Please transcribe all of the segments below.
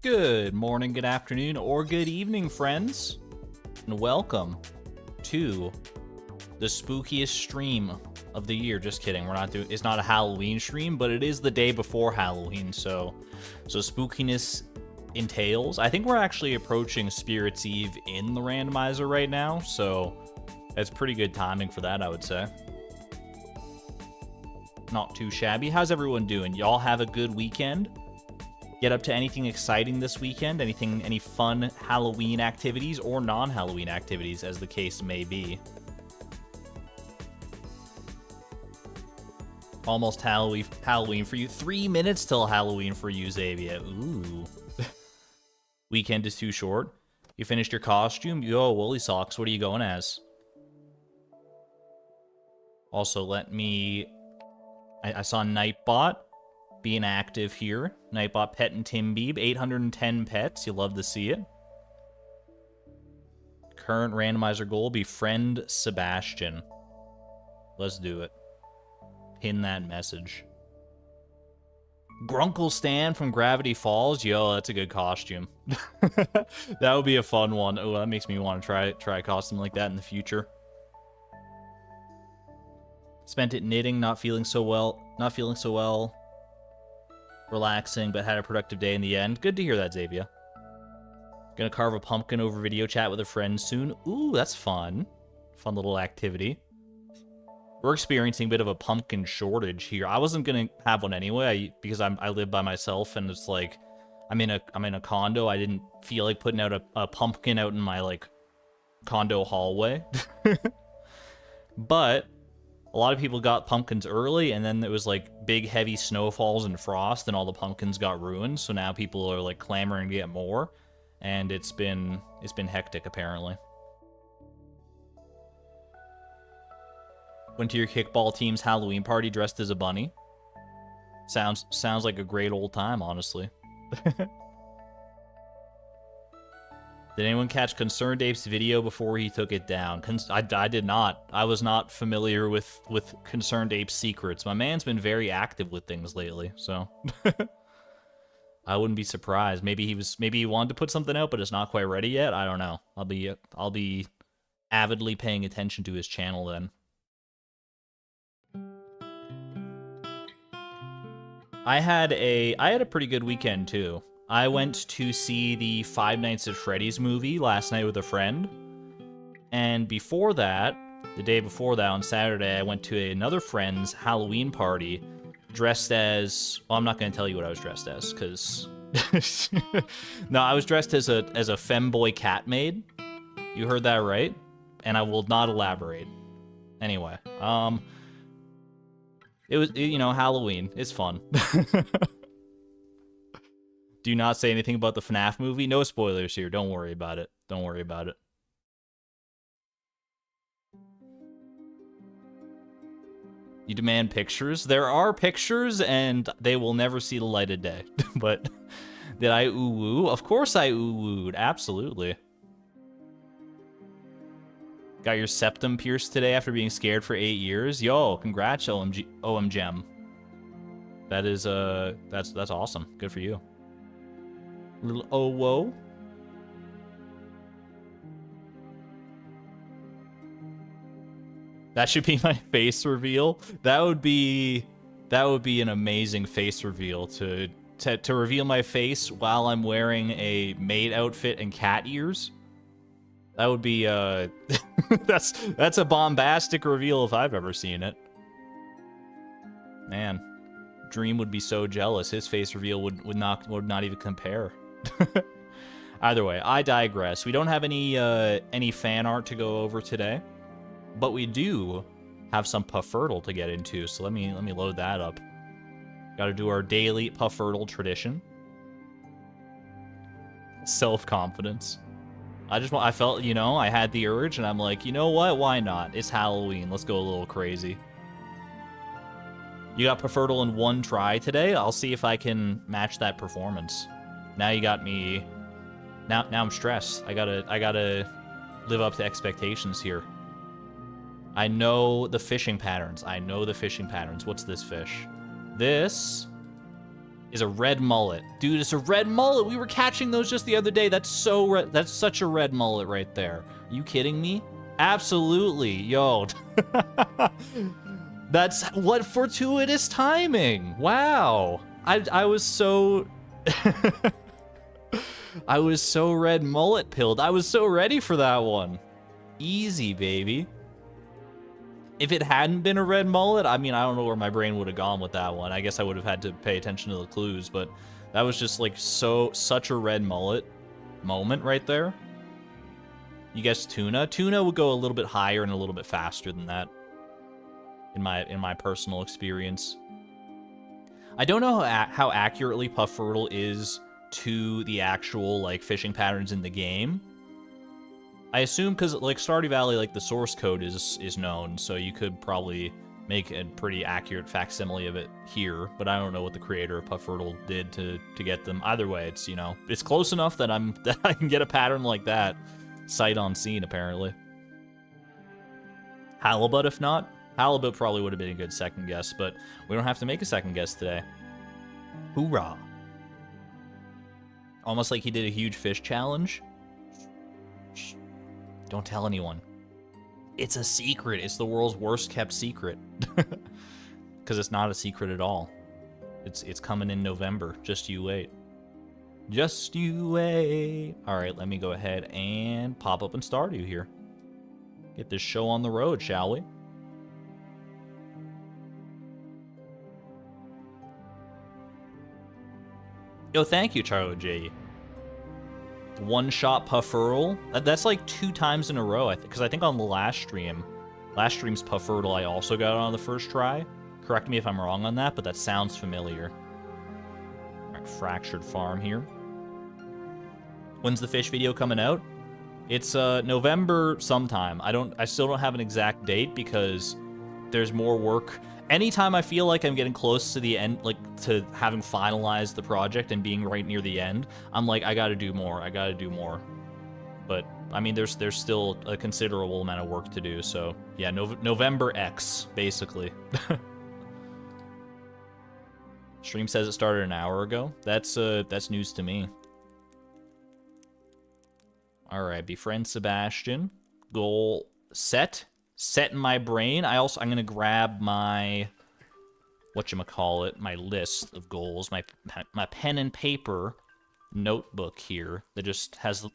Good morning, good afternoon, or good evening, friends, and welcome to the spookiest stream of the year. Just kidding, it's not a Halloween stream, but it is the day before Halloween, so spookiness entails. I think we're actually approaching Spirit's Eve in the randomizer right now, so it's pretty good timing for that, I would say. Not too shabby. How's everyone doing? Y'all have a good weekend? Get up to anything exciting this weekend? Any fun Halloween activities or non-Halloween activities, as the case may be? Almost Halloween for you. 3 minutes till Halloween for you, Xavier. Ooh. Weekend is too short. You finished your costume? Yo, woolly socks. What are you going as? Also, let me... I saw Nightbot being active here. Nightbot Pet and Timbeeb, 810 pets. You love to see it. Current randomizer goal, befriend Sebastian. Let's do it. Pin that message. Grunkle Stan from Gravity Falls. Yo, that's a good costume. That would be a fun one. Oh, that makes me want to try a costume like that in the future. Spent it knitting, not feeling so well. Relaxing, but had a productive day in the end. Good to hear that, Xavier. Gonna carve a pumpkin over video chat with a friend soon. Ooh, that's fun. Fun little activity. We're experiencing a bit of a pumpkin shortage here. I wasn't gonna have one anyway, because I live by myself, and it's like I'm in a condo. I didn't feel like putting out a pumpkin out in my like condo hallway. But a lot of people got pumpkins early, and then there was like big heavy snowfalls and frost, and all the pumpkins got ruined. So now people are like clamoring to get more, and it's been hectic apparently. Went to your kickball team's Halloween party dressed as a bunny. Sounds like a great old time, honestly. Did anyone catch Concerned Ape's video before he took it down? I did not. I was not familiar with Concerned Ape's secrets. My man's been very active with things lately, so I wouldn't be surprised. Maybe he wanted to put something out, but it's not quite ready yet. I don't know. I'll be avidly paying attention to his channel then. I had a pretty good weekend too. I went to see the Five Nights at Freddy's movie last night with a friend. And before that, the day before that, on Saturday, I went to another friend's Halloween party dressed as... Well, I'm not going to tell you what I was dressed as, because... No, I was dressed as a femboy cat maid. You heard that right. And I will not elaborate. Anyway, it was, you know, Halloween. It's fun. Do not say anything about the FNAF movie. No spoilers here. Don't worry about it. Don't worry about it. You demand pictures? There are pictures, and they will never see the light of day. But did I ooh-woo? Of course I ooh-wooed. Absolutely. Got your septum pierced today after being scared for 8 years? Yo, congrats, OMGem. That is, that's awesome. Good for you. Little oh whoa. That should be my face reveal. That would be an amazing face reveal to reveal my face while I'm wearing a maid outfit and cat ears. That would be that's a bombastic reveal if I've ever seen it. Man, Dream would be so jealous. His face reveal would not even compare. Either way, I digress. We don't have any fan art to go over today, but we do have some Puffertle to get into. So let me load that up. Got to do our daily Puffertle tradition. Self-confidence. I felt, you know, I had the urge, and I'm like, you know what? Why not? It's Halloween. Let's go a little crazy. You got Puffertle in one try today. I'll see if I can match that performance. Now you got me. Now I'm stressed. I gotta live up to expectations here. I know the fishing patterns. What's this fish? This is a red mullet. Dude, it's a red mullet. We were catching those just the other day. That's that's such a red mullet right there. Are you kidding me? Absolutely. Yo. That's what fortuitous timing. Wow. I was so I was so red mullet pilled. I was so ready for that one. Easy, baby. If it hadn't been a red mullet, I mean, I don't know where my brain would have gone with that one. I guess I would have had to pay attention to the clues, but that was just like such a red mullet moment right there. You guessed tuna. Tuna would go a little bit higher and a little bit faster than that in my personal experience. I don't know how accurately Pufferfish is to the actual like fishing patterns in the game. I assume because like Stardew Valley, like the source code is known, so you could probably make a pretty accurate facsimile of it here. But I don't know what the creator of Pufferfish did to get them. Either way, it's, you know, it's close enough that I can get a pattern like that sight unseen apparently. Halibut, if not. Halibut probably would have been a good second guess, but we don't have to make a second guess today. Hoorah. Almost like he did a huge fish challenge. Shh. Don't tell anyone. It's a secret. It's the world's worst kept secret. Because it's not a secret at all. It's coming in November. Just you wait. Just you wait. Alright, let me go ahead and pop up in Stardew here. Get this show on the road, shall we? Yo, thank you, Charlie J. One-shot Pufferfish. That's like 2 times in a row, because I think on the last stream's Pufferfish I also got on the first try. Correct me if I'm wrong on that, but that sounds familiar. Alright, Fractured Farm here. When's the fish video coming out? It's November sometime. I still don't have an exact date because there's more work. Anytime I feel like I'm getting close to the end, like to having finalized the project and being right near the end, I'm like, I gotta do more. I gotta do more. But I mean, there's still a considerable amount of work to do. So yeah, November X basically. Stream says it started an hour ago. That's news to me. All right, befriend Sebastian. Goal set in my brain. I'm gonna grab my whatchamacallit, my list of goals, my pen and paper notebook here that just has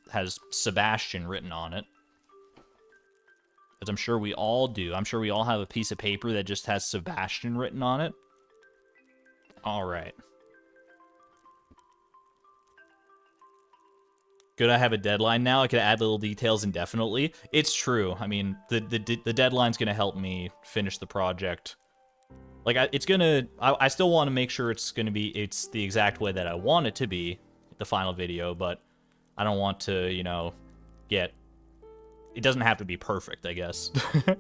Sebastian written on it. As I'm sure we all do. I'm sure we all have a piece of paper that just has Sebastian written on it. All right. Good, I have a deadline now. I can add little details indefinitely. It's true. I mean, the deadline's gonna help me finish the project. Like, I still want to make sure it's the exact way that I want it to be, the final video, but I don't want to, you know, it doesn't have to be perfect, I guess. It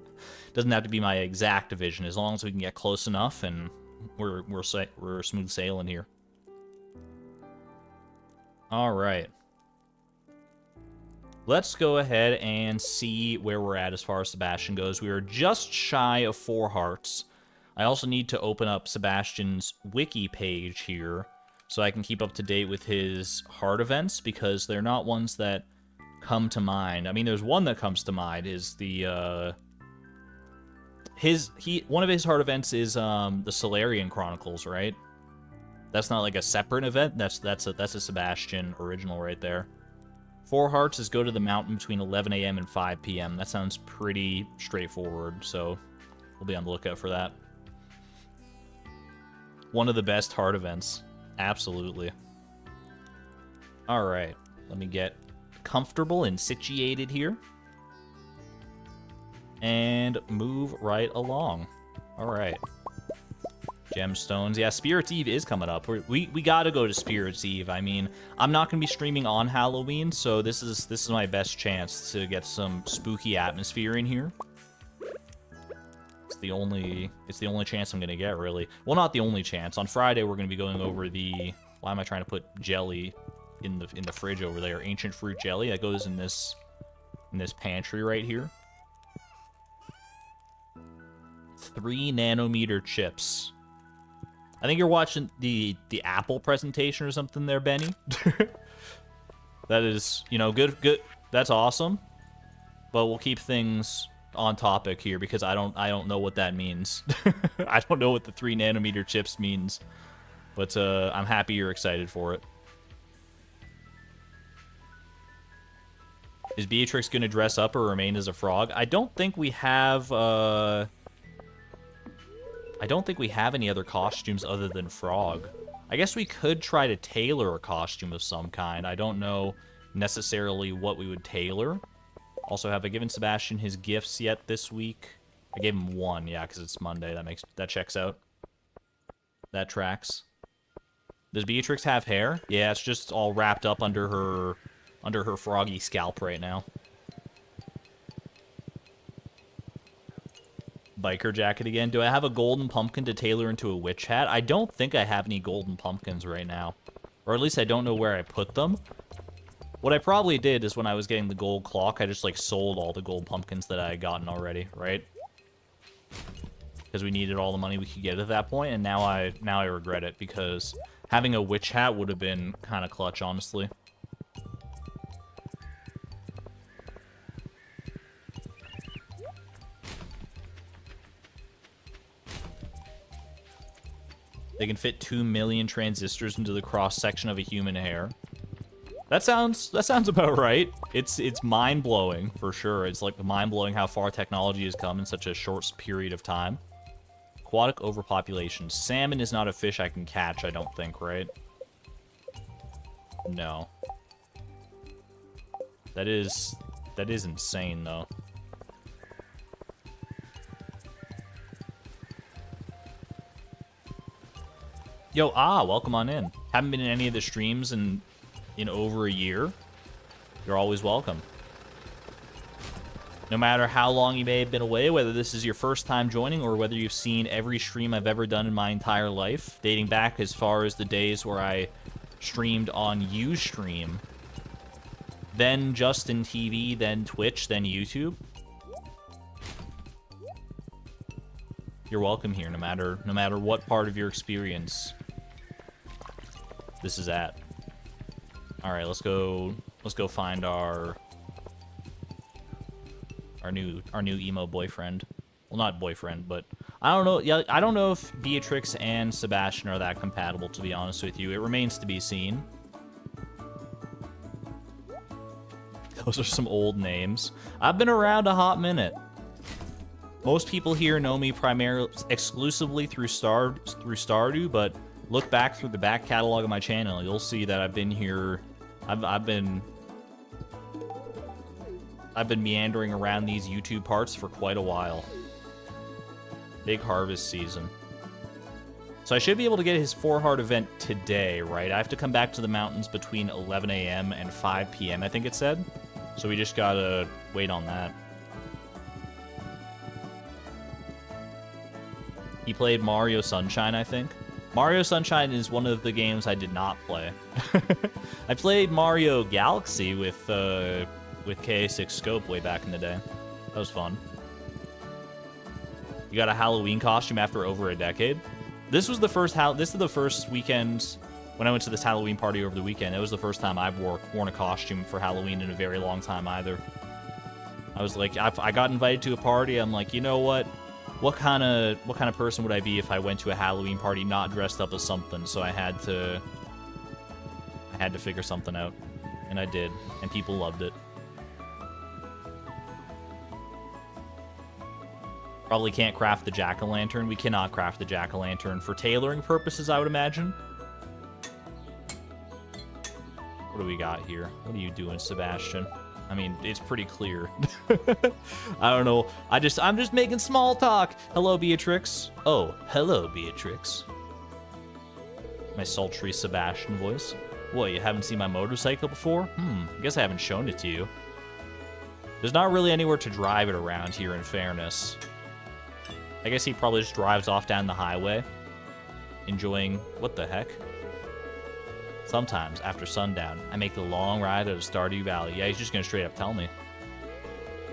doesn't have to be my exact vision, as long as we can get close enough and we're smooth sailing here. All right. Let's go ahead and see where we're at as far as Sebastian goes. We are just shy of 4 hearts. I also need to open up Sebastian's wiki page here so I can keep up to date with his heart events, because they're not ones that come to mind. I mean, there's one that comes to mind is the one of his heart events is the Solarian Chronicles, right? That's not like a separate event. That's a Sebastian original right there. 4 hearts is go to the mountain between 11 a.m. and 5 p.m. That sounds pretty straightforward, so we'll be on the lookout for that. One of the best heart events. Absolutely. Alright, let me get comfortable and situated here. And move right along. Alright. Gemstones. Yeah, Spirit's Eve is coming up. We gotta go to Spirit's Eve. I mean, I'm not gonna be streaming on Halloween, so this is my best chance to get some spooky atmosphere in here. It's the only chance I'm gonna get, really. Well, not the only chance. On Friday, we're gonna be going over the... Why am I trying to put jelly in the fridge over there? Ancient fruit jelly that goes in this pantry right here. 3 nanometer chips. I think you're watching the Apple presentation or something there, Benny. That is, you know, good. That's awesome. But we'll keep things on topic here because I don't know what that means. I don't know what the 3 nanometer chips means. But I'm happy you're excited for it. Is Beatrix going to dress up or remain as a frog? I don't think we have any other costumes other than frog. I guess we could try to tailor a costume of some kind. I don't know necessarily what we would tailor. Also, have I given Sebastian his gifts yet this week? I gave him 1, yeah, because it's Monday. That checks out. That tracks. Does Beatrix have hair? Yeah, it's just all wrapped up under her froggy scalp right now. Biker jacket again. Do I have a golden pumpkin to tailor into a witch hat? I don't think I have any golden pumpkins right now. Or at least I don't know where I put them. What I probably did is when I was getting the gold clock, I just, like, sold all the gold pumpkins that I had gotten already, right? Because we needed all the money we could get at that point, and now I regret it, because having a witch hat would have been kind of clutch, honestly. They can fit 2 million transistors into the cross-section of a human hair. That sounds about right. It's mind-blowing, for sure. It's like mind-blowing how far technology has come in such a short period of time. Aquatic overpopulation. Salmon is not a fish I can catch, I don't think, right? No. That is insane, though. Yo, welcome on in. Haven't been in any of the streams in over a year. You're always welcome. No matter how long you may have been away, whether this is your first time joining or whether you've seen every stream I've ever done in my entire life, dating back as far as the days where I streamed on Ustream, then Justin TV, then Twitch, then YouTube. You're welcome here, no matter what part of your experience this is at. All right, let's go find our new emo boyfriend. Well, not boyfriend, but I don't know. Yeah, I don't know if Beatrix and Sebastian are that compatible, to be honest with you. It remains to be seen. Those are some old names. I've been around a hot minute. Most people here know me primarily, exclusively through Stardew, but look back through the back catalog of my channel. You'll see that I've been here. I've been meandering around these YouTube parts for quite a while. Big harvest season. So I should be able to get his 4-heart event today, right? I have to come back to the mountains between 11 a.m. and 5 p.m., I think it said. So we just gotta wait on that. He played Mario Sunshine, I think. Mario Sunshine is one of the games I did not play. I played Mario Galaxy with KA6 Scope way back in the day. That was fun. You got a Halloween costume after over a decade? This is the first weekend when I went to this Halloween party over the weekend. It was the first time I've worn a costume for Halloween in a very long time either. I was like, I got invited to a party. I'm like, you know what? What kind of person would I be if I went to a Halloween party not dressed up as something? So I had to figure something out, and I did, and people loved it. Probably can't craft the jack-o'-lantern. We cannot craft the jack-o'-lantern for tailoring purposes, I would imagine. What do we got here? What are you doing, Sebastian? I mean, it's pretty clear. I don't know. I'm just making small talk. Hello, Beatrix. Oh, hello, Beatrix. My sultry Sebastian voice. What, you haven't seen my motorcycle before? I guess I haven't shown it to you. There's not really anywhere to drive it around here, in fairness. I guess he probably just drives off down the highway, enjoying... What the heck? Sometimes, after sundown, I make the long ride out of Stardew Valley. Yeah, he's just gonna straight up tell me.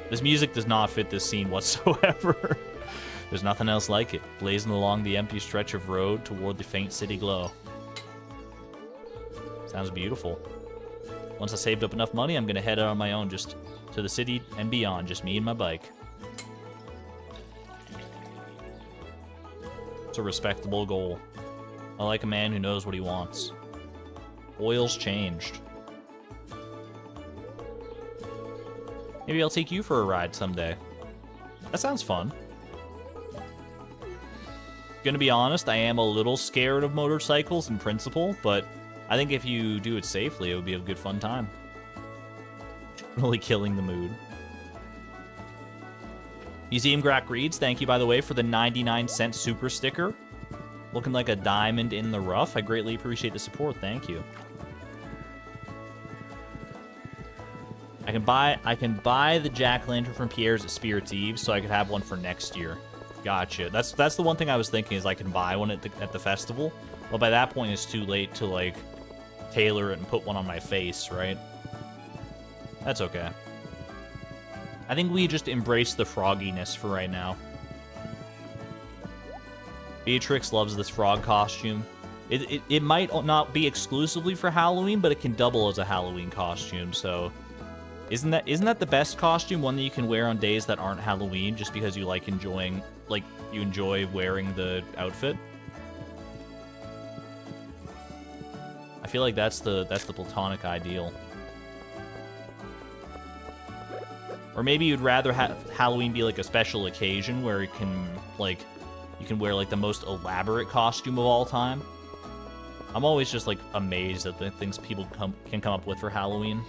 This music does not fit this scene whatsoever. There's nothing else like it, blazing along the empty stretch of road toward the faint city glow. Sounds beautiful. Once I saved up enough money, I'm gonna head out on my own, just to the city and beyond, just me and my bike. It's a respectable goal. I like a man who knows what he wants. Oil's changed. Maybe I'll take you for a ride someday. That sounds fun. Gonna be honest, I am a little scared of motorcycles in principle, but I think if you do it safely, it would be a good fun time. Really killing the mood. Museum Grack Reads, thank you, by the way, for the 99-cent super sticker. Looking like a diamond in the rough. I greatly appreciate the support. Thank you. I can buy the jack-o'-lantern from Pierre's at Spirit's Eve, so I could have one for next year. Gotcha. That's the one thing I was thinking, is I can buy one at the festival. But by that point, it's too late to, like, tailor it and put one on my face, right? That's okay. I think we just embrace the frogginess for right now. Beatrix loves this frog costume. It might not be exclusively for Halloween, but it can double as a Halloween costume, so... Isn't that the best costume? One that you can wear on days that aren't Halloween, just because you like you enjoy wearing the outfit? I feel like that's the platonic ideal. Or maybe you'd rather have Halloween be like a special occasion where it can, like, you can wear like the most elaborate costume of all time. I'm always just like amazed at the things people can come up with for Halloween.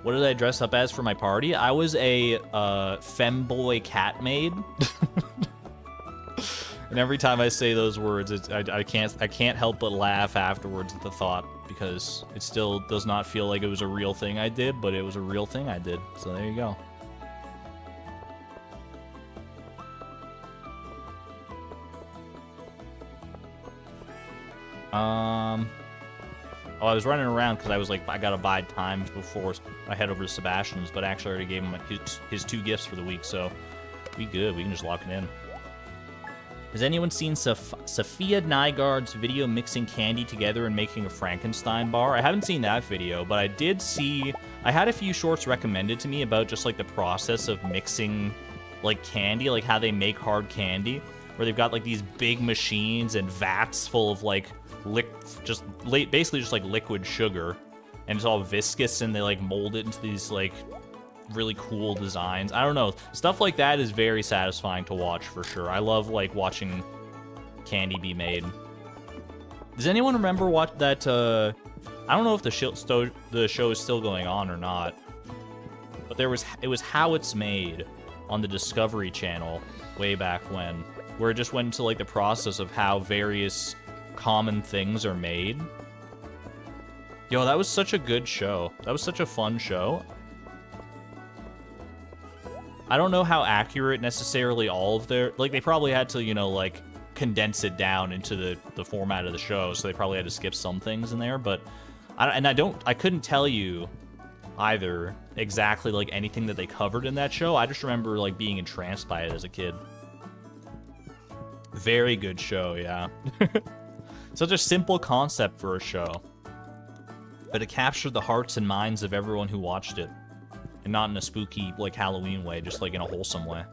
What did I dress up as for my party? I was a femboy cat maid. And every time I say those words, I can't help but laugh afterwards at the thought, because it still does not feel like it was a real thing I did, but it was a real thing I did. So there you go. Oh, I was running around because I was like, I gotta buy time before I head over to Sebastian's, but actually I already gave him his 2 gifts for the week, so we good. We can just lock it in. Has anyone seen Sophia Nygaard's video mixing candy together and making a Frankenstein bar? I haven't seen that video, but I did see... I had a few shorts recommended to me about just, like, the process of mixing, like, candy, like how they make hard candy, where they've got, like, these big machines and vats full of, like, basically just, like, liquid sugar, and it's all viscous, and they, like, mold it into these, like... really cool designs. I don't know. Stuff like that is very satisfying to watch for sure. I love like watching candy be made. Does anyone remember what that I don't know if the show is still going on or not. But it was How It's Made on the Discovery Channel way back when, where it just went into like the process of how various common things are made. Yo, that was such a good show. That was such a fun show. I don't know how accurate necessarily all of their... Like, they probably had to, you know, like, condense it down into the format of the show, so they probably had to skip some things in there, but... I couldn't tell you either exactly, like, anything that they covered in that show. I just remember, like, being entranced by it as a kid. Very good show, yeah. Such a simple concept for a show. But it captured the hearts and minds of everyone who watched it. And not in a spooky, like, Halloween way, just, like, in a wholesome way.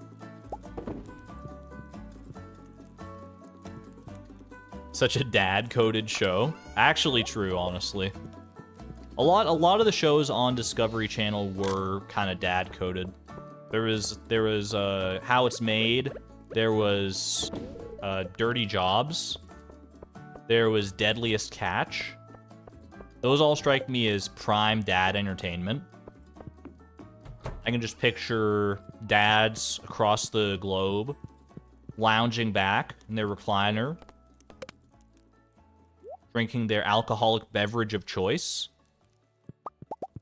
Such a dad-coded show. Actually true, honestly. A lot of the shows on Discovery Channel were kind of dad-coded. There was How It's Made. There was Dirty Jobs. There was Deadliest Catch. Those all strike me as prime dad entertainment. I can just picture dads across the globe lounging back in their recliner, drinking their alcoholic beverage of choice,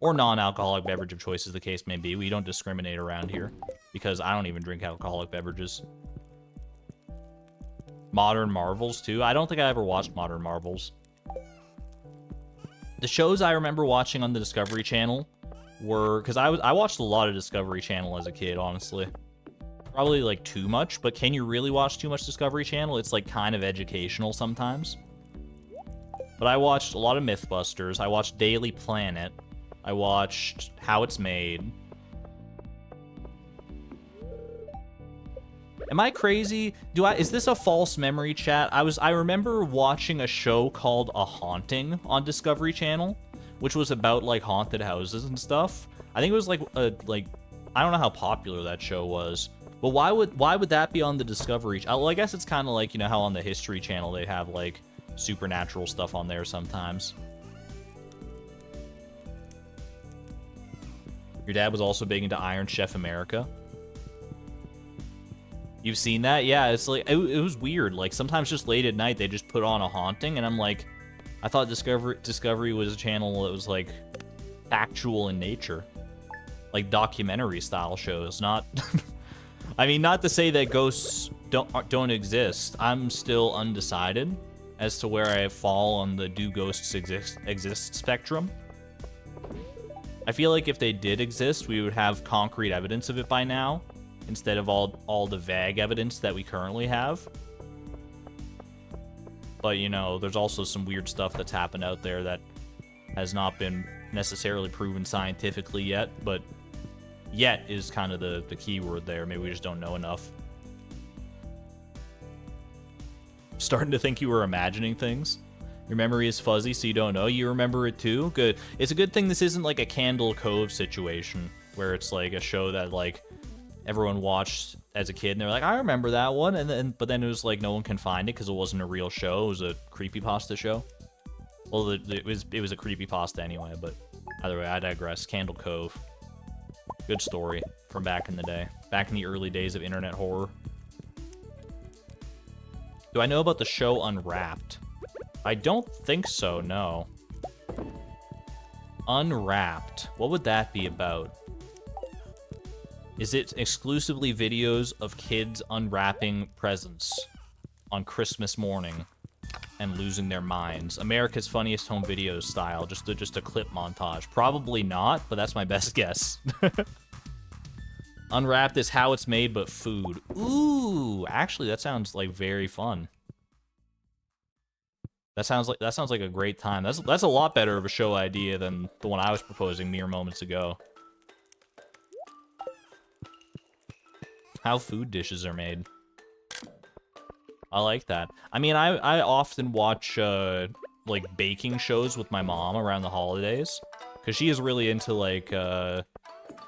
or non-alcoholic beverage of choice, as the case may be. We don't discriminate around here, because I don't even drink alcoholic beverages. Modern Marvels, too. I don't think I ever watched Modern Marvels. The shows I remember watching on the Discovery Channel were... Because I watched a lot of Discovery Channel as a kid, honestly. Probably, like, too much, but can you really watch too much Discovery Channel? It's, like, kind of educational sometimes. But I watched a lot of Mythbusters. I watched Daily Planet. I watched How It's Made. Am I crazy? Is this a false memory, chat? I remember watching a show called A Haunting on Discovery Channel, which was about, like, haunted houses and stuff. I think it was, like, I don't know how popular that show was. But why would that be on the Discovery? Well, I guess it's kind of like, you know, how on the History Channel they have, like, supernatural stuff on there sometimes. Your dad was also big into Iron Chef America. You've seen that? Yeah, it's like, it was weird. Like, sometimes just late at night, they just put on A Haunting, and I'm like, I thought Discovery was a channel that was, like, factual in nature. Like, documentary-style shows, not... I mean, not to say that ghosts don't exist. I'm still undecided as to where I fall on the do ghosts exist spectrum. I feel like if they did exist, we would have concrete evidence of it by now, instead of all the vague evidence that we currently have. But, you know, there's also some weird stuff that's happened out there that has not been necessarily proven scientifically yet, but yet is kind of the key word there. Maybe we just don't know enough. Starting to think you were imagining things. Your memory is fuzzy, so you don't know. You remember it too? Good. It's a good thing this isn't like a Candle Cove situation, where it's like a show that, like, everyone watched as a kid, and they're like, I remember that one, but then it was like no one can find it because it wasn't a real show. It was a creepypasta show. Well, it was a creepypasta anyway, but either way, I digress. Candle Cove. Good story from back in the day. Back in the early days of internet horror. Do I know about the show Unwrapped? I don't think so, no. Unwrapped. What would that be about? Is it exclusively videos of kids unwrapping presents on Christmas morning and losing their minds? America's Funniest Home Videos style, just a clip montage. Probably not, but that's my best guess. Unwrapped is How It's Made, but food. Ooh, actually, that sounds like very fun. That sounds like a great time. That's a lot better of a show idea than the one I was proposing mere moments ago. How food dishes are made. I like that. I mean, I often watch like baking shows with my mom around the holidays, because she is really into like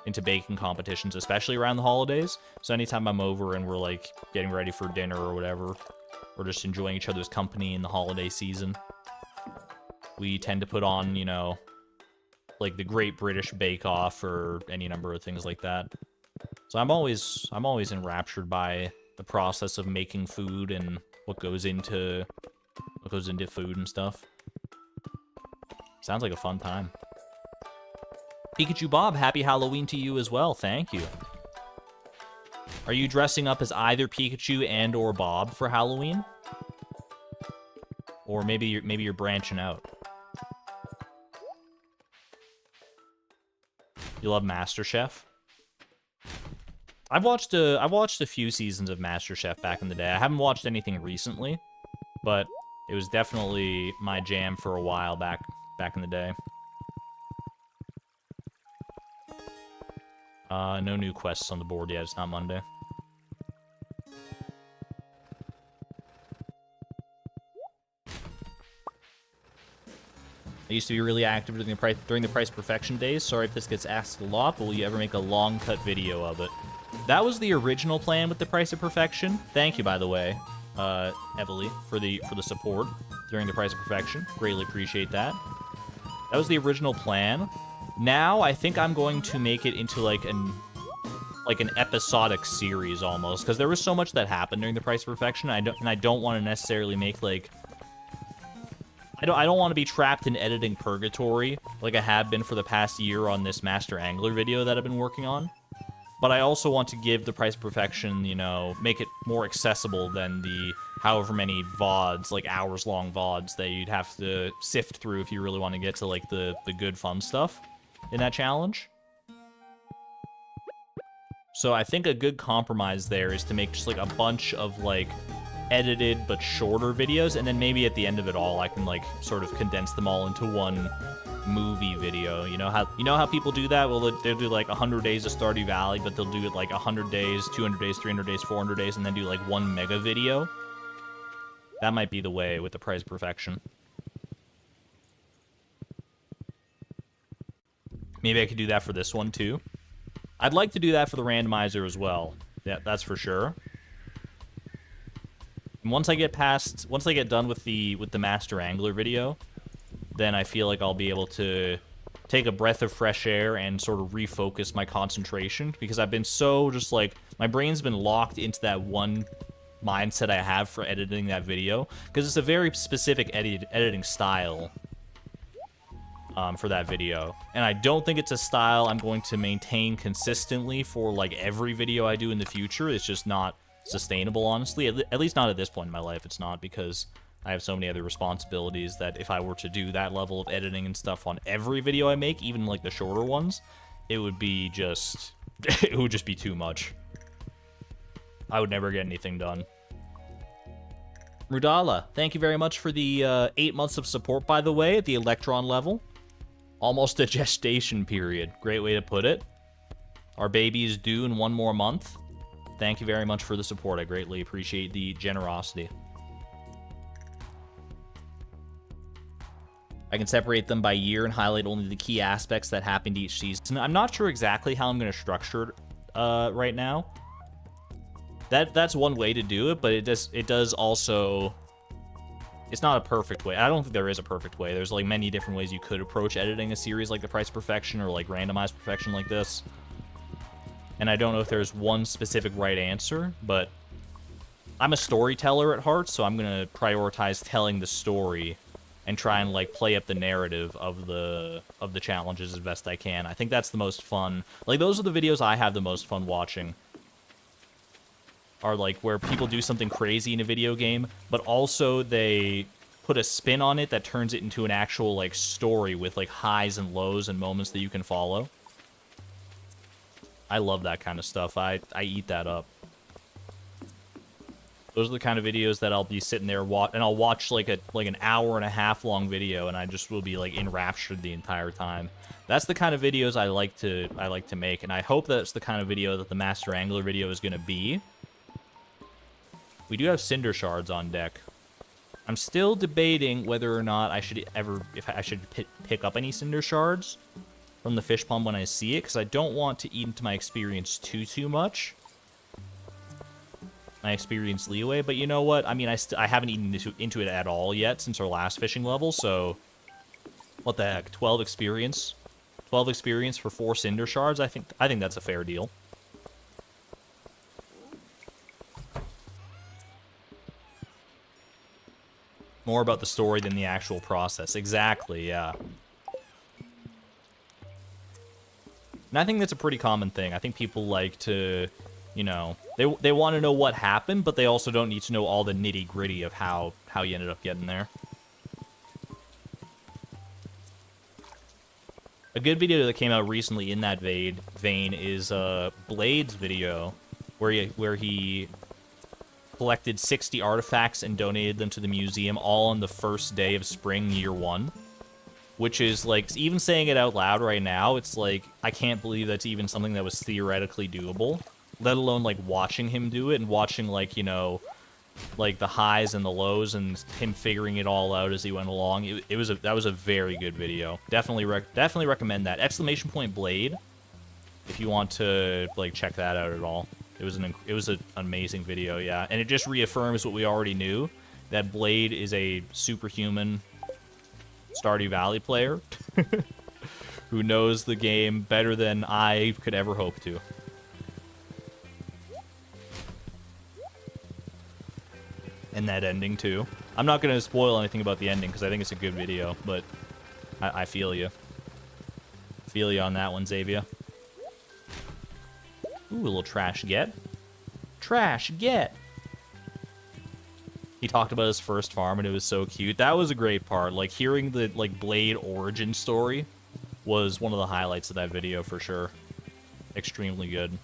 into baking competitions, especially around the holidays. So anytime I'm over and we're like getting ready for dinner or whatever, we're just enjoying each other's company in the holiday season, we tend to put on, you know, like the Great British Bake Off or any number of things like that. So I'm always enraptured by the process of making food and what goes into food and stuff. Sounds like a fun time. Pikachu Bob, happy Halloween to you as well. Thank you. Are you dressing up as either Pikachu and or Bob for Halloween? Or maybe you're branching out. You love MasterChef? I've watched a few seasons of MasterChef back in the day. I haven't watched anything recently, but it was definitely my jam for a while back in the day. No new quests on the board yet. It's not Monday. I used to be really active during the price perfection days. Sorry if this gets asked a lot, but will you ever make a long cut video of it? That was the original plan with the price of perfection. Thank you, by the way, Evely, for the support during the price of perfection. Greatly appreciate that. That was the original plan. Now I think I'm going to make it into like an episodic series almost, because there was so much that happened during the price of perfection. I don't want to necessarily make like. I don't want to be trapped in editing purgatory like I have been for the past year on this Master Angler video that I've been working on. But I also want to give the price of perfection, you know, make it more accessible than the however many VODs, like hours-long VODs that you'd have to sift through if you really want to get to, like, the good fun stuff in that challenge. So I think a good compromise there is to make just like a bunch of like edited but shorter videos, and then maybe at the end of it all I can like sort of condense them all into one movie video. You know how people do that? Well, they'll do like 100 days of Stardew Valley, but they'll do it like 100 days, 200 days, 300 days, 400 days, and then do like one mega video. That might be the way with the Price of Perfection. Maybe I could do that for this one too. I'd like to do that for the randomizer as well. Yeah, that's for sure. And once I get done with the Master Angler video, then I feel like I'll be able to take a breath of fresh air and sort of refocus my concentration, because I've been so just like, my brain's been locked into that one mindset I have for editing that video, because it's a very specific editing style for that video, and I don't think it's a style I'm going to maintain consistently for like every video I do in the future. It's just not sustainable, honestly. At least not at this point in my life. It's not, because I have so many other responsibilities that if I were to do that level of editing and stuff on every video I make, even like the shorter ones, it would be just it would just be too much. I would never get anything done. Rudala, thank you very much for the 8 months of support, by the way, at the Electron level. Almost a gestation period. Great way to put it. Our baby is due in 1 more month. Thank you very much for the support. I greatly appreciate the generosity. I can separate them by year and highlight only the key aspects that happened each season. I'm not sure exactly how I'm going to structure it right now. That's one way to do it, but it does also... It's not a perfect way. I don't think there is a perfect way. There's like many different ways you could approach editing a series like The Price of Perfection or like Randomized Perfection like this. And I don't know if there's one specific right answer, but I'm a storyteller at heart, so I'm going to prioritize telling the story and try and like play up the narrative of the challenges as best I can. I think that's the most fun. Like, those are the videos I have the most fun watching. Are like where people do something crazy in a video game, but also they put a spin on it that turns it into an actual like story with like highs and lows and moments that you can follow. I love that kind of stuff. I eat that up. Those are the kind of videos that I'll be sitting there and I'll watch like an hour and a half long video, and I just will be like enraptured the entire time. That's the kind of videos I like to make, and I hope that's the kind of video that the Master Angler video is going to be. We do have Cinder Shards on deck. I'm still debating whether or not I should pick up any Cinder Shards from the fish pond when I see it, because I don't want to eat into my experience too much. My experience leeway, but you know what? I mean, I haven't eaten into it at all yet since our last fishing level, so what the heck? 12 experience? 12 experience for 4 Cinder Shards? I think that's a fair deal. More about the story than the actual process. Exactly, yeah. And I think that's a pretty common thing. I think people like to, you know, they want to know what happened, but they also don't need to know all the nitty-gritty of how you ended up getting there. A good video that came out recently in that vein is Blade's video, where he collected 60 artifacts and donated them to the museum all on the first day of spring year 1. Which is, like, even saying it out loud right now, it's like, I can't believe that's even something that was theoretically doable. Let alone, like, watching him do it and watching, like, you know, like, the highs and the lows and him figuring it all out as he went along. That was a very good video. Definitely recommend that. Exclamation point Blade, if you want to, like, check that out at all. It was an amazing video, yeah. And it just reaffirms what we already knew, that Blade is a superhuman Stardew Valley player who knows the game better than I could ever hope to. And that ending, too. I'm not going to spoil anything about the ending, because I think it's a good video, but I feel you. Feel you on that one, Xavier. Ooh, a little trash get. Trash get! He talked about his first farm, and it was so cute. That was a great part. Like, hearing the, like, Blade origin story was one of the highlights of that video, for sure. Extremely good.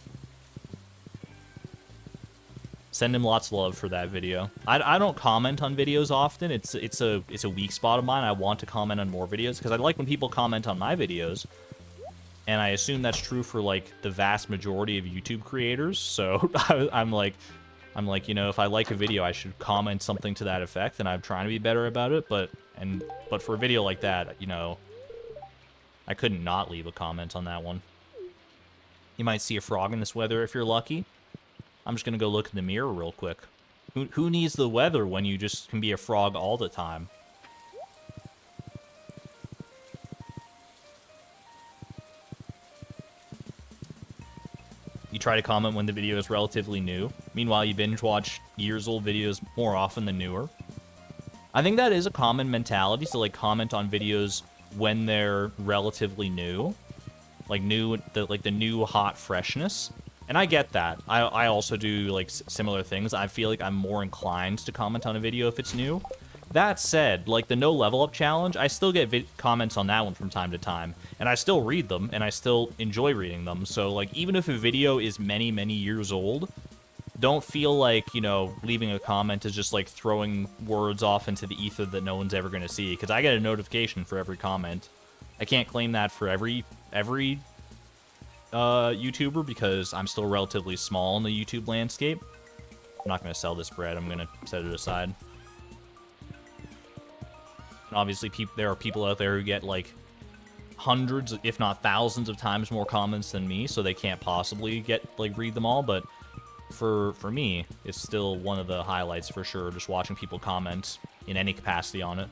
Send him lots of love for that video. I don't comment on videos often. It's a weak spot of mine. I want to comment on more videos because I like when people comment on my videos. And I assume that's true for like the vast majority of YouTube creators. So I'm like, you know, if I like a video, I should comment something to that effect, and I'm trying to be better about it. But for a video like that, you know, I couldn't not leave a comment on that one. You might see a frog in this weather if you're lucky. I'm just gonna go look in the mirror real quick. Who needs the weather when you just can be a frog all the time? You try to comment when the video is relatively new. Meanwhile, you binge watch years old videos more often than newer. I think that is a common mentality, so like comment on videos when they're relatively new. Like the new hot freshness. And I get that. I also do like similar things. I feel like I'm more inclined to comment on a video if it's new. That said, like the no level up challenge, I still get comments on that one from time to time, and I still read them, and I still enjoy reading them. So like even if a video is many years old, don't feel like, you know, leaving a comment is just like throwing words off into the ether that no one's ever going to see, because I get a notification for every comment. I can't claim that for every YouTuber, because I'm still relatively small in the YouTube landscape. I'm not going to sell this bread. I'm going to set it aside. And obviously, there are people out there who get like hundreds, if not thousands of times more comments than me, so they can't possibly read them all. But for me, it's still one of the highlights for sure, just watching people comment in any capacity on it.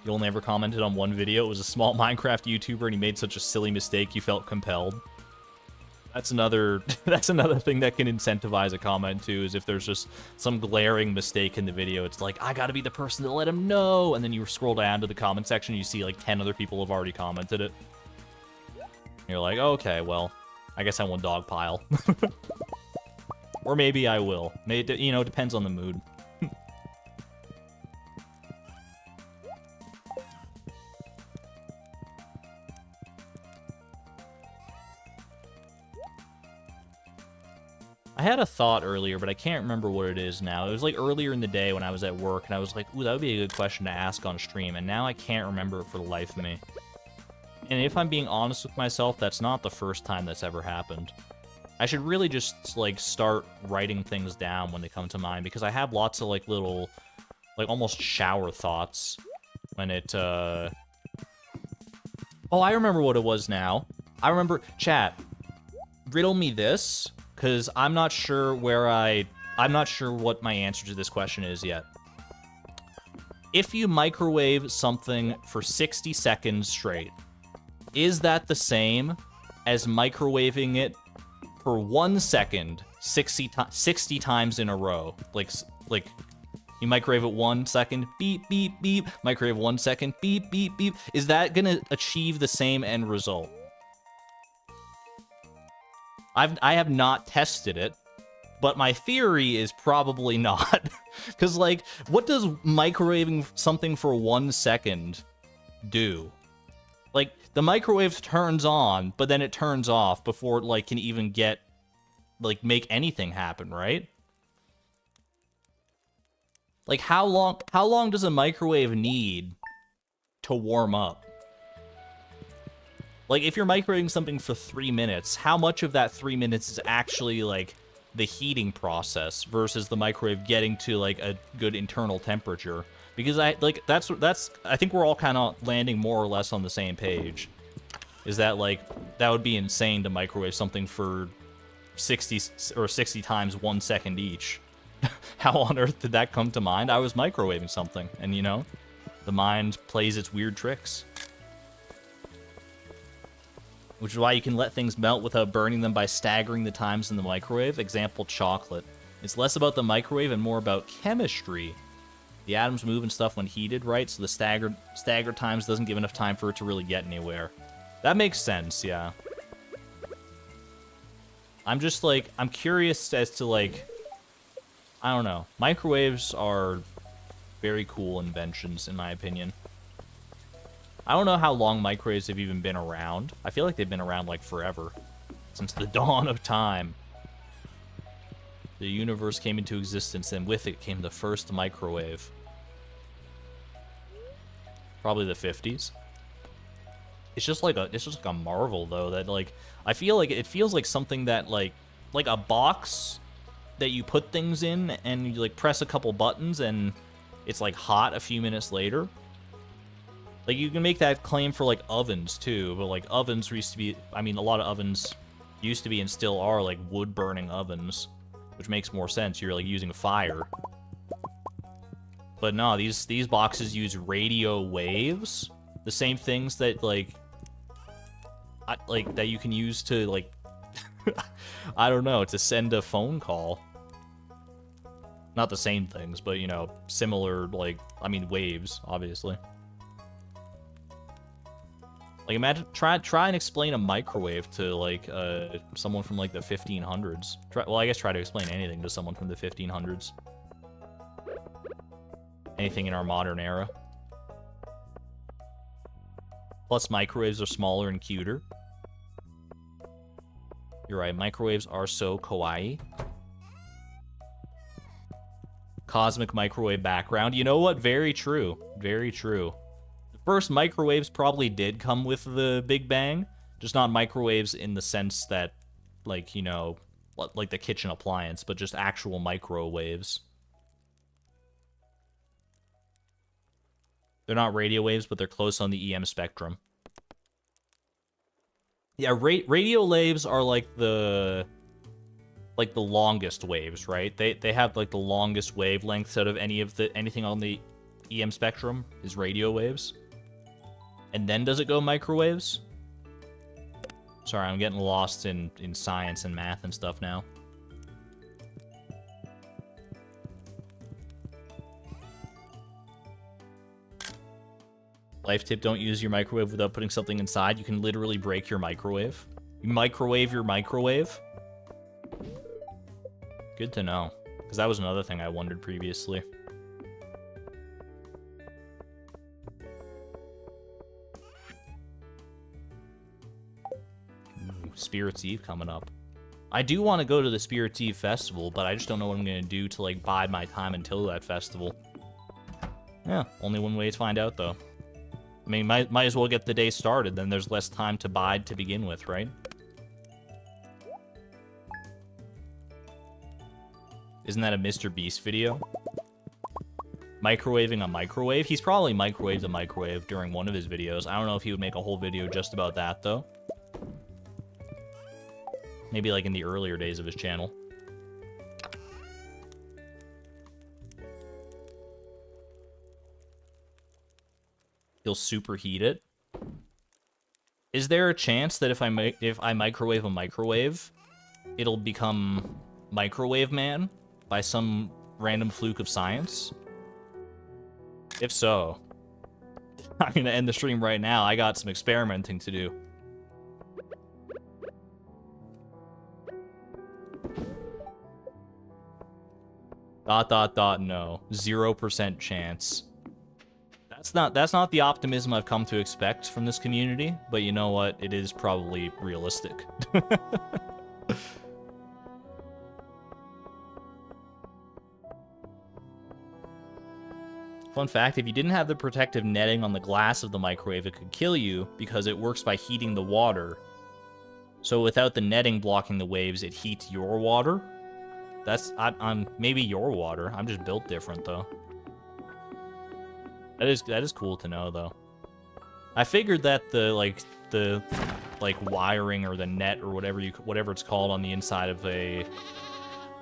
You only ever commented on one video. It was a small Minecraft YouTuber, and he made such a silly mistake you felt compelled. That's another thing that can incentivize a comment too, is if there's just some glaring mistake in the video. It's like, I gotta be the person to let him know, and then you scroll down to the comment section, and you see like 10 other people have already commented it. And you're like, okay, well, I guess I won't dogpile. Or maybe I will. Maybe, you know, it depends on the mood. I had a thought earlier, but I can't remember what it is now. It was like earlier in the day when I was at work, and I was like, ooh, that would be a good question to ask on stream, and now I can't remember it for the life of me. And if I'm being honest with myself, that's not the first time that's ever happened. I should really just, like, start writing things down when they come to mind, because I have lots of, like, little, like, almost shower thoughts when it, Oh, I remember what it was now. I remember... Chat, riddle me this, because I'm not sure I'm not sure what my answer to this question is yet. If you microwave something for 60 seconds straight, is that the same as microwaving it for 1 second 60 times in a row? Like you microwave it 1 second, beep, beep, beep, microwave 1 second, beep, beep, beep. Is that gonna achieve the same end result? I have not tested it, but my theory is probably not. Because, like, what does microwaving something for 1 second do? Like, the microwave turns on, but then it turns off before it, like, can even get, like, make anything happen, right? Like, how long does a microwave need to warm up? Like, if you're microwaving something for 3 minutes, how much of that 3 minutes is actually, like, the heating process versus the microwave getting to, like, a good internal temperature? Because I think we're all kind of landing more or less on the same page. Is that, like, that would be insane to microwave something for 60 times 1 second each. How on earth did that come to mind? I was microwaving something, and, you know, the mind plays its weird tricks. Which is why you can let things melt without burning them by staggering the times in the microwave. Example, chocolate. It's less about the microwave and more about chemistry. The atoms move and stuff when heated, right? So the staggered times doesn't give enough time for it to really get anywhere. That makes sense, yeah. I'm just, like, I'm curious as to, like, I don't know. Microwaves are very cool inventions, in my opinion. I don't know how long microwaves have even been around. I feel like they've been around, like, forever. since the dawn of time. The universe came into existence, and with it came the first microwave. Probably the 50s. It's just like a marvel, though, that, like, I feel like it feels like something that, like a box that you put things in, and you, like, press a couple buttons, and it's, like, hot a few minutes later. Like, you can make that claim for, like, ovens, too, but, like, ovens used to be, I mean, a lot of ovens used to be and still are, like, wood-burning ovens, which makes more sense. You're, like, using fire. But no, these boxes use radio waves, the same things that, like, that you can use to, like, I don't know, to send a phone call. Not the same things, but, you know, similar, like, I mean, waves, obviously. Like, imagine, try and explain a microwave to, like, someone from, like, the 1500s. Well, I guess try to explain anything to someone from the 1500s. Anything in our modern era. Plus, microwaves are smaller and cuter. You're right, microwaves are so kawaii. Cosmic microwave background. You know what? Very true. Very true. The first microwaves probably did come with the Big Bang. Just not microwaves in the sense that, like, you know, like the kitchen appliance, but just actual microwaves. They're not radio waves, but they're close on the EM spectrum. Yeah, radio waves are like the longest waves, right? They have like the longest wavelengths out of anything on the EM spectrum is radio waves. And then does it go microwaves? Sorry, I'm getting lost in science and math and stuff now. Life tip, don't use your microwave without putting something inside. You can literally break your microwave. You microwave your microwave? Good to know. Because that was another thing I wondered previously. Ooh, Spirit's Eve coming up. I do want to go to the Spirit's Eve festival, but I just don't know what I'm going to do to, like, bide my time until that festival. Yeah, only one way to find out, though. I mean, might as well get the day started, then there's less time to bide to begin with, right? Isn't that a Mr. Beast video? Microwaving a microwave? He's probably microwaved a microwave during one of his videos. I don't know if he would make a whole video just about that, though. Maybe like in the earlier days of his channel. He'll superheat it. Is there a chance that if I microwave a microwave, it'll become Microwave Man by some random fluke of science? If so, I'm gonna end the stream right now. I got some experimenting to do. No. 0% chance. That's not the optimism I've come to expect from this community, but you know what? It is probably realistic. Fun fact, if you didn't have the protective netting on the glass of the microwave, it could kill you because it works by heating the water. So without the netting blocking the waves, it heats your water. I'm maybe your water. I'm just built different, though. That is cool to know, though. I figured that the wiring or the net or whatever it's called on the inside of a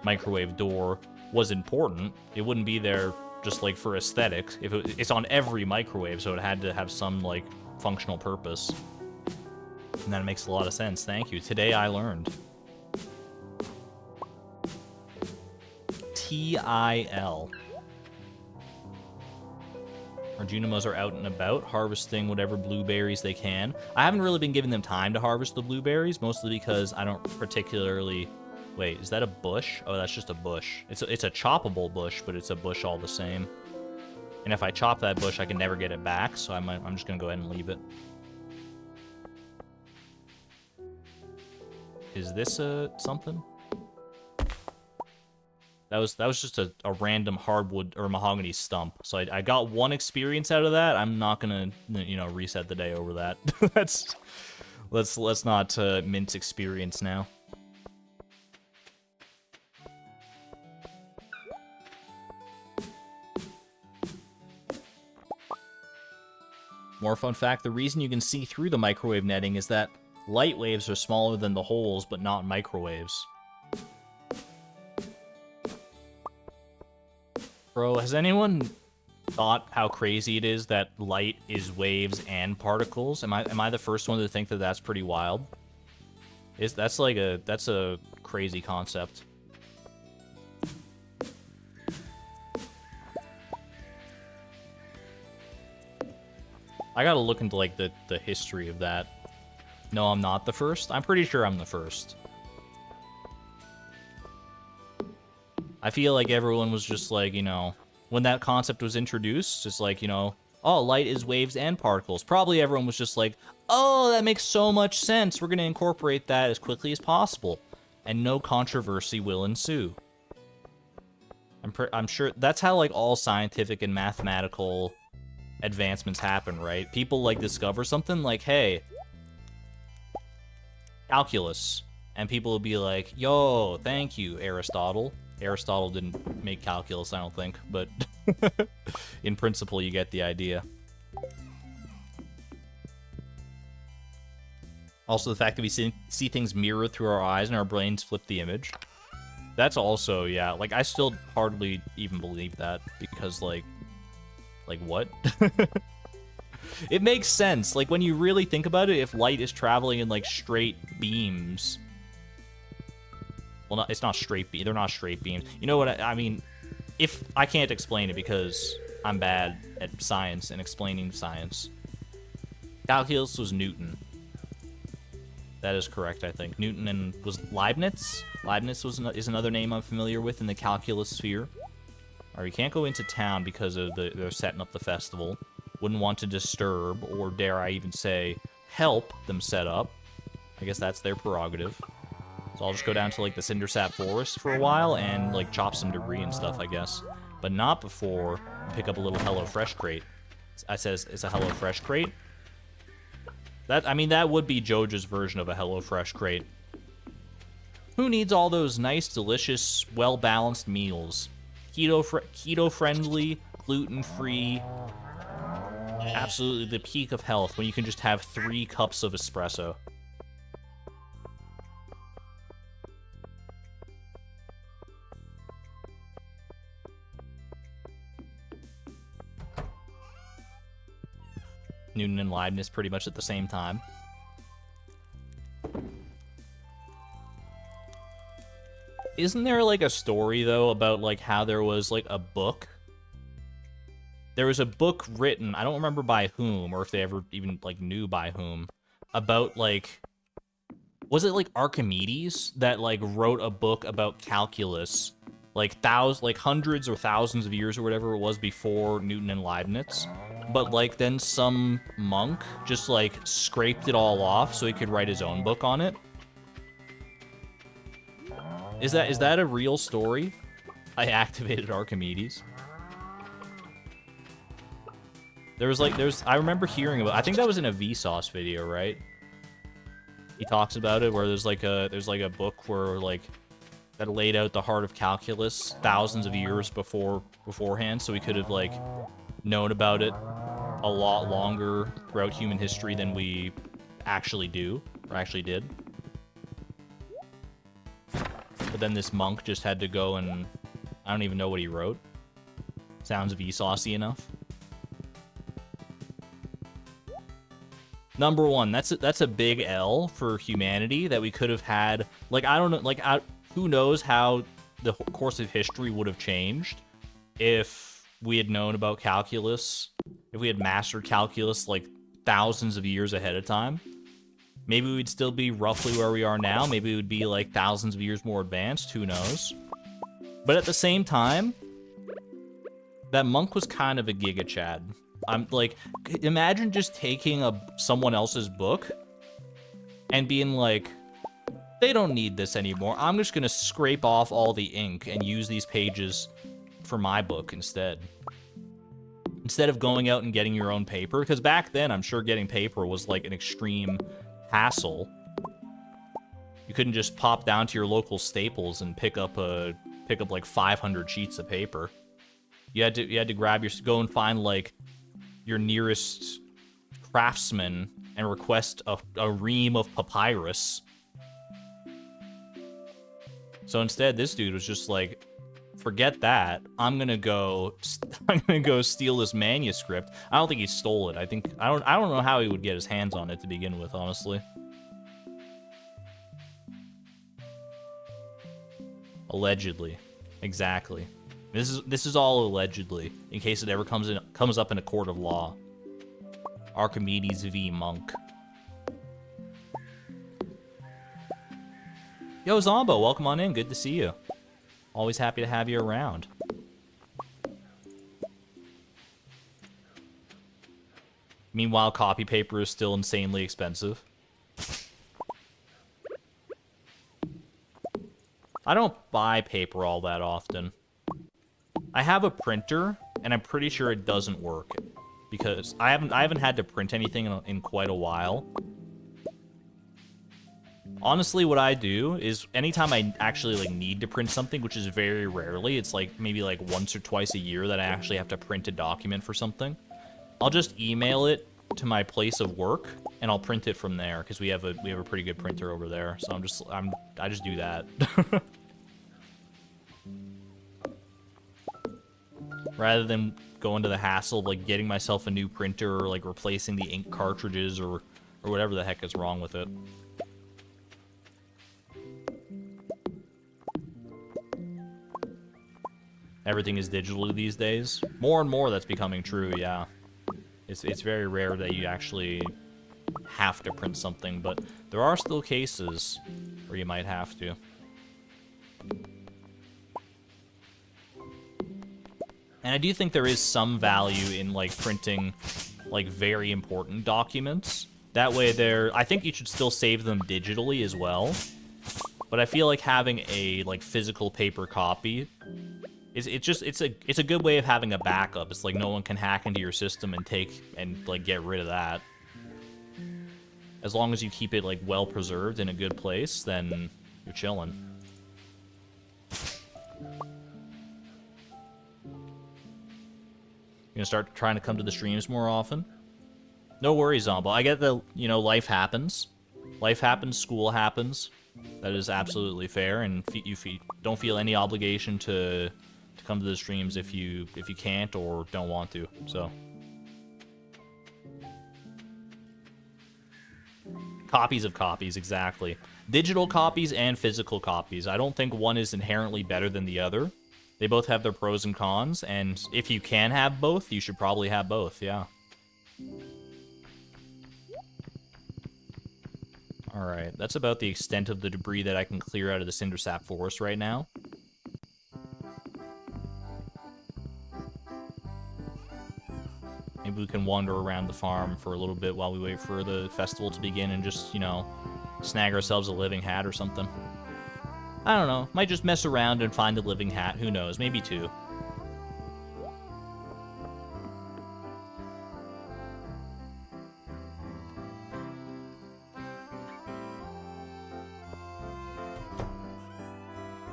microwave door was important. It wouldn't be there just like for aesthetics. It's on every microwave, so it had to have some like functional purpose. And that makes a lot of sense. Thank you. Today I learned. TIL. Our Junimos are out and about, harvesting whatever blueberries they can. I haven't really been giving them time to harvest the blueberries, mostly because I don't particularly... Wait, is that a bush? Oh, that's just a bush. It's a choppable bush, but it's a bush all the same. And if I chop that bush, I can never get it back, so I'm just gonna go ahead and leave it. Is this a something? That was just a random hardwood or mahogany stump. So I got 1 experience out of that. I'm not gonna, you know, reset the day over that. Let's not mince experience now. More fun fact, the reason you can see through the microwave netting is that light waves are smaller than the holes, but not microwaves. Bro, has anyone thought how crazy it is that light is waves and particles? Am I the first one to think that that's pretty wild? That's a crazy concept. I gotta look into, like, the history of that. No, I'm not the first. I'm pretty sure I'm the first. I feel like everyone was just like, you know, when that concept was introduced, just like, you know, oh, light is waves and particles. Probably everyone was just like, oh, that makes so much sense. We're gonna incorporate that as quickly as possible, and no controversy will ensue. I'm sure that's how, like, all scientific and mathematical advancements happen, right? People, like, discover something like, hey, calculus, and people will be like, yo, thank you, Aristotle. Aristotle didn't make calculus, I don't think, but in principle, you get the idea. Also, the fact that we see things mirrored through our eyes and our brains flip the image. That's also, yeah, like, I still hardly even believe that, because, like, what? It makes sense. Like, when you really think about it, if light is traveling in, like, straight beams... Well, it's not straight beam. They're not straight beams. You know what I mean? If I can't explain it because I'm bad at science and explaining science. Calculus was Newton. That is correct, I think. Newton and was Leibniz? Leibniz is another name I'm familiar with in the calculus sphere. Or you can't go into town because of they're setting up the festival. Wouldn't want to disturb, or dare I even say, help them set up. I guess that's their prerogative. So I'll just go down to, like, the Cindersap Forest for a while and, like, chop some debris and stuff, I guess. But not before I pick up a little HelloFresh crate. I said it's a HelloFresh crate. I mean, that would be Joja's version of a HelloFresh crate. Who needs all those nice, delicious, well-balanced meals? Keto-friendly, gluten-free, absolutely the peak of health when you can just have 3 cups of espresso. Newton and Leibniz pretty much at the same time. Isn't there, like, a story, though, about, like, how there was, like, a book? There was a book written, I don't remember by whom, or if they ever even, like, knew by whom, about, like... Was it, like, Archimedes that, like, wrote a book about calculus, like, hundreds or thousands of years or whatever it was before Newton and Leibniz? But, like, then some monk just, like, scraped it all off so he could write his own book on it? Is that a real story? I activated Archimedes. I remember hearing about, I think that was in a Vsauce video, right? He talks about it, where there's like a book where, like, that laid out the heart of calculus thousands of years beforehand, so we could have, like, known about it a lot longer throughout human history than we actually do, or actually did. But then this monk just had to go and... I don't even know what he wrote. Sounds Vsauce-y enough. Number 1, that's a big L for humanity that we could have had. Like, I don't know, like, who knows how the course of history would have changed if we had known about calculus, if we had mastered calculus, like, thousands of years ahead of time. Maybe we'd still be roughly where we are now. Maybe it would be, like, thousands of years more advanced. Who knows? But at the same time, that monk was kind of a Giga Chad. I'm, like, imagine just taking someone else's book and being like, They don't need this anymore. I'm just gonna scrape off all the ink and use these pages for my book instead. Instead of going out and getting your own paper, because back then I'm sure getting paper was like an extreme hassle. You couldn't just pop down to your local Staples and pick up like 500 sheets of paper. You had to go and find like your nearest craftsman and request a ream of papyrus. So instead, this dude was just like, forget that. I'm gonna go steal this manuscript. I don't think he stole it. I don't know how he would get his hands on it to begin with, honestly. Allegedly. Exactly. This is all allegedly, in case it ever comes up in a court of law. Archimedes v. Monk. Yo, Zombo, welcome on in. Good to see you. Always happy to have you around. Meanwhile, copy paper is still insanely expensive. I don't buy paper all that often. I have a printer, and I'm pretty sure it doesn't work because I haven't had to print anything in quite a while. Honestly, what I do is anytime I actually like need to print something, which is very rarely, it's like maybe like once or twice a year that I actually have to print a document for something. I'll just email it to my place of work and I'll print it from there because we have a pretty good printer over there. So I just do that. Rather than going to the hassle of like getting myself a new printer or like replacing the ink cartridges or whatever the heck is wrong with it. Everything is digital these days. More and more that's becoming true, yeah. It's very rare that you actually have to print something, but there are still cases where you might have to. And I do think there is some value in like printing like very important documents. That way I think you should still save them digitally as well. But I feel like having a like physical paper copy it's a good way of having a backup. It's like no one can hack into your system and like get rid of that. As long as you keep it like well preserved in a good place, then you're chilling. You're gonna start trying to come to the streams more often? No worries, Zombo. I get that, you know, life happens. Life happens, school happens. That is absolutely fair, and you don't feel any obligation to come to the streams if you can't or don't want to. So copies of copies, exactly. Digital copies and physical copies. I don't think one is inherently better than the other. They both have their pros and cons, and if you can have both, you should probably have both, yeah. Alright, that's about the extent of the debris that I can clear out of the Cindersap Forest right now. Maybe we can wander around the farm for a little bit while we wait for the festival to begin and just, you know, snag ourselves a living hat or something. I don't know. Might just mess around and find a living hat. Who knows? Maybe two.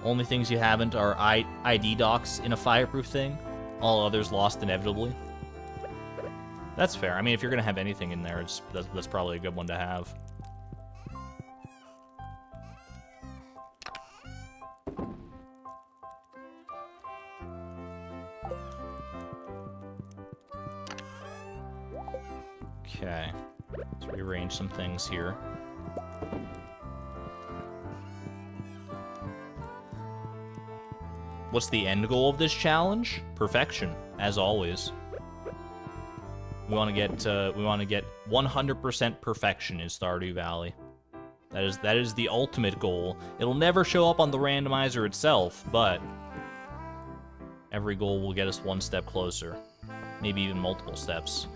Only things you haven't are ID docs in a fireproof thing. All others lost inevitably. That's fair. I mean, if you're going to have anything in there, that's probably a good one to have. Okay. Let's rearrange some things here. What's the end goal of this challenge? Perfection, as always. We want to get 100% perfection in Stardew Valley. That is the ultimate goal. It'll never show up on the randomizer itself, but every goal will get us one step closer, maybe even multiple steps.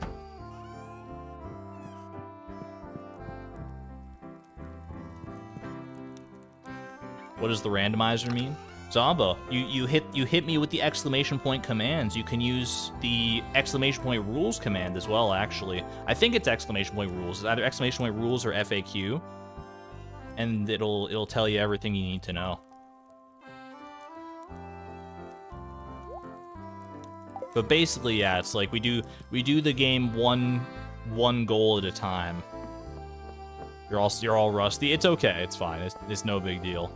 What does the randomizer mean? Zomba, you hit me with the exclamation point commands. You can use the exclamation point rules command as well, actually. I think it's exclamation point rules. It's either exclamation point rules or FAQ. And it'll tell you everything you need to know. But basically, yeah, it's like we do the game one goal at a time. You're all rusty. It's okay. It's fine. It's no big deal.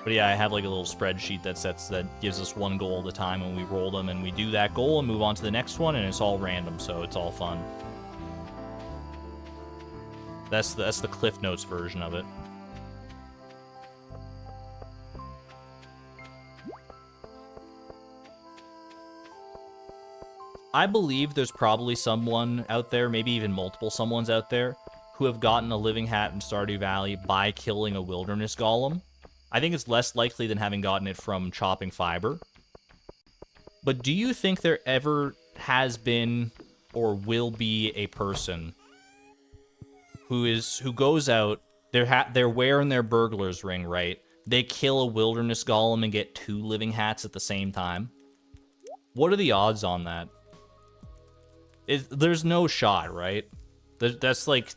But yeah, I have like a little spreadsheet that gives us one goal at a time, and we roll them, and we do that goal and move on to the next one, and it's all random, so it's all fun. That's the Cliff Notes version of it. I believe there's probably someone out there, maybe even multiple someones out there, who have gotten a living hat in Stardew Valley by killing a wilderness golem. I think it's less likely than having gotten it from chopping fiber. But do you think there ever has been or will be a person who goes out, they're wearing their burglar's ring, right? They kill a wilderness golem and get 2 living hats at the same time? What are the odds on that? There's no shot, right? That's like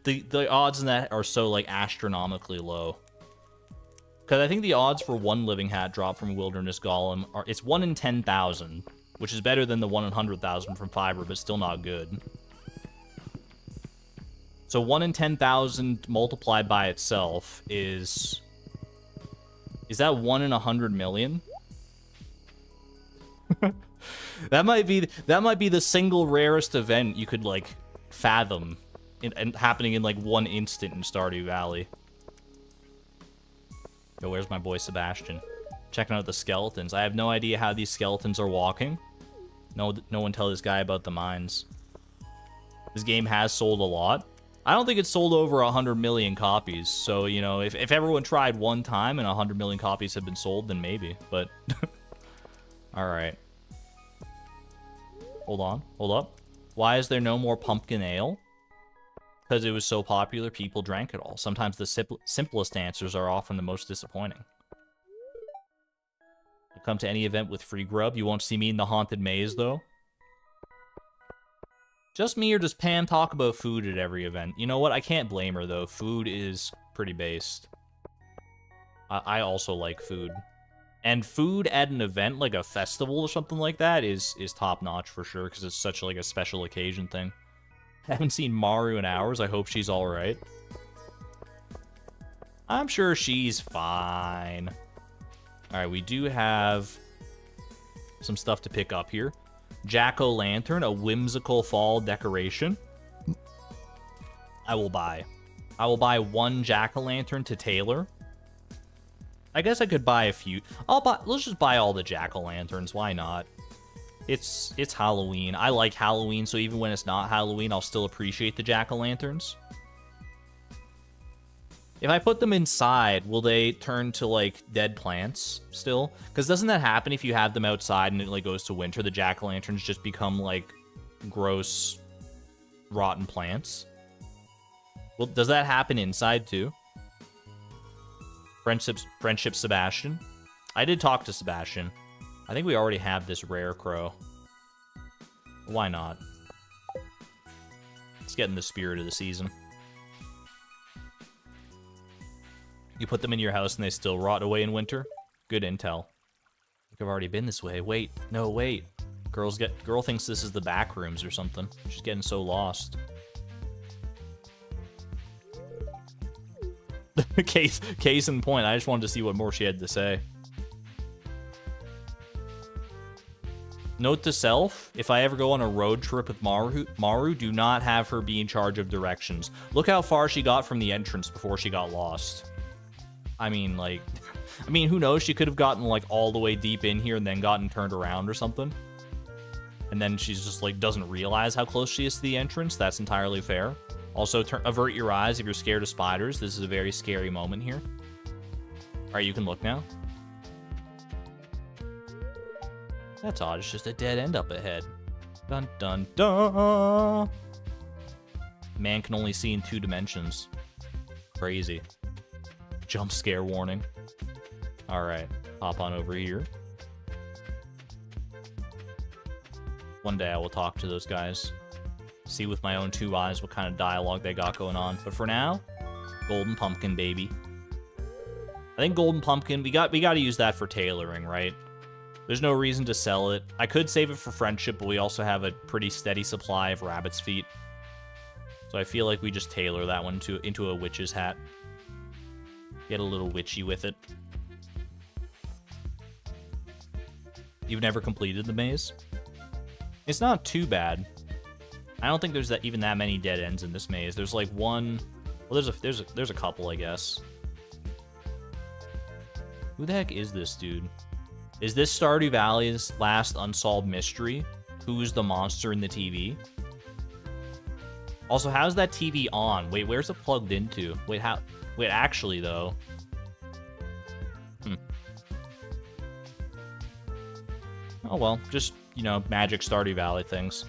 the odds in that are so like astronomically low. Because I think the odds for 1 living hat drop from Wilderness Golem it's 1 in 10,000, which is better than the 1 in 100,000 from Fiber, but still not good. So 1 in 10,000 multiplied by itself is that 1 in 100 million? That might be the single rarest event you could like fathom and happening in like one instant in Stardew Valley. Yo, where's my boy Sebastian? Checking out the skeletons. I have no idea how these skeletons are walking. No one tell this guy about the mines. This game has sold a lot. I don't think it's sold over 100 million copies. So, you know, if everyone tried one time and 100 million copies have been sold, then maybe. But, alright. Hold on. Hold up. Why is there no more pumpkin ale? Because it was so popular, people drank it all. Sometimes the simplest answers are often the most disappointing. Come to any event with free grub. You won't see me in the haunted maze, though. Just me or does Pam talk about food at every event? You know what? I can't blame her, though. Food is pretty based. I also like food. And food at an event, like a festival or something like that, is top-notch for sure, because it's such like a special occasion thing. Haven't seen Maru in hours. I hope she's alright. I'm sure she's fine. Alright, we do have some stuff to pick up here. Jack-o'-lantern, a whimsical fall decoration. I will buy. I will buy 1 jack-o'-lantern to tailor. I guess I could buy a few. Let's just buy all the jack-o'-lanterns. Why not? It's Halloween. I like Halloween, so even when it's not Halloween, I'll still appreciate the jack-o'-lanterns. If I put them inside, will they turn to, like, dead plants still? Because doesn't that happen if you have them outside and it, like, goes to winter? The jack-o'-lanterns just become, like, gross, rotten plants? Well, does that happen inside, too? Friendship Sebastian. I did talk to Sebastian. I think we already have this rare crow. Why not? Let's get in the spirit of the season. You put them in your house and they still rot away in winter? Good intel. I think I've already been this way. Wait. No, wait. Girl thinks this is the back rooms or something. She's getting so lost. Case in point, I just wanted to see what more she had to say. Note to self, if I ever go on a road trip with Maru, do not have her be in charge of directions. Look how far she got from the entrance before she got lost. I mean, like, who knows? She could have gotten, like, all the way deep in here and then gotten turned around or something. And then she's just, like, doesn't realize how close she is to the entrance. That's entirely fair. Also, avert your eyes if you're scared of spiders. This is a very scary moment here. Alright, you can look now. That's odd. It's just a dead end up ahead. Dun dun dun. Man can only see in 2 dimensions. Crazy. Jump scare warning. Alright, hop on over here. One day I will talk to those guys. See with my own 2 eyes what kind of dialogue they got going on. But for now, golden pumpkin, baby. I think golden pumpkin, we got to use that for tailoring, right? There's no reason to sell it. I could save it for friendship, but we also have a pretty steady supply of rabbit's feet. So I feel like we just tailor that one into a witch's hat. Get a little witchy with it. You've never completed the maze? It's not too bad. I don't think there's even that many dead ends in this maze. There's like one. Well, there's a couple, I guess. Who the heck is this dude? Is this Stardew Valley's last unsolved mystery? Who's the monster in the TV? Also, how's that TV on? Wait, where's it plugged into? Wait, how? Wait, actually, though. Oh, well, just, you know, magic Stardew Valley things.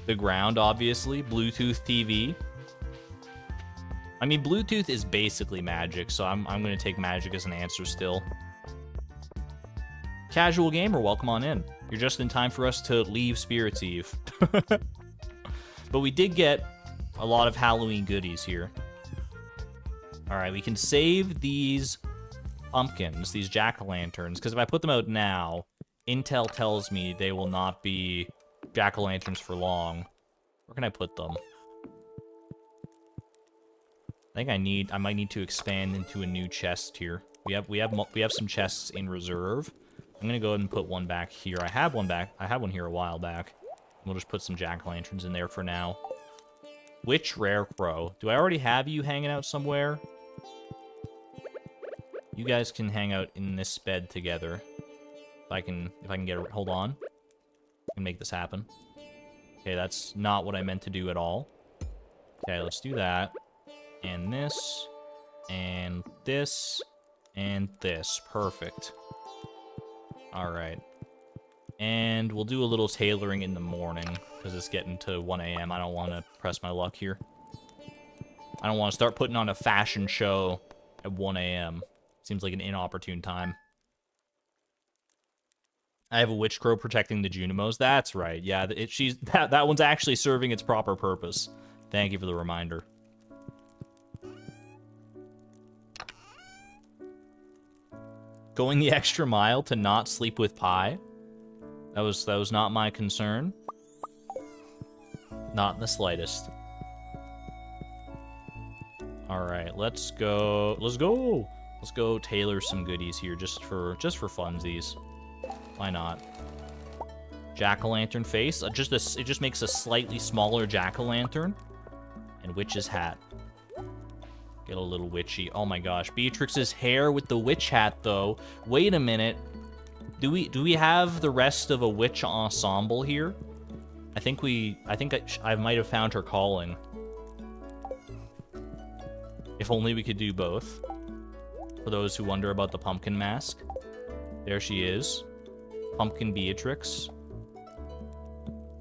The ground, obviously. Bluetooth TV. I mean, Bluetooth is basically magic, so I'm going to take magic as an answer still. Casual gamer, welcome on in. You're just in time for us to leave Spirits Eve. But we did get a lot of Halloween goodies here. Alright, we can save these pumpkins, these jack-o'-lanterns, because if I put them out now, Intel tells me they will not be jack-o'-lanterns for long. Where can I put them? I think I might need to expand into a new chest here. We have some chests in reserve. I'm gonna go ahead and put one back here. I had one here a while back. We'll just put some jack-o'-lanterns in there for now. Which rare crow? Do I already have you hanging out somewhere? You guys can hang out in this bed together. If I can get it. Hold on. I can make this happen. Okay, that's not what I meant to do at all. Okay, let's do that. And this. And this. And this. Perfect. Alright. And we'll do a little tailoring in the morning, because it's getting to 1 a.m. I don't want to press my luck here. I don't want to start putting on a fashion show at 1 a.m. Seems like an inopportune time. I have a witch crow protecting the Junimos. That's right. Yeah, that one's actually serving its proper purpose. Thank you for the reminder. Going the extra mile to not sleep with Pi. That was not my concern. Not in the slightest. All right, let's go. Let's go tailor some goodies here just for funsies. Why not? Jack-o'-lantern face. It just makes a slightly smaller jack-o'-lantern. And witch's hat. Get a little witchy. Oh my gosh, Beatrix's hair with the witch hat though. Wait a minute. Do we have the rest of a witch ensemble here? I think I might have found her calling. If only we could do both. For those who wonder about the pumpkin mask. There she is. Pumpkin Beatrix.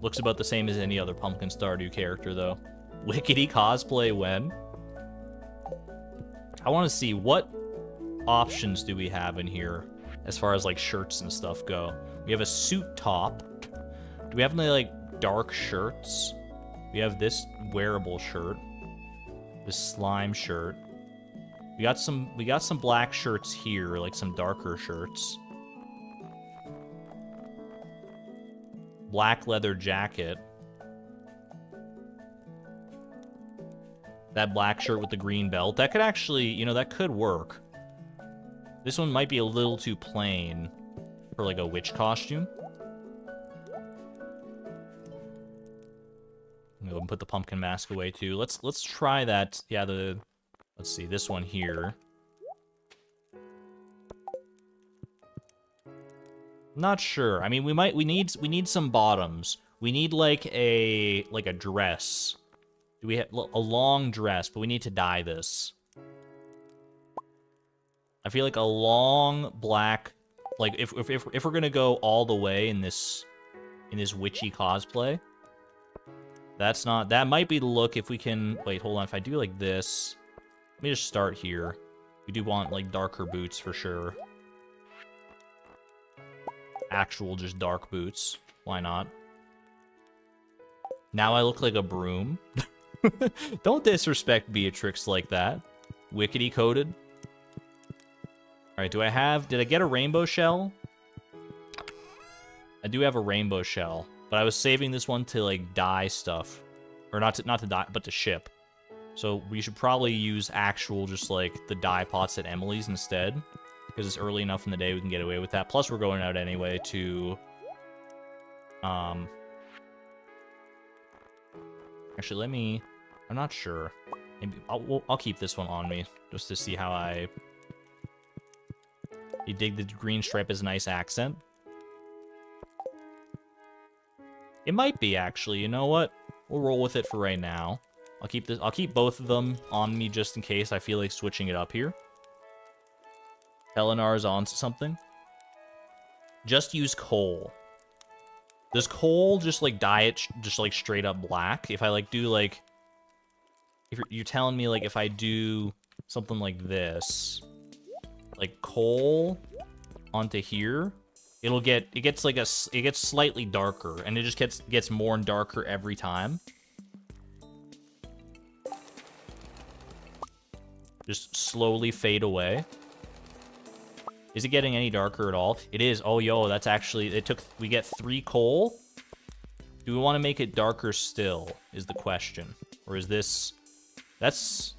Looks about the same as any other Pumpkin Stardew character, though. Wickedy cosplay when? I want to see what options do we have in here as far as, like, shirts and stuff go. We have a suit top. Do we have any, like, dark shirts? We have this wearable shirt. This slime shirt. We got some black shirts here, like some darker shirts. Black leather jacket. That black shirt with the green belt. That could actually, you know, that could work. This one might be a little too plain for like a witch costume. I'm gonna put the pumpkin mask away too. Let's try that. Yeah, let's see, this one here. Not sure. I mean, we need some bottoms. We need like a dress. Do we have a long dress? But we need to dye this. I feel like a long black, like if we're gonna go all the way in this witchy cosplay, That's not... That might be the look if we can... Wait, hold on. If I do like this... Let me just start here. We do want, like, darker boots for sure. Actual just dark boots. Why not? Now I look like a broom. Don't disrespect Beatrix like that. Wickety coated. Alright, do I have... Did I get a rainbow shell? I do have a rainbow shell. But I was saving this one to, like, dye stuff. Or not to dye, but to ship. So we should probably use actual, just, like, the dye pots at Emily's instead. Because it's early enough in the day we can get away with that. Plus, we're going out anyway to... Actually, let me... I'm not sure. Maybe I'll keep this one on me. Just to see how I... You dig the green stripe as a nice accent? It might be, actually. You know what? We'll roll with it for right now. I'll keep both of them on me just in case I feel like switching it up here. Helenar's on to something. Just use coal. Does coal just, like, dye it just, like, straight up black? If I, like, do, like... If you're telling me, like, if I do something like this... Like, coal onto here... It gets slightly darker, and it just gets more and darker every time. Just slowly fade away. Is it getting any darker at all? It is. Oh, yo, that's actually... We get 3 coal. Do we want to make it darker still, is the question. Or is this... That's...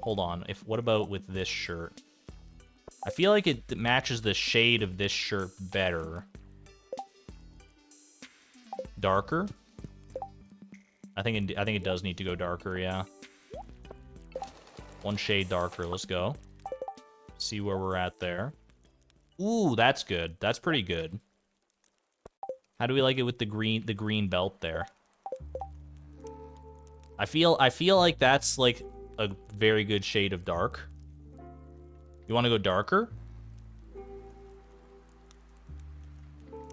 Hold on. What about with this shirt? I feel like it matches the shade of this shirt better. Darker? I think it does need to go darker, yeah. 1 shade darker, let's go. See where we're at there. Ooh, that's good. That's pretty good. How do we like it with the green belt there? I feel like that's like a very good shade of dark. You want to go darker?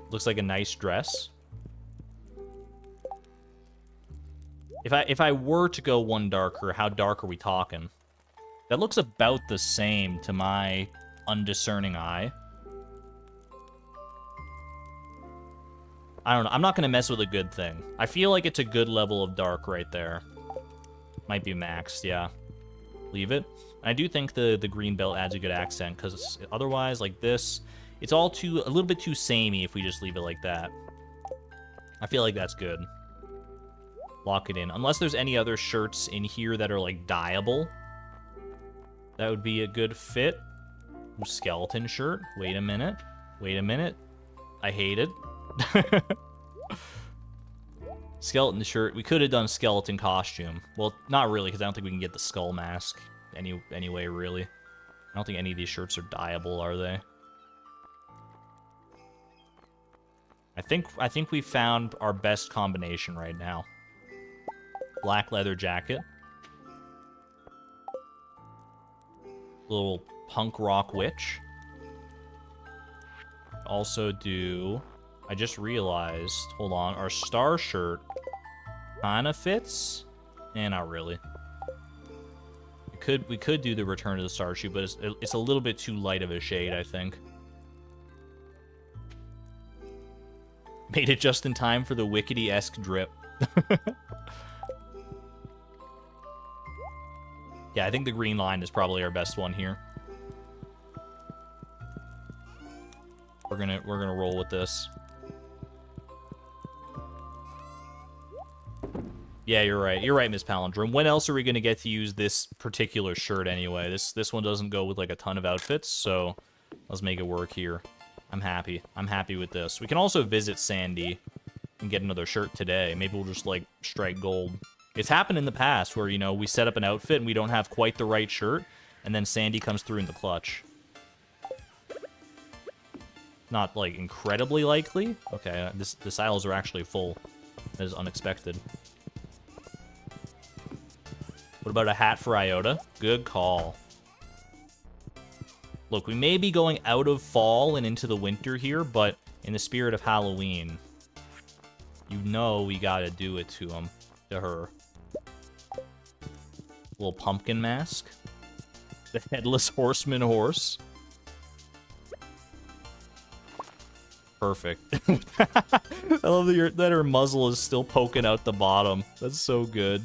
Looks like a nice dress. If I were to go 1 darker, how dark are we talking? That looks about the same to my undiscerning eye. I don't know. I'm not going to mess with a good thing. I feel like it's a good level of dark right there. Might be maxed, yeah. Leave it. And I do think the green belt adds a good accent, because otherwise, like this, it's all a little bit too samey if we just leave it like that. I feel like that's good. Lock it in. Unless there's any other shirts in here that are, like, dyeable. That would be a good fit. Ooh, skeleton shirt. Wait a minute. Wait a minute. I hate it. Skeleton shirt. We could have done skeleton costume. Well, not really, because I don't think we can get the skull mask anyway, really. I don't think any of these shirts are dyeable, are they? I think we found our best combination right now. Black leather jacket. Little punk rock witch. Also do... I just realized, hold on, our star shirt kind of fits. Not really. We could do the Return to the Star shoot, but it's a little bit too light of a shade, I think. Made it just in time for the Wickedy-esque drip. Yeah, I think the green line is probably our best one here. We're gonna roll with this. Yeah, you're right. You're right, Miss Palindrome. When else are we gonna get to use this particular shirt anyway? This one doesn't go with like a ton of outfits, so let's make it work here. I'm happy. I'm happy with this. We can also visit Sandy and get another shirt today. Maybe we'll just like strike gold. It's happened in the past where, you know, we set up an outfit and we don't have quite the right shirt, and then Sandy comes through in the clutch. Not, like, incredibly likely. Okay, the silos are actually full. That is unexpected. What about a hat for Iota? Good call. Look, we may be going out of fall and into the winter here, but in the spirit of Halloween, You know we gotta do it to him. To her. Little pumpkin mask. The headless horseman horse. Perfect. I love that her muzzle is still poking out the bottom. That's so good.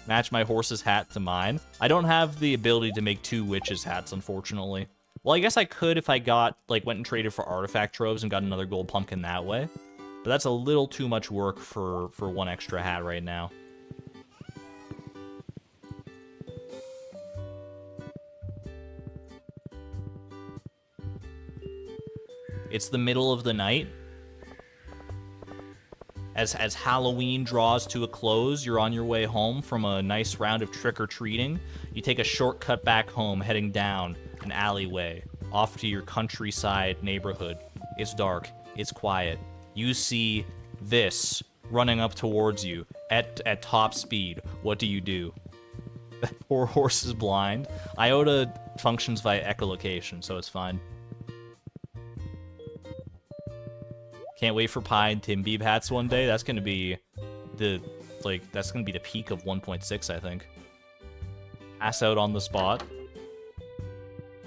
Match my horse's hat to mine. I don't have the ability to make 2 witches' hats, unfortunately. Well, I guess I could if I got, like, went and traded for artifact troves and got another gold pumpkin that way. But that's a little too much work for 1 extra hat right now. It's the middle of the night. As Halloween draws to a close, you're on your way home from a nice round of trick-or-treating. You take a shortcut back home, heading down an alleyway, off to your countryside neighborhood. It's dark. It's quiet. You see this running up towards you at top speed. What do? That poor horse is blind. Iota functions via echolocation, so it's fine. Can't wait for Pie and Tim Beeb hats one day. That's gonna be the peak of 1.6, I think. Pass out on the spot.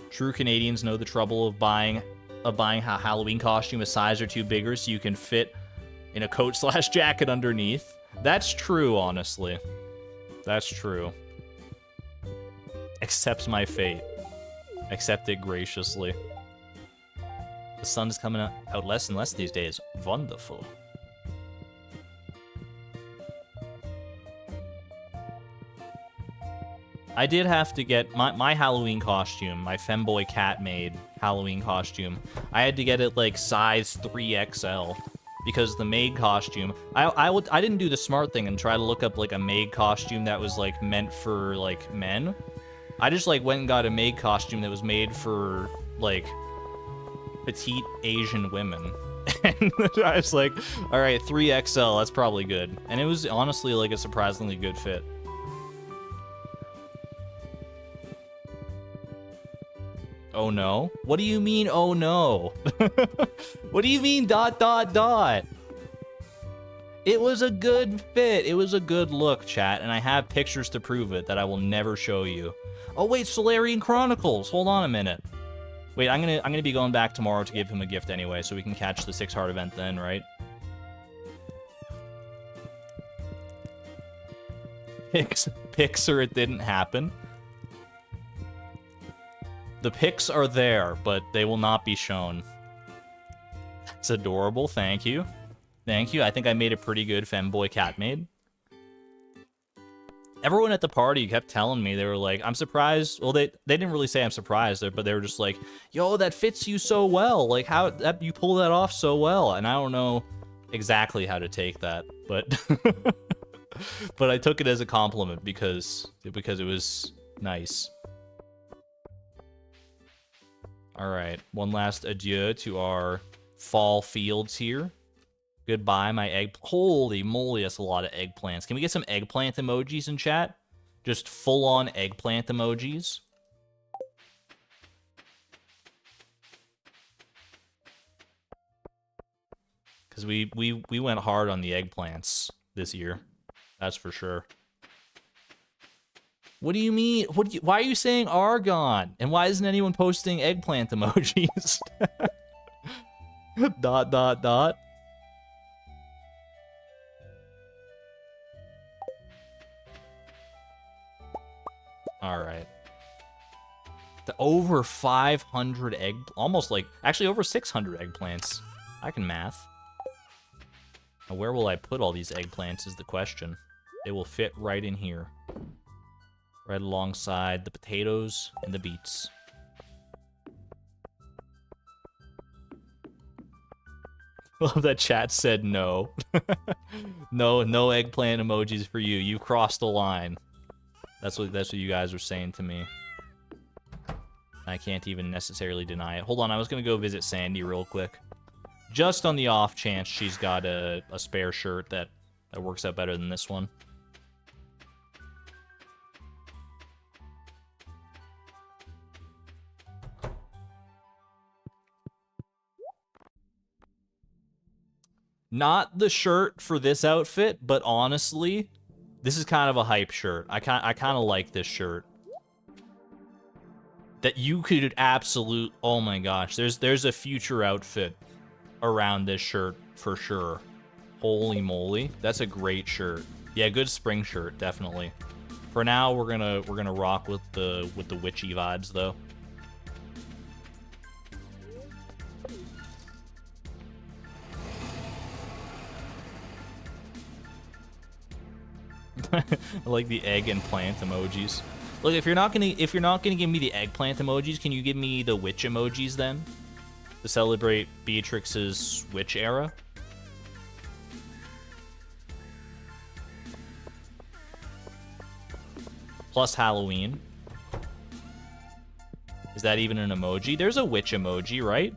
True Canadians know the trouble of buying a Halloween costume a size or 2 bigger so you can fit in a coat/jacket underneath. That's true, honestly. That's true. Accepts my fate. Accept it graciously. The sun's coming out less and less these days. Wonderful. I did have to get my Halloween costume, my femboy cat made Halloween costume. I had to get it like size 3XL because the maid costume. I didn't do the smart thing and try to look up like a maid costume that was like meant for like men. I just like went and got a maid costume that was made for like petite Asian women. And I was like, all right, 3XL, that's probably good. And it was honestly like a surprisingly good fit. Oh no? What do you mean, oh no? What do you mean, ... It was a good fit. It was a good look, chat, and I have pictures to prove it that I will never show you. Oh wait, Solarian Chronicles. Hold on a minute. Wait, I'm gonna be going back tomorrow to give him a gift anyway, so we can catch the 6 heart event then, right? Pics or it didn't happen. The pics are there, but they will not be shown. That's adorable, thank you. Thank you, I think I made a pretty good femboy cat maid. Everyone at the party kept telling me, they were like, I'm surprised. Well, they didn't really say I'm surprised, but they were just like, yo, that fits you so well. Like, how you pull that off so well. And I don't know exactly how to take that, but but I took it as a compliment because it was nice. All right, one last adieu to our fall fields here. Goodbye, my egg. Holy moly, that's a lot of eggplants. Can we get some eggplant emojis in chat? Just full-on eggplant emojis. Because we went hard on the eggplants this year. That's for sure. What do you mean? Why are you saying argon? And why isn't anyone posting eggplant emojis? ... Alright. The over 500 almost like, actually over 600 eggplants. I can math. Now where will I put all these eggplants is the question. They will fit right in here. Right alongside the potatoes and the beets. Love that chat said no. No eggplant emojis for you. You crossed a line. That's what you guys are saying to me. I can't even necessarily deny it. Hold on, I was gonna go visit Sandy real quick. Just on the off chance she's got a spare shirt that works out better than this one. Not the shirt for this outfit, but honestly, this is kind of a hype shirt. I kind of like this shirt. That you could oh my gosh, there's a future outfit around this shirt for sure. Holy moly, that's a great shirt. Yeah, good spring shirt, definitely. For now, we're gonna rock with the witchy vibes though. I like the egg and plant emojis. Look, if you're not gonna give me the eggplant emojis, can you give me the witch emojis then? To celebrate Beatrix's witch era? Plus Halloween. Is that even an emoji? There's a witch emoji, right?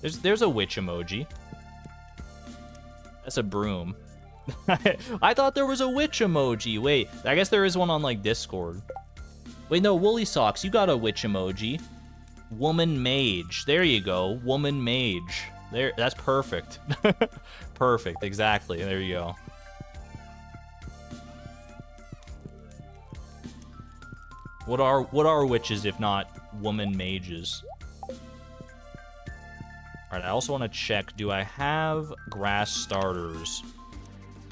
There's a witch emoji. That's a broom. I thought there was a witch emoji. Wait, I guess there is one on like Discord. Wait, no, Woolly Socks, you got a witch emoji. Woman mage. There you go. Woman mage. There, that's perfect. Perfect, exactly. There you go. What are witches if not woman mages? Alright, I also want to check, do I have grass starters?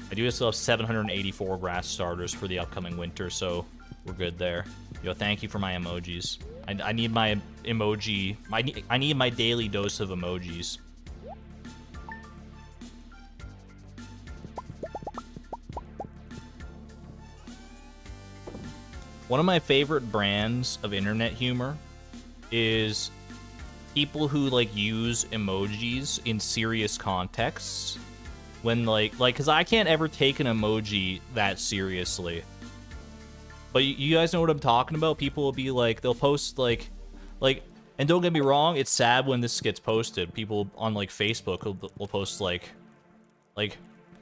I do still have 784 grass starters for the upcoming winter, so we're good there. Yo, thank you for my emojis. I need my emoji. I need my daily dose of emojis. One of my favorite brands of internet humor is people who like use emojis in serious contexts. When like, cause I can't ever take an emoji that seriously. But you guys know what I'm talking about? People will be like, they'll post like, and don't get me wrong, it's sad when this gets posted. People on like Facebook will post like,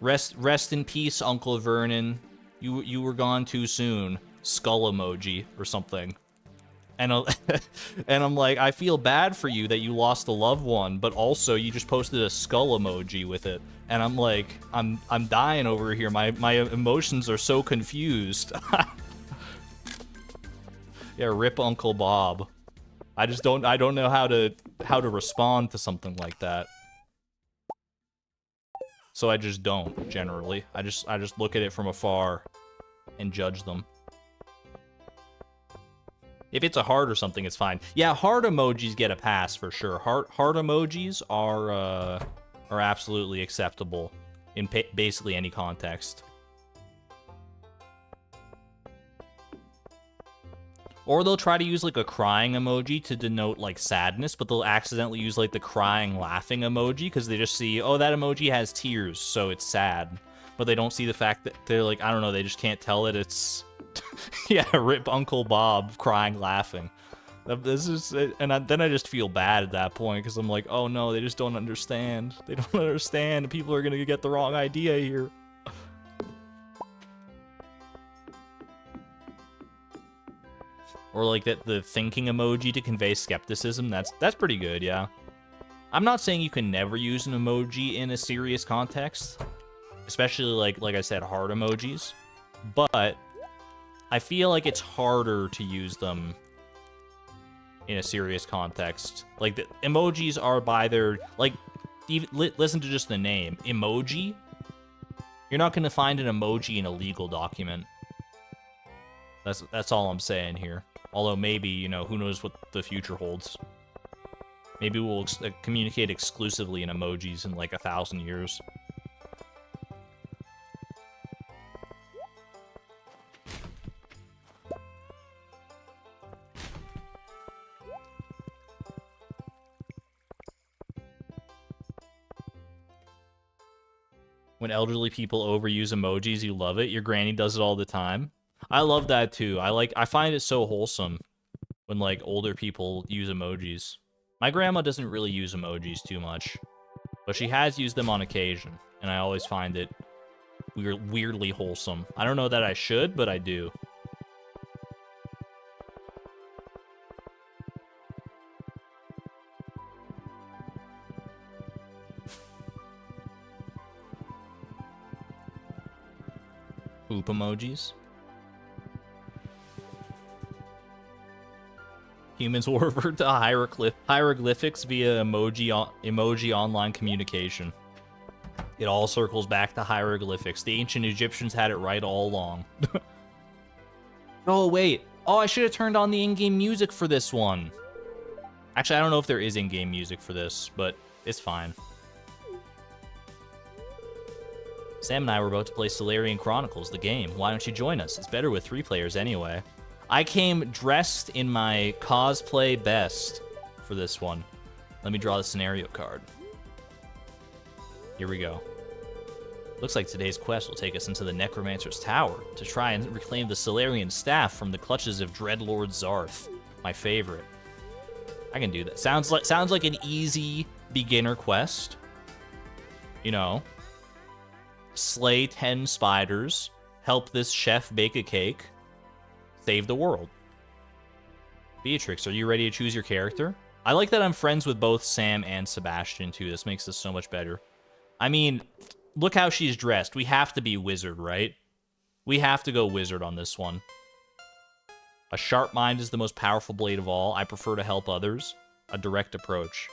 rest in peace, Uncle Vernon. You were gone too soon. Skull emoji or something. And and I'm like, I feel bad for you that you lost a loved one, but also you just posted a skull emoji with it. And I'm like, I'm dying over here. My emotions are so confused. Yeah, rip Uncle Bob. I don't know how to respond to something like that. So I just don't, generally. I just look at it from afar and judge them. If it's a heart or something, it's fine. Yeah, heart emojis get a pass for sure. Heart emojis are absolutely acceptable in basically any context. Or they'll try to use like a crying emoji to denote like sadness, but they'll accidentally use like the crying laughing emoji because they just see, oh, that emoji has tears, so it's sad. But they don't see the fact that they're like, I don't know, they just can't tell that it's... Yeah, rip Uncle Bob crying laughing. This is, and then I just feel bad at that point because I'm like, oh no, they just don't understand. They don't understand. People are gonna get the wrong idea here. Or like the thinking emoji to convey skepticism. That's pretty good, yeah. I'm not saying you can never use an emoji in a serious context, especially like I said, heart emojis, but I feel like it's harder to use them in a serious context. Like, the emojis are by their, like, even, listen to just the name. Emoji? You're not going to find an emoji in a legal document. That's all I'm saying here. Although maybe, you know, who knows what the future holds. Maybe we'll communicate exclusively in emojis in, like, 1,000 years. When elderly people overuse emojis, you love it. Your granny does it all the time. I love that too. I find it so wholesome when like older people use emojis. My grandma doesn't really use emojis too much, but she has used them on occasion, and I always find it weirdly wholesome. I don't know that I should, but I do. Poop emojis. Humans will revert to hieroglyphics via emoji online communication. It all circles back to hieroglyphics. The ancient Egyptians had it right all along. Oh, wait. Oh, I should have turned on the in-game music for this one. Actually, I don't know if there is in-game music for this, but it's fine. Sam and I were about to play Tailoring Chronicles, the game. Why don't you join us? It's better with 3 players anyway. I came dressed in my cosplay best for this one. Let me draw the scenario card. Here we go. Looks like today's quest will take us into the Necromancer's Tower to try and reclaim the Solarian staff from the clutches of Dreadlord Zarth. My favorite. I can do that. Sounds like an easy beginner quest. You know. Slay 10 spiders. Help this chef bake a cake. Save the world. Beatrix, are you ready to choose your character? I like that I'm friends with both Sam and Sebastian, too. This makes this so much better. I mean, look how she's dressed. We have to be wizard, right? We have to go wizard on this one. A sharp mind is the most powerful blade of all. I prefer to help others. A direct approach.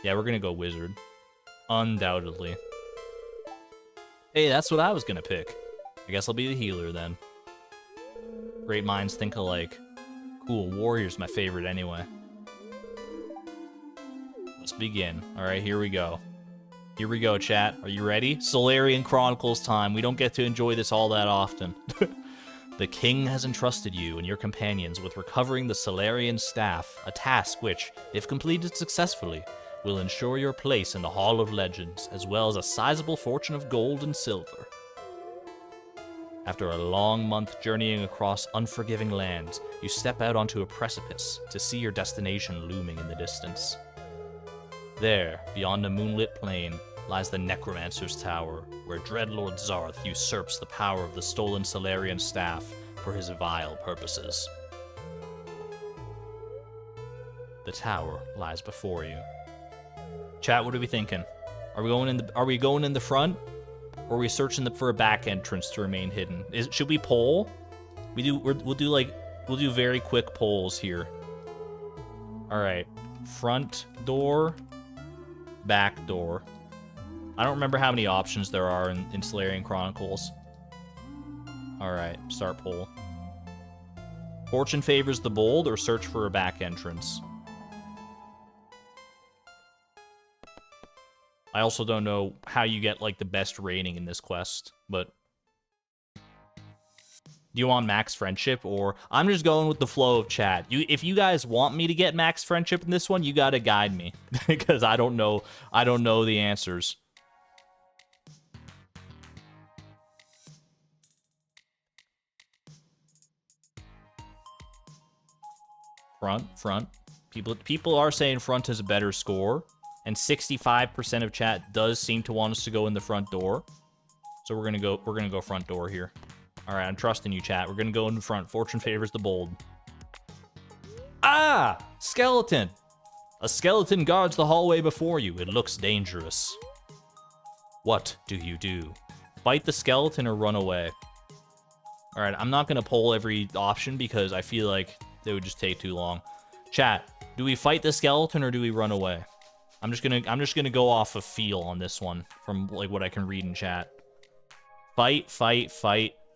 Yeah, we're gonna go wizard. Undoubtedly. Hey, that's what I was gonna pick. I guess I'll be the healer then. Great minds think alike. Cool, warrior's my favorite anyway. Let's begin. Alright, here we go. Here we go, chat. Are you ready? Solarian Chronicles time. We don't get to enjoy this all that often. The king has entrusted you and your companions with recovering the Solarian staff, a task which, if completed successfully, will ensure your place in the Hall of Legends, as well as a sizable fortune of gold and silver. After a long month journeying across unforgiving lands, you step out onto a precipice to see your destination looming in the distance. There, beyond a moonlit plain, lies the Necromancer's Tower, where Dreadlord Zarth usurps the power of the stolen Solarian staff for his vile purposes. The tower lies before you. Chat, what are we thinking? Are we going in the front? Or are we searching for a back entrance to remain hidden? Should we poll? We'll do very quick polls here. All right, front door, back door. I don't remember how many options there are in Solarian Chronicles. All right, start poll. Fortune favors the bold, or search for a back entrance. I also don't know how you get, like, the best rating in this quest, but... Do you want max friendship, or... I'm just going with the flow of chat. If you guys want me to get max friendship in this one, you gotta guide me. Because I don't know the answers. Front. People are saying front has a better score. And 65% of chat does seem to want us to go in the front door. So we're gonna go front door here. Alright, I'm trusting you, chat. We're gonna go in the front. Fortune favors the bold. Ah! Skeleton! A skeleton guards the hallway before you. It looks dangerous. What do you do? Fight the skeleton or run away? Alright, I'm not gonna poll every option because I feel like it would just take too long. Chat, do we fight the skeleton or do we run away? I'm just gonna go off of feel on this one from like what I can read in chat. Fight.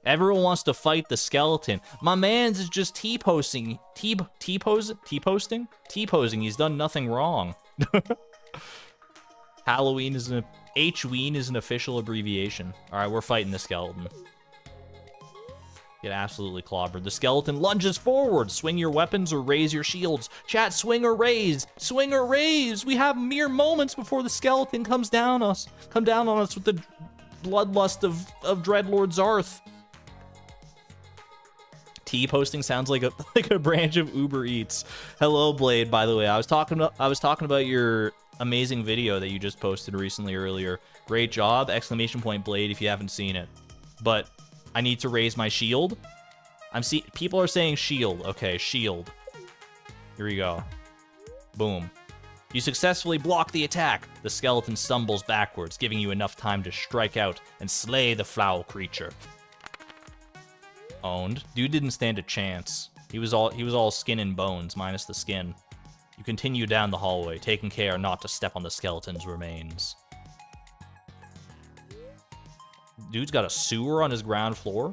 Everyone wants to fight the skeleton. My man's is just T-posting. T-posting? T-posing. He's done nothing wrong. Halloween is H-ween is an official abbreviation. All right, we're fighting the skeleton. Get absolutely clobbered. The skeleton lunges forward. Swing your weapons or raise your shields. Chat, swing or raise. Swing or raise. We have mere moments before the skeleton comes down on us with the bloodlust of Dreadlord Zarth. T-posting sounds like a branch of Uber Eats. Hello, Blade, by the way. I was talking about your amazing video that you just posted earlier. Great job! Exclamation point, Blade, if you haven't seen it. But I need to raise my shield. People are saying shield. Okay, shield. Here we go. Boom. You successfully block the attack. The skeleton stumbles backwards, giving you enough time to strike out and slay the foul creature. Owned. Dude didn't stand a chance. He was all skin and bones, minus the skin. You continue down the hallway, taking care not to step on the skeleton's remains. Dude's got a sewer on his ground floor.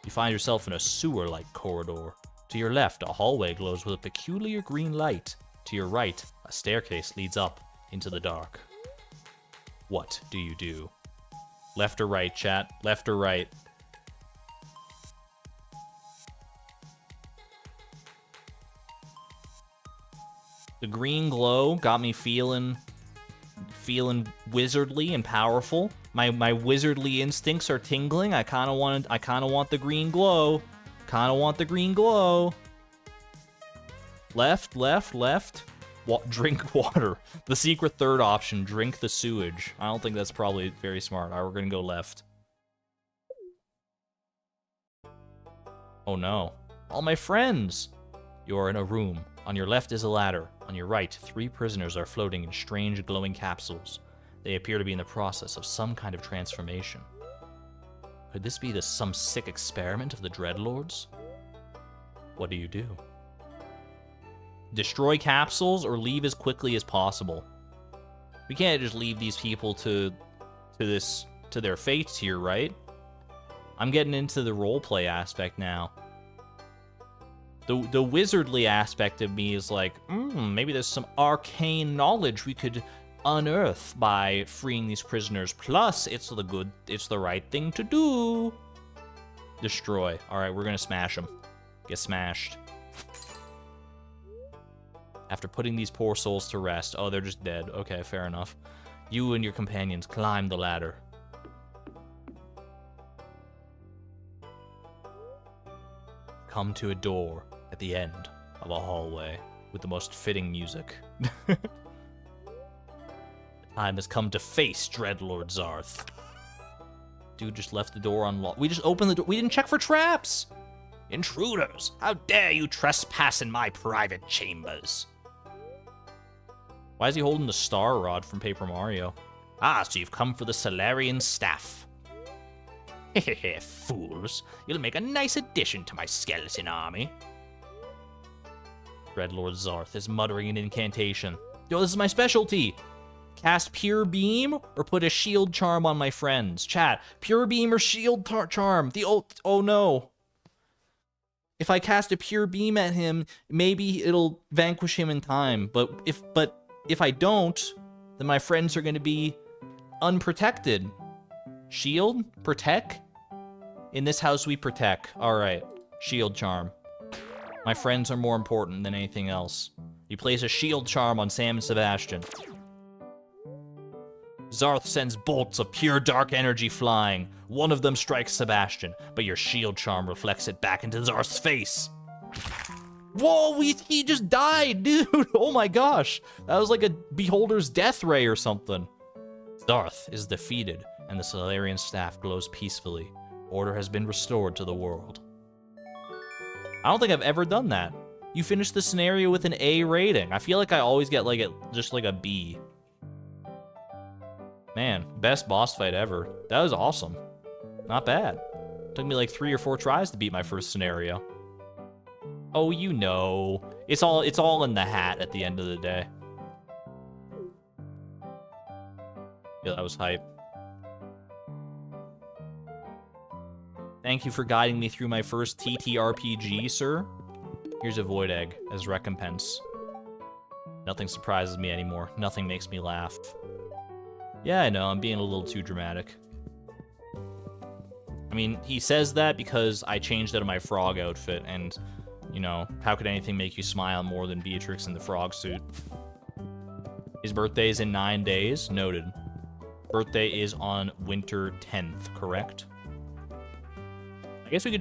You find yourself in a sewer-like corridor. To your left, a hallway glows with a peculiar green light. To your right, a staircase leads up into the dark. What do you do? Left or right, chat? Left or right? The green glow got me feeling wizardly and powerful. My wizardly instincts are tingling. I kind of want the green glow. Kind of want the green glow. Left, left, left. Drink water. The secret third option, drink the sewage. I don't think that's probably very smart. All right, we're gonna go left. Oh no. All my friends! You're in a room. On your left is a ladder. On your right, 3 prisoners are floating in strange glowing capsules. They appear to be in the process of some kind of transformation. Could this be some sick experiment of the Dreadlords? What do you do? Destroy capsules or leave as quickly as possible. We can't just leave these people to their fates here, right? I'm getting into the roleplay aspect now. The wizardly aspect of me is like, maybe there's some arcane knowledge we could unearth by freeing these prisoners. Plus, it's the right thing to do. Destroy. All right, we're gonna smash them. Get smashed. After putting these poor souls to rest. Oh, they're just dead. Okay, fair enough. You and your companions climb the ladder. Come to a door at the end of a hallway with the most fitting music. The time has come to face Dreadlord Zarth. Dude just left the door unlocked. We just opened the door. We didn't check for traps. Intruders, how dare you trespass in my private chambers? Why is he holding the star rod from Paper Mario? Ah, so you've come for the Solarian staff. Hehehe, fools. You'll make a nice addition to my skeleton army. Dreadlord Zarth is muttering an incantation. Yo, this is my specialty. Cast Pure Beam or put a shield charm on my friends. Chat, Pure Beam or shield charm. Oh no. If I cast a Pure Beam at him, maybe it'll vanquish him in time. But if I don't, then my friends are going to be unprotected. Shield? Protect? In this house we protect. Alright. Shield charm. My friends are more important than anything else. You place a shield charm on Sam and Sebastian. Zarth sends bolts of pure dark energy flying. One of them strikes Sebastian, but your shield charm reflects it back into Zarth's face. Whoa, he just died, dude! Oh my gosh! That was like a Beholder's death ray or something. Zarth is defeated, and the Solarian staff glows peacefully. Order has been restored to the world. I don't think I've ever done that. You finished the scenario with an A rating. I feel like I always get like just like a B. Man, best boss fight ever. That was awesome. Not bad. Took me like 3 or 4 tries to beat my first scenario. Oh, you know. It's all in the hat at the end of the day. Yeah, that was hype. Thank you for guiding me through my first TTRPG, sir. Here's a void egg as recompense. Nothing surprises me anymore. Nothing makes me laugh. Yeah, I know, I'm being a little too dramatic. I mean, he says that because I changed out of my frog outfit, and, you know, how could anything make you smile more than Beatrix in the frog suit? His birthday is in 9 days. Noted. Birthday is on winter 10th, correct? I guess we could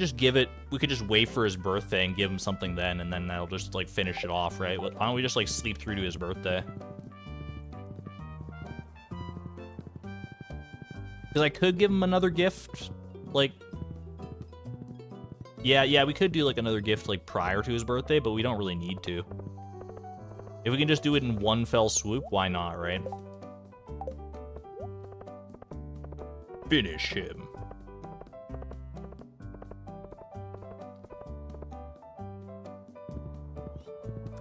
just wait for his birthday and give him something then, and then that'll just, like, finish it off, right? Why don't we just, like, sleep through to his birthday? Because I could give him another gift, like... Yeah, we could do, like, another gift, like, prior to his birthday, but we don't really need to. If we can just do it in one fell swoop, why not, right? Finish him.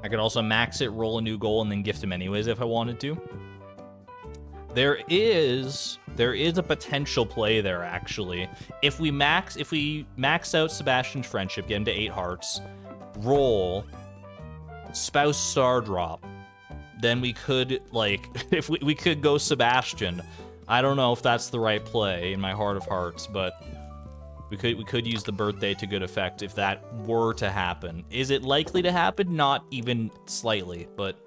I could also max it, roll a new goal, and then gift him anyways if I wanted to. There is a potential play there, actually. If we max out Sebastian's friendship, get him to 8 hearts, roll spouse star drop, then we could, like, if we could go Sebastian. I don't know if that's the right play in my heart of hearts, but we could use the birthday to good effect if that were to happen. Is it likely to happen? Not even slightly, but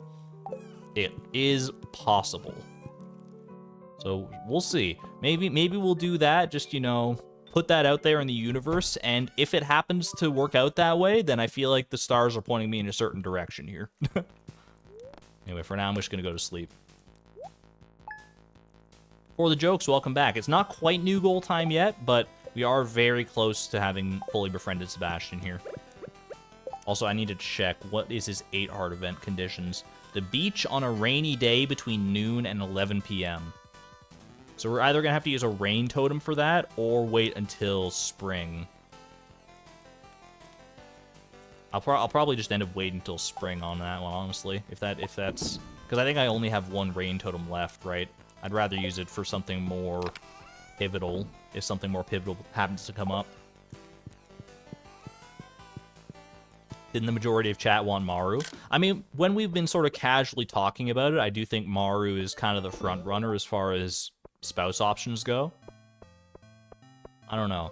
it is possible. So we'll see. Maybe we'll do that, just, you know, put that out there in the universe, and if it happens to work out that way, then I feel like the stars are pointing me in a certain direction here. Anyway, for now, I'm just gonna go to sleep. For the jokes, welcome back. It's not quite new goal time yet, but we are very close to having fully befriended Sebastian here. Also, I need to check, what is his 8-heart event conditions? The beach on a rainy day between noon and 11 p.m. So we're either going to have to use a rain totem for that, or wait until spring. I'll probably just end up waiting until spring on that one, honestly. If that's... Because I think I only have one rain totem left, right? I'd rather use it for something more pivotal, if something more pivotal happens to come up. Didn't the majority of chat want Maru? I mean, when we've been sort of casually talking about it, I do think Maru is kind of the front runner as far as spouse options go. I don't know.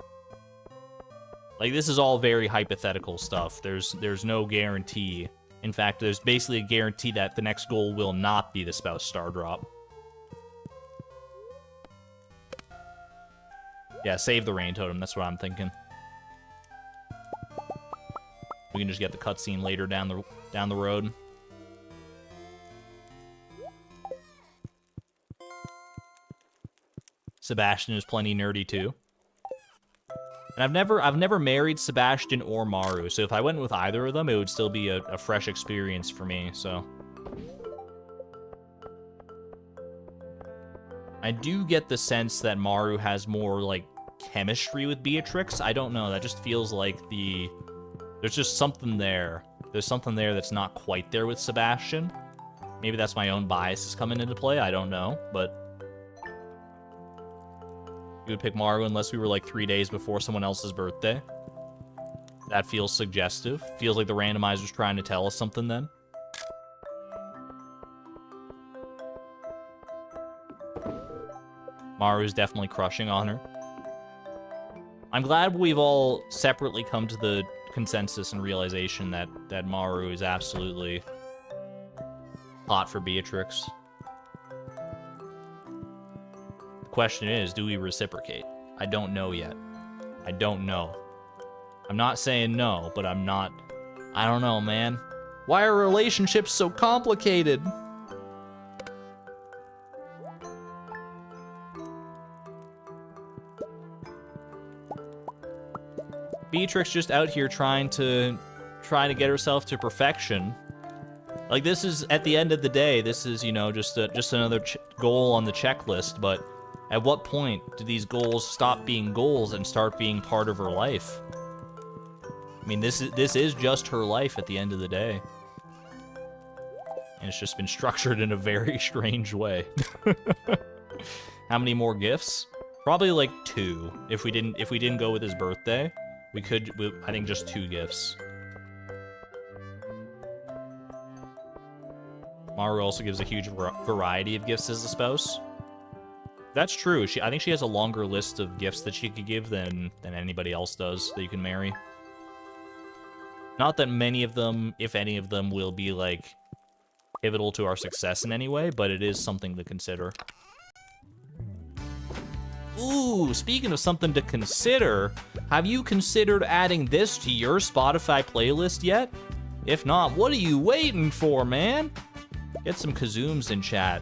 Like, this is all very hypothetical stuff. There's no guarantee. In fact, there's basically a guarantee that the next goal will not be the spouse star drop. Yeah, save the rain totem. That's what I'm thinking. We can just get the cutscene later down the road. Sebastian is plenty nerdy too. And I've never married Sebastian or Maru, so if I went with either of them, it would still be a fresh experience for me, so. I do get the sense that Maru has more, like, chemistry with Beatrix. I don't know, that just feels like there's just something there. There's something there that's not quite there with Sebastian. Maybe that's my own biases coming into play, I don't know, but... You would pick Maru unless we were like 3 days before someone else's birthday. That feels suggestive. Feels like the randomizer's trying to tell us something then. Maru's definitely crushing on her. I'm glad we've all separately come to the consensus and realization that Maru is absolutely hot for Beatrix. Question is, do we reciprocate? I don't know yet. I don't know. I'm not saying no, but I don't know, man. Why are relationships so complicated? Beatrix just out here trying to get herself to perfection. Like, this is, at the end of the day, this is, you know, just another goal on the checklist, but at what point do these goals stop being goals and start being part of her life? I mean, this is just her life at the end of the day. And it's just been structured in a very strange way. How many more gifts? Probably like 2. If we didn't go with his birthday, I think just 2 gifts. Maru also gives a huge variety of gifts as a spouse. That's true. I think she has a longer list of gifts that she could give than anybody else does that you can marry. Not that many of them, if any of them, will be, like, pivotal to our success in any way, but it is something to consider. Ooh, speaking of something to consider, have you considered adding this to your Spotify playlist yet? If not, what are you waiting for, man? Get some kazooms in chat.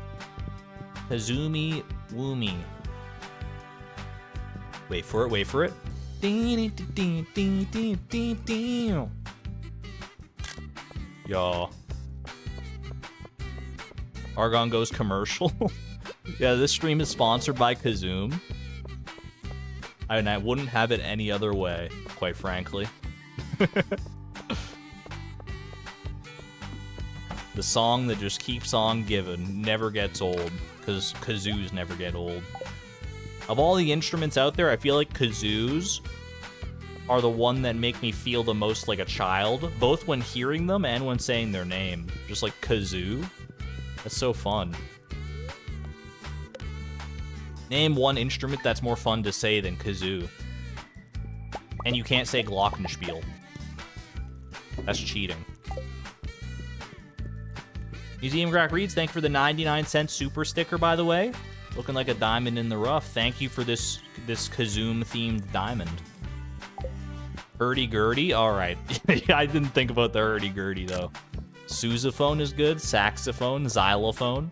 Kazoomy Woomy. Wait for it, wait for it. Yo. Argon goes commercial. Yeah, this stream is sponsored by Kazoom. And I wouldn't have it any other way, quite frankly. The song that just keeps on giving, never gets old, because kazoos never get old. Of all the instruments out there, I feel like kazoos are the one that make me feel the most like a child, both when hearing them and when saying their name. Just like kazoo. That's so fun. Name one instrument that's more fun to say than kazoo. And you can't say glockenspiel. That's cheating. Museum Crack Reads, thank you for the 99-cent super sticker, by the way. Looking like a diamond in the rough. Thank you for this Kazoom-themed diamond. Hurdy-gurdy? Alright. I didn't think about the hurdy-gurdy, though. Sousaphone is good. Saxophone. Xylophone.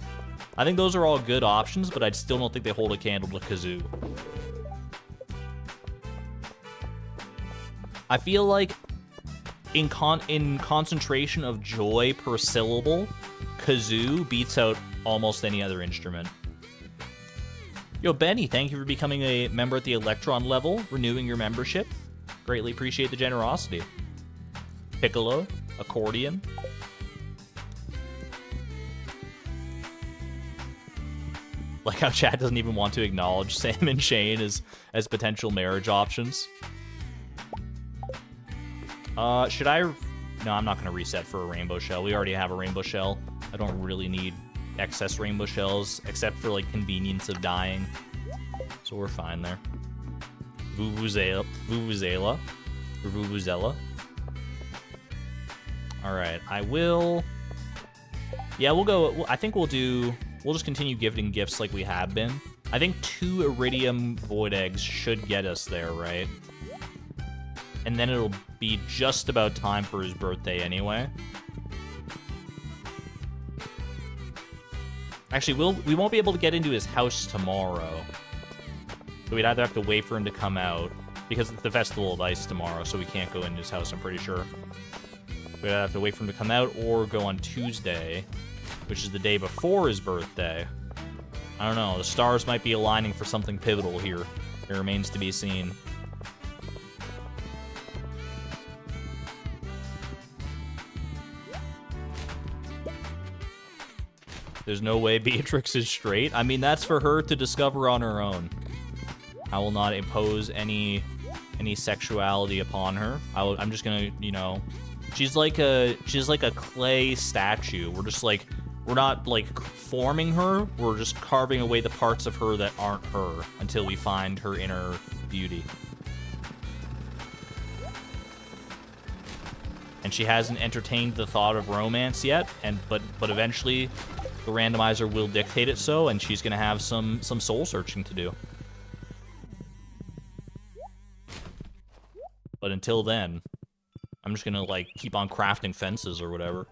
I think those are all good options, but I still don't think they hold a candle to kazoo. I feel like in concentration of joy per syllable, kazoo beats out almost any other instrument. Yo, Benny, thank you for becoming a member at the Electron level, renewing your membership. Greatly appreciate the generosity. Piccolo, accordion. Like how Chad doesn't even want to acknowledge Sam and Shane as potential marriage options. Should I... No, I'm not going to reset for a rainbow shell. We already have a rainbow shell. I don't really need excess rainbow shells, except for, like, convenience of dying. So we're fine there. Vuvuzela. Or Vuvuzela. Alright, I will... Yeah, we'll go... I think we'll just continue gifting gifts like we have been. I think 2 Iridium Void Eggs should get us there, right? And then it'll be just about time for his birthday anyway. Actually, we won't be able to get into his house tomorrow. So we'd either have to wait for him to come out, because it's the Festival of Ice tomorrow, so we can't go into his house, I'm pretty sure. We'd either have to wait for him to come out or go on Tuesday, which is the day before his birthday. I don't know, the stars might be aligning for something pivotal here. It remains to be seen. There's no way Beatrix is straight. I mean, that's for her to discover on her own. I will not impose any sexuality upon her. I'm just gonna, you know, she's like a clay statue. We're not like forming her. We're just carving away the parts of her that aren't her until we find her inner beauty. And she hasn't entertained the thought of romance yet, but eventually the randomizer will dictate it so, and she's gonna have some soul searching to do. But until then, I'm just gonna like keep on crafting fences or whatever.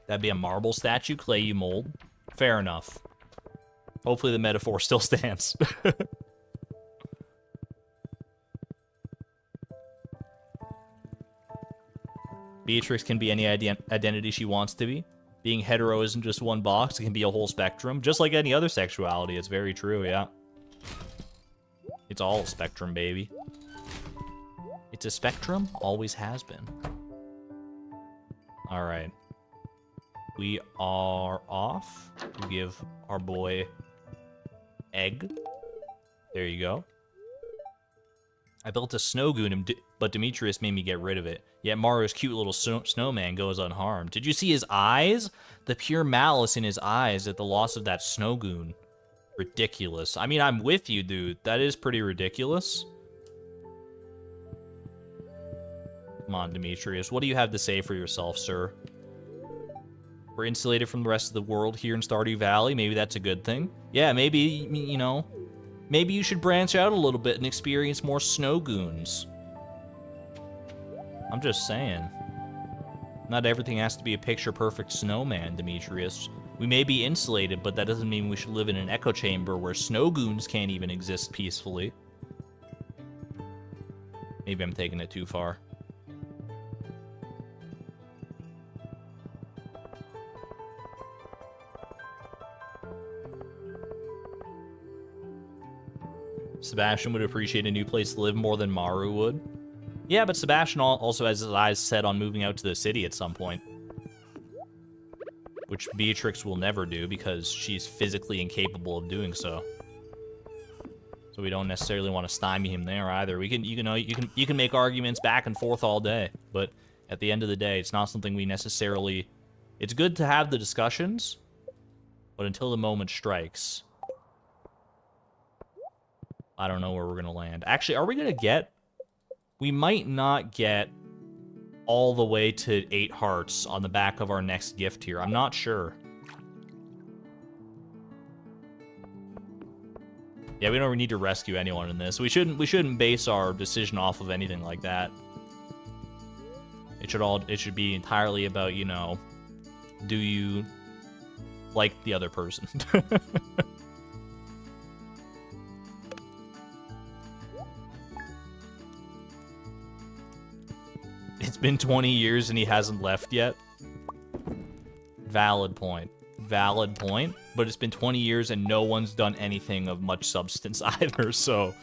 That'd be a marble statue, clay you mold. Fair enough. Hopefully the metaphor still stands. Beatrix can be any identity she wants to be. Being hetero isn't just one box, it can be a whole spectrum. Just like any other sexuality, it's very true, yeah. It's all a spectrum, baby. It's a spectrum, always has been. Alright. We are off to give our boy egg. There you go. I built a snow goon, but Demetrius made me get rid of it. Yet Mario's cute little snowman goes unharmed. Did you see his eyes? The pure malice in his eyes at the loss of that snow goon. Ridiculous. I mean, I'm with you, dude. That is pretty ridiculous. Come on, Demetrius. What do you have to say for yourself, sir? We're insulated from the rest of the world here in Stardew Valley. Maybe that's a good thing. Yeah, maybe, you know, maybe you should branch out a little bit and experience more snow goons. I'm just saying. Not everything has to be a picture-perfect snowman, Demetrius. We may be insulated, but that doesn't mean we should live in an echo chamber where snow goons can't even exist peacefully. Maybe I'm taking it too far. Sebastian would appreciate a new place to live more than Maru would. Yeah, but Sebastian also has his eyes set on moving out to the city at some point. Which Beatrix will never do because she's physically incapable of doing so. So we don't necessarily want to stymie him there either. You can make arguments back and forth all day, but at the end of the day, it's not something we necessarily... It's good to have the discussions, but until the moment strikes, I don't know where we're gonna land. Actually, are we gonna get... We might not get all the way to 8 hearts on the back of our next gift here. I'm not sure. Yeah, we don't need to rescue anyone in this. We shouldn't base our decision off of anything like that. It should be entirely about, you know, do you like the other person? It's been 20 years and he hasn't left yet. Valid point. Valid point. But it's been 20 years and no one's done anything of much substance either, so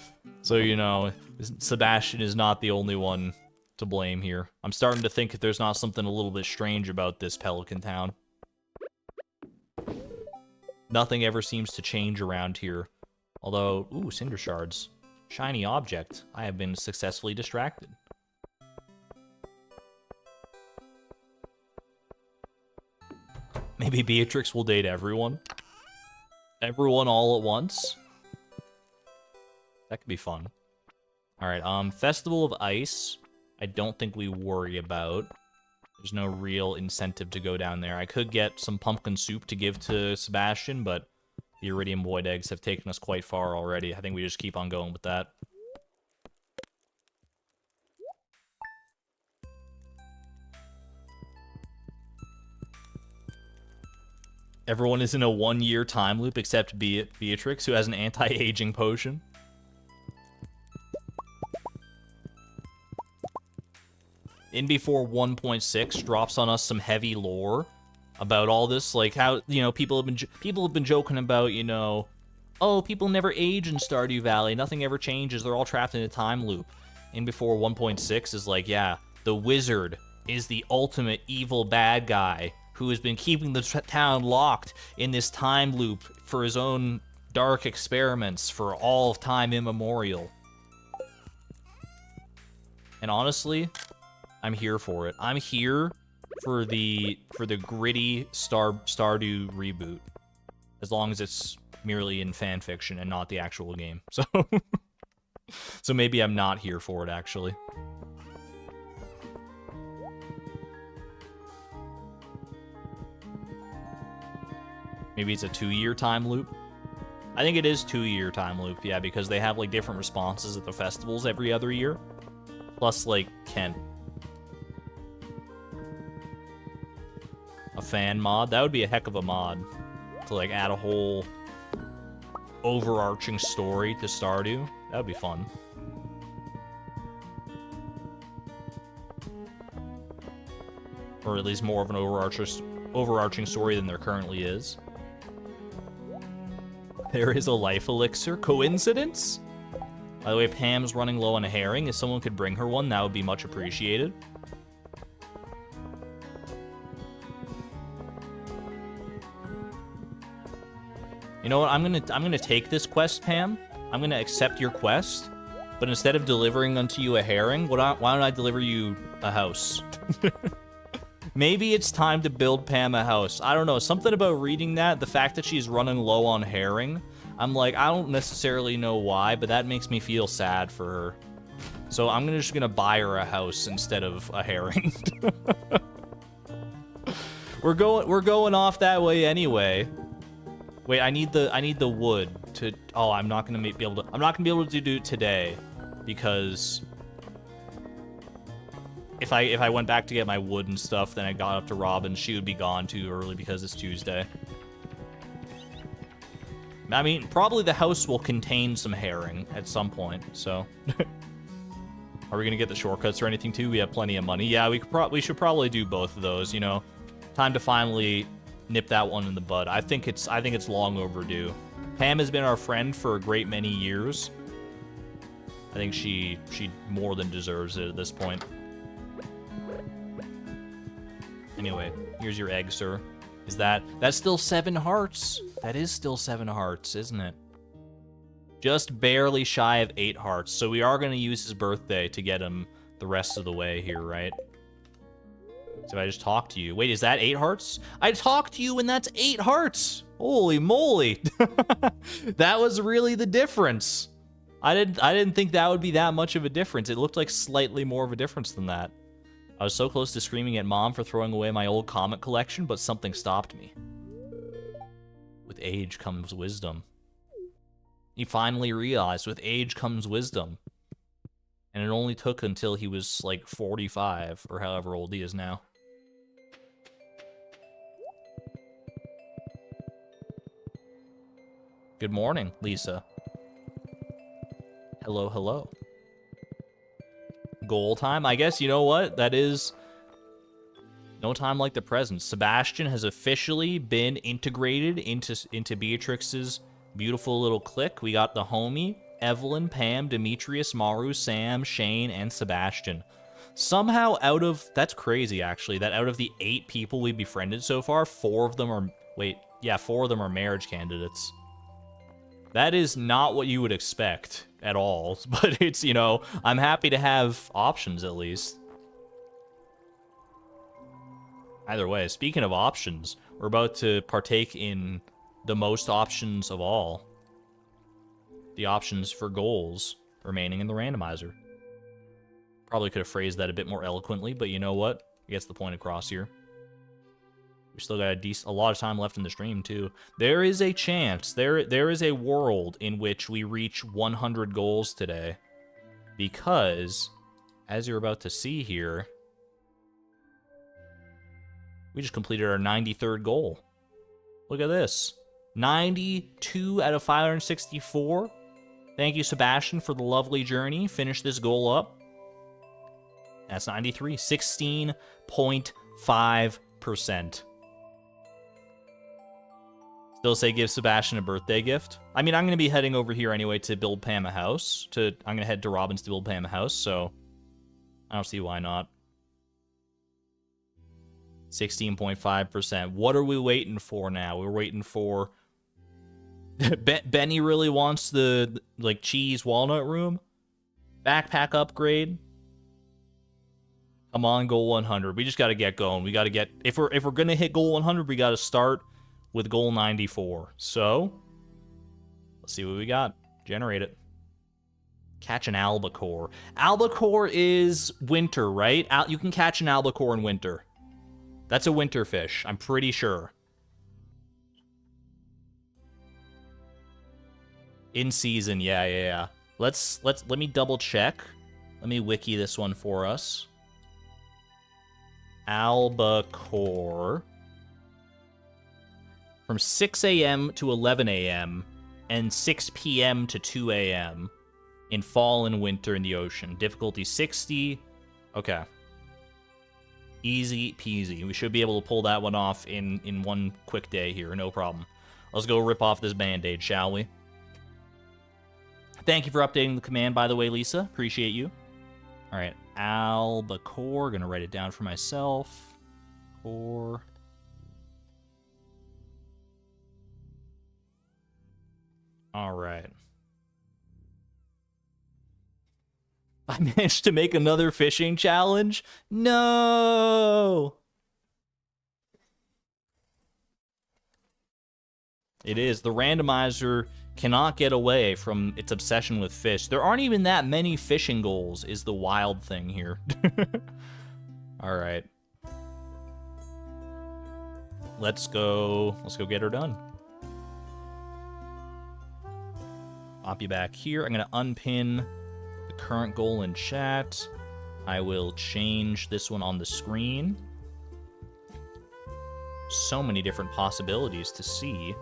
you know, Sebastian is not the only one to blame here. I'm starting to think that there's not something a little bit strange about this Pelican Town. Nothing ever seems to change around here. Although, ooh, cinder shards. Shiny object. I have been successfully distracted. Maybe Beatrix will date everyone. Everyone all at once. That could be fun. Alright, Festival of Ice. I don't think we worry about. There's no real incentive to go down there. I could get some pumpkin soup to give to Sebastian, but the iridium void eggs have taken us quite far already. I think we just keep on going with that. Everyone is in a 1-year time loop except Beatrix, who has an anti-aging potion. In before 1.6 drops on us some heavy lore about all this, like how, you know, people have been joking about, you know, oh, people never age in Stardew Valley, nothing ever changes, they're all trapped in a time loop. In before 1.6 is like, yeah, the wizard is the ultimate evil bad guy who has been keeping the town locked in this time loop for his own dark experiments for all of time immemorial. And honestly, I'm here for it. I'm here for the gritty Stardew reboot, as long as it's merely in fan fiction and not the actual game. So, so maybe I'm not here for it actually. Maybe it's a 2-year time loop. I think it is 2-year time loop, yeah, because they have like different responses at the festivals every other year. Plus like Kent. A fan mod? That would be a heck of a mod. To like add a whole overarching story to Stardew. That would be fun. Or at least more of an overarching story than there currently is. There is a life elixir. Coincidence? By the way, Pam's running low on a herring. If someone could bring her one, that would be much appreciated. You know what? I'm gonna take this quest, Pam. I'm gonna accept your quest, but instead of delivering unto you a herring, why don't I deliver you a house? Maybe it's time to build Pam a house. I don't know, something about reading that, the fact that she's running low on herring, I'm like, I don't necessarily know why, but that makes me feel sad for her. So I'm just gonna buy her a house instead of a herring. We're going off that way anyway. Wait, I need the wood to. Oh, I'm not gonna be able to do it today, because if I went back to get my wood and stuff, then I got up to Robin, she would be gone too early because it's Tuesday. I mean, probably the house will contain some herring at some point, so. Are we gonna get the shortcuts or anything too? We have plenty of money. Yeah, we should probably do both of those, you know. Time to finally nip that one in the bud. I think it's long overdue. Pam has been our friend for a great many years. I think she more than deserves it at this point. Anyway, here's your egg, sir. That's still 7 hearts? That is still 7 hearts, isn't it? Just barely shy of 8 hearts. So we are going to use his birthday to get him the rest of the way here, right? So I just talked to you. Wait, is that 8 hearts? I talked to you and that's 8 hearts! Holy moly! That was really the difference. I didn't think that would be that much of a difference. It looked like slightly more of a difference than that. I was so close to screaming at Mom for throwing away my old comic collection, but something stopped me. With age comes wisdom. He finally realized with age comes wisdom. And it only took until he was like 45, or however old he is now. Good morning, Lisa. Hello, hello. Goal time? I guess, you know what? That is no time like the present. Sebastian has officially been integrated into Beatrix's beautiful little clique. We got the homie, Evelyn, Pam, Demetrius, Maru, Sam, Shane, and Sebastian. Somehow that's crazy actually, that out of the 8 people we befriended so far, 4 of them are marriage candidates. That is not what you would expect at all, but it's, you know, I'm happy to have options at least. Either way, speaking of options, we're about to partake in the most options of all. The options for goals remaining in the randomizer. Probably could have phrased that a bit more eloquently, but you know what? It gets the point across here. We still got a lot of time left in the stream, too. There is a chance, there is a world in which we reach 100 goals today. Because, as you're about to see here, we just completed our 93rd goal. Look at this. 92 out of 564. Thank you, Sebastian, for the lovely journey. Finish this goal up. That's 93. 16.5%. Still say give Sebastian a birthday gift. I mean, I'm going to be heading over here anyway to build Pam a house. I'm going to head to Robin's to build Pam a house, so I don't see why not. 16.5%. What are we waiting for now? We're waiting for... Benny really wants the, like, cheese walnut room? Backpack upgrade? Come on, goal 100. We just got to get going. We got to get... If we're going to hit goal 100, we got to start with goal 94. So, let's see what we got. Generate it. Catch an albacore. Albacore is winter, right? You can catch an albacore in winter. That's a winter fish, I'm pretty sure. In season, yeah. Let me double check. Let me wiki this one for us. Albacore. From 6 a.m. to 11 a.m. and 6 p.m. to 2 a.m. in fall and winter in the ocean. Difficulty 60. Okay. Easy peasy. We should be able to pull that one off in one quick day here, no problem. Let's go rip off this band-aid, shall we? Thank you for updating the command, by the way, Lisa. Appreciate you. All right, albacore. Gonna write it down for myself. Core. All right. I managed to make another fishing challenge? No! It is. The randomizer cannot get away from its obsession with fish. There aren't even that many fishing goals, is the wild thing here. All right. Let's go get her done. Pop you back here. I'm going to unpin the current goal in chat. I will change this one on the screen. So many different possibilities to see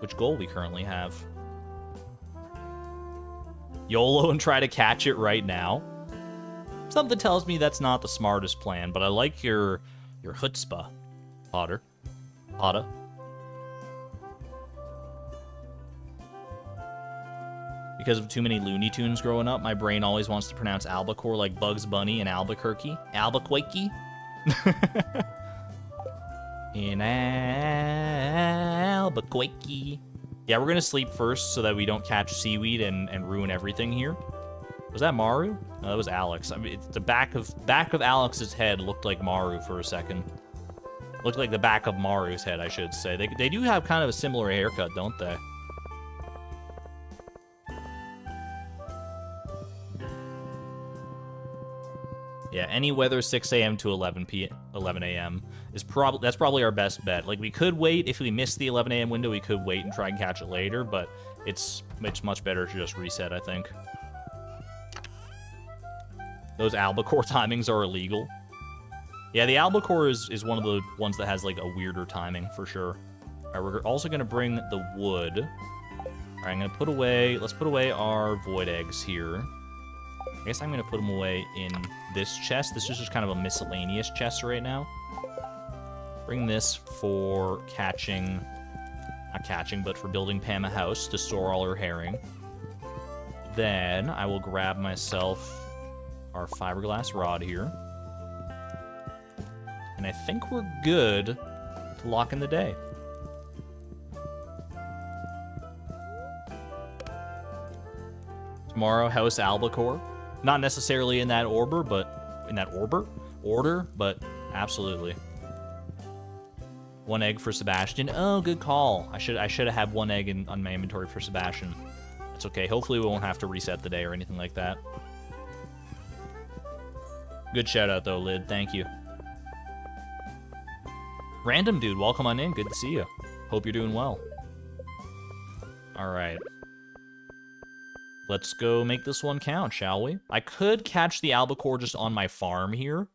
which goal we currently have. YOLO and try to catch it right now. Something tells me that's not the smartest plan, but I like your chutzpah, Potter. Because of too many Looney Tunes growing up, my brain always wants to pronounce albacore like Bugs Bunny and Albuquerque. Albuquerque? In Albuquerque. Yeah, we're going to sleep first so that we don't catch seaweed and ruin everything here. Was that Maru? No, that was Alex. I mean, it's the back of Alex's head looked like Maru for a second. Looked like the back of Maru's head, I should say. They do have kind of a similar haircut, don't they? Yeah, any weather 6 a.m. to 11 a.m. is that's probably our best bet. Like, we could wait. If we miss the 11 a.m. window, we could wait and try and catch it later, but it's much better to just reset, I think. Those albacore timings are illegal. Yeah, the albacore is one of the ones that has, like, a weirder timing, for sure. All right, we're also going to bring the wood. All right, I'm going to put away... Let's put away our void eggs here. I guess I'm going to put them away in this chest. This is just kind of a miscellaneous chest right now. Bring this for catching... Not catching, but for building Pam a house to store all her herring. Then I will grab myself our fiberglass rod here. And I think we're good to lock in the day. Tomorrow, house albacore. Not necessarily in that order, but but absolutely. 1 egg for Sebastian. Oh, good call. I should have had 1 egg on my inventory for Sebastian. It's okay. Hopefully we won't have to reset the day or anything like that. Good shout out though, Lid. Thank you. Random dude, welcome on in. Good to see you. Hope you're doing well. All right. Let's go make this one count, shall we? I could catch the albacore just on my farm here,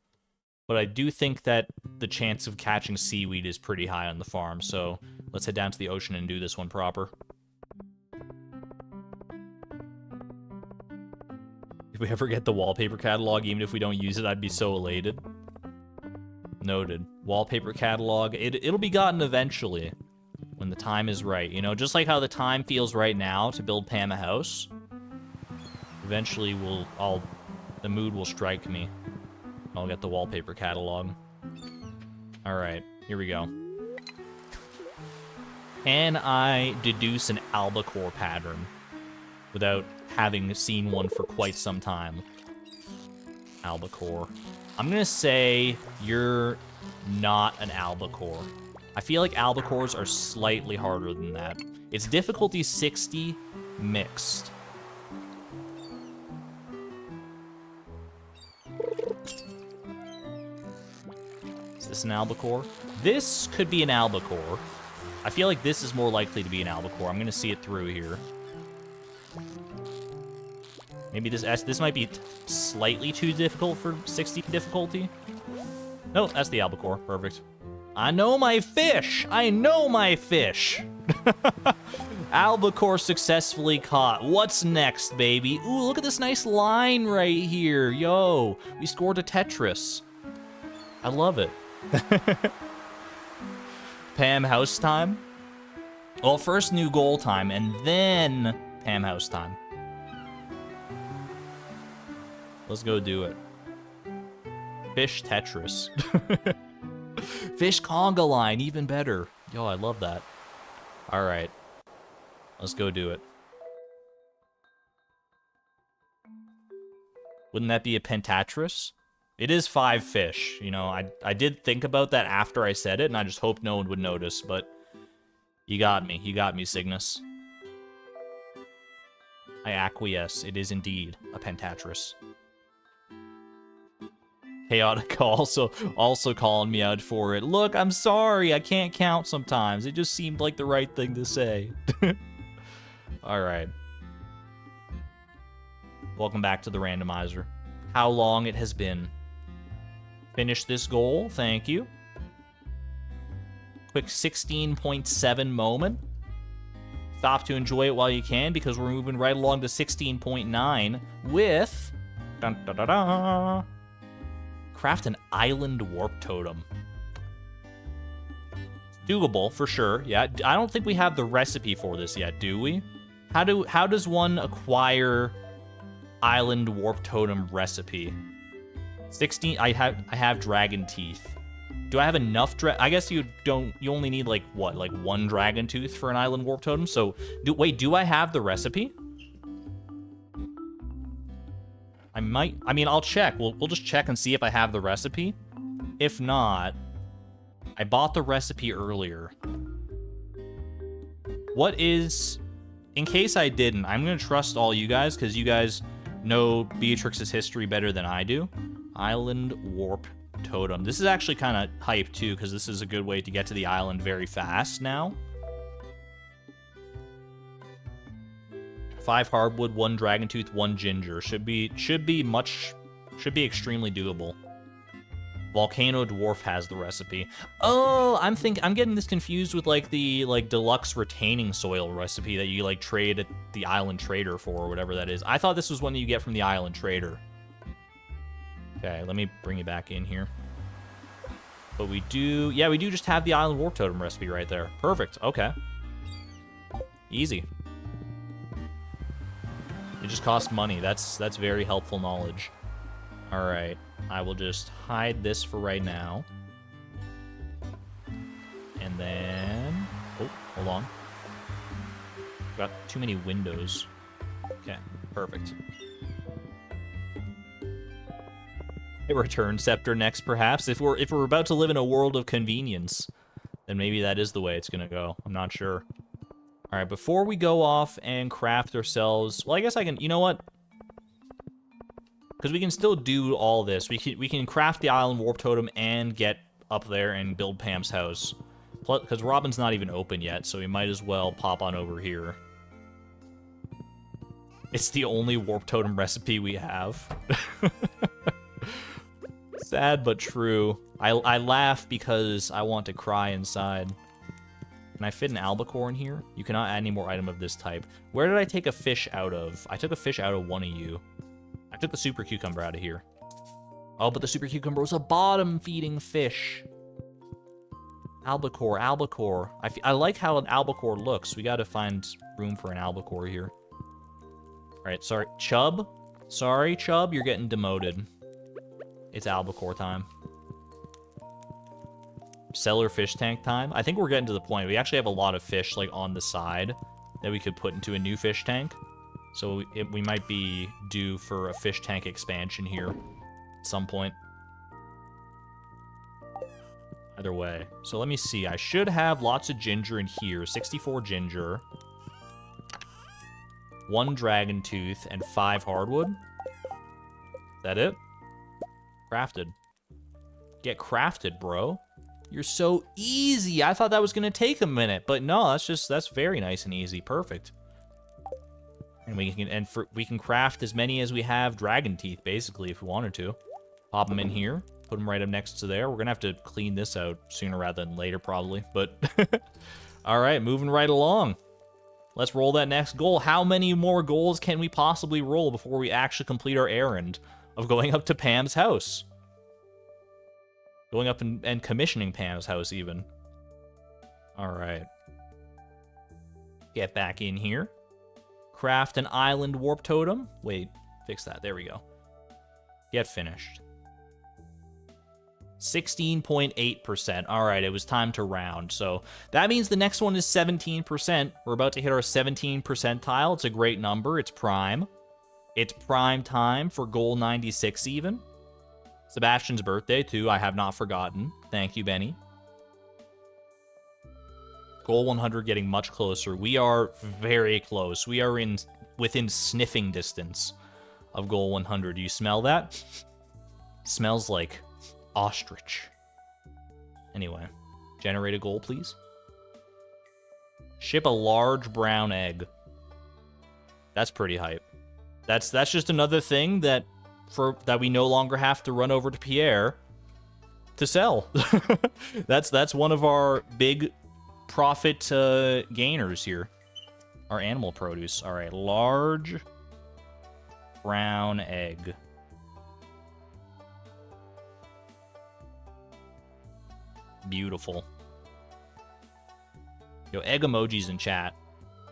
but I do think that the chance of catching seaweed is pretty high on the farm, so let's head down to the ocean and do this one proper. If we ever get the wallpaper catalog, even if we don't use it, I'd be so elated. Noted. Wallpaper catalog. It'll be gotten eventually, when the time is right. You know, just like how the time feels right now to build Pam a house. Eventually, the mood will strike me. I'll get the wallpaper catalog. All right, here we go. Can I deduce an albacore pattern without having seen one for quite some time? Albacore. I'm gonna say you're not an albacore. I feel like albacores are slightly harder than that. It's difficulty 60 mixed. Is this an albacore? This could be an albacore. I feel like this is more likely to be an albacore. I'm gonna see it through here. Maybe this might be slightly too difficult for 60 difficulty. No, that's the albacore. Perfect. I know my fish! I know my fish! Albacore successfully caught. What's next, baby? Ooh, look at this nice line right here. Yo, we scored a Tetris. I love it. Pam house time? Well, first new goal time, and then Pam house time. Let's go do it. Fish Tetris. Fish conga line, even better. Yo, I love that. All right. Let's go do it. Wouldn't that be a pentatris? It is 5 fish. You know, I did think about that after I said it, and I just hoped no one would notice, but you got me. You got me, Cygnus. I acquiesce. It is indeed a pentatris. Chaotic also calling me out for it. Look, I'm sorry. I can't count sometimes. It just seemed like the right thing to say. All right. Welcome back to the randomizer. How long it has been. Finish this goal. Thank you. Quick 16.7 moment. Stop to enjoy it while you can, because we're moving right along to 16.9 with... Dun, da, da, da. Craft an island warp totem. Doable, for sure. Yeah, I don't think we have the recipe for this yet, do we? How does one acquire island warp totem recipe? 16. I have dragon teeth. Do I have enough I guess you only need like what, like 1 dragon tooth for an island warp totem? So do I have the recipe? I mean, I'll check. We'll just check and see if I have the recipe. If not, I bought the recipe earlier. What is, in case I didn't, I'm gonna trust all you guys because you guys know Beatrix's history better than I do. Island warp totem. This is actually kind of hype too because this is a good way to get to the island very fast now. 5 hardwood, 1 dragon tooth, 1 ginger. Should be extremely doable. Volcano Dwarf has the recipe. Oh, I'm getting this confused with like the deluxe retaining soil recipe that you like trade at the island trader for or whatever that is. I thought this was one that you get from the island trader. Okay, let me bring you back in here. But we do just have the island warp totem recipe right there. Perfect. Okay. Easy. It just costs money. That's very helpful knowledge. All right. I will just hide this for right now. And then... Oh, hold on. Got too many windows. Okay, perfect. A return scepter next, perhaps. If we're about to live in a world of convenience, then maybe that is the way it's gonna go. I'm not sure. All right, before we go off and craft ourselves... Well, I guess I can... You know what? Because we can still do all this. We can craft the island warp totem and get up there and build Pam's house. Plus, because Robin's not even open yet, so we might as well pop on over here. It's the only warp totem recipe we have. Sad but true. I laugh because I want to cry inside. Can I fit an albacore in here? You cannot add any more item of this type. Where did I take a fish out of? I took a fish out of one of you. I took the super cucumber out of here. Oh, but the super cucumber was a bottom-feeding fish. Albacore, albacore. I like how an albacore looks. We gotta find room for an albacore here. Alright, sorry. Chub? Sorry, Chub, you're getting demoted. It's albacore time. Cellar fish tank time. I think we're getting to the point. We actually have a lot of fish, like, on the side that we could put into a new fish tank. So we might be due for a fish tank expansion here at some point. Either way. So let me see. I should have lots of ginger in here. 64 ginger. 1 dragon tooth and 5 hardwood. Is that it? Crafted. Get crafted, bro. You're so easy. I thought that was going to take a minute, but no, that's very nice and easy. Perfect. And we can craft as many as we have dragon teeth, basically, if we wanted to. Pop them in here. Put them right up next to there. We're going to have to clean this out sooner rather than later, probably. But, all right, moving right along. Let's roll that next goal. How many more goals can we possibly roll before we actually complete our errand of going up to Pam's house? Going up and commissioning Pam's house, even. All right. Get back in here. Craft an island warp totem. Wait, fix that. There we go. Get finished. 16.8%. All right, it was time to round. So that means the next one is 17%. We're about to hit our 17 percentile. It's a great number. It's prime. It's prime time for goal 96 even. Sebastian's birthday, too. I have not forgotten. Thank you, Benny. Goal 100 getting much closer. We are very close. We are within sniffing distance of goal 100. Do you smell that? Smells like ostrich. Anyway, generate a goal, please. Ship a large brown egg. That's pretty hype. That's just another thing that we no longer have to run over to Pierre to sell. That's one of our big profit gainers here. Our animal produce. All right, large brown egg. Beautiful. Yo, egg emojis in chat.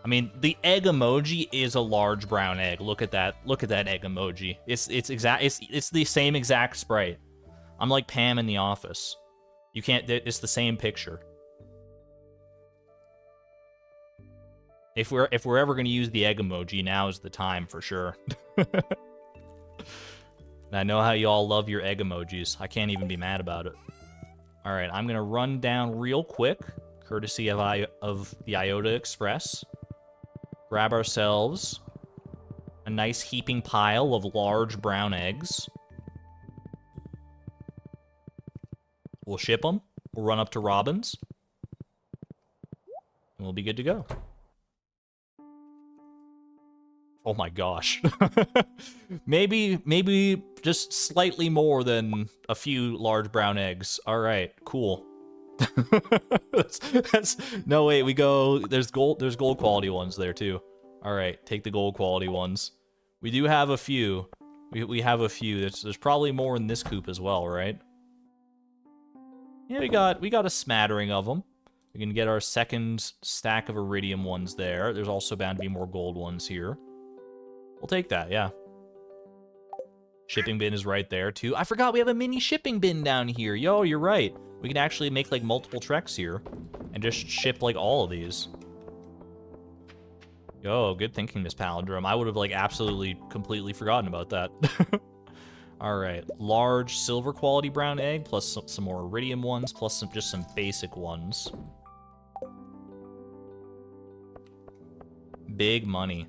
I mean, the egg emoji is a large brown egg. Look at that. Look at that egg emoji. It's the same exact sprite. I'm like Pam in The Office. You can't. It's the same picture. If we're ever gonna use the egg emoji, now is the time for sure. I know how you all love your egg emojis. I can't even be mad about it. All right, I'm gonna run down real quick, courtesy of the Iota Express. Grab ourselves a nice heaping pile of large brown eggs. We'll ship them. We'll run up to Robin's. And we'll be good to go. Oh my gosh. maybe just slightly more than a few large brown eggs. All right, cool. No, wait, we go, there's gold quality ones there too. All right, take the gold quality ones. We do have a few. We have a few. There's probably more in this coop as well, right? Yeah, we got a smattering of them. We can get our second stack of iridium ones there. There's also bound to be more gold ones here. We'll take that, yeah. Shipping bin is right there, too. I forgot we have a mini shipping bin down here. Yo, you're right. We can actually make, like, multiple treks here and just ship, like, all of these. Yo, good thinking, Miss Palindrome. I would have, like, absolutely, completely forgotten about that. All right. Large silver quality brown egg, plus some more iridium ones, plus just some basic ones. Big money.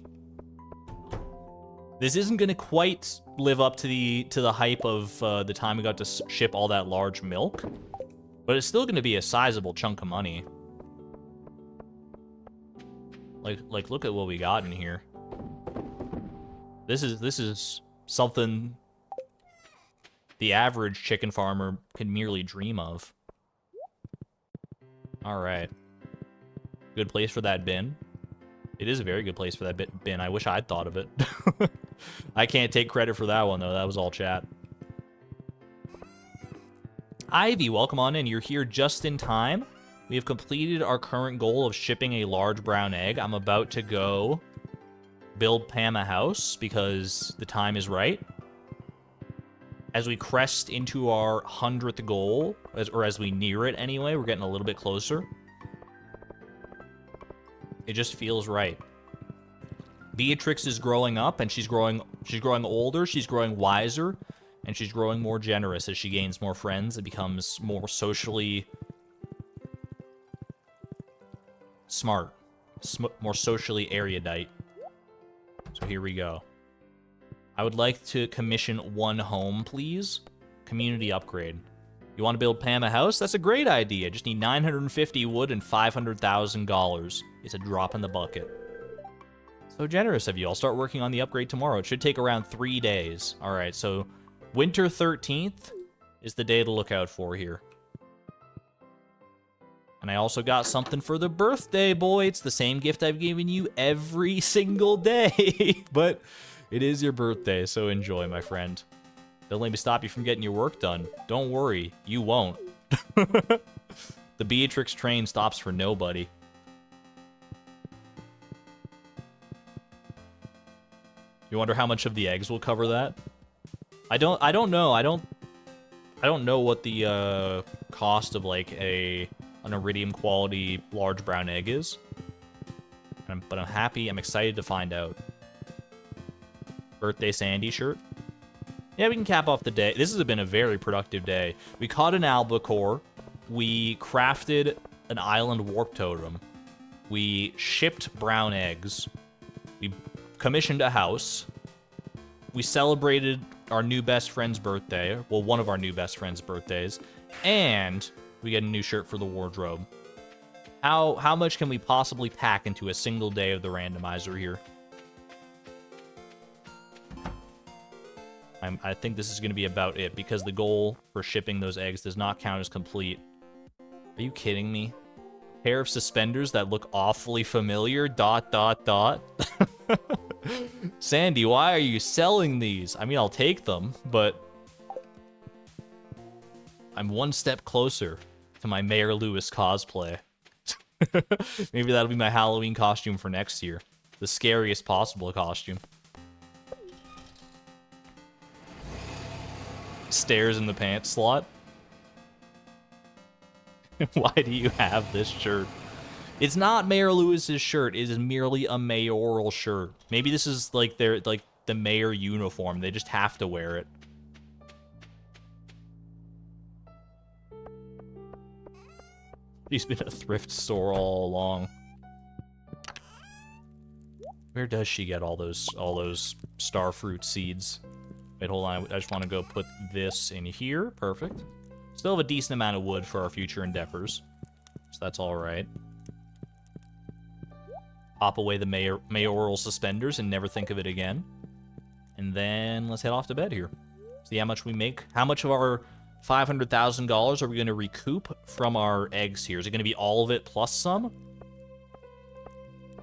This isn't going to quite live up to the hype of the time we got to ship all that large milk, but it's still going to be a sizable chunk of money. Like look at what we got in here. This is something the average chicken farmer can merely dream of. All right. Good place for that bin. It is a very good place for that bin. I wish I'd thought of it. I can't take credit for that one, though. That was all chat. Ivy, welcome on in. You're here just in time. We have completed our current goal of shipping a large brown egg. I'm about to go build Pam a house because the time is right. As we crest into our 100th goal, or as we near it anyway, we're getting a little bit closer. It just feels right. Beatrix is growing up, and she's growing older, she's growing wiser, and she's growing more generous as she gains more friends and becomes more socially smart, more socially erudite. So here we go. I would like to commission one home, please. Community upgrade. You want to build Pam a house? That's a great idea. Just need 950 wood and $500,000. It's a drop in the bucket. So generous of you. I'll start working on the upgrade tomorrow. It should take around 3 days. All right, so winter 13th is the day to look out for here. And I also got something for the birthday, boy. It's the same gift I've given you every single day. But it is your birthday, so enjoy, my friend. Don't let me stop you from getting your work done. Don't worry, you won't. The Beatrix train stops for nobody. You wonder how much of the eggs will cover that? I don't know. I don't know what the cost of like an iridium quality large brown egg is. But I'm happy. I'm excited to find out. Birthday Sandy shirt. Yeah, we can cap off the day. This has been a very productive day. We caught an albacore. We crafted an island warp totem. We shipped brown eggs. We commissioned a house. We celebrated our new best friend's birthday. Well, one of our new best friend's birthdays. And we get a new shirt for the wardrobe. How much can we possibly pack into a single day of the randomizer here? I think this is going to be about it, because the goal for shipping those eggs does not count as complete. Are you kidding me? Pair of suspenders that look awfully familiar, ... Sandy, why are you selling these? I mean, I'll take them, but I'm one step closer to my Mayor Lewis cosplay. Maybe that'll be my Halloween costume for next year. The scariest possible costume. Stairs in the pants slot. Why do you have this shirt? It's not Mayor Lewis's shirt. It is merely a mayoral shirt. Maybe this is like their the mayor uniform. They just have to wear it. She's been a thrift store all along. Where does she get all those starfruit seeds? Wait, hold on. I just want to go put this in here. Perfect. Still have a decent amount of wood for our future endeavors, so that's all right. Pop away the mayoral suspenders and never think of it again. And then let's head off to bed here. See how much we make. How much of our $500,000 are we going to recoup from our eggs here? Is it going to be all of it plus some?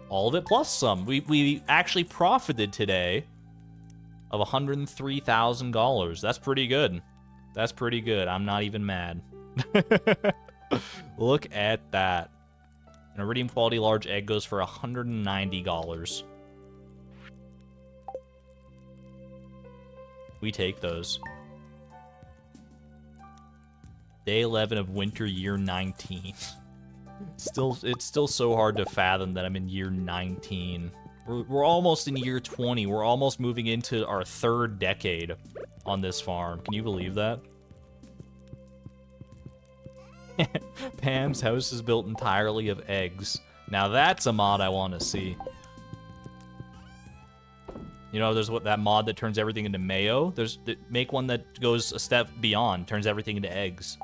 All of it plus some. We actually profited today of $103,000. That's pretty good. That's pretty good. I'm not even mad. Look at that. An iridium quality large egg goes for $190. We take those. Day 11 of winter year 19. It's still so hard to fathom that I'm in year 19. We're almost in year 20. We're almost moving into our third decade on this farm. Can you believe that? Pam's house is built entirely of eggs. Now that's a mod I want to see. You know, there's that mod that turns everything into mayo. Make one that goes a step beyond, turns everything into eggs.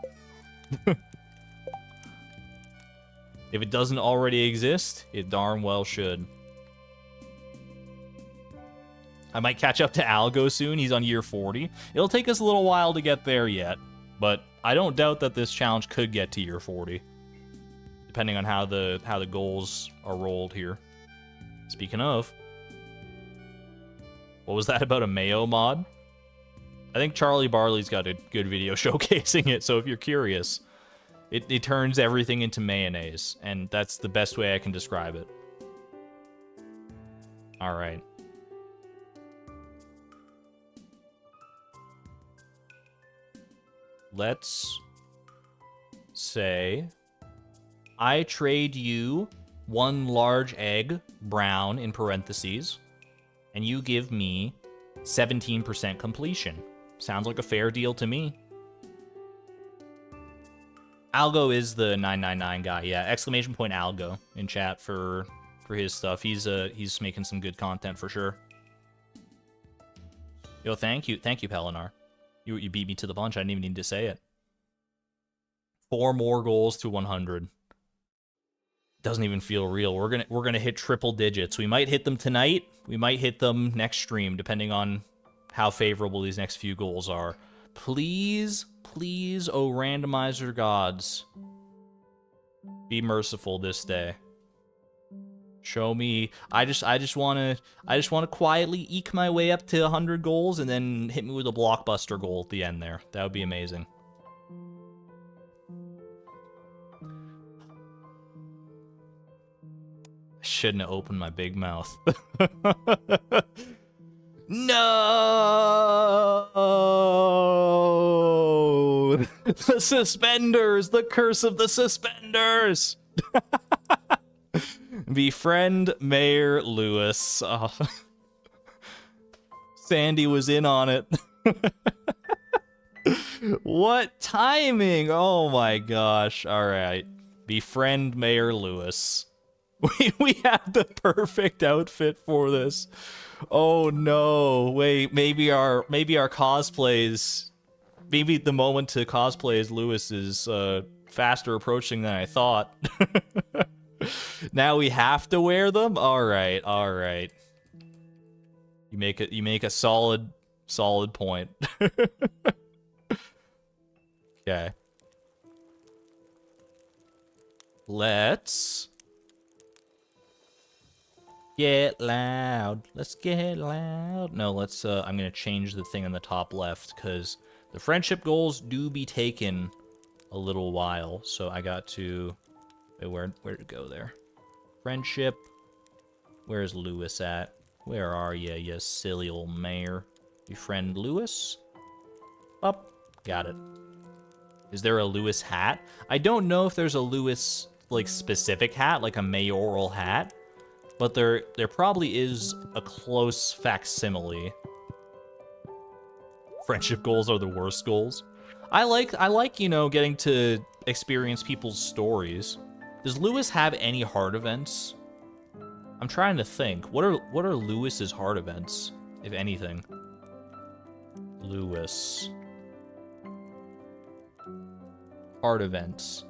If it doesn't already exist, it darn well should. I might catch up to Algo soon. He's on year 40. It'll take us a little while to get there yet, but I don't doubt that this challenge could get to year 40, depending on how the goals are rolled here. Speaking of, what was that about a mayo mod? I think Charlie Barley's got a good video showcasing it, so if you're curious, it turns everything into mayonnaise, and that's the best way I can describe it. All right. Let's say I trade you one large egg, brown in parentheses, and you give me 17% completion. Sounds like a fair deal to me. Algo is the 999 guy, yeah. Exclamation point Algo in chat for his stuff. He's making some good content for sure. Yo, thank you, Pelinar. You beat me to the punch. I didn't even need to say it. 4 more goals to 100. Doesn't even feel real. We're gonna hit triple digits. We might hit them tonight. We might hit them next stream, depending on how favorable these next few goals are. Please, please, oh randomizer gods, be merciful this day. Show me. I just want to quietly eke my way up to 100 goals and then hit me with a blockbuster goal at the end there. That would be amazing. I shouldn't have opened my big mouth. No! The suspenders! The curse of the suspenders! Befriend Mayor Lewis. Oh. Sandy was in on it. What timing? Oh my gosh. Alright. Befriend Mayor Lewis. We have the perfect outfit for this. Oh no. Wait, maybe our cosplays, maybe the moment to cosplay as Lewis is faster approaching than I thought. Now we have to wear them? Alright, alright. You make a solid point. Okay. Let's get loud. Let's get loud. No, let's I'm gonna change the thing on the top left because the friendship goals do be taken a little while. So I got to Wait, where'd it go there? Friendship. Where's Lewis at? Where are you silly old mayor? Befriend Lewis? Up. Got it. Is there a Lewis hat? I don't know if there's a Lewis, like, specific hat, like a mayoral hat. But there probably is a close facsimile. Friendship goals are the worst goals. I like, you know, getting to experience people's stories. Does Lewis have any heart events? I'm trying to think. What are Lewis's heart events, if anything? Lewis. Heart events.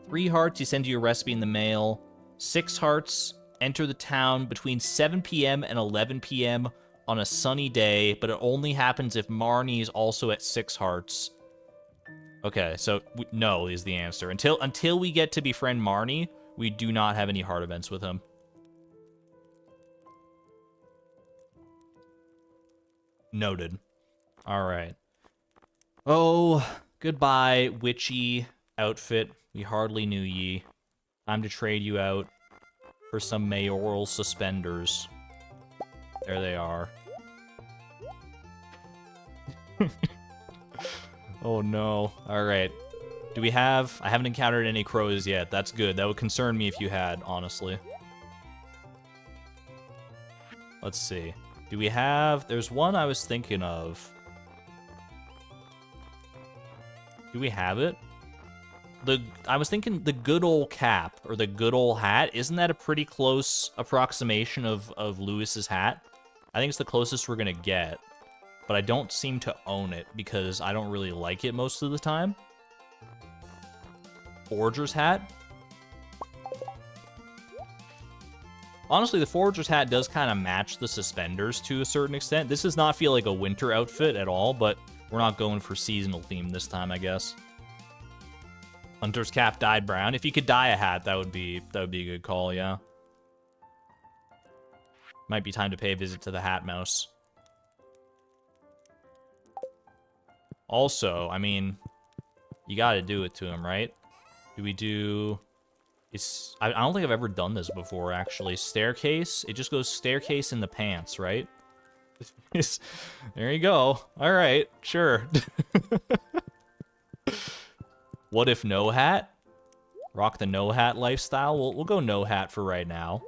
3 hearts, he sends you a recipe in the mail. 6 hearts, enter the town between 7 p.m. and 11 p.m. on a sunny day, but it only happens if Marnie is also at 6 hearts. Okay, so no is the answer. Until we get to befriend Marnie, we do not have any heart events with him. Noted. All right. Oh, goodbye, witchy outfit. We hardly knew ye. Time to trade you out for some mayoral suspenders. There they are. Oh no. Alright. Do we have... I haven't encountered any crows yet. That's good. That would concern me if you had, honestly. Let's see. Do we have... There's one I was thinking of. Do we have it? I was thinking the good old cap, or the good old hat. Isn't that a pretty close approximation of Lewis's hat? I think it's the closest we're gonna get. But I don't seem to own it, because I don't really like it most of the time. Forager's hat? Honestly, the Forager's hat does kind of match the suspenders to a certain extent. This does not feel like a winter outfit at all, but we're not going for seasonal theme this time, I guess. Hunter's cap dyed brown. If you could dye a hat, that would be a good call, yeah. Might be time to pay a visit to the Hat Mouse. Also, I mean, you gotta do it to him, right? Do we do... I don't think I've ever done this before, actually. Staircase? It just goes staircase in the pants, right? There you go. All right, sure. What if no hat? Rock the no hat lifestyle? We'll go no hat for right now.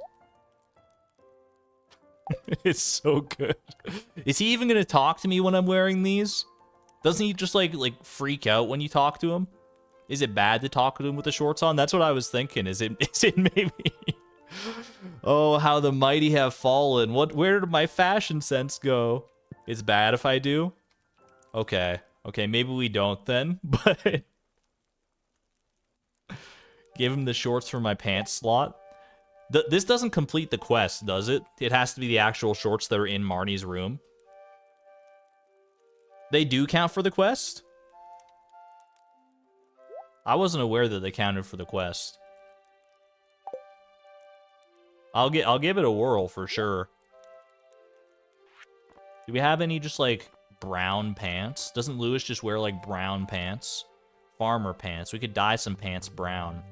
It's so good. Is he even gonna talk to me when I'm wearing these? Doesn't he just like freak out when you talk to him? Is it bad to talk to him with the shorts on? That's what I was thinking. Is it maybe? Oh, how the mighty have fallen. Where did my fashion sense go? It's bad if I do? Okay. Okay, maybe we don't then, but... Give him the shorts for my pants slot. This doesn't complete the quest, does it? It has to be the actual shorts that are in Marnie's room. They do count for the quest? I wasn't aware that they counted for the quest. I'll give it a whirl for sure. Do we have any just like brown pants? Doesn't Lewis just wear like brown pants? Farmer pants. We could dye some pants brown.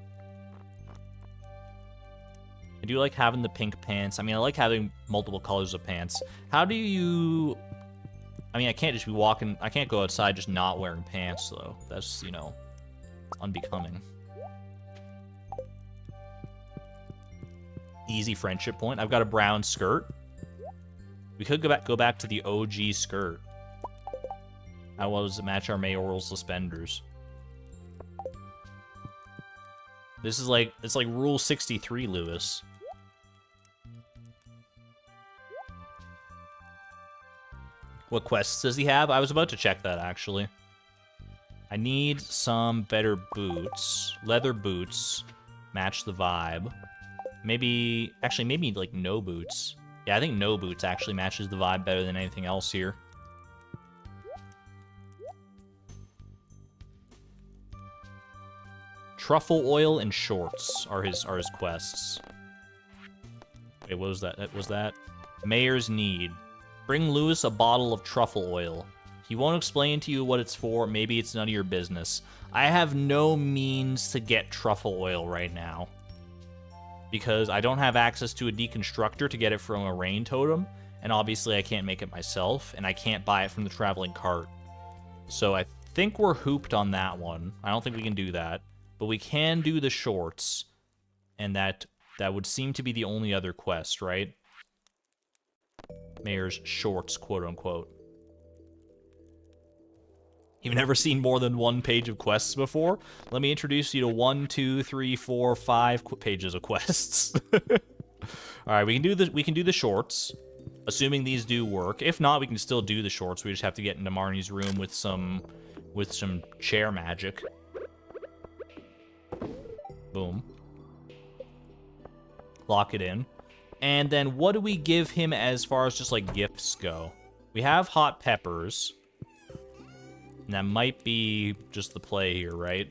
I do like having the pink pants. I mean, I like having multiple colors of pants. How do you... I mean, I can't just be walking... I can't go outside just not wearing pants, though. That's, you know, unbecoming. Easy friendship point. I've got a brown skirt. We could go back to the OG skirt. How well does it match our mayoral suspenders? This is like... It's like Rule 63, Lewis. What quests does he have? I was about to check that, actually. I need some better boots. Leather boots. Match the vibe. Maybe... Actually, maybe, like, no boots. Yeah, I think no boots actually matches the vibe better than anything else here. Truffle oil and shorts are his quests. Wait, what was that? That was that? Mayor's need. Bring Lewis a bottle of truffle oil. He won't explain to you what it's for. Maybe it's none of your business. I have no means to get truffle oil right now. because I don't have access to a deconstructor to get it from a rain totem, and obviously I can't make it myself, and I can't buy it from the traveling cart. So I think we're hooped on that one. I don't think we can do that, but we can do the shorts, and that would seem to be the only other quest, right? Mayor's shorts, quote-unquote. You've never seen more than one page of quests before? Let me introduce you to 1, 2, 3, 4, 5 pages of quests. All right, we can do the shorts, assuming these do work. If not, we can still do the shorts. We just have to get into Marnie's room with some chair magic. Boom. Lock it in. And then what do we give him as far as just like gifts go? We have hot peppers. And that might be just the play here, right?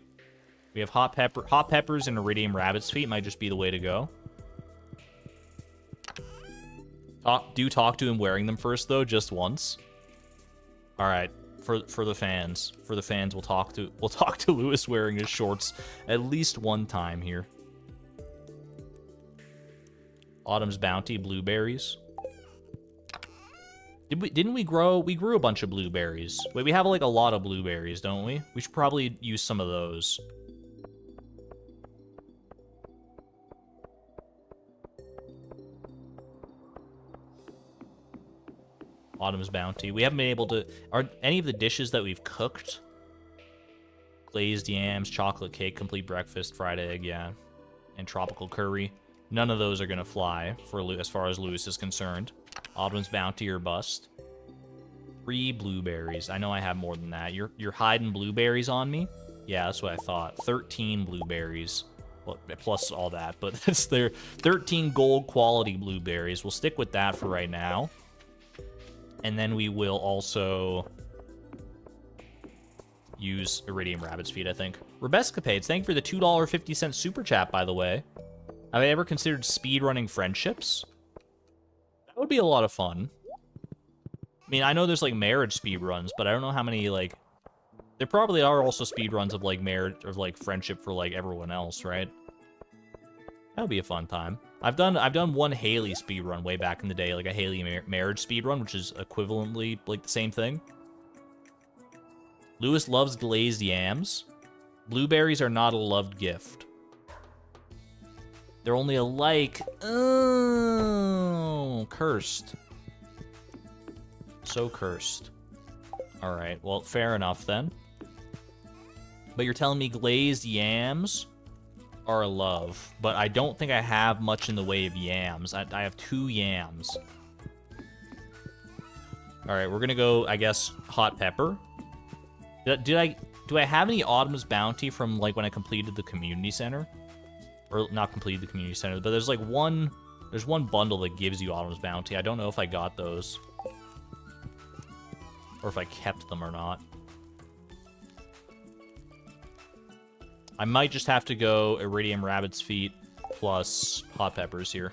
We have hot peppers and iridium rabbit's feet might just be the way to go. Do talk to him wearing them first though, just once. All right, for the fans, we'll talk to Lewis wearing his shorts at least one time here. Autumn's Bounty, blueberries. Didn't we grow? We grew a bunch of blueberries. Wait, we have like a lot of blueberries, don't we? We should probably use some of those. Autumn's Bounty. We haven't been able to... Are any of the dishes that we've cooked? Glazed yams, chocolate cake, complete breakfast, fried egg, yeah. And tropical curry. None of those are going to fly for as far as Lewis is concerned. Autumn's Bounty or bust. 3 blueberries. I know I have more than that. You're hiding blueberries on me? Yeah, that's what I thought. 13 blueberries. Well, plus all that, but that's their 13 gold quality blueberries. We'll stick with that for right now. And then we will also use Iridium Rabbit's Feet, I think. Rebescapades, thank you for the $2.50 super chat, by the way. Have I ever considered speedrunning friendships? That would be a lot of fun. I mean, I know there's, like, marriage speedruns, but I don't know how many, like... There probably are also speedruns of, like, marriage, or, like, friendship for, like, everyone else, right? That would be a fun time. I've done one Haley speedrun way back in the day, like a Haley marriage speedrun, which is equivalently, like, the same thing. Lewis loves glazed yams. Blueberries are not a loved gift. They're only a like. Oh, cursed. So cursed. Alright, well, fair enough then. But you're telling me glazed yams are a love, but I don't think I have much in the way of yams. I have 2 yams. Alright, we're gonna go, I guess, hot pepper. Do I have any Autumn's Bounty from, like, when I completed the community center? Or not completed the community center, but there's, like, there's one bundle that gives you Autumn's Bounty. I don't know if I got those. Or if I kept them or not. I might just have to go Iridium Rabbit's Feet plus hot peppers here.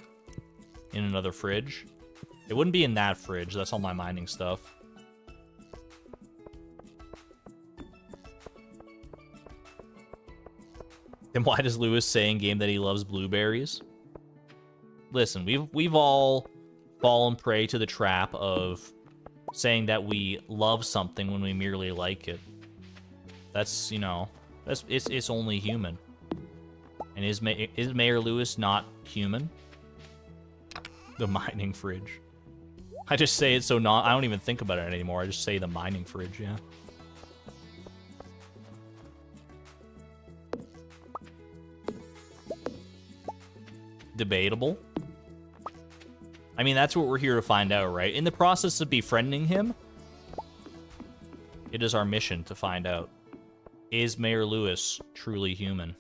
In another fridge. It wouldn't be in that fridge, that's all my mining stuff. Then why does Lewis say in game that he loves blueberries? Listen, we've all fallen prey to the trap of saying that we love something when we merely like it. That's, you know, it's only human. And is Mayor Lewis not human? The mining fridge. I just say it so I don't even think about it anymore. I just say the mining fridge, yeah. Debatable. I mean, that's what we're here to find out, right? In the process of befriending him, it is our mission to find out. Is Mayor Lewis truly human?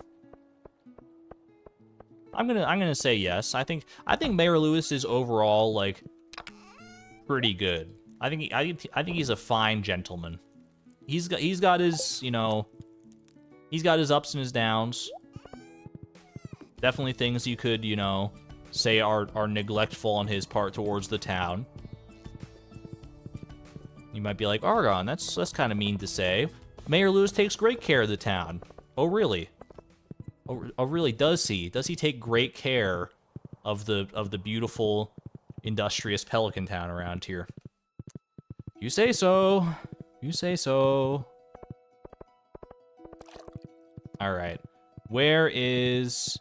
I'm gonna say yes. I think Mayor Lewis is overall, like, pretty good. I think he's a fine gentleman. He's got his, you know, he's got his ups and his downs. Definitely things you could, you know, say are neglectful on his part towards the town. You might be like, Argon, that's kind of mean to say. Mayor Lewis takes great care of the town. Oh, really? Oh, really, does he? Does he take great care of the beautiful, industrious Pelican Town around here. You say so. You say so. All right. Where is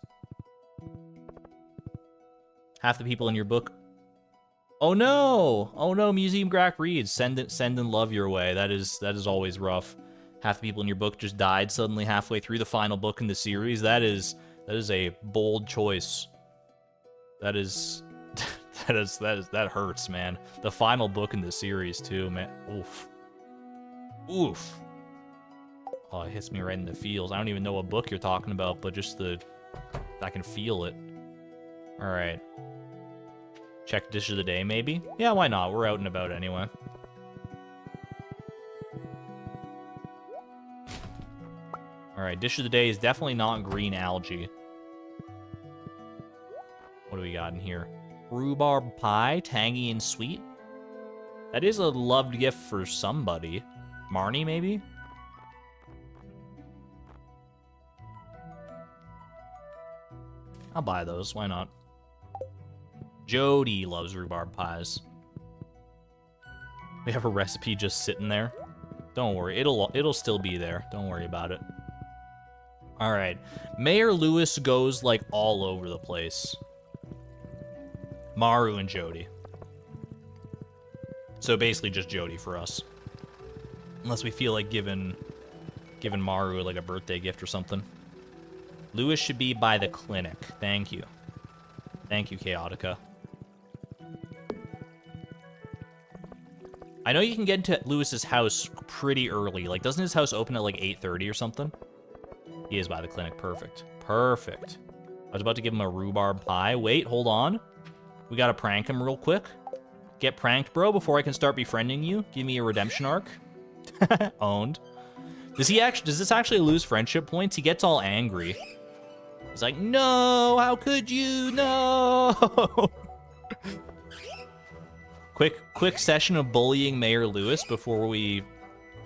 half the people in your book? Oh no! Oh no, Museum Grack reads. Send and love your way. That is always rough. Half the people in your book just died suddenly halfway through the final book in the series. That is a bold choice. That is that hurts, man. The final book in the series too, man. Oof. Oof. Oh, it hits me right in the feels. I don't even know what book you're talking about, but just I can feel it. All right. Check dish of the day, maybe? Yeah, why not? We're out and about anyway. All right, dish of the day is definitely not green algae. What do we got in here? Rhubarb pie, tangy and sweet. That is a loved gift for somebody. Marnie, maybe? I'll buy those. Why not? Jody loves rhubarb pies. We have a recipe just sitting there. Don't worry, it'll still be there. Don't worry about it. All right, Mayor Lewis goes like all over the place. Maru and Jody. So basically just Jody for us. Unless we feel like giving Maru like a birthday gift or something. Lewis should be by the clinic. Thank you. Thank you, Chaotica. I know you can get into Lewis's house pretty early. Like, doesn't his house open at like 8:30 or something? He is by the clinic. Perfect. Perfect. I was about to give him a rhubarb pie. Wait, hold on. We gotta prank him real quick. Get pranked, bro, before I can start befriending you. Give me a redemption arc. Owned. Does this actually lose friendship points? He gets all angry. He's like, no, how could you? No. Quick session of bullying Mayor Lewis before we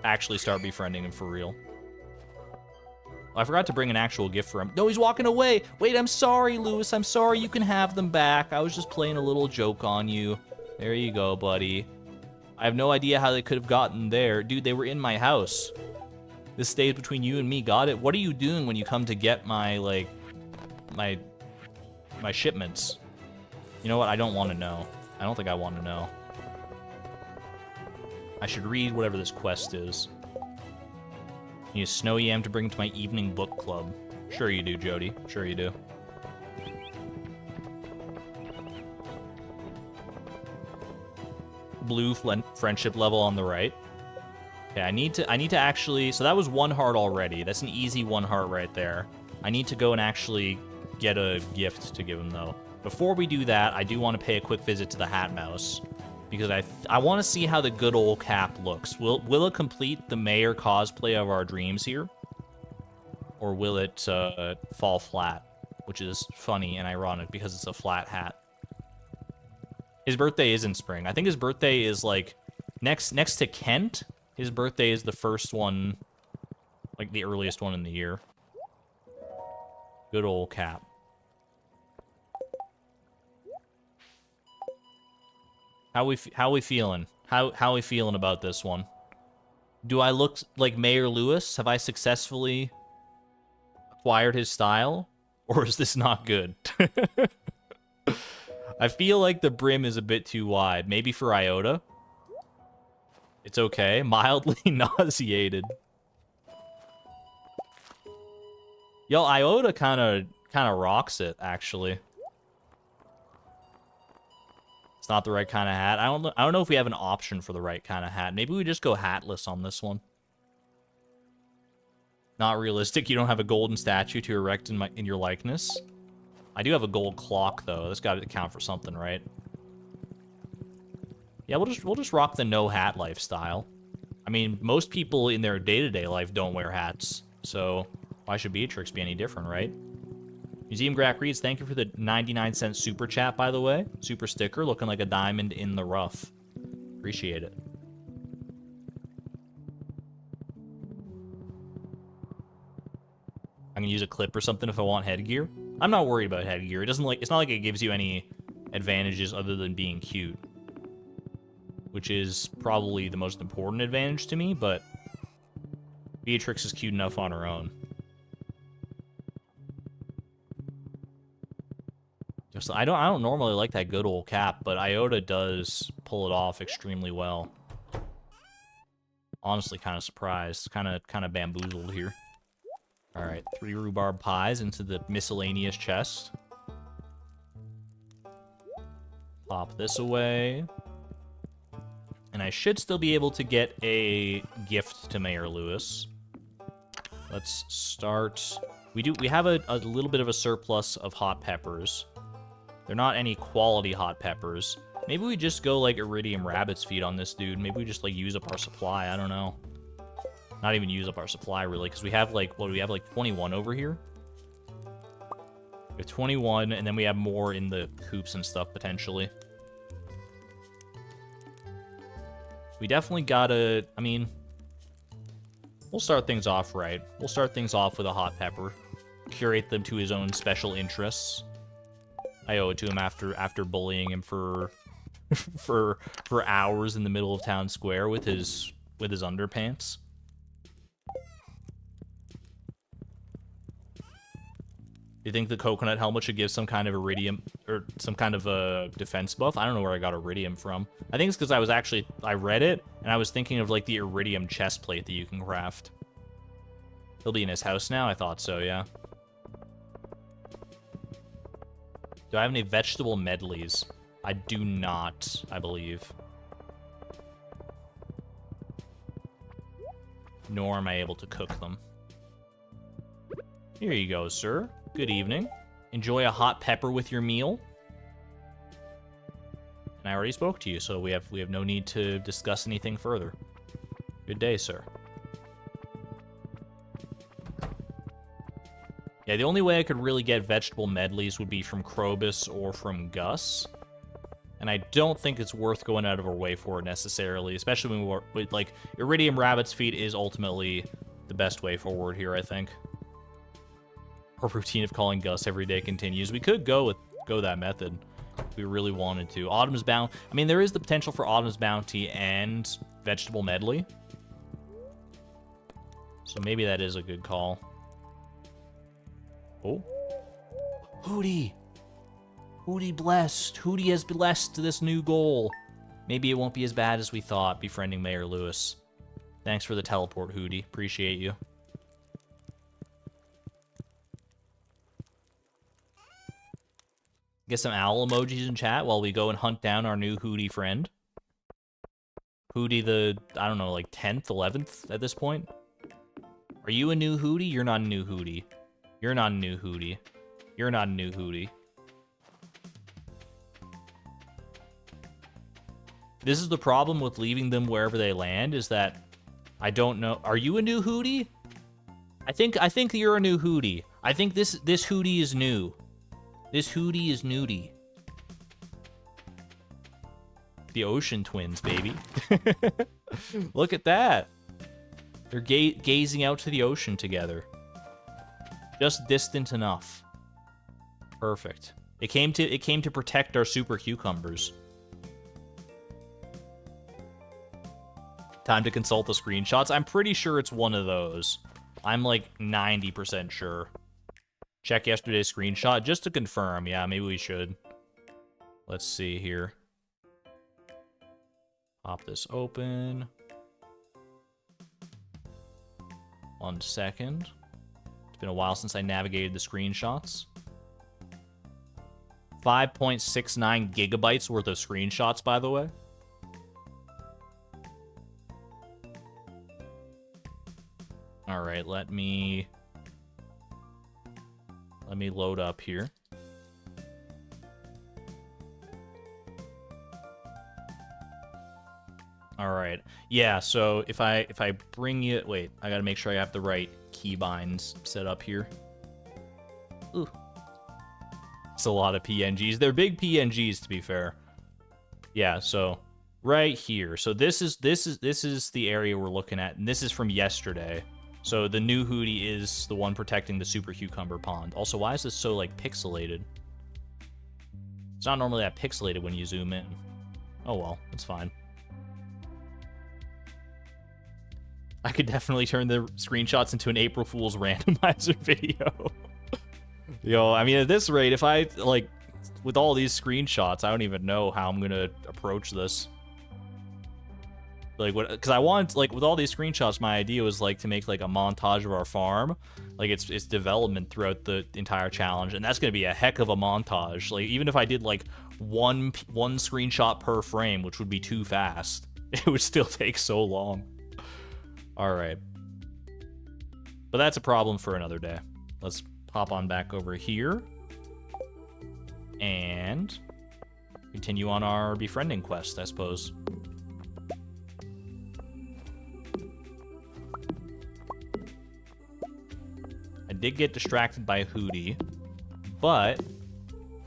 actually start befriending him for real. I forgot to bring an actual gift for him. No, he's walking away. Wait, I'm sorry, Lewis. I'm sorry. You can have them back. I was just playing a little joke on you. There you go, buddy. I have no idea how they could have gotten there. Dude, they were in my house. This stays between you and me. Got it? What are you doing when you come to get my, like, my shipments? You know what? I don't want to know. I don't think I want to know. I should read whatever this quest is. Need a snow yam to bring to my evening book club. Sure you do, Jody. Sure you do. Blue friendship level on the right. Okay, I need to actually, so that was 1 heart already. That's an easy 1 heart right there. I need to go and actually get a gift to give him though. Before we do that, I do want to pay a quick visit to the Hat Mouse. Because I want to see how the good old cap looks. Will it complete the mayor cosplay of our dreams here? Or will it fall flat? Which is funny and ironic because it's a flat hat. His birthday is in spring. I think his birthday is like next to Kent. His birthday is the first one, like the earliest one in the year. Good old cap. How we feeling? How we feeling about this one? Do I look like Mayor Lewis? Have I successfully acquired his style? Or is this not good? I feel like the brim is a bit too wide. Maybe for Iota. It's okay. Mildly nauseated. Yo, Iota kind of rocks it, actually. It's not the right kind of hat. I don't know if we have an option for the right kind of hat. Maybe we just go hatless on this one. Not realistic. You don't have a golden statue to erect in your likeness. I do have a gold clock though. That's got to count for something, right? Yeah, we'll just rock the no hat lifestyle. I mean, most people in their day-to-day life don't wear hats, so why should Beatrix be any different, right? Museum Grack reads, thank you for the 99-cent super chat, by the way. Super sticker, looking like a diamond in the rough. Appreciate it. I'm gonna use a clip or something if I want headgear. I'm not worried about headgear. It's not like it gives you any advantages other than being cute, which is probably the most important advantage to me, but Beatrix is cute enough on her own. Just, I don't normally like that good old cap, but Iota does pull it off extremely well. Honestly, kind of surprised, kind of bamboozled here. All right, 3 rhubarb pies into the miscellaneous chest. Pop this away. And I should still be able to get a gift to Mayor Lewis. Let's start. We have a little bit of a surplus of hot peppers. They're not any quality hot peppers. Maybe we just go like Iridium Rabbit's feet on this dude. Maybe we just like use up our supply. I don't know. Not even use up our supply really, because we have like, what do we have, like 21 over here? We have 21, and then we have more in the coops and stuff potentially. We definitely gotta, I mean, we'll start things off right. We'll start things off with a hot pepper. Curate them to his own special interests. I owe it to him after bullying him for for hours in the middle of town square with his underpants. Do you think the coconut helmet should give some kind of iridium or some kind of a defense buff? I don't know where I got iridium from. I think it's because I read it and I was thinking of like the iridium chest plate that you can craft. He'll be in his house now? I thought so, yeah. Do I have any vegetable medleys? I do not, I believe. Nor am I able to cook them. Here you go, sir. Good evening. Enjoy a hot pepper with your meal. And I already spoke to you, so we have no need to discuss anything further. Good day, sir. Yeah, the only way I could really get vegetable medleys would be from Krobus or from Gus. And I don't think it's worth going out of our way for it necessarily, especially when we're, like, Iridium Rabbit's feet is ultimately the best way forward here, I think. Our routine of calling Gus every day continues. We could go that method if we really wanted to. Autumn's Bounty. I mean, there is the potential for Autumn's Bounty and Vegetable Medley. So maybe that is a good call. Oh. Hootie! Hootie blessed. Hootie has blessed this new goal. Maybe it won't be as bad as we thought, befriending Mayor Lewis. Thanks for the teleport, Hootie. Appreciate you. Get some owl emojis in chat while we go and hunt down our new Hootie friend. Hootie the, I don't know, like 10th, 11th at this point? Are you a new Hootie? You're not a new Hootie. You're not a new Hootie. You're not a new Hootie. This is the problem with leaving them wherever they land, is that I don't know. Are you a new Hootie? I think you're a new Hootie. I think this Hootie is new. This Hootie is nudie. The Ocean Twins, baby. Look at that. They're gazing out to the ocean together. Just distant enough. Perfect. It came to protect our super cucumbers. Time to consult the screenshots. I'm pretty sure it's one of those. I'm like 90% sure. Check yesterday's screenshot just to confirm. Yeah, maybe we should. Let's see here. Pop this open. 1 second. It's been a while since I navigated the screenshots. 5.69 gigabytes worth of screenshots, by the way. All right, let me load up here. All right. Yeah, so if I bring you, wait, I got to make sure I have the right keybinds set up here. Ooh. It's a lot of PNGs. They're big PNGs, to be fair. Yeah, so right here. So this is the area we're looking at, and this is from yesterday. So the new Hootie is the one protecting the Super Cucumber Pond. Also, why is this so, like, pixelated? It's not normally that pixelated when you zoom in. Oh well, it's fine. I could definitely turn the screenshots into an April Fool's randomizer video. Yo, I mean, at this rate, if I, like, with all these screenshots, I don't even know how I'm gonna approach this. Like, what? Because I want, like, with all these screenshots, my idea was, like, to make, like, a montage of our farm. Like, its development throughout the entire challenge, and that's gonna be a heck of a montage. Like, even if I did, like, one screenshot per frame, which would be too fast, it would still take so long. All right. But that's a problem for another day. Let's hop on back over here and continue on our befriending quest, I suppose. I did get distracted by Hootie, but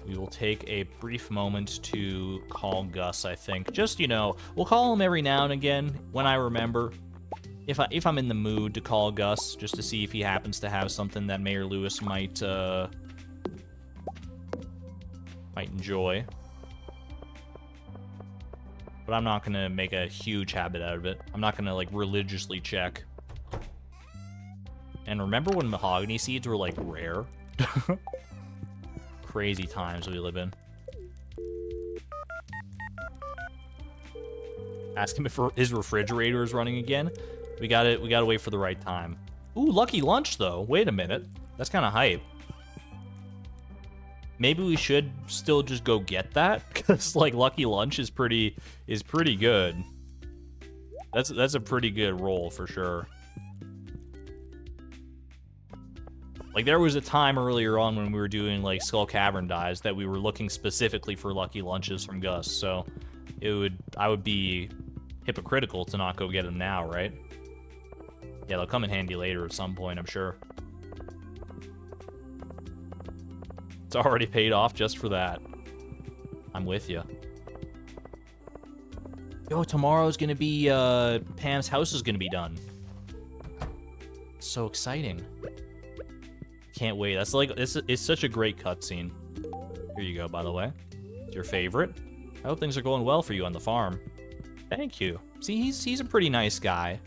we will take a brief moment to call Gus, I think. Just, you know, we'll call him every now and again when I remember. If I'm in the mood to call Gus, just to see if he happens to have something that Mayor Lewis might enjoy. But I'm not gonna make a huge habit out of it. I'm not gonna, like, religiously check. And remember when mahogany seeds were, like, rare? Crazy times we live in. Ask him if his refrigerator is running again. We gotta wait for the right time. Ooh, lucky lunch though. Wait a minute. That's kind of hype. Maybe we should still just go get that, because, like, lucky lunch is pretty good. That's a pretty good roll for sure. Like, there was a time earlier on when we were doing, like, Skull Cavern dives that we were looking specifically for lucky lunches from Gus, so I would be hypocritical to not go get them now, right? Yeah, they'll come in handy later at some point, I'm sure. It's already paid off just for that. I'm with you. Yo, tomorrow's gonna be, Pam's house is gonna be done. So exciting. Can't wait. That's like, it's such a great cutscene. Here you go, by the way. It's your favorite. I hope things are going well for you on the farm. Thank you. See, he's a pretty nice guy.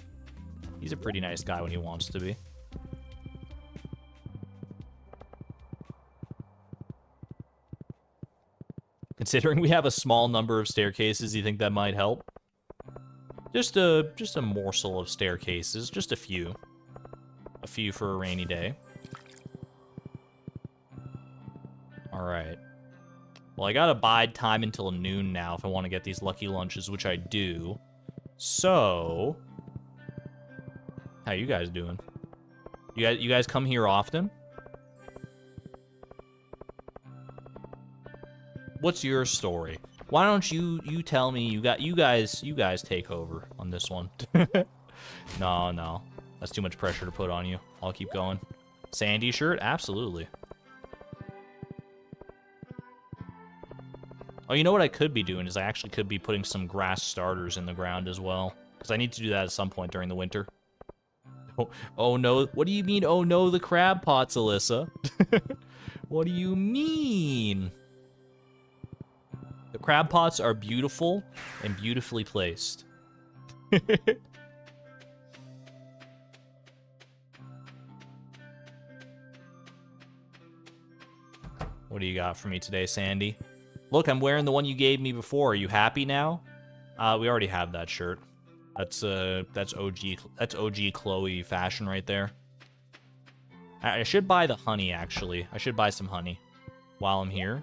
He's a pretty nice guy when he wants to be. Considering we have a small number of staircases, you think that might help? Just a morsel of staircases, just a few. A few for a rainy day. Alright. Well, I gotta bide time until noon now if I want to get these lucky lunches, which I do. So, how you guys doing? You guys come here often? What's your story? Why don't you tell me? You guys take over on this one. No, that's too much pressure to put on you. I'll keep going. Sandy shirt, absolutely. Oh, you know what I could be doing is I actually could be putting some grass starters in the ground as well, because I need to do that at some point during the winter. Oh no, what do you mean, oh no, the crab pots, Alyssa? What do you mean? The crab pots are beautiful and beautifully placed. What do you got for me today, Sandy? Look, I'm wearing the one you gave me before. Are you happy now? We already have that shirt. That's OG Chloe fashion right there. I should buy the honey, actually. I should buy some honey while I'm here.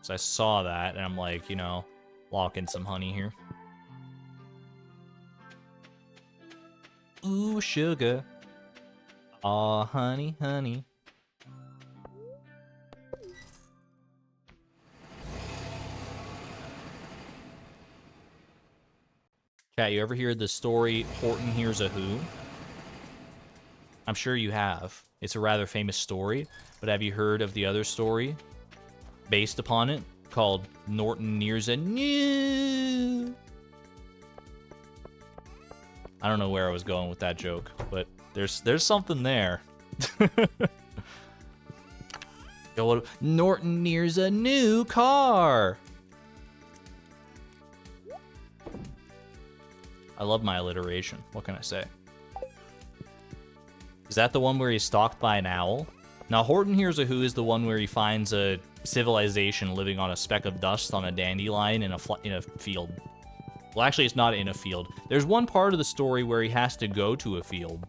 So I saw that, and I'm like, you know, lock in some honey here. Ooh, sugar. Aw, honey, honey. Chat, you ever hear the story, Horton Hears a Who? I'm sure you have. It's a rather famous story, but have you heard of the other story based upon it called Norton Nears a New? I don't know where I was going with that joke, but There's something there. Yo, what, Norton nears a new car. I love my alliteration. What can I say? Is that the one where he's stalked by an owl? Now, Horton Hears a Who is the one where he finds a civilization living on a speck of dust on a dandelion in a field. Well, actually, it's not in a field. There's one part of the story where he has to go to a field.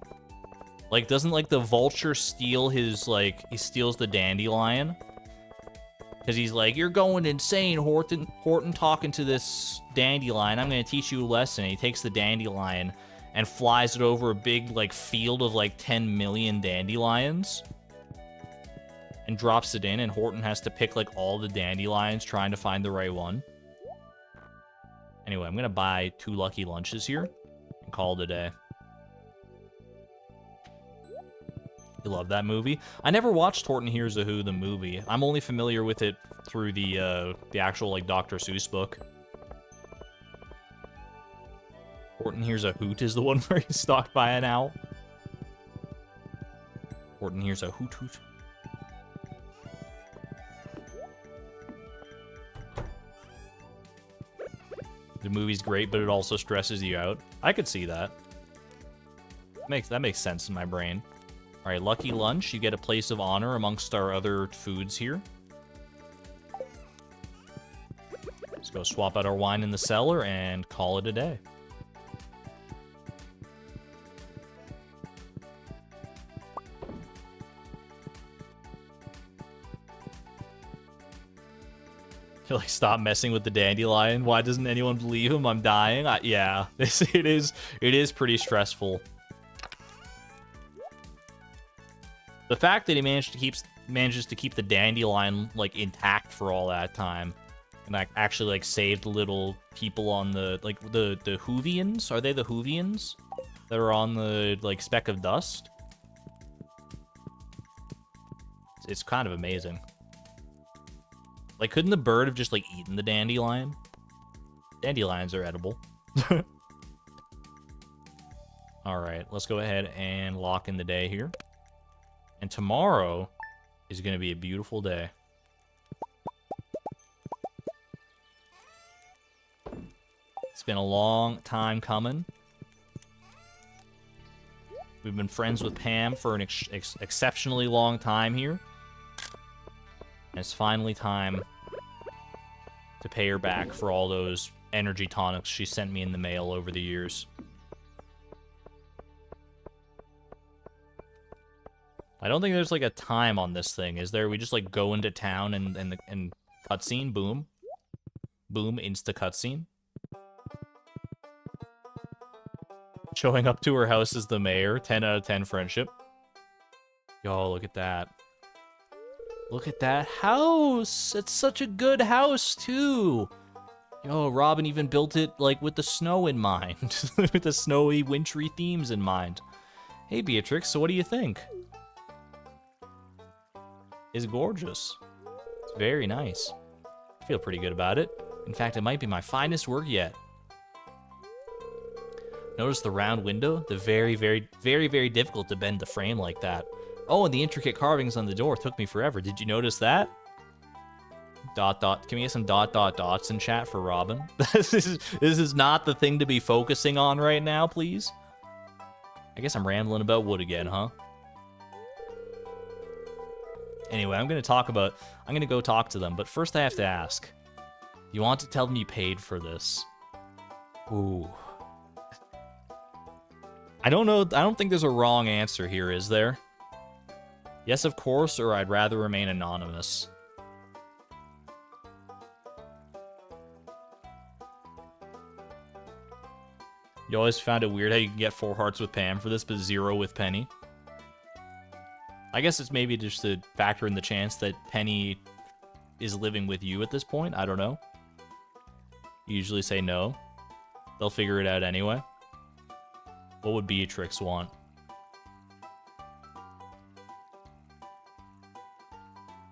Like, doesn't, like, the vulture steal his, like, he steals the dandelion? Because he's like, you're going insane, Horton. Horton talking to this dandelion. I'm going to teach you a lesson. And he takes the dandelion and flies it over a big, like, field of, like, 10 million dandelions. And drops it in, and Horton has to pick, like, all the dandelions, trying to find the right one. Anyway, I'm going to buy 2 lucky lunches here and call it a day. You love that movie? I never watched Horton Hears a Who, the movie. I'm only familiar with it through the actual, like, Dr. Seuss book. Horton Hears a Hoot is the one where he's stalked by an owl. Horton Hears a Hoot Hoot. The movie's great, but it also stresses you out. I could see that. That makes sense in my brain. All right, lucky lunch. You get a place of honor amongst our other foods here. Let's go swap out our wine in the cellar and call it a day. You're like, stop messing with the dandelion. Why doesn't anyone believe him? I'm dying. Yeah, it is pretty stressful. The fact that he manages to keep the dandelion, like, intact for all that time, and like actually, like, saved little people on the, like, the Whovians. Are they the Whovians that are on the, like, speck of dust? It's kind of amazing. Like, couldn't the bird have just, like, eaten the dandelion? Dandelions are edible. Alright, let's go ahead and lock in the day here. And tomorrow is going to be a beautiful day. It's been a long time coming. We've been friends with Pam for an exceptionally long time here. And it's finally time to pay her back for all those energy tonics she sent me in the mail over the years. I don't think there's, like, a time on this thing, is there? We just, like, go into town and cutscene, boom. Boom, insta cutscene. Showing up to her house as the mayor, 10 out of 10 friendship. Yo, look at that. Look at that house! It's such a good house, too! Yo, Robin even built it, like, with the snow in mind. With the snowy, wintry themes in mind. Hey, Beatrix, so what do you think? It's gorgeous. It's very nice. I feel pretty good about it. In fact, it might be my finest work yet. Notice the round window? The very, very, very, very difficult to bend the frame like that. Oh, and the intricate carvings on the door took me forever. Did you notice that? Dot, dot. Can we get some dot, dot, dots in chat for Robin? This is not the thing to be focusing on right now, please. I guess I'm rambling about wood again, huh? Anyway, I'm going to go talk to them, but first I have to ask. You want to tell them you paid for this? Ooh. I don't know, I don't think there's a wrong answer here, is there? Yes, of course, or I'd rather remain anonymous. You always found it weird how you can get 4 hearts with Pam for this, but 0 with Penny. I guess it's maybe just to factor in the chance that Penny is living with you at this point. I don't know. You usually say no. They'll figure it out anyway. What would Beatrix want?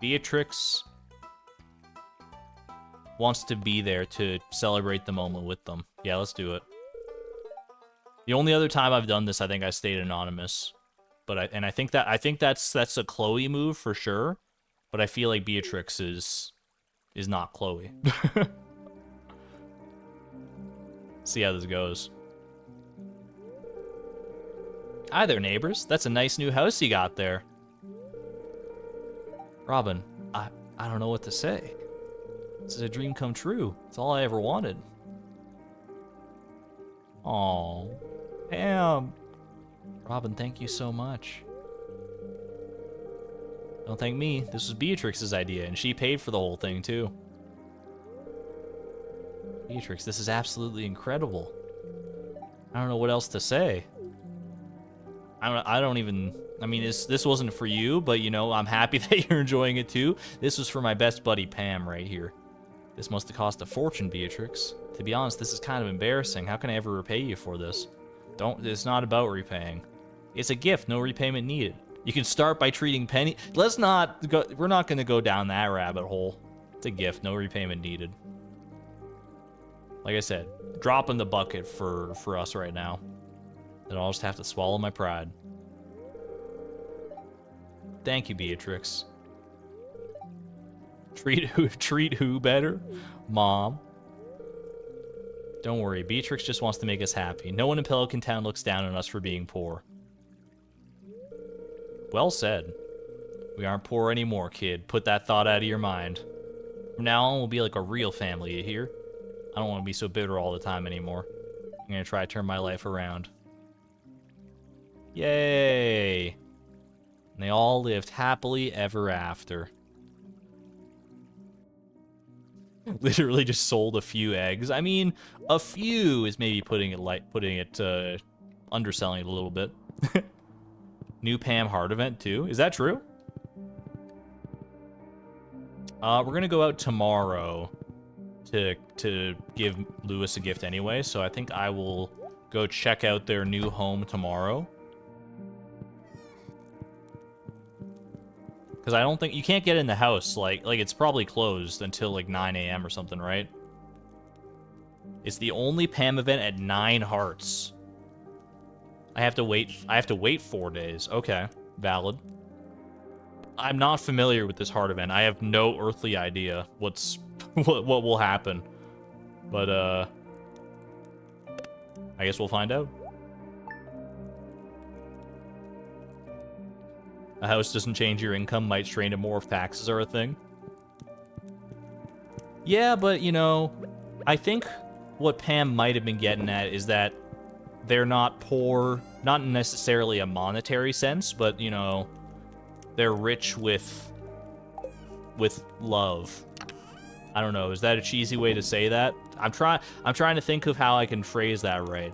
Beatrix wants to be there to celebrate the moment with them. Yeah, let's do it. The only other time I've done this, I think I stayed anonymous. But I think that's a Chloe move for sure. But I feel like Beatrix is not Chloe. See how this goes. Hi there, neighbors. That's a nice new house you got there. Robin, I don't know what to say. This is a dream come true. It's all I ever wanted. Aw, Pam. Robin, thank you so much. Don't thank me. This was Beatrix's idea, and she paid for the whole thing, too. Beatrix, this is absolutely incredible. I don't know what else to say. I don't even... I mean, this wasn't for you, but, you know, I'm happy that you're enjoying it, too. This was for my best buddy, Pam, right here. This must have cost a fortune, Beatrix. To be honest, this is kind of embarrassing. How can I ever repay you for this? It's not about repaying. It's a gift, no repayment needed. You can start by treating Penny... Let's not go... We're not going to go down that rabbit hole. It's a gift, no repayment needed. Like I said, drop in the bucket for us right now. Then I'll just have to swallow my pride. Thank you, Beatrix. Treat who better? Mom. Don't worry, Beatrix just wants to make us happy. No one in Pelican Town looks down on us for being poor. Well said. We aren't poor anymore, kid. Put that thought out of your mind. From now on, we'll be like a real family, you hear? I don't want to be so bitter all the time anymore. I'm gonna try to turn my life around. Yay! And they all lived happily ever after. Literally just sold a few eggs. I mean, a few is maybe putting it underselling it a little bit. New Pam Hart event too. Is that true? We're gonna go out tomorrow to give Lewis a gift anyway, so I think I will go check out their new home tomorrow. Because I don't think... You can't get in the house, like it's probably closed until, like, 9 a.m. or something, right? It's the only Pam event at 9 hearts. I have to wait 4 days. Okay, valid. I'm not familiar with this heart event. I have no earthly idea what will happen. But, I guess we'll find out. A house doesn't change your income, might strain it more if taxes are a thing. Yeah, but, you know, I think what Pam might have been getting at is that they're not poor, not necessarily a monetary sense, but, you know, they're rich with love. I don't know, is that a cheesy way to say that? I'm trying to think of how I can phrase that right.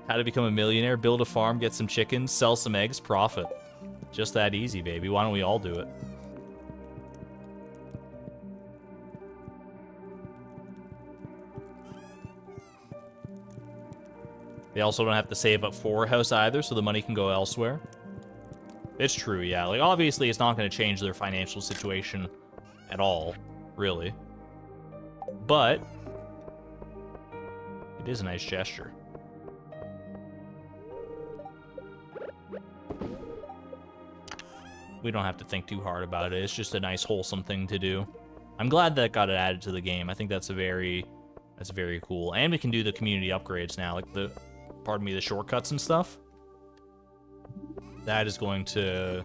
How to become a millionaire, build a farm, get some chickens, sell some eggs, profit. Just that easy, baby. Why don't we all do it? They also don't have to save up for a house either, so the money can go elsewhere. It's true, yeah. Like, obviously, it's not going to change their financial situation at all, really. But it is a nice gesture. We don't have to think too hard about it. It's just a nice, wholesome thing to do. I'm glad that got it added to the game. I think that's very cool. And we can do the community upgrades now, like the shortcuts and stuff. That is going to...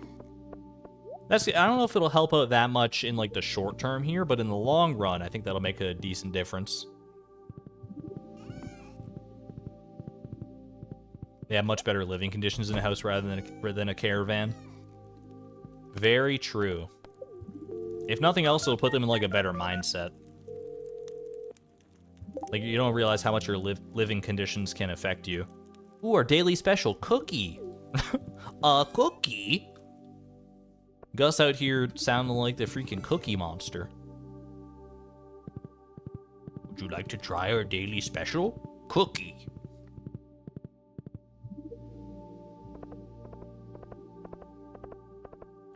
I don't know if it'll help out that much in, like, the short term here, but in the long run, I think that'll make a decent difference. They have much better living conditions in a house rather than a caravan. Very true. If nothing else, it'll put them in, like, a better mindset. Like, you don't realize how much your living conditions can affect you. Ooh, our daily special, cookie. A cookie? Gus out here sounding like the freaking Cookie Monster. Would you like to try our daily special? Cookie.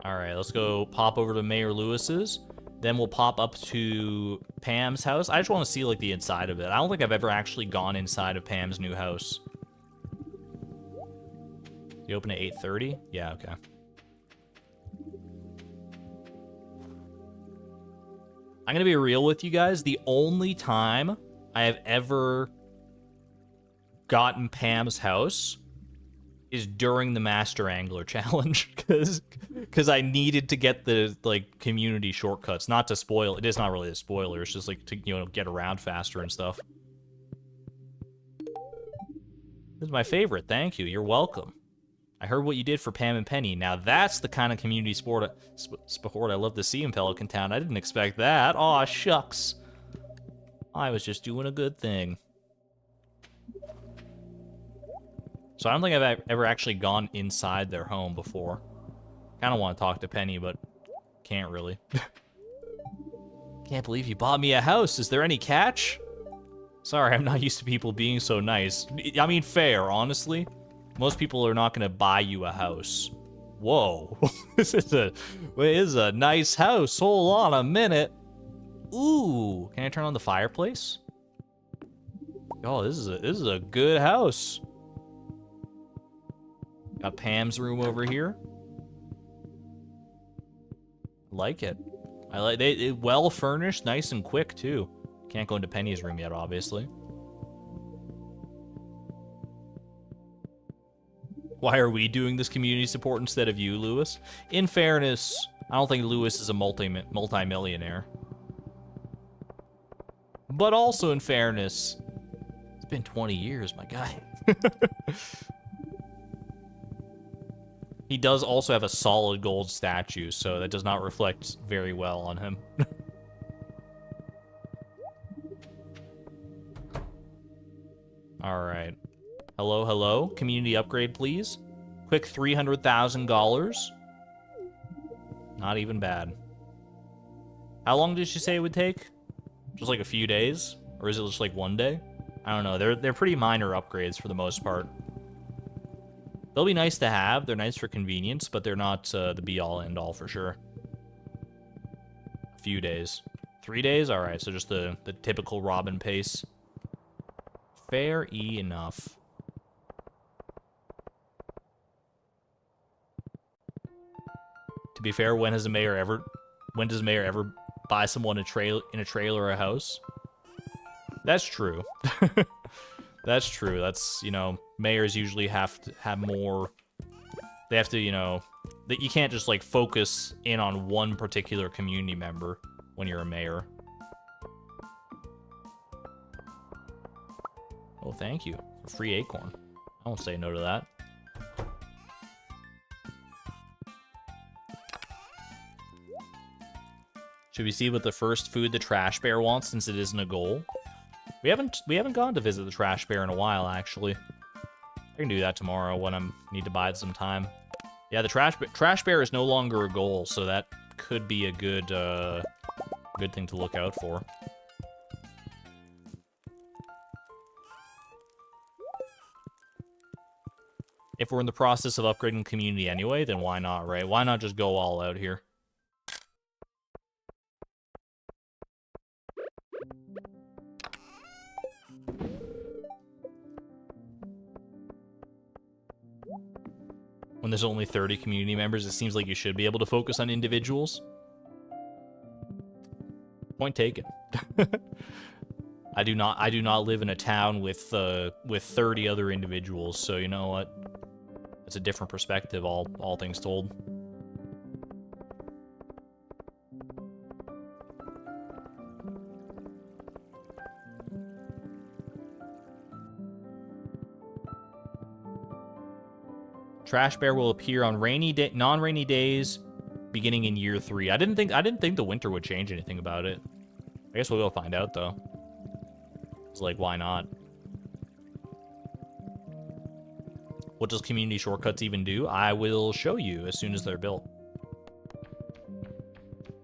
Alright, let's go pop over to Mayor Lewis's. Then we'll pop up to Pam's house. I just want to see, like, the inside of it. I don't think I've ever actually gone inside of Pam's new house. You open at 8:30? Yeah, okay. I'm gonna be real with you guys. The only time I have ever gotten Pam's house is during the Master Angler Challenge, because I needed to get the like community shortcuts, not to spoil. It is not really a spoiler. It's just like to get around faster and stuff. This is my favorite. Thank you. You're welcome. I heard what you did for Pam and Penny. Now that's the kind of community sport I love to see in Pelican Town. I didn't expect that. Aw, shucks. I was just doing a good thing. So I don't think I've ever actually gone inside their home before. Kind of want to talk to Penny, but can't really. Can't believe you bought me a house. Is there any catch? Sorry, I'm not used to people being so nice. I mean, fair, honestly. Most people are not going to buy you a house. Whoa. This is a nice house. Hold on a minute. Ooh. Can I turn on the fireplace? Oh, this is a good house. Got Pam's room over here. Like it. I like it well furnished, nice and quick too. Can't go into Penny's room yet, obviously. Why are we doing this community support instead of you, Lewis? In fairness, I don't think Lewis is a multi-millionaire. But also in fairness, it's been 20 years, my guy. He does also have a solid gold statue, so that does not reflect very well on him. Alright. Hello, hello. Community upgrade, please. Quick $300,000. Not even bad. How long did she say it would take? Just like a few days? Or is it just like one day? I don't know. They're pretty minor upgrades for the most part. They'll be nice to have. They're nice for convenience, but they're not the be-all, end-all for sure. A few days. 3 days? Alright, so just the typical Robin pace. Fair enough. To be fair, when does the mayor ever buy someone in a trailer or a house? That's true. That's true. That's, mayors usually have to have more. They have to, that you can't just like focus in on one particular community member when you're a mayor. Oh, thank you. A free acorn. I won't say no to that. Should we see what the first food the trash bear wants, since it isn't a goal? We haven't gone to visit the trash bear in a while, actually. I can do that tomorrow when I need to buy some time. Yeah, the trash bear is no longer a goal, so that could be a good thing to look out for. If we're in the process of upgrading community anyway, then why not, right? Why not just go all out here? When there's only 30 community members, it seems like you should be able to focus on individuals. Point taken. I do not live in a town with 30 other individuals, so you know what? It's a different perspective, all things told. Trash bear will appear on non-rainy days, beginning in year 3. I didn't think the winter would change anything about it. I guess we'll go find out though. It's like, why not? What does community shortcuts even do? I will show you as soon as they're built.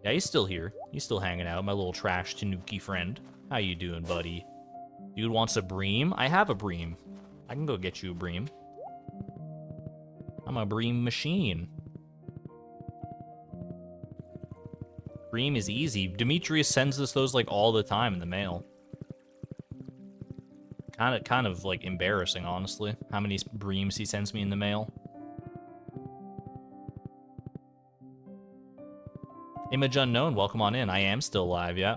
Yeah, he's still here. He's still hanging out, my little trash tanuki friend. How you doing, buddy? Dude wants a bream? I have a bream. I can go get you a bream. I'm a bream machine. Bream is easy. Demetrius sends us those like all the time in the mail. Kind of like embarrassing, honestly, how many breams he sends me in the mail. Image unknown, welcome on in. I am still live, yeah.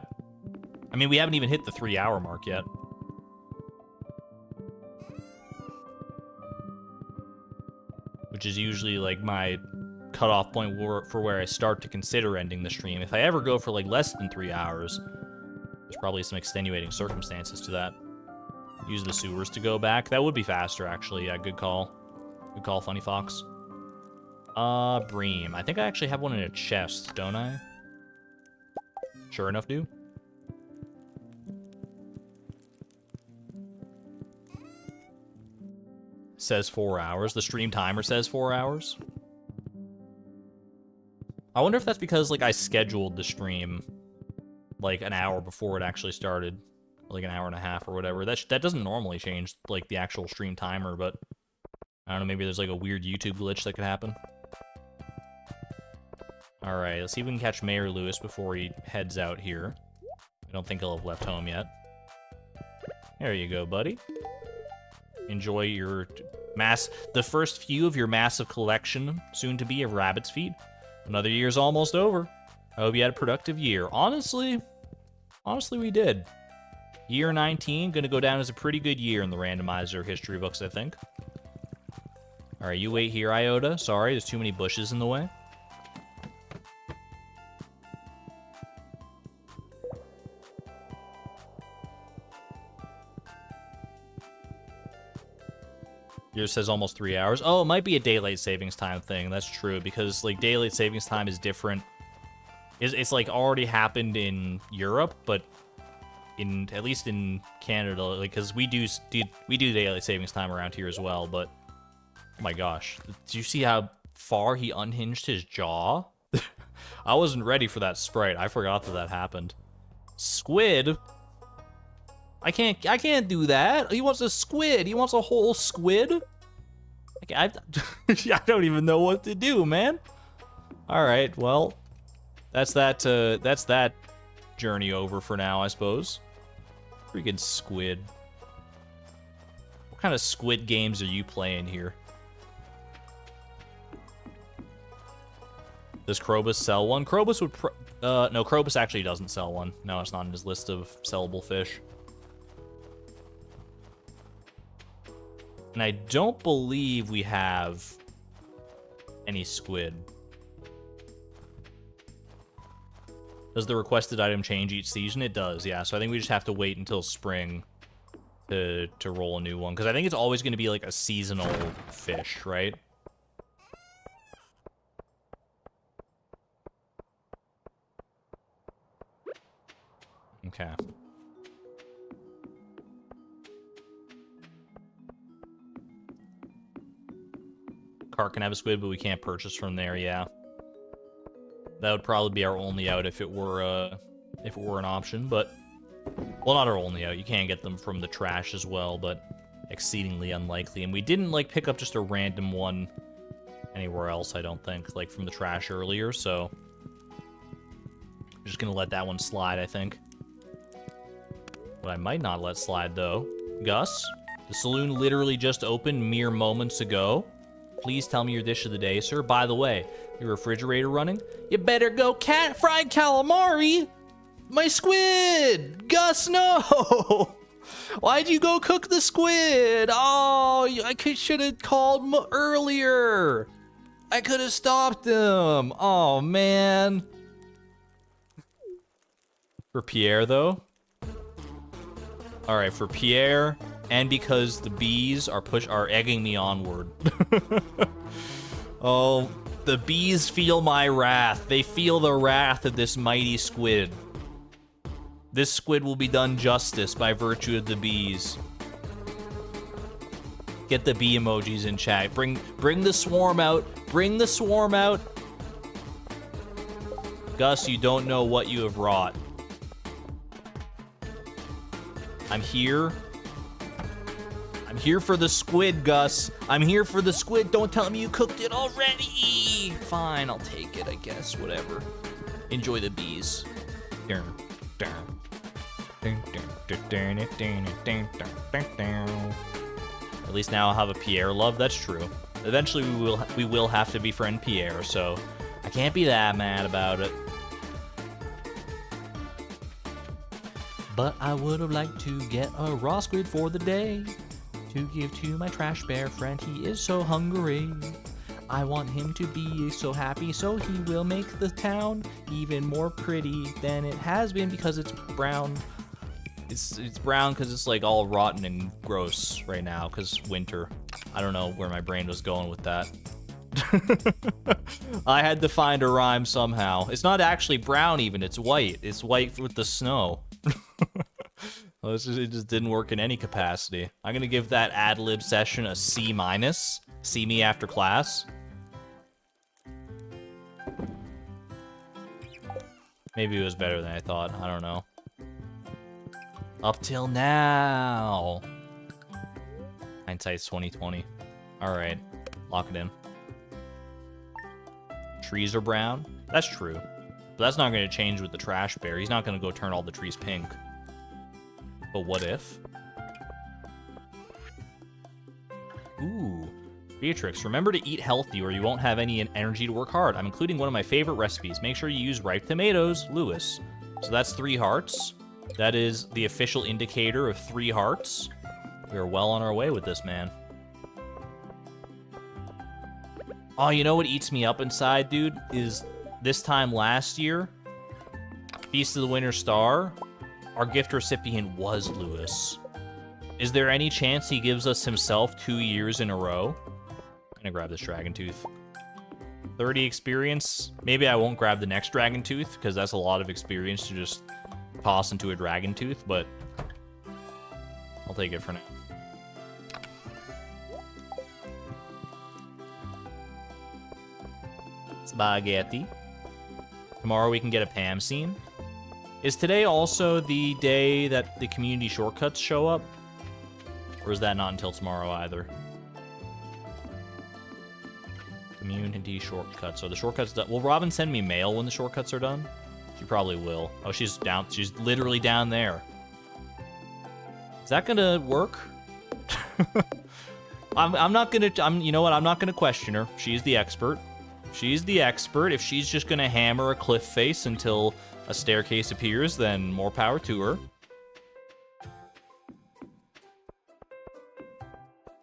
I mean, we haven't even hit the 3-hour mark yet. Which is usually like my cutoff point for where I start to consider ending the stream. If I ever go for like less than 3 hours, there's probably some extenuating circumstances to that. Use the sewers to go back. That would be faster, actually. Yeah, good call. Good call, Funny Fox. Bream. I think I actually have one in a chest, don't I? Sure enough, do. Says 4 hours. The stream timer says 4 hours. I wonder if that's because, like, I scheduled the stream, like, an hour before it actually started. Like, an hour and a half or whatever. That doesn't normally change, like, the actual stream timer, but I don't know, maybe there's, like, a weird YouTube glitch that could happen. Alright, let's see if we can catch Mayor Lewis before he heads out here. I don't think he'll have left home yet. There you go, buddy. Enjoy your the first few of your massive collection, soon to be, of rabbit's feet. Another year's almost over. I hope you had a productive year. Honestly, we did. Year 19, gonna go down as a pretty good year in the randomizer history books, I think. Alright, you wait here, Iota. Sorry, there's too many bushes in the way. Yours says almost 3 hours. Oh, it might be a daylight savings time thing. That's true, because, like, daylight savings time is different. It's like, already happened in Europe, but at least in Canada, like, because we do daylight savings time around here as well, but oh my gosh. Did you see how far he unhinged his jaw? I wasn't ready for that sprite. I forgot that happened. Squid? I can't do that. He wants a squid. He wants a whole squid. I don't even know what to do, man. All right, well, that's that journey over for now, I suppose. Freaking squid. What kind of squid games are you playing here? Does Krobus sell one? Krobus would no, Krobus actually doesn't sell one. No, it's not on his list of sellable fish. And I don't believe we have any squid. Does the requested item change each season? It does, yeah. So I think we just have to wait until spring to roll a new one. Because I think it's always going to be like a seasonal fish, right? Okay. Cart can have a squid, but we can't purchase from there, yeah. That would probably be our only out if it were an option, but well, not our only out. You can get them from the trash as well, but exceedingly unlikely. And we didn't like pick up just a random one anywhere else, I don't think, like from the trash earlier, so I'm just gonna let that one slide, I think. What I might not let slide though, Gus, the saloon literally just opened mere moments ago. Please tell me your dish of the day, sir. By the way, your refrigerator running? You better go fried calamari! My squid! Gus, no! Why'd you go cook the squid? Oh, I should have called earlier. I could have stopped him. Oh, man. For Pierre, though? Alright, for Pierre... And because the bees are egging me onward. Oh, the bees feel my wrath. They feel the wrath of this mighty squid. This squid will be done justice by virtue of the bees. Get the bee emojis in chat. Bring the swarm out. Bring the swarm out. Gus, you don't know what you have wrought. I'm here. I'm here for the squid, Gus. I'm here for the squid. Don't tell me you cooked it already. Fine, I'll take it, I guess. Whatever. Enjoy the bees. At least now I'll have a Pierre love. That's true. Eventually we will have to befriend Pierre, so I can't be that mad about it. But I would have liked to get a raw squid for the day to give to my trash bear friend. He is so hungry. I want him to be so happy, so he will make the town even more pretty than it has been because it's brown. It's brown because it's like all rotten and gross right now because winter. I don't know where my brain was going with that. I had to find a rhyme somehow. It's not actually brown even, it's white. It's white with the snow. Well, it just didn't work in any capacity. I'm gonna give that ad-lib session a C-. See me after class. Maybe it was better than I thought. I don't know. Up till now. Hindsight's 2020. All right, lock it in. Trees are brown. That's true, but that's not going to change with the trash bear. He's not going to go turn all the trees pink. But what if? Ooh. Beatrix, remember to eat healthy or you won't have any energy to work hard. I'm including one of my favorite recipes. Make sure you use ripe tomatoes, Lewis. So that's 3 hearts. That is the official indicator of 3 hearts. We are well on our way with this, man. Oh, you know what eats me up inside, dude? Is this time last year, Feast of the Winter Star, our gift recipient was Lewis. Is there any chance he gives us himself 2 years in a row? I'm gonna grab this dragon tooth. 30 experience. Maybe I won't grab the next dragon tooth because that's a lot of experience to just toss into a dragon tooth, but I'll take it for now. Spaghetti. Tomorrow we can get a Pam scene. Is today also the day that the community shortcuts show up? Or is that not until tomorrow either? Community shortcuts. Are the shortcuts done? Will Robin send me mail when the shortcuts are done? She probably will. Oh, she's down. She's literally down there. Is that gonna work? I'm not gonna. You know what? I'm not gonna question her. She's the expert. She's the expert. If she's just gonna hammer a cliff face until a staircase appears, then more power to her.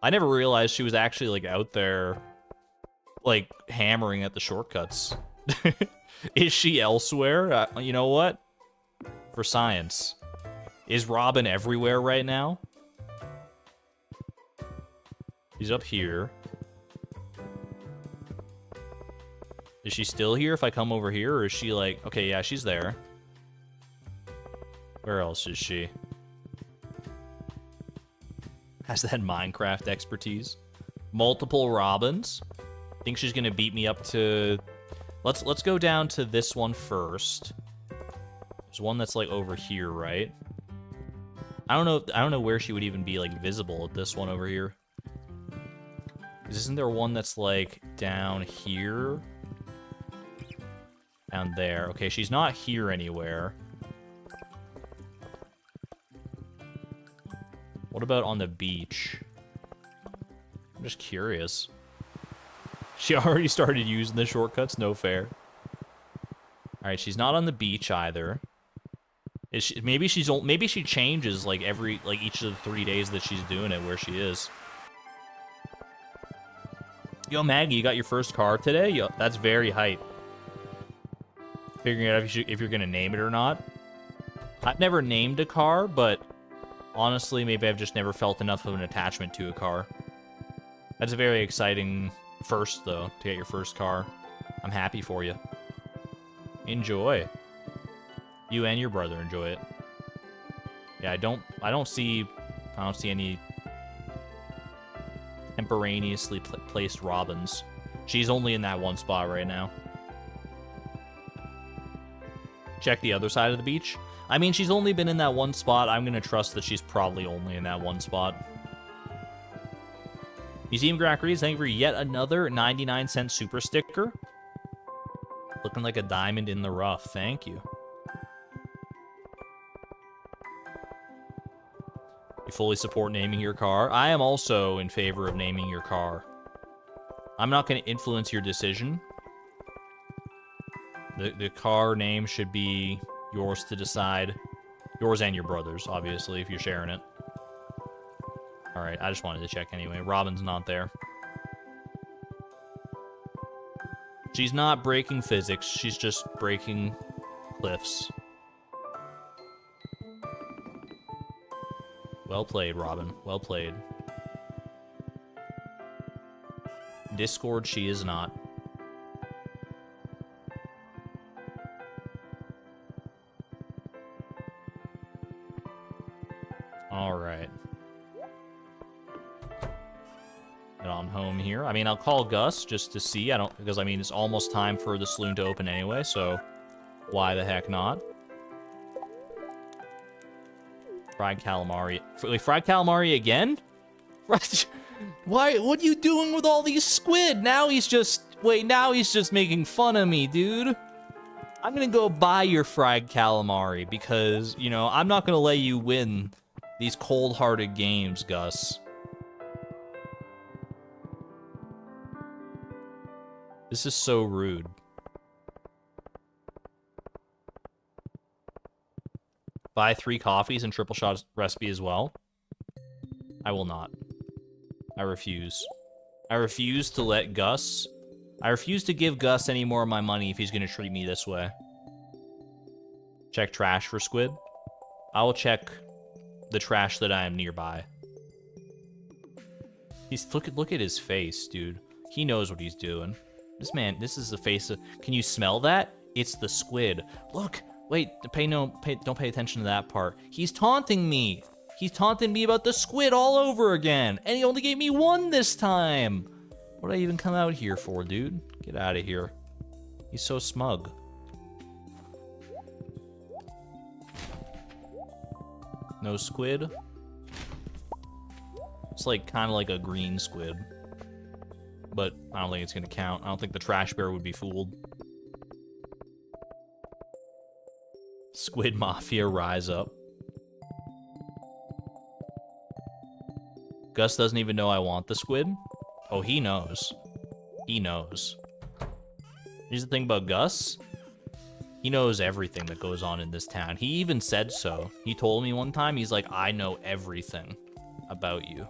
I never realized she was actually like out there, like hammering at the shortcuts. Is she elsewhere? You know what? For science. Is Robin everywhere right now? She's up here. Is she still here if I come over here? Or is she like... Okay, yeah, she's there. Where else is she? Has that Minecraft expertise. Multiple Robins. Think she's gonna beat me up to... Let's go down to this one first. There's one that's like over here, right? I don't know where she would even be like visible at this one over here. Isn't there one that's like down here? Down there. Okay, she's not here anywhere. What about on the beach? I'm just curious. She already started using the shortcuts? No fair. Alright, she's not on the beach either. Is she, maybe she changes like each of the 3 days that she's doing it where she is. Yo, Maggie, you got your first car today? Yo, that's very hype. Figuring out if you're gonna name it or not. I've never named a car, but honestly, maybe I've just never felt enough of an attachment to a car. That's a very exciting first, though, to get your first car. I'm happy for you. Enjoy. You and your brother enjoy it. Yeah, I don't see any temporaneously placed Robins. She's only in that one spot right now. Check the other side of the beach. I mean, she's only been in that one spot. I'm gonna trust that she's probably only in that one spot. Museum Grackeries, thank you for yet another 99-cent super sticker. Looking like a diamond in the rough. Thank you. You fully support naming your car. I am also in favor of naming your car. I'm not going to influence your decision. The car name should be yours to decide. Yours and your brother's, obviously, if you're sharing it. Alright, I just wanted to check anyway. Robin's not there. She's not breaking physics, she's just breaking cliffs. Well played, Robin. Well played. Discord, she is not. Alright. Get on home here. I mean, I'll call Gus just to see. Because I mean, it's almost time for the saloon to open anyway, so why the heck not? Fried calamari. Wait, fried calamari again? Why? What are you doing with all these squid? Now he's just... Wait, now he's just making fun of me, dude. I'm gonna go buy your fried calamari because, you know, I'm not gonna let you win these cold-hearted games, Gus. This is so rude. Buy 3 coffees and triple shot recipe as well. I will not. I refuse. I refuse to let Gus... I refuse to give Gus any more of my money if he's gonna treat me this way. Check trash for squid. I will check the trash that I am nearby. He's look at his face, dude. He knows what he's doing. This man, this is the face of... Can you smell that? It's the squid. Look, wait, don't pay attention to that part. He's taunting me. He's taunting me about the squid all over again. And he only gave me 1 this time. What did I even come out here for, dude? Get out of here. He's so smug. No squid. It's like kind of like a green squid. But I don't think it's gonna count. I don't think the trash bear would be fooled. Squid Mafia, rise up. Gus doesn't even know I want the squid. Oh, he knows. He knows. Here's the thing about Gus. He knows everything that goes on in this town. He even said so. He told me one time, he's like, I know everything about you.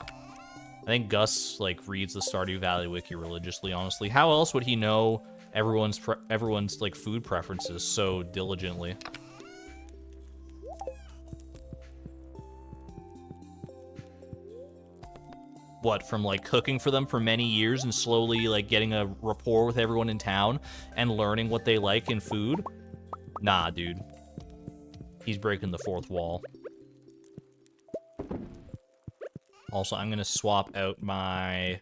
I think Gus, like, reads the Stardew Valley wiki religiously, honestly. How else would he know everyone's like, food preferences so diligently? What, from, like, cooking for them for many years and slowly, like, getting a rapport with everyone in town and learning what they like in food? Nah, dude. He's breaking the 4th wall. Also, I'm gonna swap out my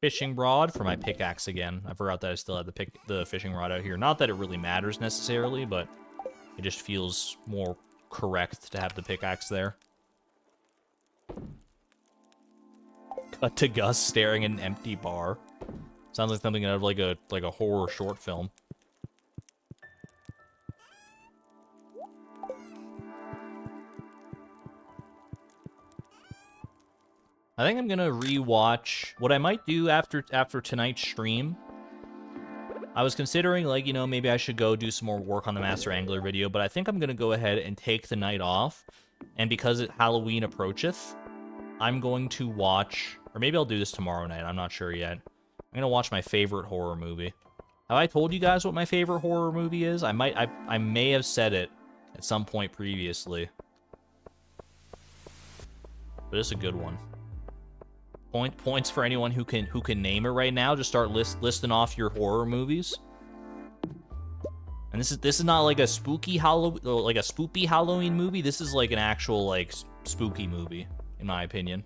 fishing rod for my pickaxe again. I forgot that I still had the fishing rod out here. Not that it really matters necessarily, but it just feels more correct to have the pickaxe there. Cut to Gus staring at an empty bar. Sounds like something out of like a horror short film. I think I'm gonna rewatch what I might do after tonight's stream. I was considering, like, you know, maybe I should go do some more work on the Master Angler video, but I think I'm gonna go ahead and take the night off. And because Halloween approacheth, I'm going to watch, or maybe I'll do this tomorrow night, I'm not sure yet. I'm gonna watch my favorite horror movie. Have I told you guys what my favorite horror movie is? I may have said it at some point previously. But it's a good one. Points for anyone who can name it right now. Just start listing off your horror movies. And this is not like a spooky Halloween movie. This is like an actual like spooky movie, in my opinion.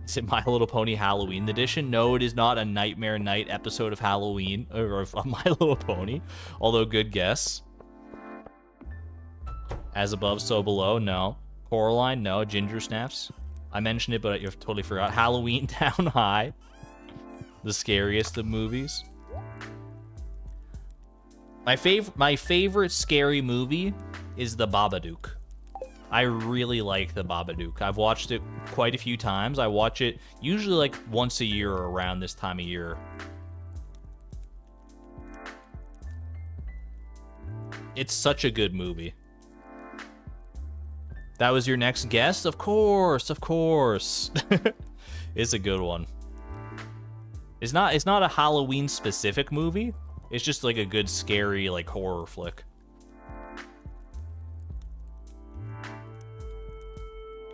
Is it My Little Pony Halloween Edition? No, it is not a Nightmare Night episode of Halloween or of My Little Pony. Although good guess. As Above, So Below. No. Coraline. No. Ginger Snaps. I mentioned it, but you've totally forgot. Halloween Town High. The scariest of movies. My favorite scary movie is The Babadook. I really like The Babadook. I've watched it quite a few times. I watch it usually like once a year or around this time of year. It's such a good movie. That was your next guess? Of course, of course. It's a good one. It's not a Halloween specific movie. It's just like a good scary like horror flick.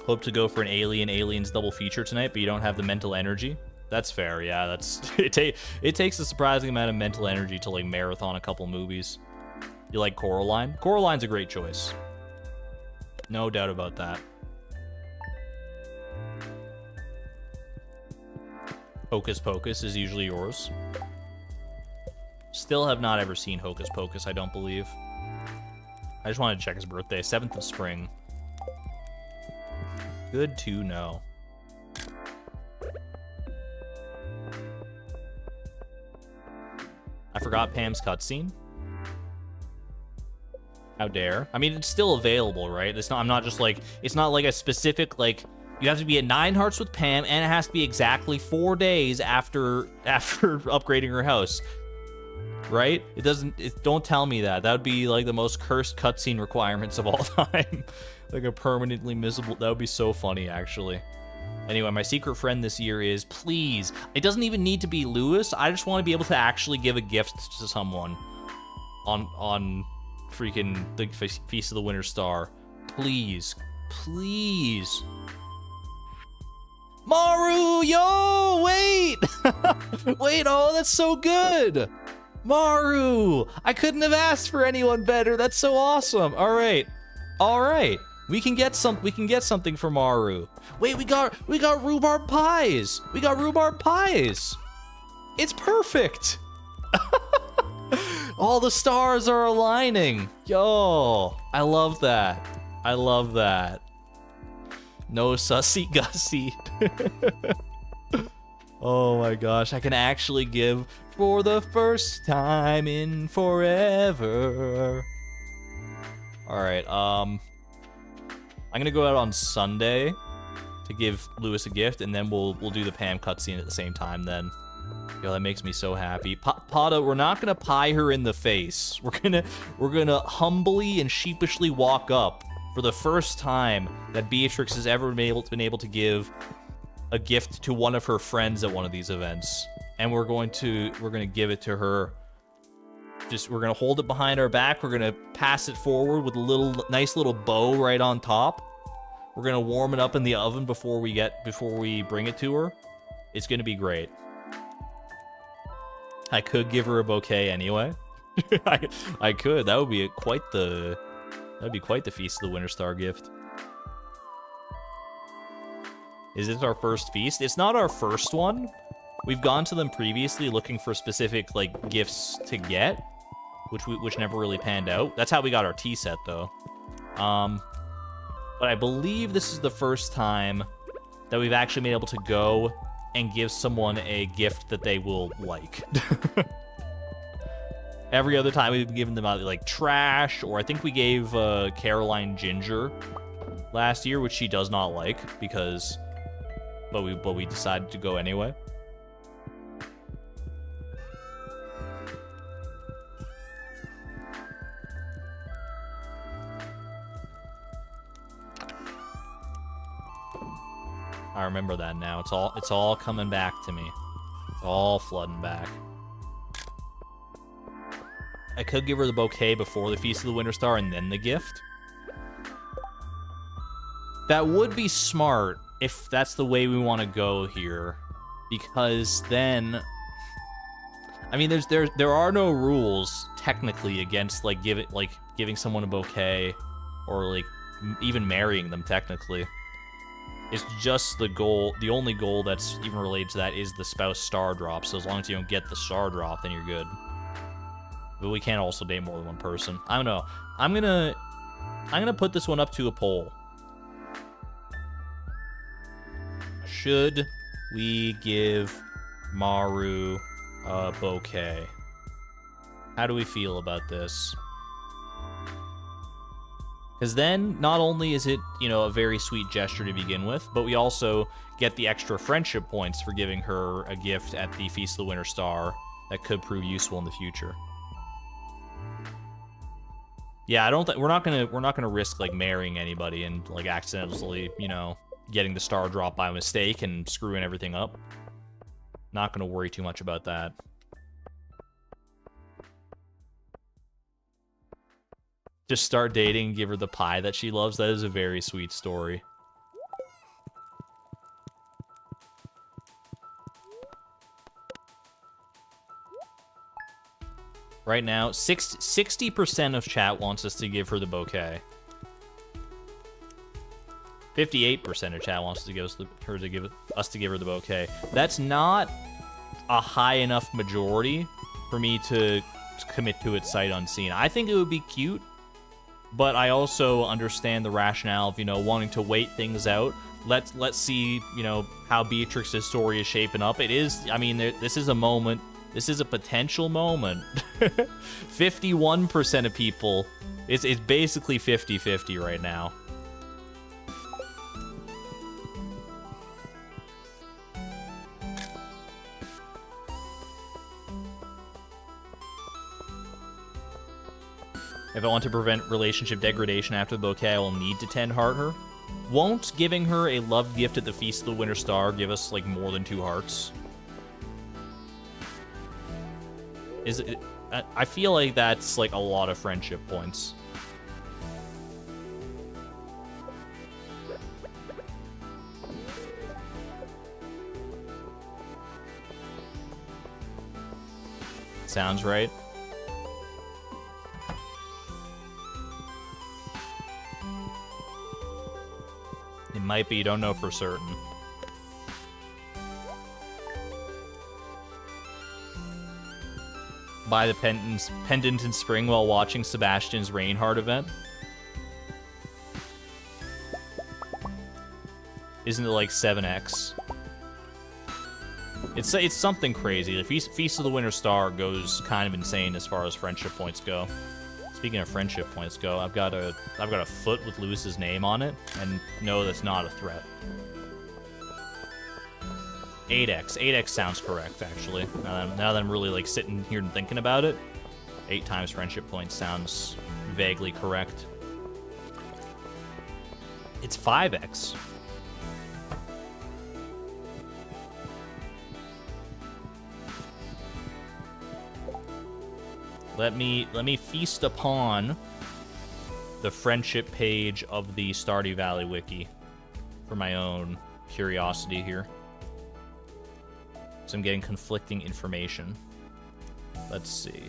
Hope to go for an Aliens double feature tonight, but you don't have the mental energy. That's fair, yeah. That's it takes a surprising amount of mental energy to like marathon a couple movies. You like Coraline? Coraline's a great choice. No doubt about that. Hocus Pocus is usually yours. Still have not ever seen Hocus Pocus, I don't believe. I just wanted to check his birthday, 7th of spring. Good to know. I forgot Pam's cutscene. How dare. I mean, it's still available, right? It's not, I'm not just like, it's not like a specific, like, you have to be at 9 hearts with Pam, and it has to be exactly 4 days after upgrading her house. Right? It doesn't, don't tell me that. That would be like the most cursed cutscene requirements of all time. Like a permanently missable, that would be so funny, actually. Anyway, my secret friend this year is, please, it doesn't even need to be Lewis. I just want to be able to actually give a gift to someone on freaking the Feast of the Winter Star. Please. Please. Maru, yo, wait! Wait, oh, that's so good! Maru! I couldn't have asked for anyone better. That's so awesome. All right. All right. We can get something for Maru. Wait, we got rhubarb pies. We got rhubarb pies. It's perfect. All the stars are aligning. Yo, I love that. I love that. No sussy gussy. Oh my gosh, I can actually give for the first time in forever. All right, I'm gonna go out on Sunday to give Lewis a gift, and then we'll do the Pam cutscene at the same time. Then, yo, that makes me so happy. Pata, we're not gonna pie her in the face. We're gonna humbly and sheepishly walk up for the first time that Beatrix has ever been able to give a gift to one of her friends at one of these events, and we're gonna give it to her. We're gonna hold it behind our back. We're gonna pass it forward with a nice little bow right on top. We're gonna warm it up in the oven before we bring it to her. It's gonna be great. I could give her a bouquet anyway. I could. That would be quite the Feast of the Winter Star gift. Is this our first feast? It's not our first one. We've gone to them previously looking for specific like gifts to get, which never really panned out. That's how we got our tea set though. But I believe this is the first time that we've actually been able to go and give someone a gift that they will like. Every other time we've given them like trash, or I think we gave Caroline ginger last year, which she does not like but we decided to go anyway. I remember that now. It's all coming back to me. It's all flooding back. I could give her the bouquet before the Feast of the Winter Star and then the gift. That would be smart if that's the way we want to go here, because then, I mean, there are no rules technically against like giving someone a bouquet or like even marrying them technically. It's just the goal. The only goal that's even related to that is the spouse star drop. So as long as you don't get the star drop, then you're good. But we can't also date more than one person. I don't know. I'm gonna put this one up to a poll. Should we give Maru a bouquet? How do we feel about this? Because then, not only is it, a very sweet gesture to begin with, but we also get the extra friendship points for giving her a gift at the Feast of the Winter Star that could prove useful in the future. Yeah, I don't think we're not gonna risk like marrying anybody and like accidentally, you know, getting the star drop by mistake and screwing everything up. Not gonna worry too much about that. Just start dating and give her the pie that she loves. That is a very sweet story. Right now, 60% of chat wants us to give her the bouquet. 58% of chat wants to give us to give her the bouquet. That's not a high enough majority for me to commit to it sight unseen. I think it would be cute, but I also understand the rationale of, you know, wanting to wait things out. Let's see, you know, how Beatrix's story is shaping up. It is, I mean, this is a moment. This is a potential moment. 51% of people, it's basically 50-50 right now. If I want to prevent relationship degradation after the bouquet, I will need to tend-heart her. Won't giving her a love gift at the Feast of the Winter Star give us, like, more than 2 hearts? Is it? I feel like that's, like, a lot of friendship points. Sounds right. It might be, you don't know for certain. Buy the pendant in spring while watching Sebastian's Reinhardt event. Isn't it like 7x? It's something crazy. The Feast of the Winter Star goes kind of insane as far as friendship points go. Speaking of friendship points go, I've got a foot with Lewis's name on it, and no, that's not a threat. 8x. 8x sounds correct, actually. Now that I'm really like sitting here and thinking about it, 8 times friendship points sounds vaguely correct. It's 5x. Let me feast upon the friendship page of the Stardew Valley wiki for my own curiosity here. So I'm getting conflicting information. Let's see.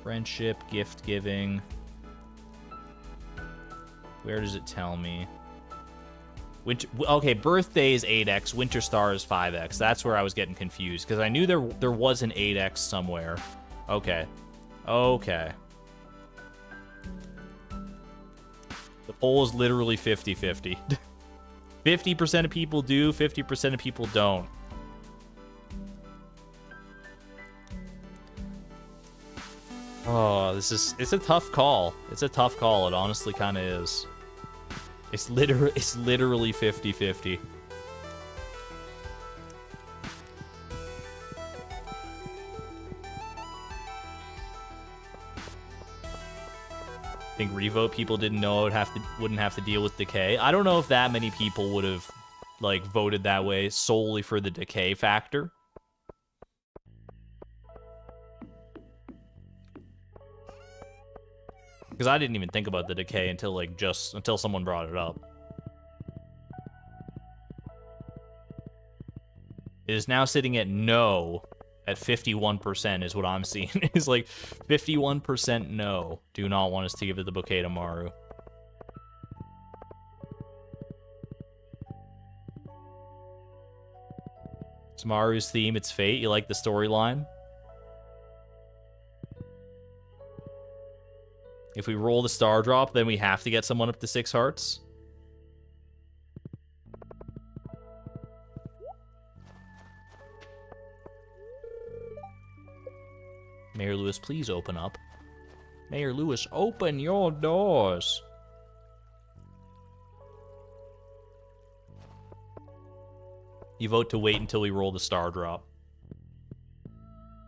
Friendship, gift giving. Where does it tell me? Okay, birthday is 8x, winter star is 5x. That's where I was getting confused, because I knew there was an 8x somewhere. Okay. Okay. The poll is literally 50-50. 50% of people do, 50% of people don't. Oh, it's a tough call. It's a tough call. It honestly kind of is. It's literally 50-50. I think revote people didn't know wouldn't have to deal with decay. I don't know if that many people would have like voted that way solely for the decay factor. Because I didn't even think about the decay until until someone brought it up. It is now sitting at no at 51% is what I'm seeing. It's like 51% no. Do not want us to give it the bouquet to Maru. It's Maru's theme, it's fate. You like the storyline? If we roll the star drop, then we have to get someone up to 6 hearts. Mayor Lewis, please open up. Mayor Lewis, open your doors. You vote to wait until we roll the star drop.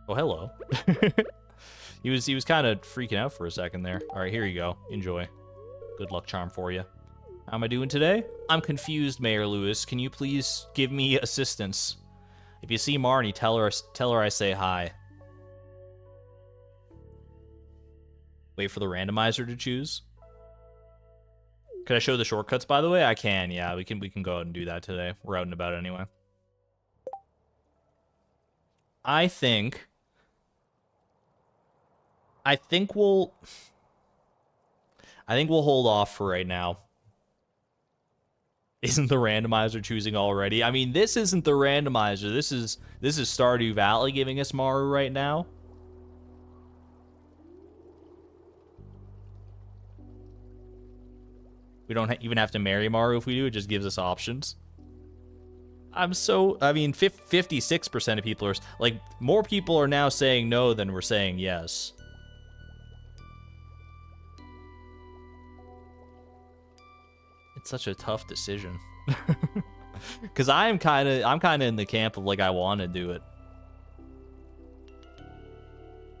Oh, hello. He was kind of freaking out for a second there. All right, here you go. Enjoy. Good luck charm for you. How am I doing today? I'm confused, Mayor Lewis. Can you please give me assistance? If you see Marnie, tell her I say hi. Wait for the randomizer to choose. Could I show the shortcuts, by the way? I can, yeah. We can go out and do that today. We're out and about anyway. I think we'll hold off for right now. Isn't the randomizer choosing already? I mean, this isn't the randomizer. This is Stardew Valley giving us Maru right now. We don't even have to marry Maru if we do. It just gives us options. I mean, 56% of people are, like, more people are now saying no than we're saying yes. It's such a tough decision. Because I'm kind of in the camp of, like, I want to do it.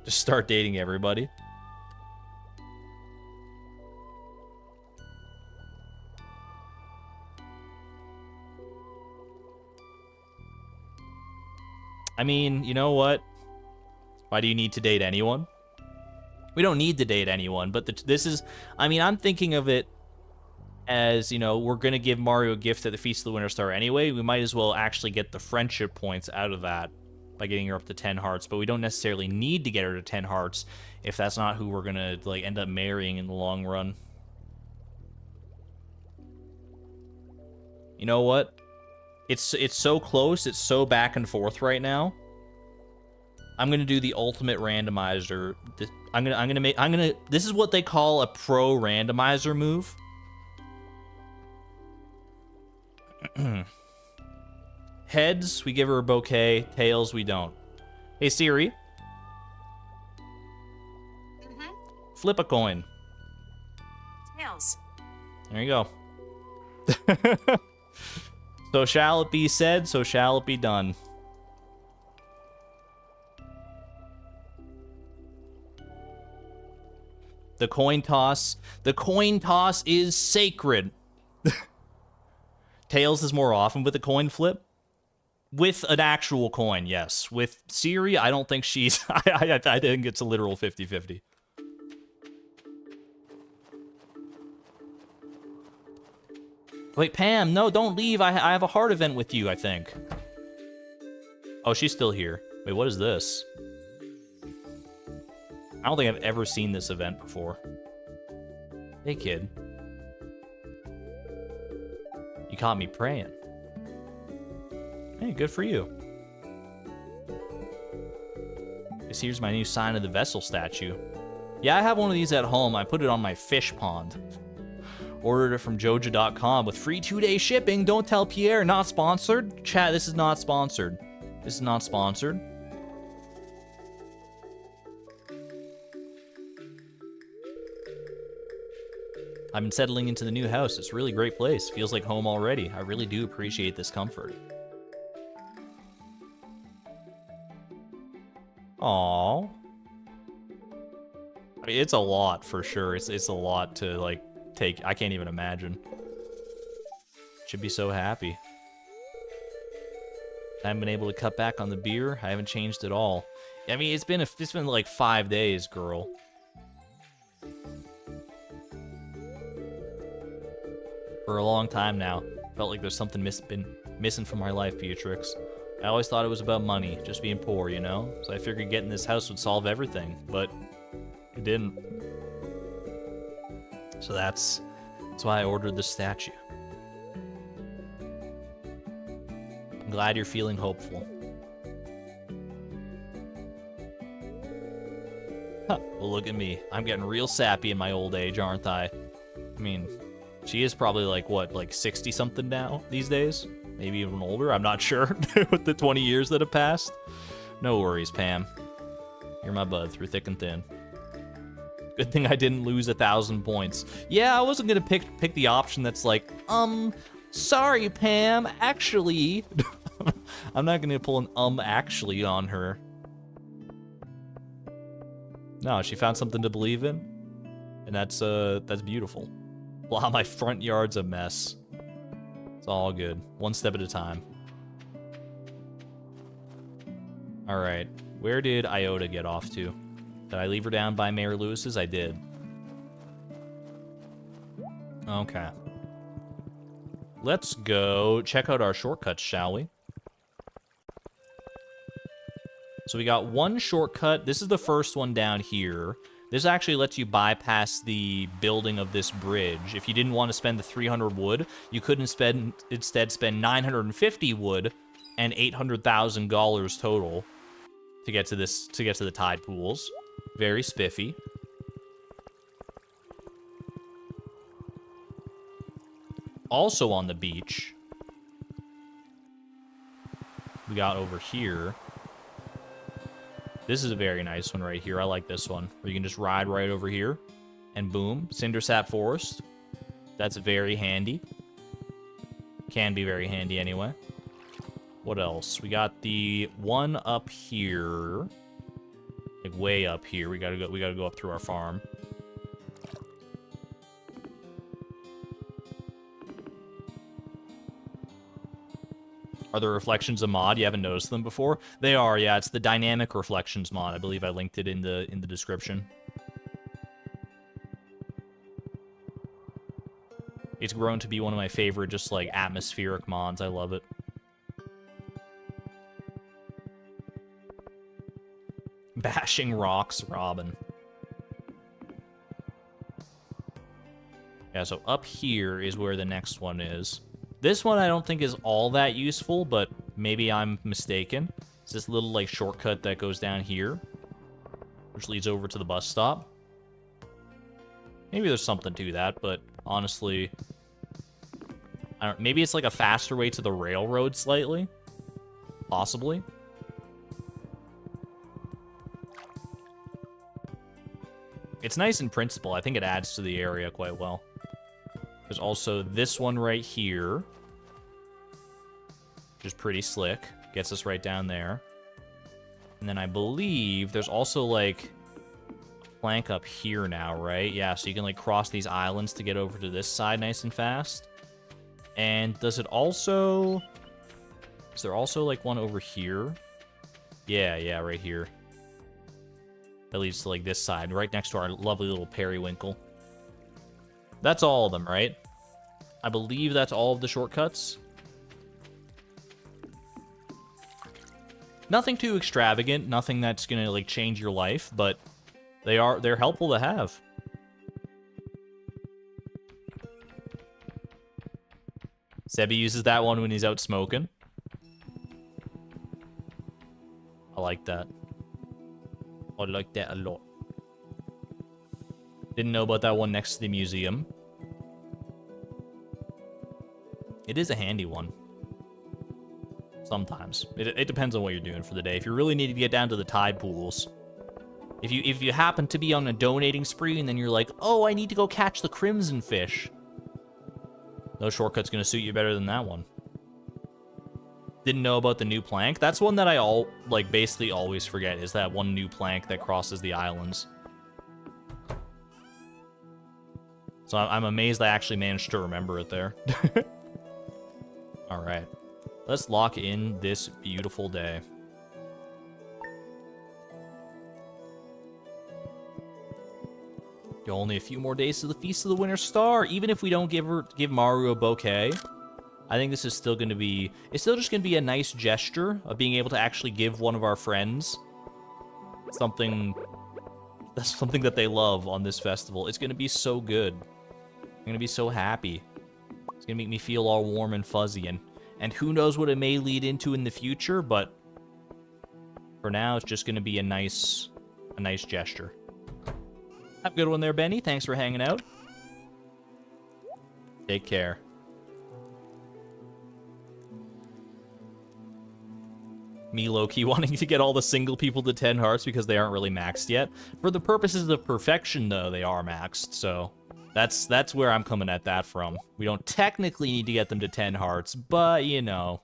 Just start dating everybody. I mean, you know what? Why do you need to date anyone? We don't need to date anyone, but this is... I mean, I'm thinking of it as, you know, we're going to give Mario a gift at the Feast of the Winter Star anyway. We might as well actually get the friendship points out of that by getting her up to 10 hearts, but we don't necessarily need to get her to 10 hearts if that's not who we're going to, like, end up marrying in the long run. You know what? It's so close, it's so back and forth right now. I'm gonna do the ultimate randomizer. This is what they call a pro randomizer move. Heads, we give her a bouquet. Tails, we don't. Hey Siri. Flip a coin. Tails. There you go. So shall it be said, so shall it be done. The coin toss. The coin toss is sacred. Tails is more often with a coin flip. With an actual coin, yes. With Siri, I don't think she's... I think it's a literal 50-50. Wait, Pam, no, don't leave. I have a heart event with you, I think. Oh, she's still here. Wait, what is this? I don't think I've ever seen this event before. Hey, kid. You caught me praying. Hey, good for you. Guess here's my new Sign of the Vessel statue. Yeah, I have one of these at home. I put it on my fish pond. Ordered it from Joja.com with free 2-day shipping. Don't tell Pierre. Not sponsored. Chat, this is not sponsored. This is not sponsored. I've been settling into the new house. It's a really great place. Feels like home already. I really do appreciate this comfort. Aww. I mean, it's a lot for sure. It's a lot to, like, take. I can't even imagine. Should be so happy. I haven't been able to cut back on the beer. I haven't changed at all. I mean, it's been like 5 days, girl. For a long time now. Felt like there's something been missing from my life, Beatrix. I always thought it was about money, just being poor, you know? So I figured getting this house would solve everything, but it didn't. So that's why I ordered this statue. I'm glad you're feeling hopeful. Huh, well look at me. I'm getting real sappy in my old age, aren't I? I mean, she is probably like, what, like 60-something now these days? Maybe even older, I'm not sure, with the 20 years that have passed. No worries, Pam. You're my bud through thick and thin. Good thing I didn't lose 1,000 points. Yeah, I wasn't gonna pick the option that's like, sorry, Pam, actually. I'm not gonna pull an actually on her. No, she found something to believe in, and that's beautiful. Wow, my front yard's a mess. It's all good. One step at a time. Alright, where did Iota get off to? Did I leave her down by Mayor Lewis's? I did. Okay. Let's go check out our shortcuts, shall we? So we got one shortcut. This is the first one down here. This actually lets you bypass the building of this bridge. If you didn't want to spend the 300 wood, you could instead spend 950 wood and $800,000 total to get to the tide pools. Very spiffy. Also on the beach, we got over here. This is a very nice one right here. I like this one, where you can just ride right over here, and boom, Cindersap Forest. That's very handy. Can be very handy anyway. What else? We got the one up here, like way up here. We gotta go up through our farm. Are the reflections a mod? You haven't noticed them before? They are, yeah. It's the dynamic reflections mod. I believe I linked it in the description. It's grown to be one of my favorite, just like atmospheric mods. I love it. Bashing rocks, Robin. Yeah, so up here is where the next one is. This one I don't think is all that useful, but maybe I'm mistaken. It's this little, like, shortcut that goes down here, which leads over to the bus stop. Maybe there's something to that, but honestly, I don't. Maybe it's like a faster way to the railroad slightly? Possibly. It's nice in principle. I think it adds to the area quite well. There's also this one right here, which is pretty slick. Gets us right down there. And then I believe there's also, like, a plank up here now, right? Yeah, so you can, like, cross these islands to get over to this side nice and fast. And does it also... Is there also, like, one over here? Yeah, right here. That leads to, like, this side, right next to our lovely little periwinkle. That's all of them, right? I believe that's all of the shortcuts. Nothing too extravagant, nothing that's gonna, like, change your life, but they're helpful to have. Sebi uses that one when he's out smoking. I like that. I like that a lot. Didn't know about that one next to the museum. It is a handy one. Sometimes. It depends on what you're doing for the day. If you really need to get down to the tide pools. If you happen to be on a donating spree and then you're like, oh, I need to go catch the crimson fish. No shortcut's gonna suit you better than that one. Didn't know about the new plank. That's one that I basically always forget, is that one new plank that crosses the islands. So I'm amazed I actually managed to remember it there. Alright. Let's lock in this beautiful day. Only a few more days to the Feast of the Winter Star. Even if we don't give Maru a bouquet, I think this is still going to be... It's still just going to be a nice gesture of being able to actually give one of our friends something... That's something that they love on this festival. It's going to be so good. I'm going to be so happy. It's going to make me feel all warm and fuzzy. And who knows what it may lead into in the future, but for now, it's just going to be a nice gesture. Have a good one there, Benny. Thanks for hanging out. Take care. Me low-key wanting to get all the single people to 10 hearts because they aren't really maxed yet. For the purposes of perfection, though, they are maxed, so that's where I'm coming at that from. We don't technically need to get them to 10 hearts, but, you know.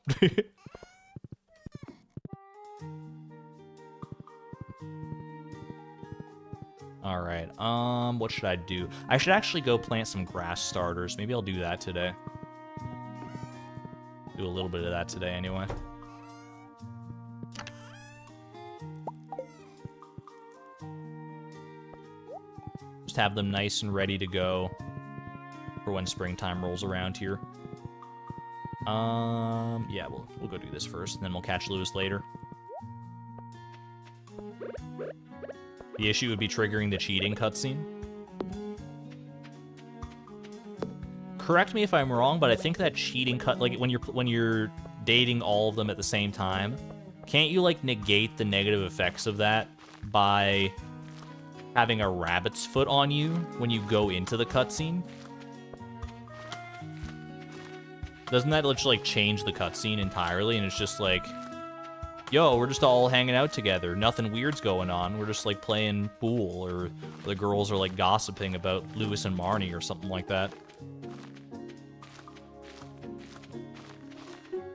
All right. What should I do? I should actually go plant some grass starters. Maybe I'll do that today. Do a little bit of that today anyway. Just have them nice and ready to go for when springtime rolls around here. Yeah, we'll go do this first, and then we'll catch Lewis later. The issue would be triggering the cheating cutscene. Correct me if I'm wrong, but I think that cheating like when you're dating all of them at the same time, can't you like negate the negative effects of that by having a rabbit's foot on you when you go into the cutscene? Doesn't that literally like change the cutscene entirely? And it's just like, yo, we're just all hanging out together. Nothing weird's going on. We're just like playing pool, or the girls are like gossiping about Lewis and Marnie or something like that.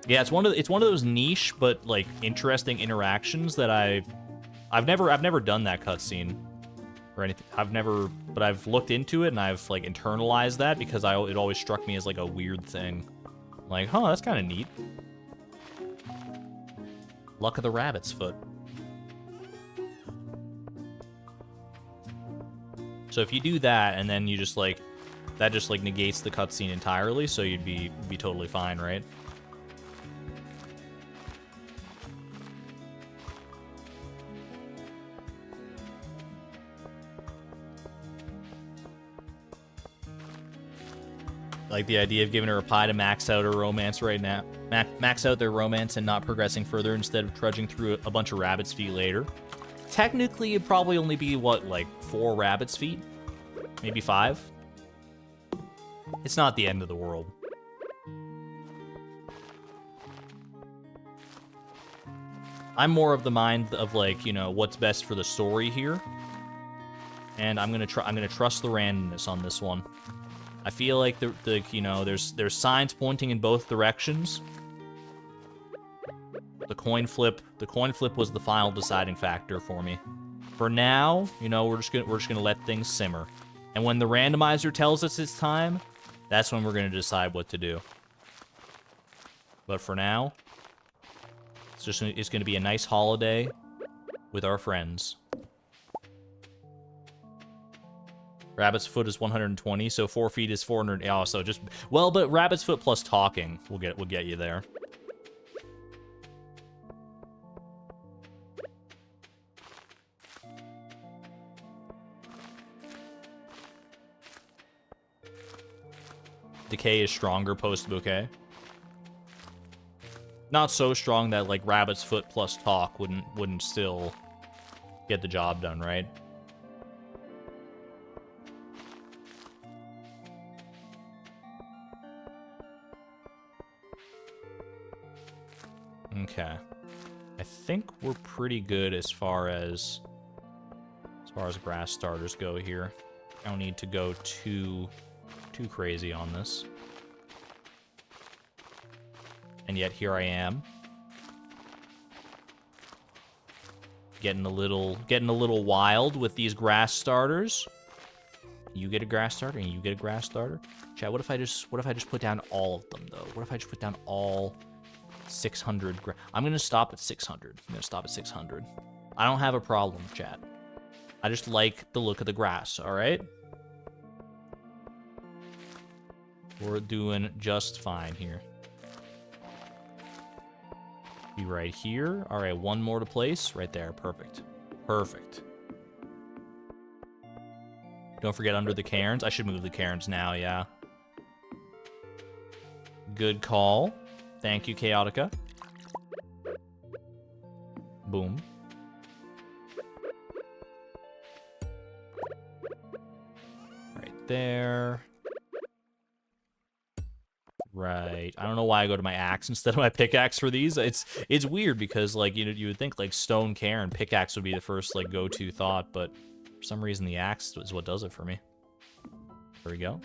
Yeah, it's one of those niche but like interesting interactions that I've never done that cutscene or anything. But I've looked into it and I've like internalized that because it always struck me as like a weird thing. Like, huh, that's kind of neat. Luck of the rabbit's foot. So if you do that and then you just like, that just like negates the cutscene entirely, so you'd be totally fine, right? Like the idea of giving her a pie to max out her romance right now. Max out their romance and not progressing further instead of trudging through a bunch of rabbit's feet later. Technically, it'd probably only be, what, like 4 rabbit's feet? Maybe 5? It's not the end of the world. I'm more of the mind of, like, you know, what's best for the story here. And I'm gonna trust the randomness on this one. I feel like you know, there's signs pointing in both directions. The coin flip was the final deciding factor for me. For now, you know, we're just gonna let things simmer. And when the randomizer tells us it's time, that's when we're gonna decide what to do. But for now, it's gonna be a nice holiday with our friends. Rabbit's foot is 120, so 4 feet is 400. Oh, so just, well, but rabbit's foot plus talking will get you there. Decay is stronger post bouquet. Not so strong that like rabbit's foot plus talk wouldn't still get the job done, right? Okay. I think we're pretty good as far as grass starters go here. I don't need to go too crazy on this. And yet here I am. Getting a little wild with these grass starters. You get a grass starter and you get a grass starter. Chat, what if I just put down all of them though? What if I just put down all 600? I'm gonna stop at 600. I'm gonna stop at 600. I don't have a problem, chat. I just like the look of the grass, all right? We're doing just fine here. Be right here. All right, one more to place. Right there. Perfect. Perfect. Don't forget under the cairns. I should move the cairns now, yeah. Good call. Thank you, Chaotica. Boom. Right there. Right. I don't know why I go to my axe instead of my pickaxe for these. It's weird because like you would think like stone cairn pickaxe would be the first like go-to thought, but for some reason the axe is what does it for me. There we go.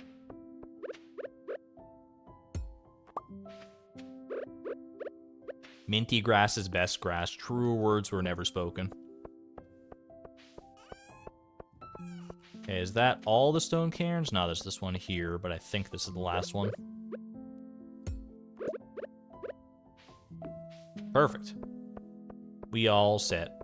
Minty grass is best grass. Truer words were never spoken. Okay, is that all the stone cairns? No, there's this one here, but I think this is the last one. Perfect. We all set.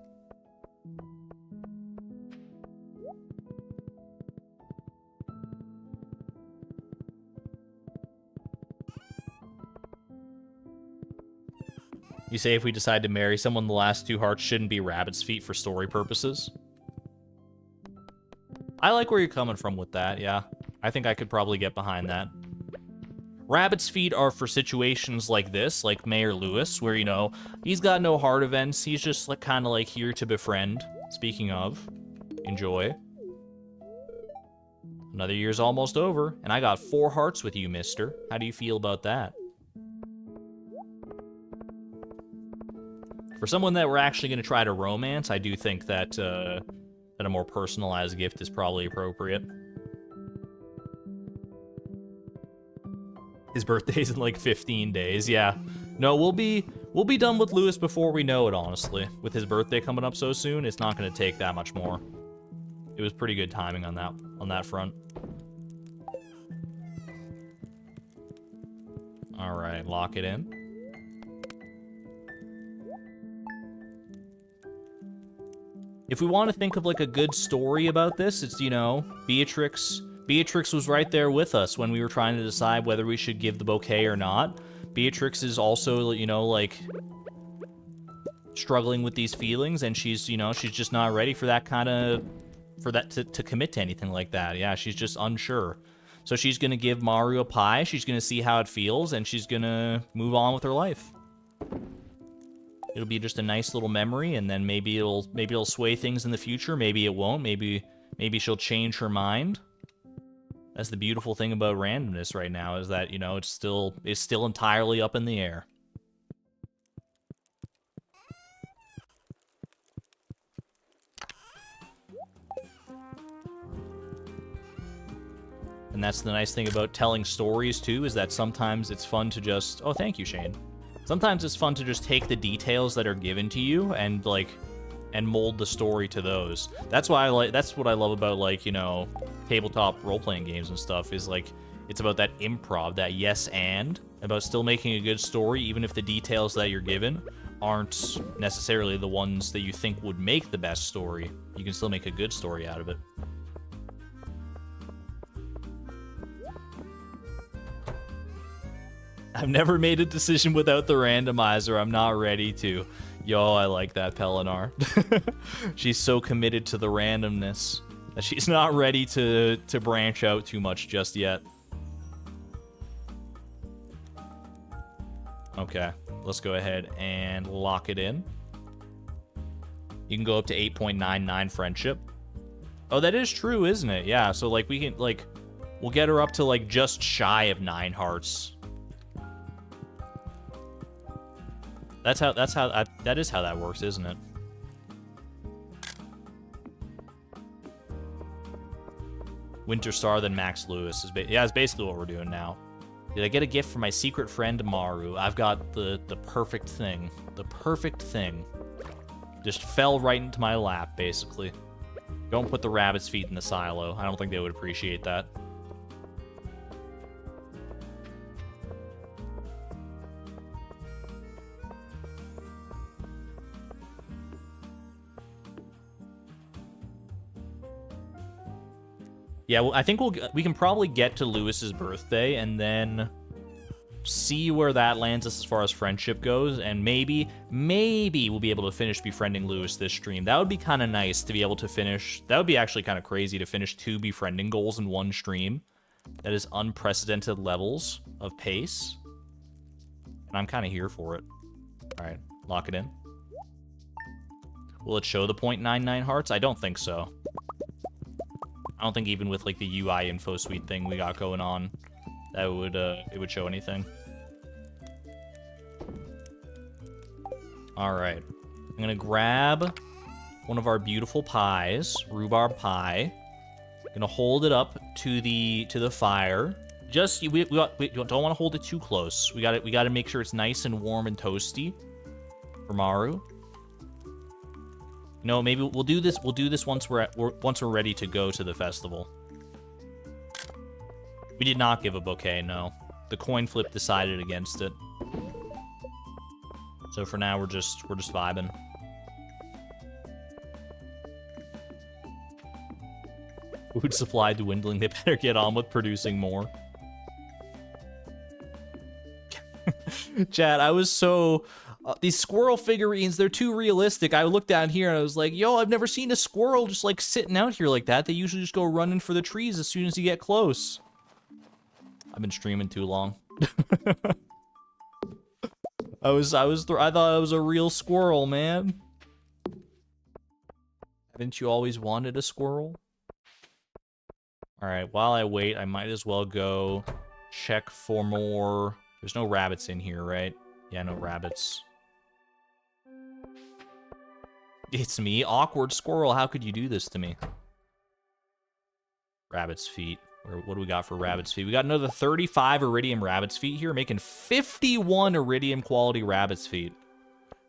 You say if we decide to marry someone, the last 2 hearts shouldn't be rabbit's feet for story purposes? I like where you're coming from with that, yeah. I think I could probably get behind that. Rabbit's feet are for situations like this, like Mayor Lewis, where, you know, he's got no heart events. He's just like kind of like here to befriend. Speaking of, enjoy. Another year's almost over, and I got 4 hearts with you, mister. How do you feel about that? For someone that we're actually going to try to romance, I do think that, that a more personalized gift is probably appropriate. His birthday's in like 15 days, yeah. No, we'll be done with Lewis before we know it, honestly. With his birthday coming up so soon, it's not going to take that much more. It was pretty good timing on that front. All right, lock it in. If we want to think of like a good story about this, it's, you know, Beatrix was right there with us when we were trying to decide whether we should give the bouquet or not. Beatrix is also, you know, like struggling with these feelings, and she's, you know, she's just not ready for that kind of, to commit to anything like that. Yeah, she's just unsure. So she's gonna give Maru a pie, she's gonna see how it feels, and she's gonna move on with her life. It'll be just a nice little memory, and then maybe it'll sway things in the future. Maybe it won't. Maybe she'll change her mind. That's the beautiful thing about randomness right now, is that, you know, it's still entirely up in the air. And that's the nice thing about telling stories too, is that sometimes it's fun to just, oh, thank you, Shane. Sometimes it's fun to just take the details that are given to you and mold the story to those. That's why that's what I love about, like, you know, tabletop role-playing games and stuff, is like, it's about that improv, that yes and, about still making a good story, even if the details that you're given aren't necessarily the ones that you think would make the best story. You can still make a good story out of it. I've never made a decision without the randomizer. I'm not ready to. Yo, I like that, Pelinar. She's so committed to the randomness that she's not ready to branch out too much just yet. Okay, let's go ahead and lock it in. You can go up to 8.99 friendship. Oh, that is true, isn't it? Yeah, so like we can, like, we'll get her up to like just shy of 9 hearts. That is how that works, isn't it? Winter Star, then Max Lewis is it's basically what we're doing now. Did I get a gift for my secret friend Maru? I've got the perfect thing. The perfect thing. Just fell right into my lap, basically. Don't put the rabbit's feet in the silo. I don't think they would appreciate that. Yeah, well, I think we can probably get to Lewis's birthday and then see where that lands us as far as friendship goes, and maybe we'll be able to finish befriending Lewis this stream. That would be kind of nice to be able to finish. That would be actually kind of crazy to finish 2 befriending goals in one stream. That is unprecedented levels of pace, and I'm kind of here for it. All right, lock it in. Will it show the 0.99 hearts? I don't think so. I don't think even with like the UI info suite thing we got going on, that would it would show anything. All right, I'm gonna grab one of our beautiful pies, rhubarb pie. Gonna hold it up to the fire. Just we don't want to hold it too close. We got to make sure it's nice and warm and toasty for Maru. No, maybe we'll do this. We'll do this once we're ready to go to the festival. We did not give a bouquet. No, the coin flip decided against it. So for now, we're just vibing. Food supply dwindling. They better get on with producing more. Chat, I was so... these squirrel figurines, they're too realistic. I looked down here and I was like, yo, I've never seen a squirrel just like sitting out here like that. They usually just go running for the trees as soon as you get close. I've been streaming too long. I thought I was a real squirrel, man. Haven't you always wanted a squirrel? All right, while I wait, I might as well go check for more. There's no rabbits in here, right? Yeah, no rabbits. It's me, awkward squirrel. How could you do this to me? Rabbit's feet. Or what do we got for rabbit's feet? We got another 35 iridium rabbit's feet here, making 51 iridium quality rabbit's feet.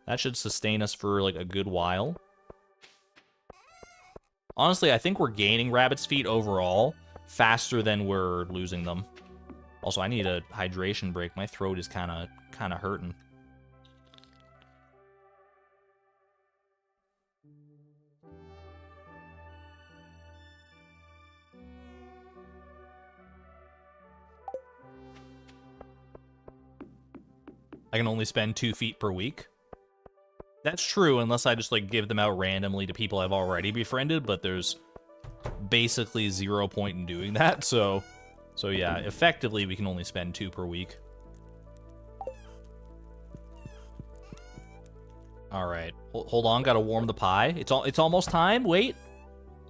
That should sustain us for like a good while. Honestly, I think we're gaining rabbit's feet overall faster than we're losing them. Also, I need a hydration break. My throat is kind of hurting. I can only spend 2 feet per week. That's true, unless I just like give them out randomly to people I've already befriended, but there's basically 0 point in doing that, so yeah, effectively we can only spend 2 per week. All right, hold on, gotta warm the pie. It's almost time. Wait,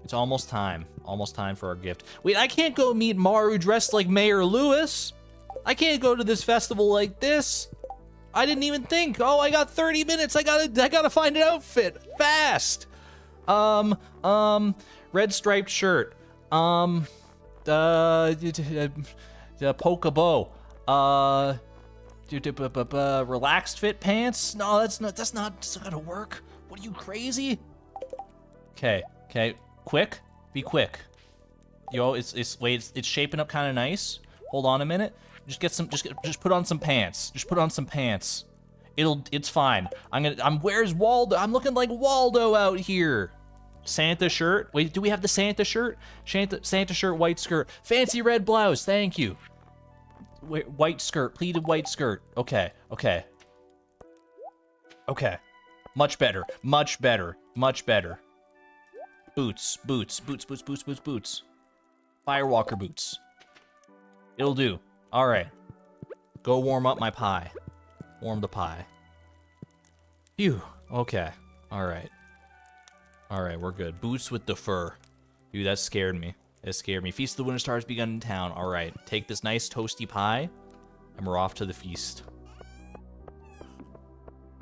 it's almost time. Almost time for our gift. Wait, I can't go meet Maru dressed like Mayor Lewis. I can't go to this festival like this. I didn't even think. Oh, I got 30 minutes. I gotta find an outfit fast. Red striped shirt. Polka bow. Relaxed fit pants. No, that's not gonna work. What are you, crazy? Okay, quick. Be quick. Yo, it's shaping up kind of nice. Hold on a minute. Just put on some pants. Just put on some pants. It's fine. Where's Waldo? I'm looking like Waldo out here. Santa shirt. Wait, do we have the Santa shirt? Santa shirt, white skirt. Fancy red blouse, thank you. Wait, white skirt, pleated white skirt. Okay. Much better. Boots. Firewalker boots. It'll do. All right, go warm up my pie. Warm the pie. Phew, okay, all right, we're good. Boots with the fur. Dude, that scared me. Feast of the Winter Stars begun in town. All right, take this nice toasty pie, and we're off to the feast.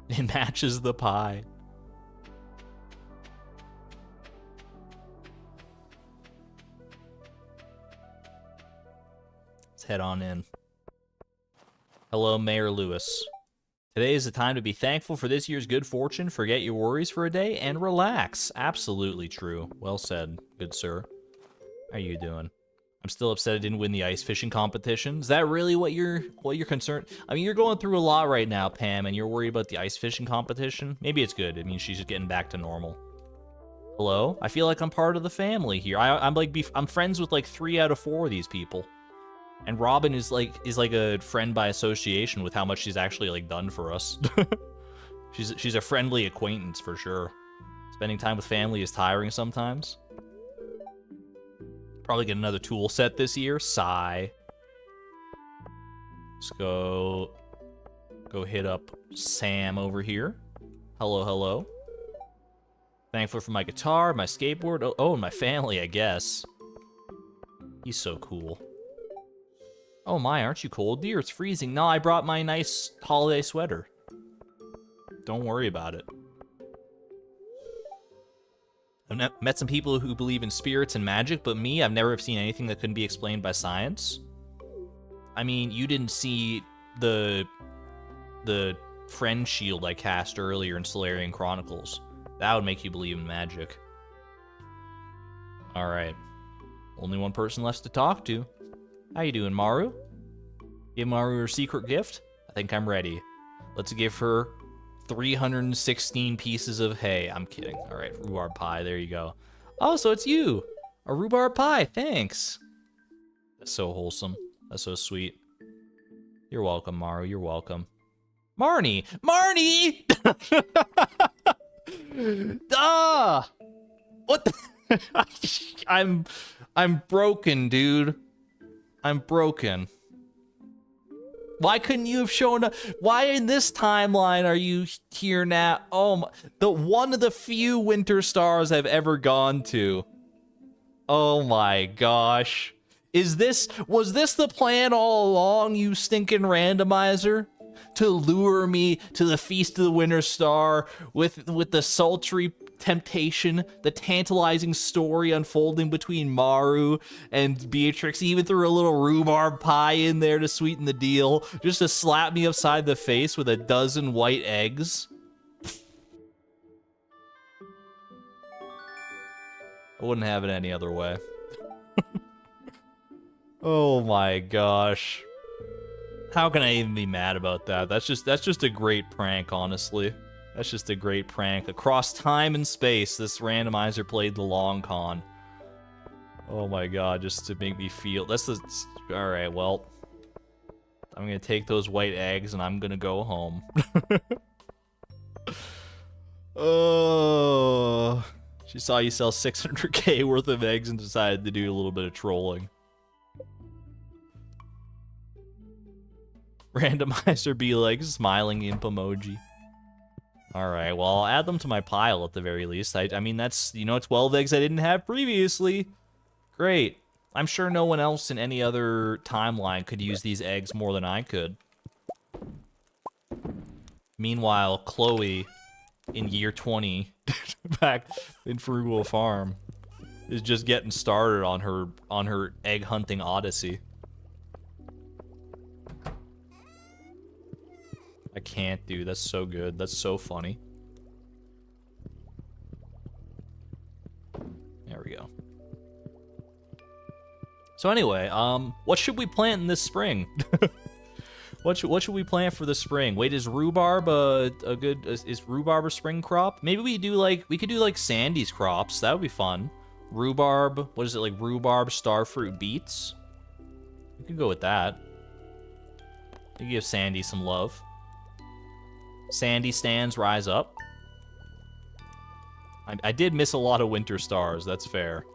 It matches the pie. Head on in. Hello, Mayor Lewis. Today is the time to be thankful for this year's good fortune, forget your worries for a day, and relax. Absolutely true. Well said, good sir. How are you doing? I'm still upset I didn't win the ice fishing competition. Is that really what you're concerned? I mean, you're going through a lot right now, Pam, and you're worried about the ice fishing competition? Maybe it's good. It means she's just getting back to normal. Hello? I feel like I'm part of the family here. I'm friends with like 3 out of 4 of these people. And Robin is like a friend by association with how much she's actually like done for us. she's a friendly acquaintance for sure. Spending time with family is tiring sometimes. Probably get another tool set this year. Sigh. Let's go hit up Sam over here. Hello. Thankful for my guitar, my skateboard, oh, and my family, I guess. He's so cool. Oh my, aren't you cold, dear? It's freezing. No, I brought my nice holiday sweater. Don't worry about it. I've met some people who believe in spirits and magic, but me, I've never seen anything that couldn't be explained by science. I mean, you didn't see the friend shield I cast earlier in Solarian Chronicles. That would make you believe in magic. Alright. Only one person left to talk to. How you doing, Maru? Give Maru her secret gift? I think I'm ready. Let's give her 316 pieces of hay. I'm kidding. Alright, rhubarb pie. There you go. Oh, so it's you! A rhubarb pie. Thanks. That's so wholesome. That's so sweet. You're welcome, Maru. You're welcome. Marnie! Marnie! Ah! What the... I'm broken, dude. I'm broken. Why couldn't you have shown up? Why in this timeline are you here now? Oh my, one of the few winter stars I've ever gone to. Oh my gosh. Was this the plan all along, you stinking randomizer? To lure me to the Feast of the Winter Star with the sultry temptation, the tantalizing story unfolding between Maru and Beatrix. He even threw a little rhubarb pie in there to sweeten the deal, just to slap me upside the face with a dozen white eggs. I wouldn't have it any other way. Oh my gosh. How can I even be mad about that? That's just a great prank, honestly. That's just a great prank. Across time and space, this randomizer played the long con. Oh my god, just to make me feel... Alright, well... I'm gonna take those white eggs and I'm gonna go home. Oh... She saw you sell 600k worth of eggs and decided to do a little bit of trolling. Randomizer be like smiling imp emoji. Alright, well, I'll add them to my pile at the very least. I mean, that's, 12 eggs I didn't have previously. Great. I'm sure no one else in any other timeline could use these eggs more than I could. Meanwhile, Chloe, in year 20, back in Frugal Farm, is just getting started on her egg hunting odyssey. I can't, dude. That's so good. That's so funny. There we go. So anyway, what should we plant in this spring? What should we plant for the spring? Wait, is rhubarb is rhubarb a spring crop? Maybe we could do like Sandy's crops. That would be fun. Rhubarb, what is it, like rhubarb, starfruit, beets? We could go with that. We give Sandy some love. Sandy stands, rise up. I did miss a lot of winter stars, that's fair.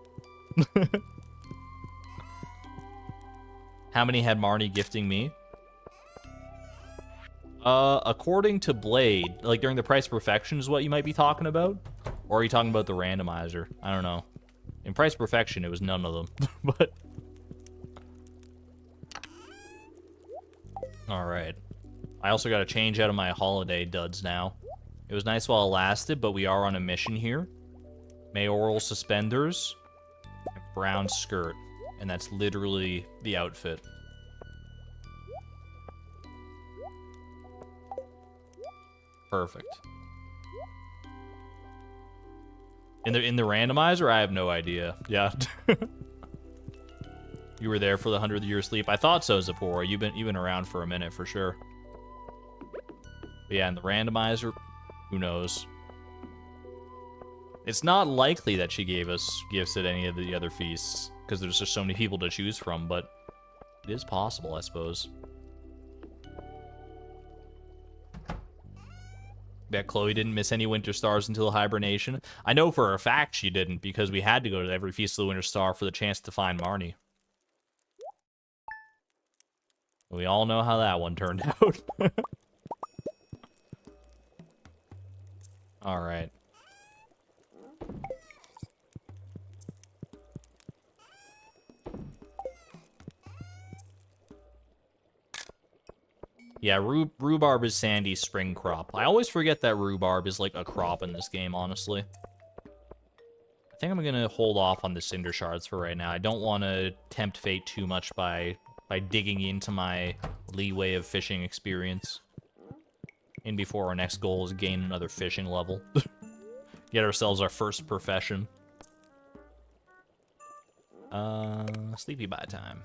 How many had Marnie gifting me? According to Blade, like during the price perfection is what you might be talking about? Or are you talking about the randomizer? I don't know. In price perfection, it was none of them, but... Alright. I also got to change out of my holiday duds now. It was nice while it lasted, but we are on a mission here. Mayoral suspenders, brown skirt, and that's literally the outfit. Perfect. In the randomizer, I have no idea. Yeah. You were there for the 100-year sleep. I thought so, Zipporah. You've been around for a minute for sure. But yeah, in the randomizer, who knows? It's not likely that she gave us gifts at any of the other feasts, because there's just so many people to choose from, but it is possible, I suppose. Bet Chloe didn't miss any Winter Stars until hibernation. I know for a fact she didn't, because we had to go to every Feast of the Winter Star for the chance to find Marnie. We all know how that one turned out. Alright. Yeah, rhubarb is Sandy's spring crop. I always forget that rhubarb is like a crop in this game, honestly. I think I'm gonna hold off on the cinder shards for right now. I don't want to tempt fate too much by digging into my leeway of fishing experience. And before our next goal is gain another fishing level. Get ourselves our first profession. Sleepy bye time.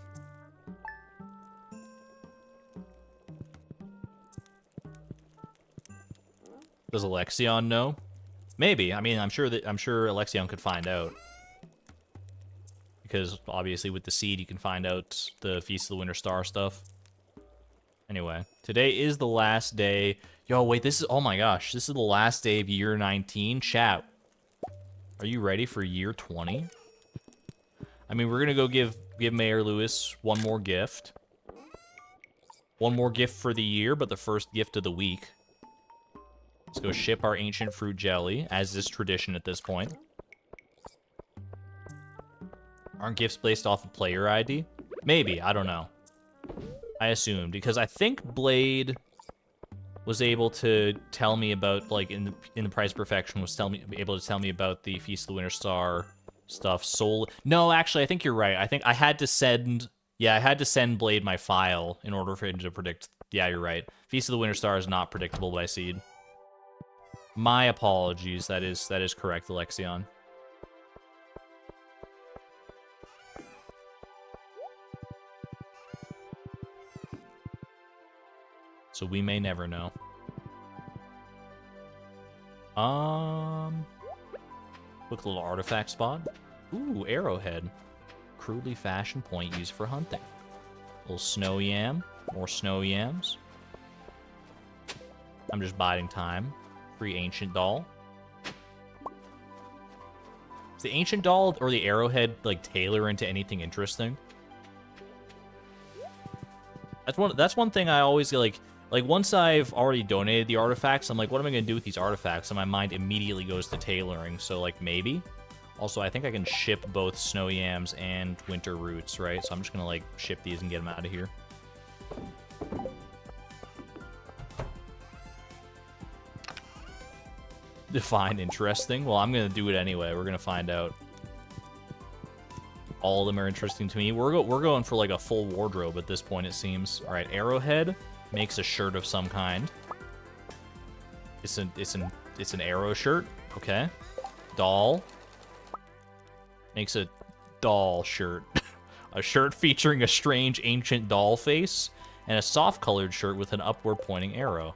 Does Alexion know? Maybe. I mean, I'm sure Alexion could find out. Because obviously with the seed you can find out the Feast of the Winter Star stuff. Anyway, today is the last day. Yo, wait, this is, oh my gosh, this is the last day of year 19. Chat, are you ready for year 20? I mean, we're gonna go give Mayor Lewis one more gift. One more gift for the year, but the first gift of the week. Let's go ship our ancient fruit jelly, as is tradition at this point. Aren't gifts based off of player ID? Maybe, I don't know. I assumed, because I think Blade was able to tell me about, like, in the Price Perfection, was able to tell me about the Feast of the Winter Star stuff. No, actually, I think you're right. I think I had to send, yeah, I had to send Blade my file in order for him to predict. Yeah, you're right. Feast of the Winter Star is not predictable by seed. My apologies. That is correct, Alexion. So we may never know. Quick little artifact spot. Ooh, arrowhead. Crudely fashioned point used for hunting. Little snow yam. More snow yams. I'm just biding time. Free ancient doll. Is the ancient doll or the arrowhead like tailor into anything interesting? That's one thing I always like once I've already donated the artifacts, I'm like, what am I gonna do with these artifacts? And my mind immediately goes to tailoring. So like maybe. Also, I think I can ship both snow yams and winter roots, right? So I'm just gonna like ship these and get them out of here. Define interesting. Well, I'm gonna do it anyway. We're gonna find out. All of them are interesting to me. We're going for like a full wardrobe at this point, it seems. All right, arrowhead makes a shirt of some kind. It's an arrow shirt. Okay. Doll makes a doll shirt. A shirt featuring a strange ancient doll face and a soft colored shirt with an upward pointing arrow.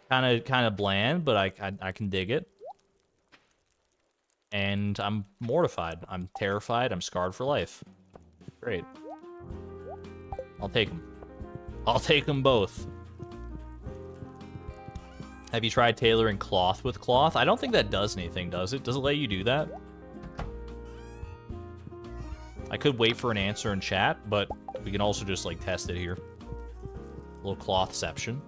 Kind of bland, but I can dig it. And I'm mortified. I'm terrified. I'm scarred for life. Great. I'll take them. I'll take them both. Have you tried tailoring cloth with cloth? I don't think that does anything, does it? Does it let you do that? I could wait for an answer in chat, but we can also just, like, test it here. A little clothception.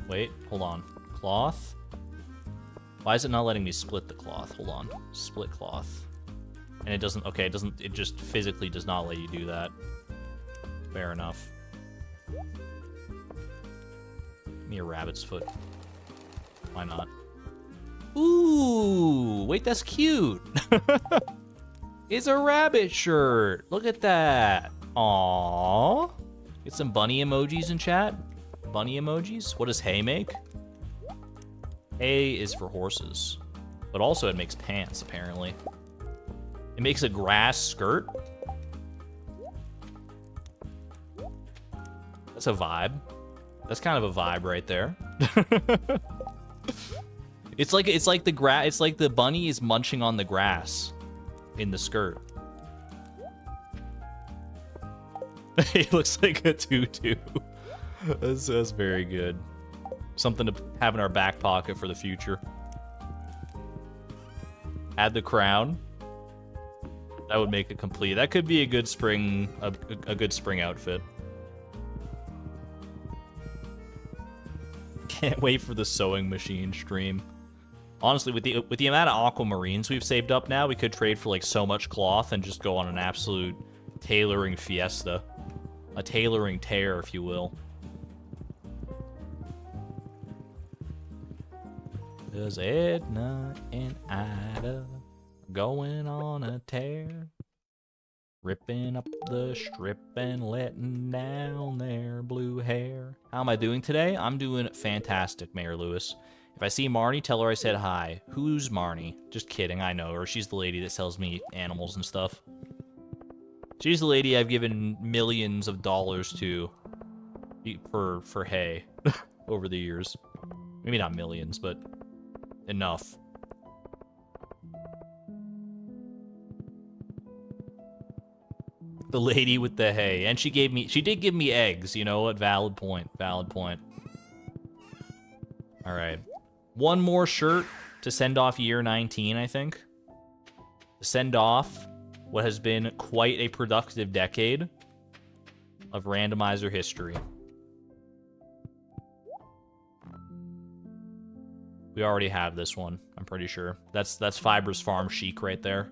Wait, hold on. Cloth? Why is it not letting me split the cloth? Hold on. Split cloth. And it doesn't, okay, it just physically does not let you do that. Fair enough. Give me a rabbit's foot. Why not? Ooh, wait, that's cute. It's a rabbit shirt. Look at that. Aww. Get some bunny emojis in chat. Bunny emojis. What does hay make? Hay is for horses. But also it makes pants, apparently. It makes a grass skirt. That's a vibe. That's kind of a vibe right there. It's like the bunny is munching on the grass in the skirt. It looks like a tutu. That's very good. Something to have in our back pocket for the future. Add the crown. That would make it complete. That could be a good spring, a good spring outfit. Can't wait for the sewing machine stream. Honestly, with the amount of aquamarines we've saved up now, we could trade for like so much cloth and just go on an absolute tailoring fiesta. A tailoring tear, if you will. Cause Edna and Ida going on a tear. Ripping up the strip and letting down their blue hair. How am I doing today? I'm doing fantastic, Mayor Lewis. If I see Marnie, tell her I said hi. Who's Marnie? Just kidding, I know her. She's the lady that sells me animals and stuff. She's the lady I've given millions of dollars to for hay over the years. Maybe not millions, but enough. The lady with the hay. And she did give me eggs, you know what? Valid point. Valid point. Alright. One more shirt to send off year 19, I think. To send off what has been quite a productive decade of randomizer history. We already have this one, I'm pretty sure. That's Fiber's Farm chic right there.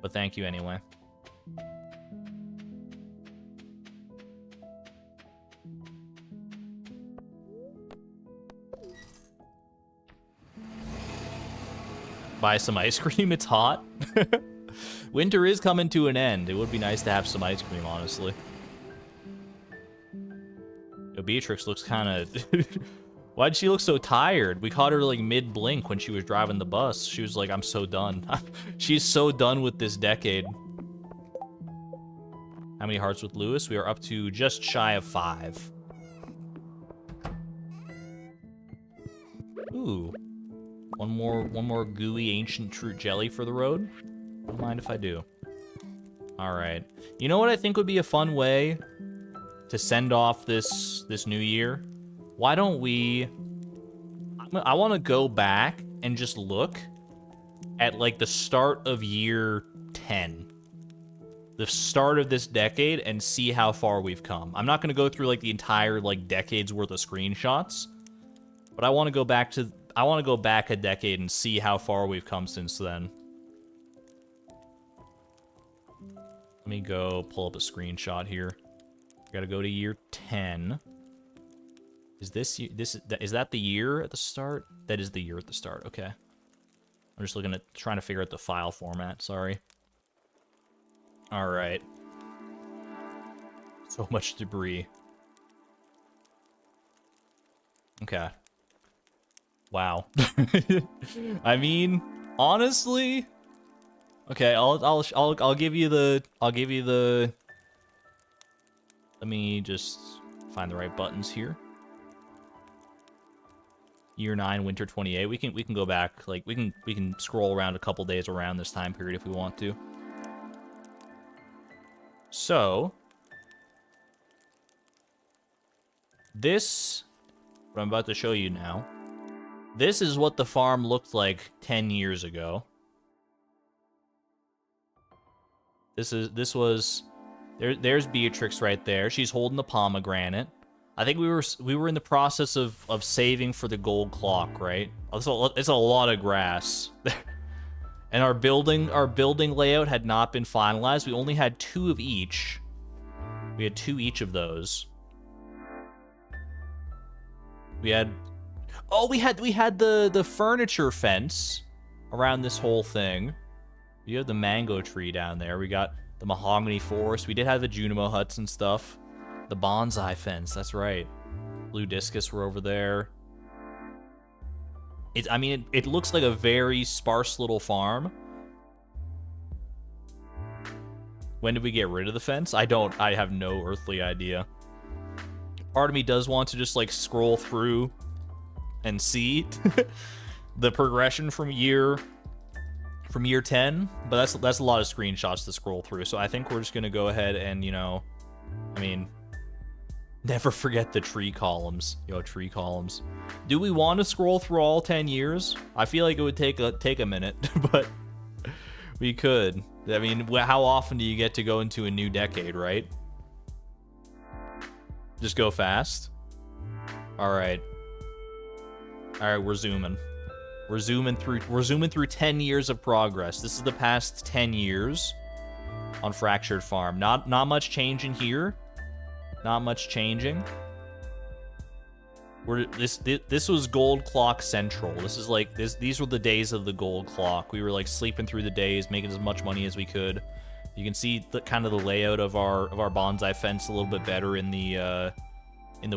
But thank you anyway. Buy some ice cream, it's hot. Winter is coming to an end. It would be nice to have some ice cream, honestly. Yo, Beatrix looks kind of... Why'd she look so tired? We caught her like mid-blink when she was driving the bus. She was like, I'm so done. She's so done with this decade. How many hearts with Lewis? We are up to just shy of 5. Ooh. One more gooey ancient fruit jelly for the road. Don't mind if I do. All right. You know what I think would be a fun way to send off this new year? Why don't we... I want to go back and just look at, like, the start of year 10. The start of this decade and see how far we've come. I'm not going to go through, like, the entire, like, decade's worth of screenshots. But I want to go back to... I want to go back a decade and see how far we've come since then. Let me go pull up a screenshot here. Gotta go to year 10. Is that the year at the start? That is the year at the start. Okay. I'm just looking at trying to figure out the file format. Sorry. All right. So much debris. Okay. Wow. I mean, honestly, okay. I'll give you the. Let me just find the right buttons here. Year 9, winter 28. We can go back. Like we can scroll around a couple days around this time period if we want to. So this, what I'm about to show you now. This is what the farm looked like 10 years ago. There's Beatrix right there. She's holding the pomegranate. I think we were in the process of saving for the gold clock, right? It's a lot of grass. And our building layout had not been finalized. We only had 2 of each. We had 2 each of those. We had the furniture fence around this whole thing. You have the mango tree down there. We got the mahogany forest. We did have the Junimo huts and stuff. The bonsai fence, that's right. Blue discus were over there. It looks like a very sparse little farm. When did we get rid of the fence? I have no earthly idea. Part of me does want to just like scroll through and see the progression from year 10, but that's a lot of screenshots to scroll through. So I think we're just gonna go ahead and, never forget the tree columns. Yo, tree columns. Do we want to scroll through all 10 years? I feel like it would take a minute, but we could. I mean, how often do you get to go into a new decade, right? Just go fast. All right, we're zooming. We're zooming through 10 years of progress. This is the past 10 years on Fractured Farm. Not much change in here. Not much changing. This was Gold Clock Central. This is like these were the days of the Gold Clock. We were like sleeping through the days, making as much money as we could. You can see the kind of the layout of our bonsai fence a little bit better in the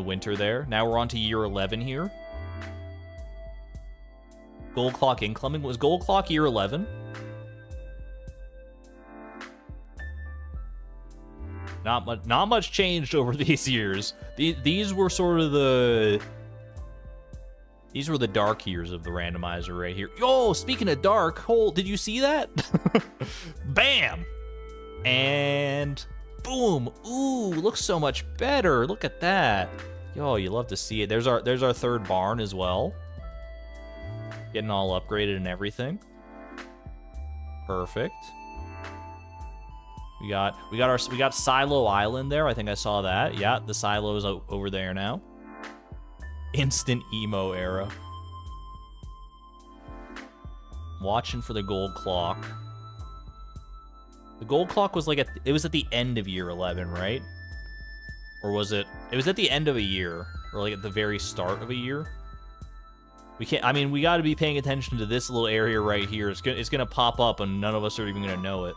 winter there. Now we're on to year 11 here. Gold clock incoming. Was gold clock year 11? Not much changed over these years. These were sort of the dark years of the randomizer right here. Yo, speaking of dark, did you see that? Bam! And boom. Ooh, looks so much better. Look at that. Yo, you love to see it. There's our third barn as well. Getting all upgraded and everything. Perfect. We got Silo Island there. I think I saw that. Yeah, the silo's over there now. Instant emo era. Watching for the gold clock. The gold clock was like it was at the end of year 11, right? Or was it? It was at the end of a year, or like at the very start of a year. We can't. I mean, we got to be paying attention to this little area right here. It's gonna pop up, and none of us are even gonna know it.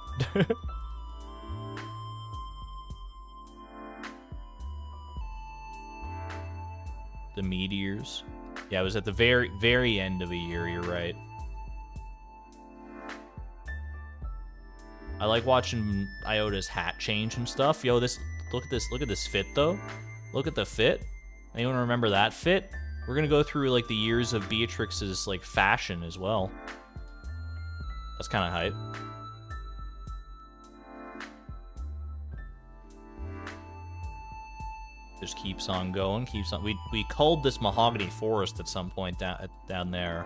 The meteors. Yeah, it was at the very end of a year. You're right. I like watching Iota's hat change and stuff. Yo, look at this fit though. Look at the fit. Anyone remember that fit? We're gonna go through like the years of Beatrix's like fashion as well. That's kind of hype. Just keeps on going, keeps on. We culled this mahogany forest at some point down there.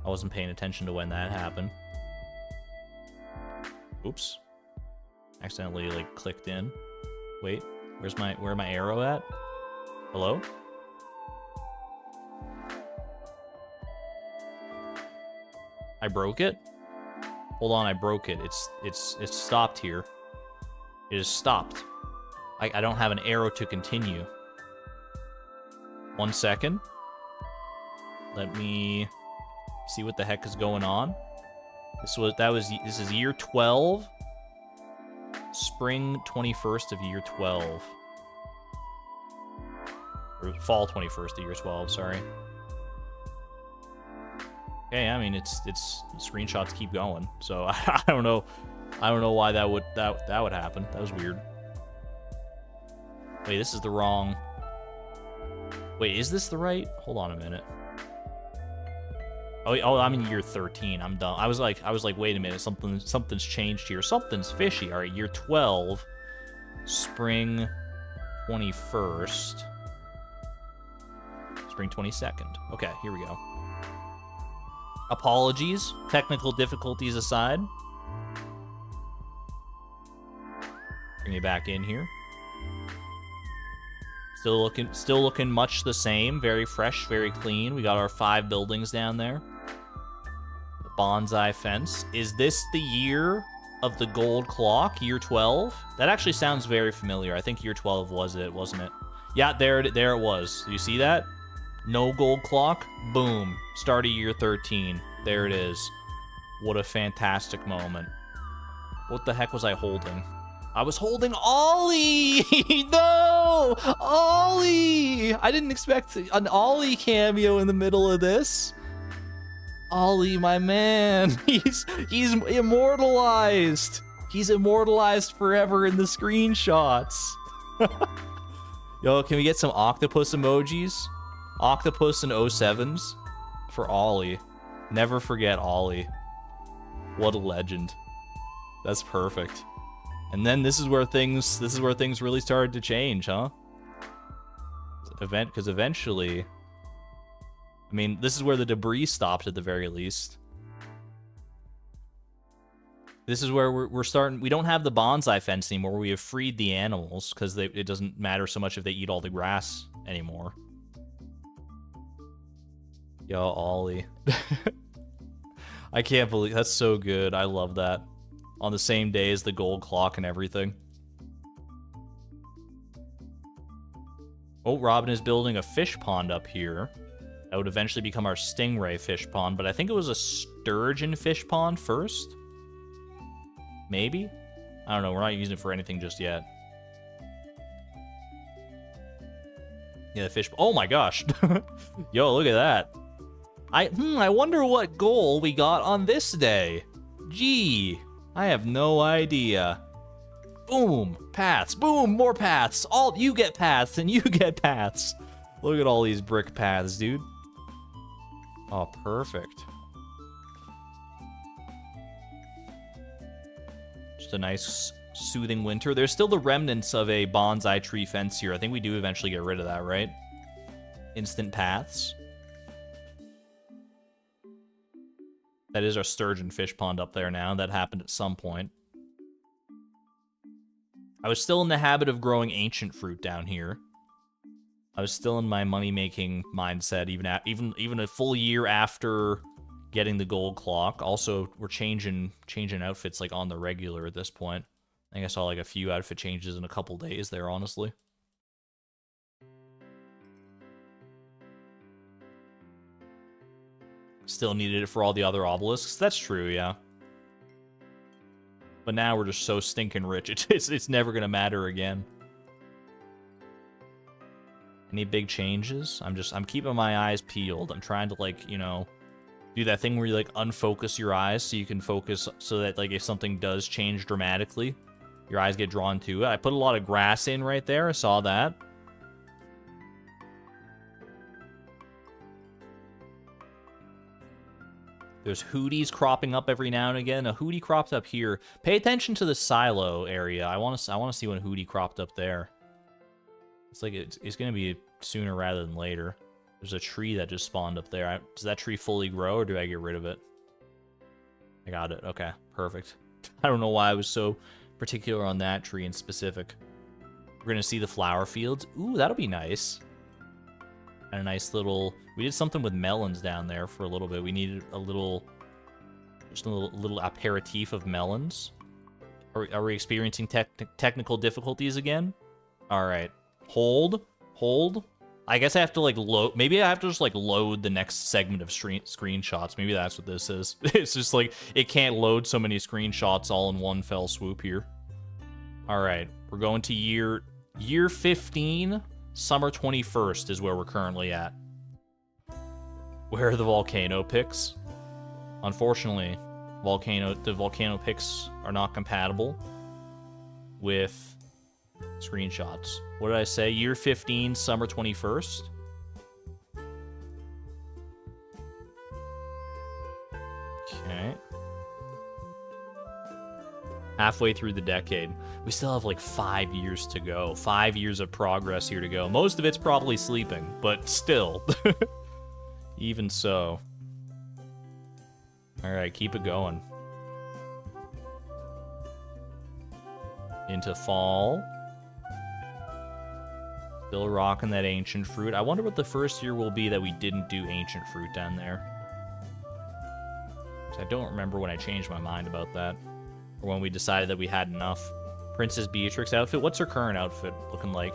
I wasn't paying attention to when that happened. Oops. Accidentally like clicked in. Wait, where my arrow at? Hello? I broke it? Hold on, I broke it. It's stopped here. It is stopped. I don't have an arrow to continue. 1 second. Let me see what the heck is going on. This is year 12. Spring 21st of year 12. Or fall 21st of year 12, sorry. Okay, I mean it's screenshots keep going. So I don't know why that would happen. That was weird. Wait, this is the wrong. Wait, is this the right? Hold on a minute. Oh, I'm in year 13. I'm done. I was like, wait a minute, something's changed here. Something's fishy. All right, year 12, spring 21st, spring 22nd. Okay, here we go. Apologies, technical difficulties aside. Bring me back in here. Still looking much the same. Very fresh, very clean. We got our 5 buildings down there. The bonsai fence. Is this the year of the gold clock? Year 12? That actually sounds very familiar. I think year 12 was it, wasn't it? Yeah, there it was. You see that? No gold clock. Boom. Start of year 13. There it is. What a fantastic moment. What the heck was I holding? I was holding Ollie! No! Ollie! I didn't expect an Ollie cameo in the middle of this. Ollie, my man. He's immortalized. He's immortalized forever in the screenshots. Yo, can we get some octopus emojis? Octopus and 07s for Ollie. Never forget Ollie. What a legend. That's perfect. And then this is where things really started to change, huh? Because eventually, I mean, this is where the debris stopped at the very least. This is where we're starting. We don't have the bonsai fence anymore. We have freed the animals because it doesn't matter so much if they eat all the grass anymore. Yo, Ollie. I can't believe that's so good. I love that. On the same day as the gold clock and everything. Oh, Robin is building a fish pond up here. That would eventually become our stingray fish pond, but I think it was a sturgeon fish pond first. Maybe? I don't know. We're not using it for anything just yet. Yeah, the fish. Oh my gosh. Yo, look at that. I wonder what goal we got on this day. Gee, I have no idea. Boom, paths. Boom, more paths. All you get paths and you get paths. Look at all these brick paths, dude. Oh, perfect. Just a nice, soothing winter. There's still the remnants of a bonsai tree fence here. I think we do eventually get rid of that, right? Instant paths. That is our sturgeon fish pond up there now. That happened at some point. I was still in the habit of growing ancient fruit down here. I was still in my money-making mindset, even a full year after getting the gold clock. Also, we're changing outfits like on the regular at this point. I think I saw like a few outfit changes in a couple days there, honestly. Still needed it for all the other obelisks. That's true, yeah. But now we're just so stinking rich. It's never gonna matter again. Any big changes? I'm keeping my eyes peeled. I'm trying to, like, you know, do that thing where you like unfocus your eyes so you can focus, so that like if something does change dramatically, your eyes get drawn to it. I put a lot of grass in right there. I saw that. There's hooties cropping up every now and again. A hootie cropped up here. Pay attention to the silo area. I want to see when hootie cropped up there. It's like it's going to be sooner rather than later. There's a tree that just spawned up there. Does that tree fully grow, or do I get rid of it? I got it. Okay, perfect. I don't know why I was so particular on that tree in specific. We're going to see the flower fields. Ooh, that'll be nice. And a nice little... We did something with melons down there for a little bit. We needed a little... Just a little aperitif of melons. Are we experiencing technical difficulties again? Alright. Hold. I guess I have to, like, load... Maybe I have to just, like, load the next segment of screenshots. Maybe that's what this is. It's just, like, it can't load so many screenshots all in one fell swoop here. Alright. We're going to year 15. Summer 21st is where we're currently at. Where are the volcano pics? Unfortunately, the volcano pics are not compatible with screenshots. What did I say? Year 15, summer 21st? Okay. Halfway through the decade. We still have like 5 years to go. 5 years of progress here to go. Most of it's probably sleeping, but still. Even so. Alright, keep it going. Into fall. Still rocking that ancient fruit. I wonder what the first year will be that we didn't do ancient fruit down there. I don't remember when I changed my mind about that. Or when we decided that we had enough. Princess Beatrix outfit. What's her current outfit looking like?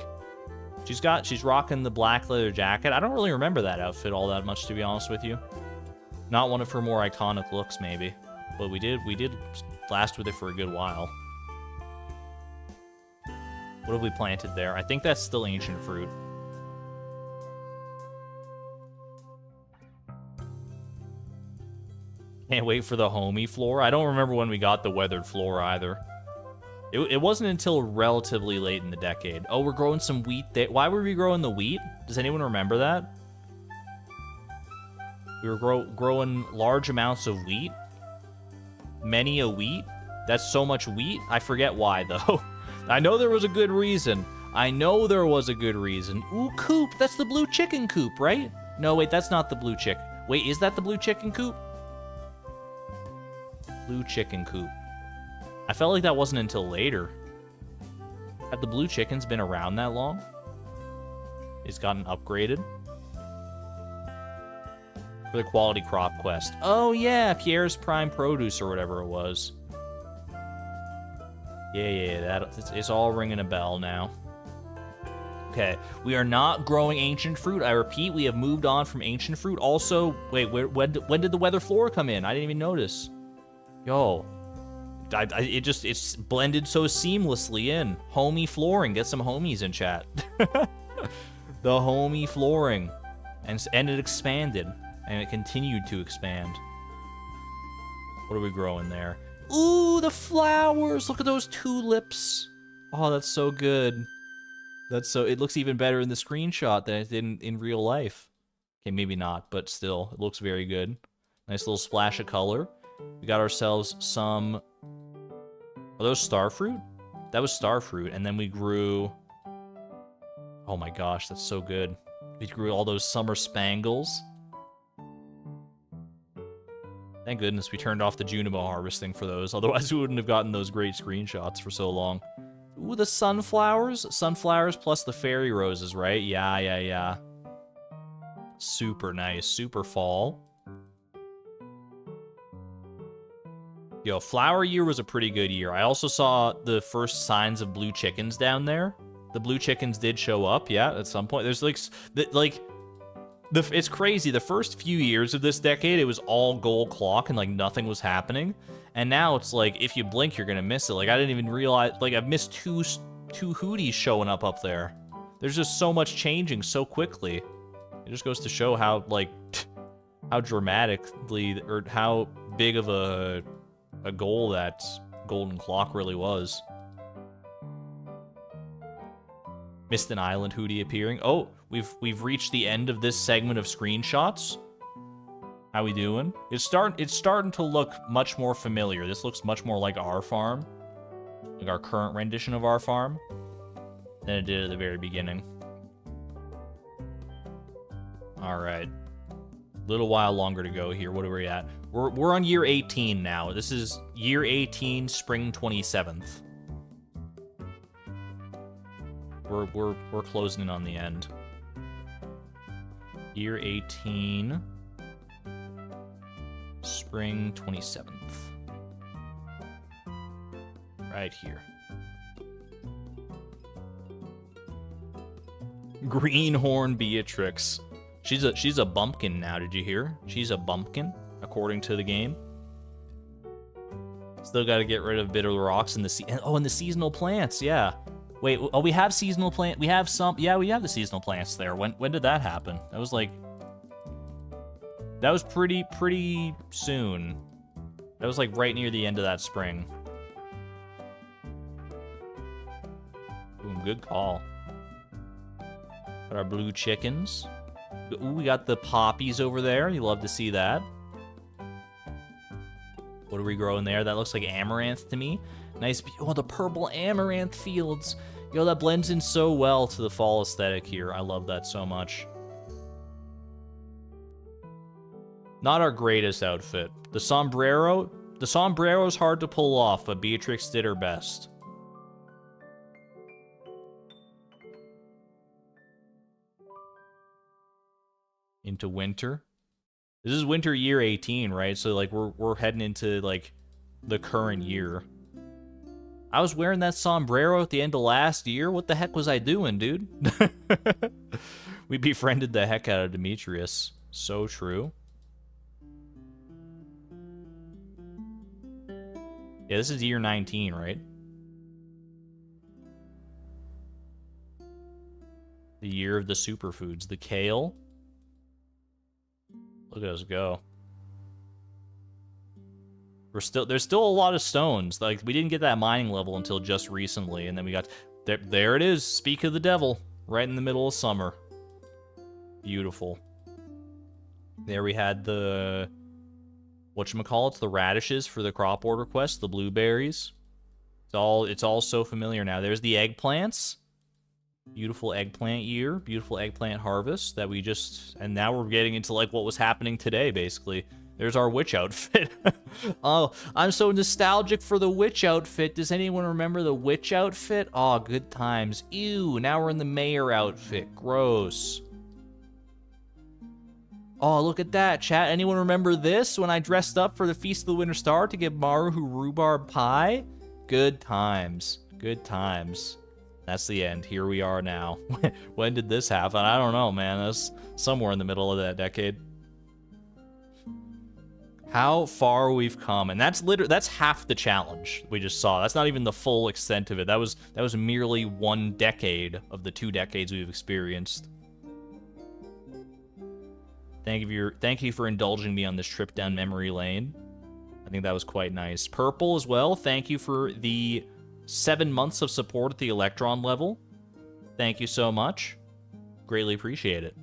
She's rocking the black leather jacket. I don't really remember that outfit all that much, to be honest with you. Not one of her more iconic looks, maybe. But we did last with it for a good while. What have we planted there? I think that's still ancient fruit. Can't wait for the homey floor. I don't remember when we got the weathered floor either. It wasn't until relatively late in the decade. Oh, we're growing some wheat there. Why were we growing the wheat? Does anyone remember that? We were growing large amounts of wheat. Many a wheat. That's so much wheat. I forget why, though. I know there was a good reason. Ooh, coop. That's the blue chicken coop, right? No, wait, that's not the blue chicken. Wait, is that the blue chicken coop? Blue chicken coop. I felt like that wasn't until later. Have the blue chickens been around that long? It's gotten upgraded. For the quality crop quest. Oh yeah, Pierre's Prime Produce or whatever it was. Yeah, it's all ringing a bell now. Okay, we are not growing ancient fruit. I repeat, we have moved on from ancient fruit. Also, wait, when did the weather floor come in? I didn't even notice. Yo, it's blended so seamlessly in. Homey flooring. Get some homies in chat. The homey flooring. And it expanded. And it continued to expand. What are we growing there? Ooh, the flowers! Look at those tulips. Oh, that's so good. It looks even better in the screenshot than it did in real life. Okay, maybe not, but still, it looks very good. Nice little splash of color. We got ourselves some... Are those starfruit? That was starfruit, and then we grew... Oh my gosh, that's so good. We grew all those summer spangles. Thank goodness we turned off the Junimo harvesting for those, otherwise we wouldn't have gotten those great screenshots for so long. Ooh, the sunflowers? Sunflowers plus the fairy roses, right? Yeah. Super nice, super fall. Yo, flower year was a pretty good year. I also saw the first signs of blue chickens down there. The blue chickens did show up, yeah, at some point. There's it's crazy. The first few years of this decade, it was all gold clock and like nothing was happening. And now it's like, if you blink, you're gonna miss it. Like I didn't even realize, like I've missed two hooties showing up there. There's just so much changing so quickly. It just goes to show how like, how dramatically, or how big of a goal that golden clock really was. Missed an island hootie appearing. Oh, we've reached the end of this segment of screenshots. How we doing? It's starting to look much more familiar. This looks much more like our farm, like our current rendition of our farm, than it did at the very beginning. All right, little while longer to go here. What are we at? We're on year 18 now. This is year 18, spring 27th. We're closing in on the end. Year 18, spring 27th. Right here. Greenhorn Beatrix. She's a bumpkin now, did you hear? She's a bumpkin, according to the game. Still gotta get rid of bitter rocks and and the seasonal plants, yeah. Wait, oh, we have seasonal plant. We have some. Yeah, we have the seasonal plants there. When did that happen? That was like. That was pretty soon. That was like right near the end of that spring. Boom, good call. Got our blue chickens. Ooh, we got the poppies over there. You love to see that. What are we growing there? That looks like amaranth to me. Nice, oh, the purple amaranth fields. Yo, that blends in so well to the fall aesthetic here. I love that so much. Not our greatest outfit. The sombrero's hard to pull off, but Beatrix did her best. Into winter. This is winter year 18, right? So like we're heading into like the current year. I was wearing that sombrero at the end of last year. What the heck was I doing, dude? We befriended the heck out of Demetrius. So true. Yeah, this is year 19, right? The year of the superfoods. The kale. Look at us go. There's still a lot of stones. Like, we didn't get that mining level until just recently, and then we got... There it is, speak of the devil, right in the middle of summer. Beautiful. There we had the... whatchamacallits, the radishes for the crop order quest, the blueberries. It's all so familiar now. There's the eggplants. Beautiful eggplant year, beautiful eggplant harvest that we just... And now we're getting into, like, what was happening today, basically. There's our witch outfit. Oh, I'm so nostalgic for the witch outfit. Does anyone remember the witch outfit? Oh, good times. Ew, now we're in the mayor outfit. Gross. Oh, look at that, chat. Anyone remember this when I dressed up for the Feast of the Winter Star to give Maru rhubarb pie? Good times. Good times. That's the end. Here we are now. When did this happen? I don't know, man. That's somewhere in the middle of that decade. How far we've come, and that's half the challenge we just saw. That's not even the full extent of it. That was merely 1 decade of the 2 decades we've experienced. Thank you for indulging me on this trip down memory lane. I think that was quite nice. Purple as well. Thank you for the 7 months of support at the Electron level. Thank you so much. Greatly appreciate it.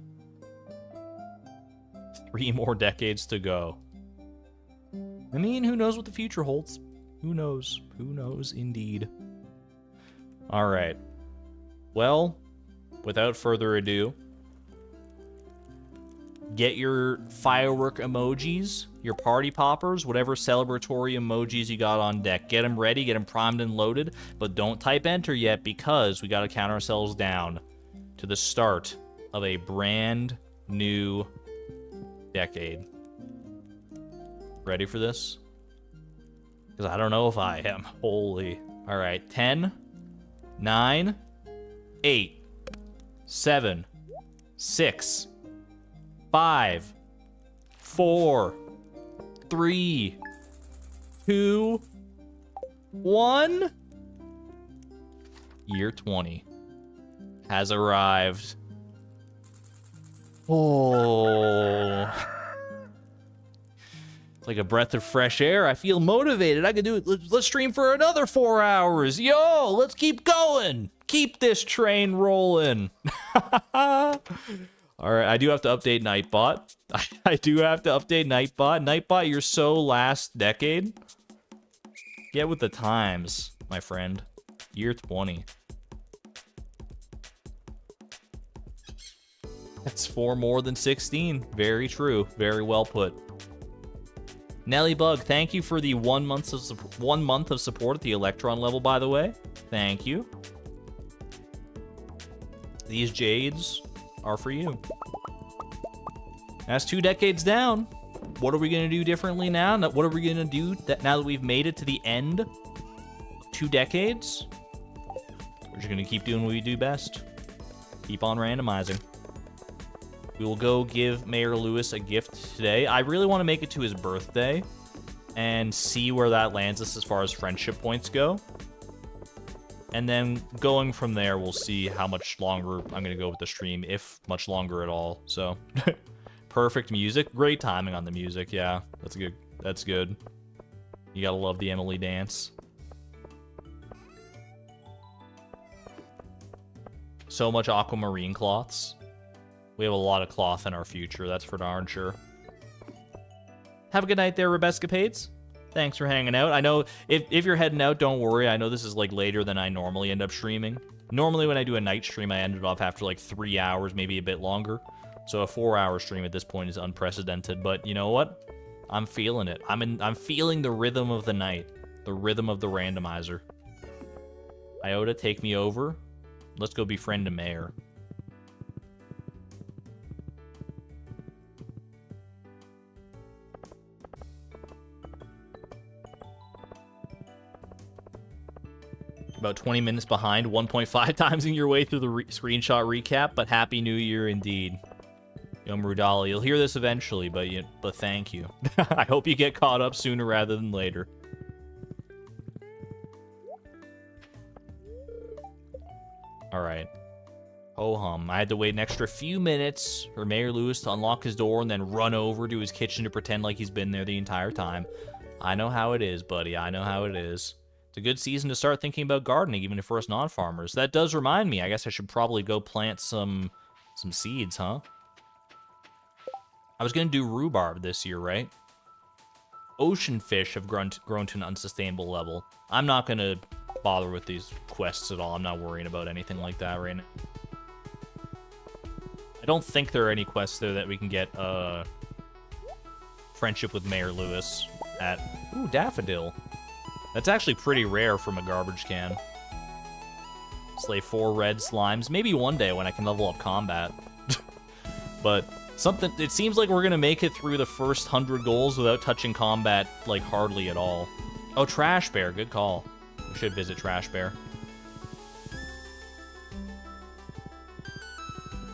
3 more decades to go. I mean, who knows what the future holds? Who knows? Who knows indeed. All right. Well, without further ado, get your firework emojis, your party poppers, whatever celebratory emojis you got on deck. Get them ready, get them primed and loaded, but don't type enter yet because we got to count ourselves down to the start of a brand new decade. Ready for this? Because I don't know if I am. Holy. All right. 10, 9, 8, 7, 6, 5, 4, 3, 2, 1. Year 20 has arrived. Oh. Like a breath of fresh air. I feel motivated. I can do it. Let's stream for another 4 hours. Yo, let's keep going. Keep this train rolling. All right, I do have to update Nightbot. I do have to update Nightbot. Nightbot, you're so last decade. Get with the times, my friend. Year 20. That's 4 more than 16. Very true. Very well put. Nelly Bug, thank you for the 1 month of support at the Electron level, by the way. Thank you. These jades are for you. That's 2 decades down. What are we going to do differently now? What are we going to do now that we've made it to the end of 2 decades? We're just going to keep doing what we do best. Keep on randomizing. We will go give Mayor Lewis a gift today. I really want to make it to his birthday and see where that lands us as far as friendship points go. And then going from there, we'll see how much longer I'm going to go with the stream, if much longer at all. So, perfect music. Great timing on the music. Yeah, that's good. That's good. You gotta love the Emily dance. So much aquamarine cloths. We have a lot of cloth in our future, that's for darn sure. Have a good night there, Rebescapades. Thanks for hanging out. I know if you're heading out, don't worry. I know this is like later than I normally end up streaming. Normally when I do a night stream, I end it off after like 3 hours, maybe a bit longer. So a 4-hour stream at this point is unprecedented. But you know what? I'm feeling it. I'm feeling the rhythm of the night, the rhythm of the randomizer. Iota, take me over. Let's go befriend a mayor. About 20 minutes behind, 1.5 timesing your way through the screenshot recap, but Happy New Year indeed. Yom Rudali, you'll hear this eventually, but thank you. I hope you get caught up sooner rather than later. Alright. Ho-hum. I had to wait an extra few minutes for Mayor Lewis to unlock his door and then run over to his kitchen to pretend like he's been there the entire time. I know how it is, buddy. I know how it is. It's a good season to start thinking about gardening, even for us non-farmers. That does remind me. I guess I should probably go plant some seeds, huh? I was going to do rhubarb this year, right? Ocean fish have grown to an unsustainable level. I'm not going to bother with these quests at all. I'm not worrying about anything like that right now. I don't think there are any quests there that we can get friendship with Mayor Lewis at. Ooh, daffodil. That's actually pretty rare from a garbage can. Slay 4 red slimes. Maybe one day when I can level up combat. But it seems like we're gonna make it through the first 100 goals without touching combat, like, hardly at all. Oh, Trash Bear. Good call. We should visit Trash Bear.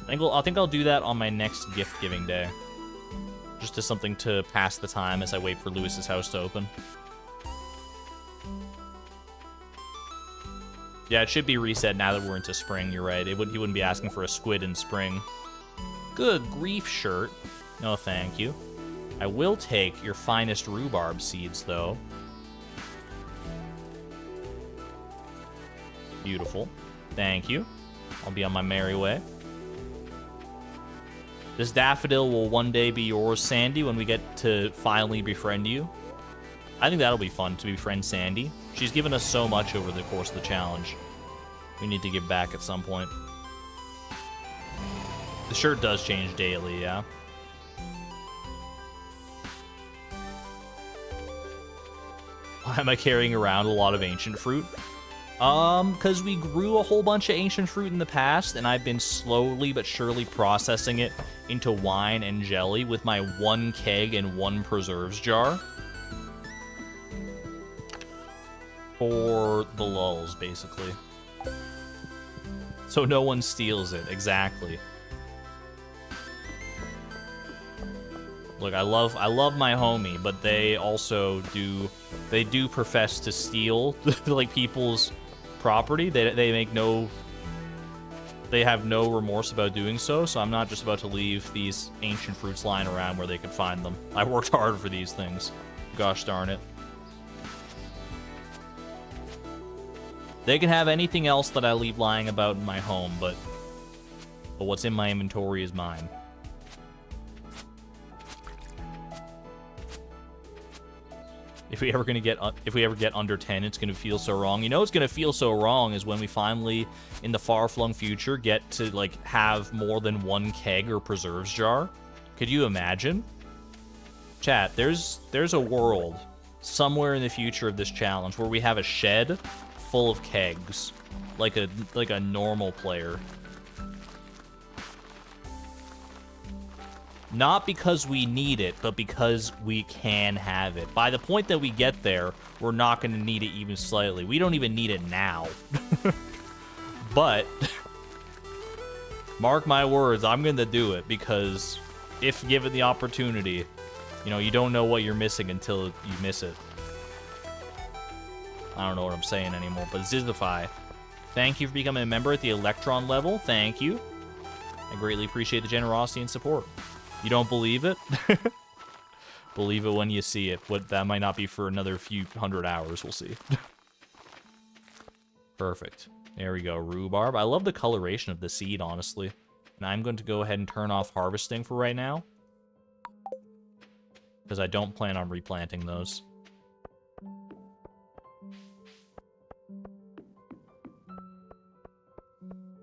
I think I'll do that on my next gift-giving day. Just as something to pass the time as I wait for Lewis's house to open. Yeah, it should be reset now that we're into spring, you're right. He wouldn't be asking for a squid in spring. Good grief, shirt. No, thank you. I will take your finest rhubarb seeds, though. Beautiful. Thank you. I'll be on my merry way. This daffodil will one day be yours, Sandy, when we get to finally befriend you. I think that'll be fun to befriend Sandy. She's given us so much over the course of the challenge. We need to give back at some point. The shirt does change daily, yeah. Why am I carrying around a lot of ancient fruit? Because we grew a whole bunch of ancient fruit in the past, and I've been slowly but surely processing it into wine and jelly with my 1 keg and 1 preserves jar. For the lulz, basically. So no one steals it, exactly. Look, I love my homie, but they also do profess to steal like people's property. They have no remorse about doing so, so I'm not just about to leave these ancient fruits lying around where they could find them. I worked hard for these things. Gosh darn it. They can have anything else that I leave lying about in my home, but what's in my inventory is mine. If we ever get under 10, it's gonna feel so wrong. You know, it's gonna feel so wrong is when we finally, in the far-flung future, get to like have more than 1 keg or preserves jar. Could you imagine? Chat, there's a world somewhere in the future of this challenge where we have a shed full of kegs, like a normal player. Not because we need it, but because we can have it. By the point that we get there, we're not going to need it even slightly. We don't even need it now. But, mark my words, I'm going to do it, because if given the opportunity, you know, you don't know what you're missing until you miss it. I don't know what I'm saying anymore, but Zizify, thank you for becoming a member at the Electron level. Thank you. I greatly appreciate the generosity and support. You don't believe it? Believe it when you see it. What that might not be for another few 100 hours. We'll see. Perfect. There we go. Rhubarb. I love the coloration of the seed, honestly. And I'm going to go ahead and turn off harvesting for right now, because I don't plan on replanting those.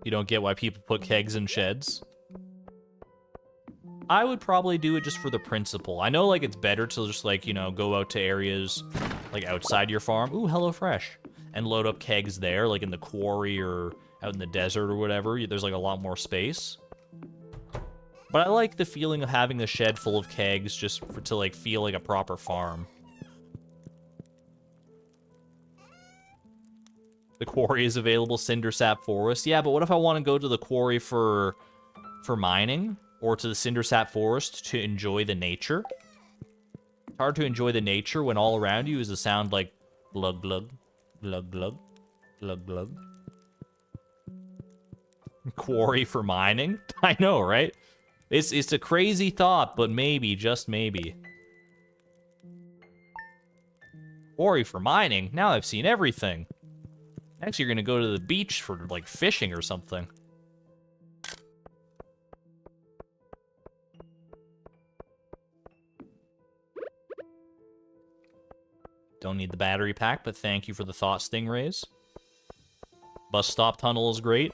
You don't get why people put kegs in sheds? I would probably do it just for the principle. I know, like, it's better to just, like, you know, go out to areas, like, outside your farm. Ooh, HelloFresh. And load up kegs there, like, in the quarry or out in the desert or whatever. There's, like, a lot more space. But I like the feeling of having a shed full of kegs just to, like, feel like a proper farm. The quarry is available, Cindersap Forest. Yeah, but what if I want to go to the quarry for mining? Or to the Cindersap Forest to enjoy the nature? It's hard to enjoy the nature when all around you is a sound like glug glug, glug glug, glug glug. Quarry for mining? I know, right? It's a crazy thought, but maybe, just maybe. Quarry for mining? Now I've seen everything. Next you're gonna go to the beach for, like, fishing or something. Don't need the battery pack, but thank you for the thought stingrays. Bus stop tunnel is great.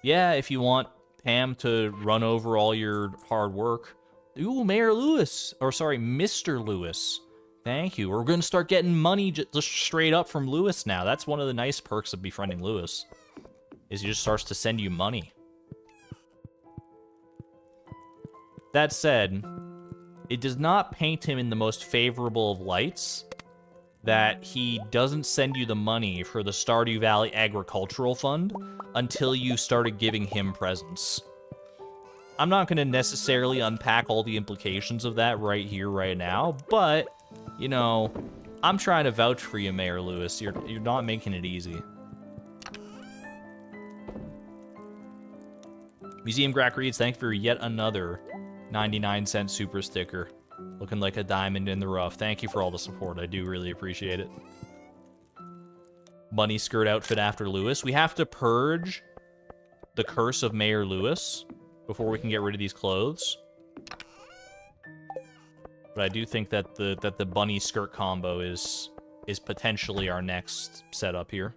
Yeah, if you want Pam to run over all your hard work. Ooh, Mayor Lewis. Or, sorry, Mr. Lewis. Thank you. We're going to start getting money just straight up from Lewis now. That's one of the nice perks of befriending Lewis, is he just starts to send you money. That said, it does not paint him in the most favorable of lights that he doesn't send you the money for the Stardew Valley Agricultural Fund until you started giving him presents. I'm not going to necessarily unpack all the implications of that right here, right now, but, you know, I'm trying to vouch for you, Mayor Lewis. You're not making it easy. Museum Grack reads, thank you for yet another 99-cent super sticker. Looking like a diamond in the rough. Thank you for all the support. I do really appreciate it. Bunny skirt outfit after Lewis. We have to purge the curse of Mayor Lewis before we can get rid of these clothes. But I do think that the bunny skirt combo is potentially our next setup here.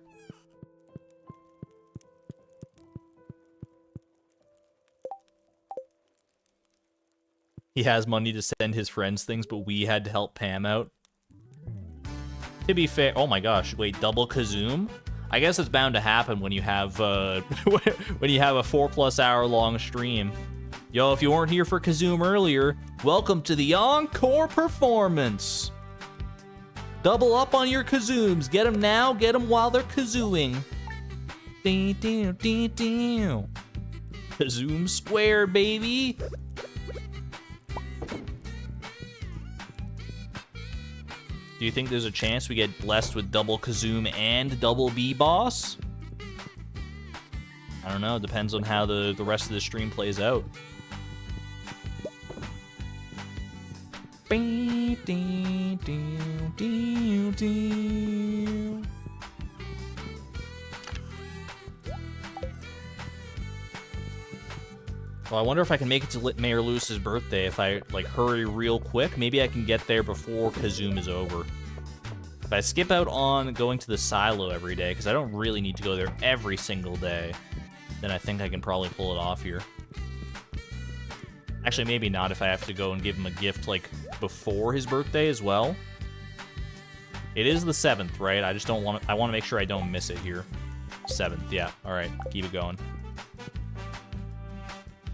He has money to send his friends things, but we had to help Pam out. To be fair, oh my gosh, wait, double Kazoom? I guess it's bound to happen when you have when you have a 4+ hour long stream. Yo, if you weren't here for Kazoom earlier, welcome to the encore performance. Double up on your Kazooms. Get them now, get them while they're kazooing. Kazoom square, baby. Do you think there's a chance we get blessed with double Kazoom and double B-Boss? I don't know. It depends on how the rest of the stream plays out. Well, I wonder if I can make it to Mayor Lewis's birthday if I, like, hurry real quick. Maybe I can get there before Kazoom is over. If I skip out on going to the silo every day, because I don't really need to go there every single day, then I think I can probably pull it off here. Actually, maybe not if I have to go and give him a gift, like, before his birthday as well. It is the 7th, right? I just don't want to... I want to make sure I don't miss it here. 7th, yeah. All right, keep it going.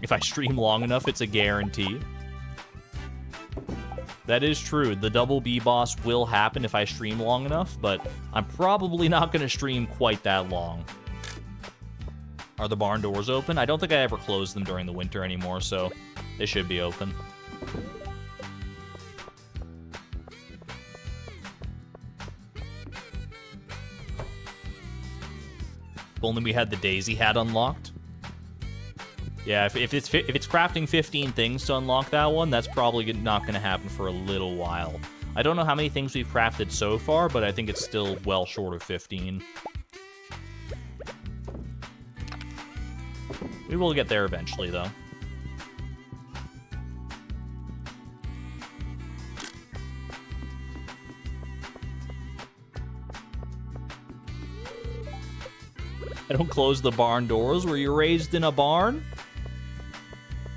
If I stream long enough, it's a guarantee. That is true. The double B-Boss will happen if I stream long enough, but I'm probably not going to stream quite that long. Are the barn doors open? I don't think I ever close them during the winter anymore, so they should be open. If only we had the Daisy hat unlocked. Yeah, if it's crafting 15 things to unlock that one, that's probably not going to happen for a little while. I don't know how many things we've crafted so far, but I think it's still well short of 15. We will get there eventually, though. I don't close the barn doors. Were you raised in a barn?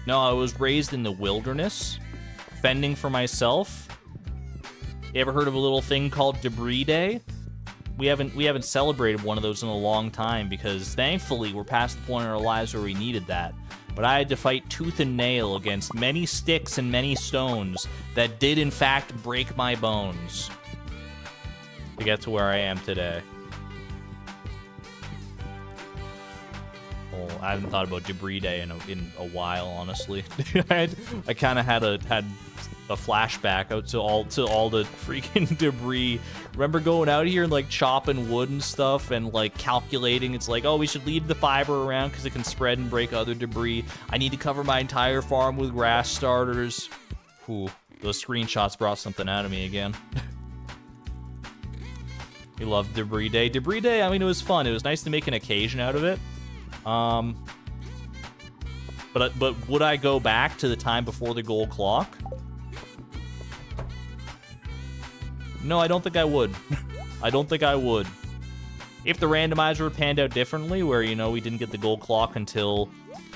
No, I was raised in the wilderness, fending for myself. You ever heard of a little thing called Debris Day? We haven't celebrated one of those in a long time because thankfully we're past the point in our lives where we needed that. But I had to fight tooth and nail against many sticks and many stones that did in fact break my bones to get to where I am today. I haven't thought about Debris Day in a while, honestly. I kind of had a flashback out to all the freaking debris. Remember going out here and like chopping wood and stuff and like calculating. It's like, oh, we should leave the fiber around because it can spread and break other debris. I need to cover my entire farm with grass starters. Ooh, those screenshots brought something out of me again. We loved Debris Day. Debris Day, I mean, it was fun. It was nice to make an occasion out of it. But would I go back to the time before the gold clock? No, I don't think I would. I don't think I would. If the randomizer panned out differently, where, you know, we didn't get the gold clock until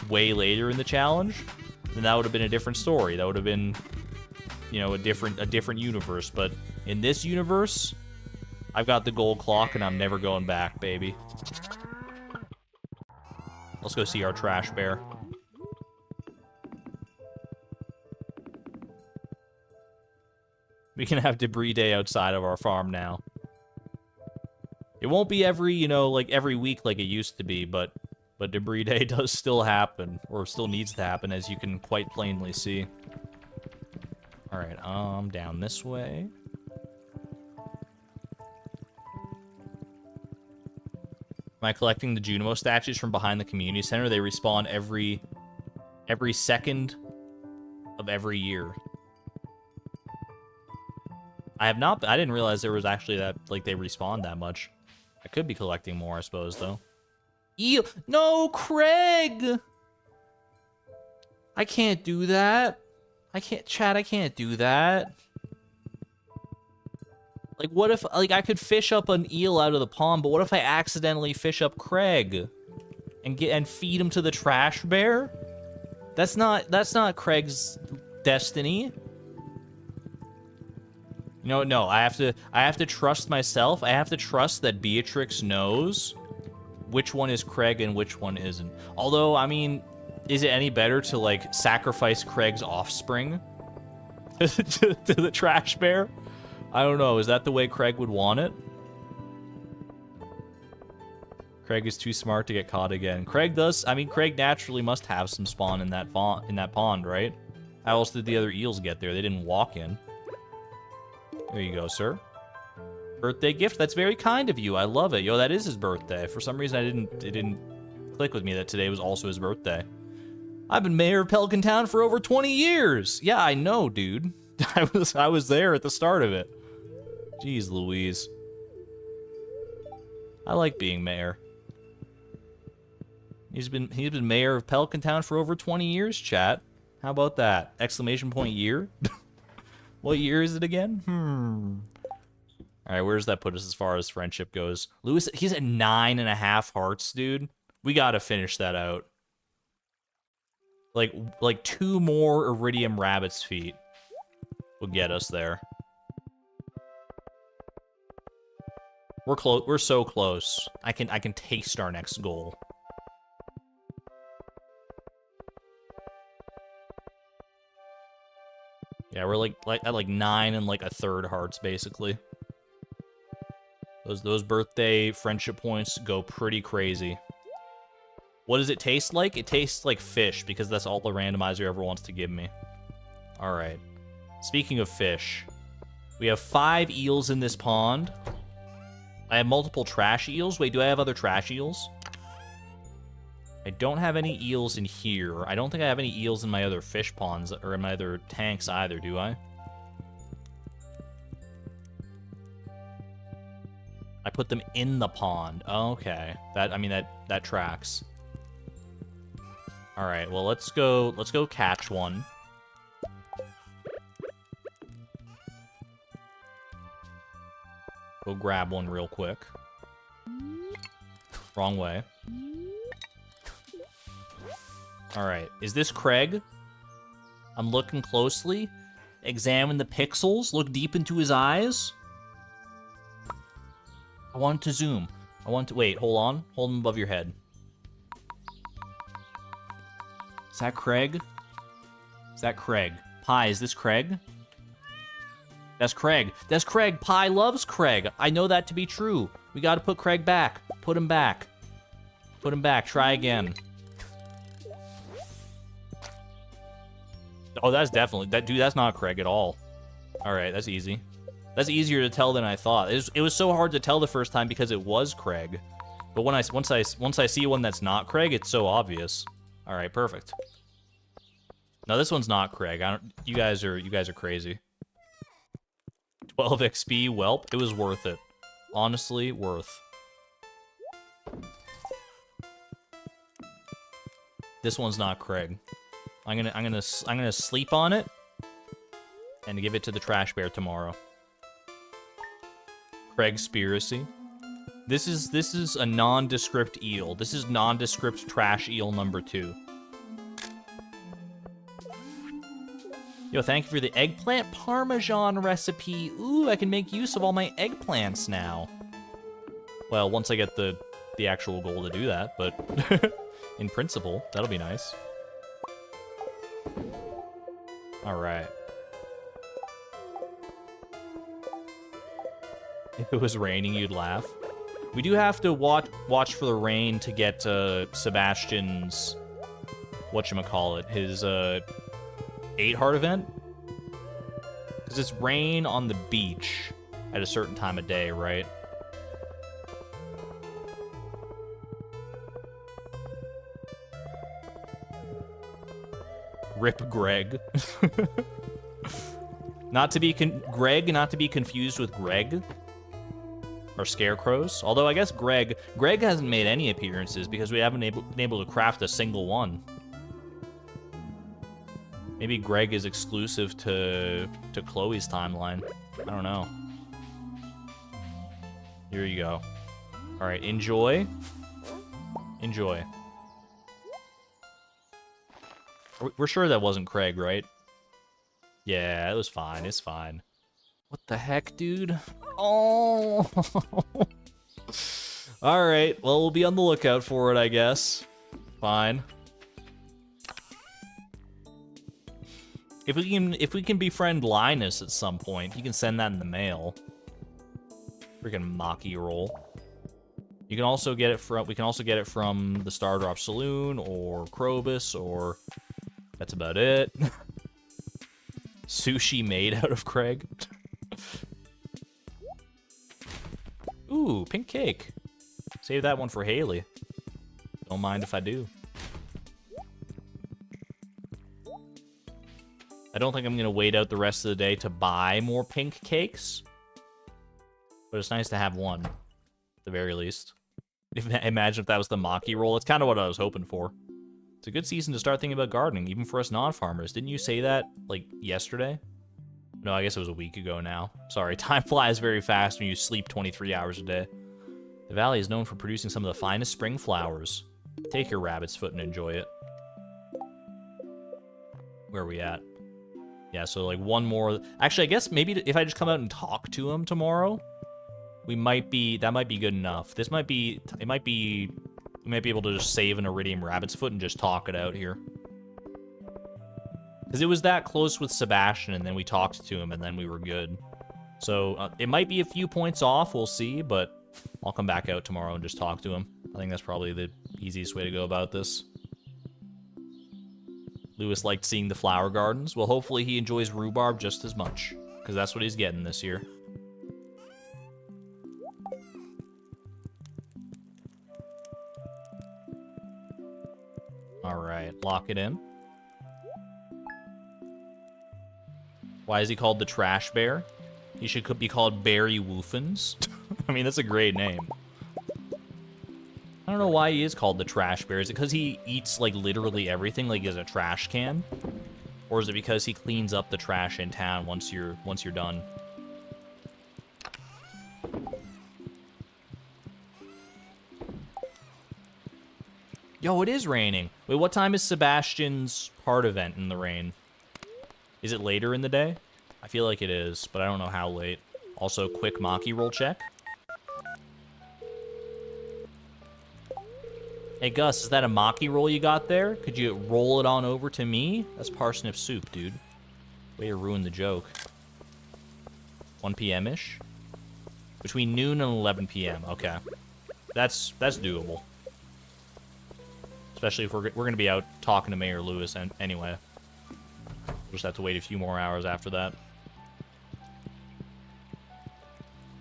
way later in the challenge, then that would have been a different story. That would have been, you know, a different universe. But in this universe, I've got the gold clock and I'm never going back, baby. Let's go see our trash bear. We can have Debris Day outside of our farm now. It won't be every, you know, like every week like it used to be, but But debris day does still happen, or still needs to happen, as you can quite plainly see. Alright, down this way. Am I collecting the Junimo statues from behind the community center? They respawn every second of every year. I didn't realize there was actually that, like, they respawned that much. I could be collecting more, I suppose, though. Ew! No, Craig! I can't do that. I can't do that. Like, what if, like, I could fish up an eel out of the pond, but what if I accidentally fish up Craig? And feed him to the trash bear? That's not Craig's destiny. No, I have to trust myself. I have to trust that Beatrix knows which one is Craig and which one isn't. Although, I mean, is it any better to, like, sacrifice Craig's offspring to the trash bear? I don't know. Is that the way Craig would want it? Craig is too smart to get caught again. Craig naturally must have some spawn in that pond, right? How else did the other eels get there? They didn't walk in. There you go, sir. Birthday gift? That's very kind of you. I love it. Yo, that is his birthday. For some reason, it didn't click with me that today was also his birthday. I've been mayor of Pelican Town for over 20 years. Yeah, I know, dude. I was there at the start of it. Jeez Louise. I like being mayor. He's been mayor of Pelican Town for over 20 years, chat. How about that? Exclamation point year? What year is it again? Alright, where does that put us as far as friendship goes? Lewis, he's at 9.5 hearts, dude. We gotta finish that out. Like 2 more Iridium Rabbit's feet will get us there. We're so close. I can taste our next goal. Yeah, we're at 9 and 1/3 hearts basically. Those birthday friendship points go pretty crazy. What does it taste like? It tastes like fish because that's all the randomizer ever wants to give me. All right. Speaking of fish, we have 5 eels in this pond. I have multiple trash eels. Wait, do I have other trash eels? I don't have any eels in here. I don't think I have any eels in my other fish ponds or in my other tanks either, do I? I put them in the pond. Oh, okay. That tracks. All right, well, let's go catch one. Go grab one real quick. Wrong way. All right, is this Craig? I'm looking closely. Examine the pixels. Look deep into his eyes. I want to zoom. Wait, hold on. Hold him above your head. Is that Craig? Is that Craig? Pie, is this Craig? That's Craig. That's Craig. Pie loves Craig. I know that to be true. We gotta put Craig back. Put him back. Put him back. Try again. Oh, that's definitely... Dude, that's not Craig at all. Alright, that's easy. That's easier to tell than I thought. It was so hard to tell the first time because it was Craig. But once I see one that's not Craig, it's so obvious. All right, perfect. No, this one's not Craig. You guys are crazy. 12 XP, welp. It was worth it. Honestly, worth. This one's not Craig. I'm gonna sleep on it and give it to the trash bear tomorrow. Craigspiracy. This is a nondescript eel. This is nondescript trash eel number 2. Yo, thank you for the eggplant parmesan recipe. Ooh, I can make use of all my eggplants now. Well, once I get the actual goal to do that, but in principle, that'll be nice. All right. If it was raining, you'd laugh. We do have to watch for the rain to get Sebastian's whatchamacallit, his 8 heart event. Because it's rain on the beach at a certain time of day, right? Rip Greg. Not to be confused with Greg. Or Scarecrows. Although I guess Greg hasn't made any appearances because we haven't been able to craft a single one. Maybe Greg is exclusive to Chloe's timeline. I don't know. Here you go. All right, enjoy. Enjoy. We're sure that wasn't Craig, right? Yeah, it was fine. It's fine. What the heck, dude? Oh! Alright, well, we'll be on the lookout for it, I guess. Fine. If we can befriend Linus at some point, you can send that in the mail. Freaking Maki roll. You can also get it from we can also get it from the Stardrop Saloon or Krobus, or that's about it. Sushi made out of Craig. Ooh, pink cake. Save that one for Haley. Don't mind if I do. I don't think I'm going to wait out the rest of the day to buy more pink cakes. But it's nice to have one, at the very least. Imagine if that was the Maki roll. It's kind of what I was hoping for. It's a good season to start thinking about gardening, even for us non-farmers. Didn't you say that, like, yesterday? No, I guess it was a week ago now. Sorry, time flies very fast when you sleep 23 hours a day. The valley is known for producing some of the finest spring flowers. Take your rabbit's foot and enjoy it. Where are we at? Yeah, so like one more. Actually, I guess maybe if I just come out and talk to him tomorrow, that might be good enough. We might be able to just save an iridium rabbit's foot and just talk it out here. Because it was that close with Sebastian, and then we talked to him, and then we were good. So it might be a few points off, we'll see, but I'll come back out tomorrow and just talk to him. I think that's probably the easiest way to go about this. Lewis liked seeing the flower gardens. Well, hopefully he enjoys rhubarb just as much, because that's what he's getting this year. Alright, lock it in. Why is he called the Trash Bear? He should be called Barry Woofens. I mean, that's a great name. I don't know why he is called the Trash Bear. Is it because he eats, like, literally everything, like he's a trash can? Or is it because he cleans up the trash in town once you're done? Yo, it is raining. Wait, what time is Sebastian's heart event in the rain? Is it later in the day? I feel like it is, but I don't know how late. Also, quick Maki roll check. Hey, Gus, is that a Maki roll you got there? Could you roll it on over to me? That's parsnip soup, dude. Way to ruin the joke. 1 p.m.-ish? Between noon and 11 p.m. Okay. That's doable. Especially if we're going to be out talking to Mayor Lewis anyway. We'll just have to wait a few more hours after that.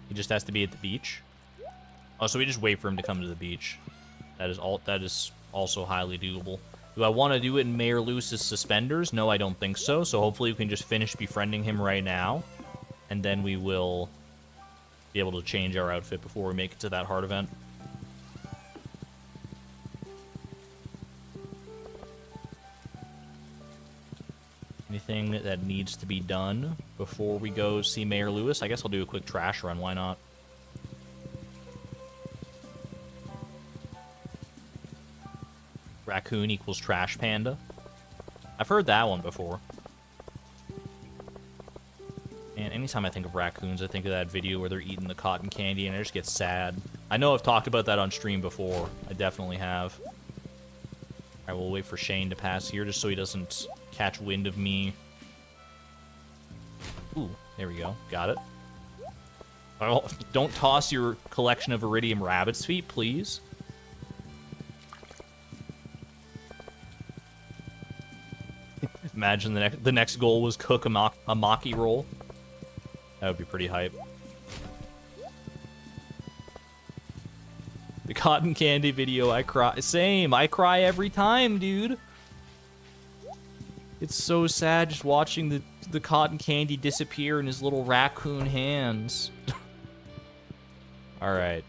He just has to be at the beach. Oh, so we just wait for him to come to the beach. That is also highly doable. Do I want to do it in Mayor Lewis's suspenders? No, I don't think so. So hopefully we can just finish befriending him right now. And then we will be able to change our outfit before we make it to that heart event. Anything that needs to be done before we go see Mayor Lewis? I guess I'll do a quick trash run. Why not? Raccoon equals trash panda. I've heard that one before. And anytime I think of raccoons, I think of that video where they're eating the cotton candy and I just get sad. I know I've talked about that on stream before. I definitely have. Alright, we'll wait for Shane to pass here just so he doesn't catch wind of me. Ooh, there we go. Got it. Oh, don't toss your collection of iridium rabbit's feet, please. Imagine the next goal was cook a maki roll. That would be pretty hype. The cotton candy video, I cry. Same, I cry every time, dude. It's so sad just watching the cotton candy disappear in his little raccoon hands. Alright.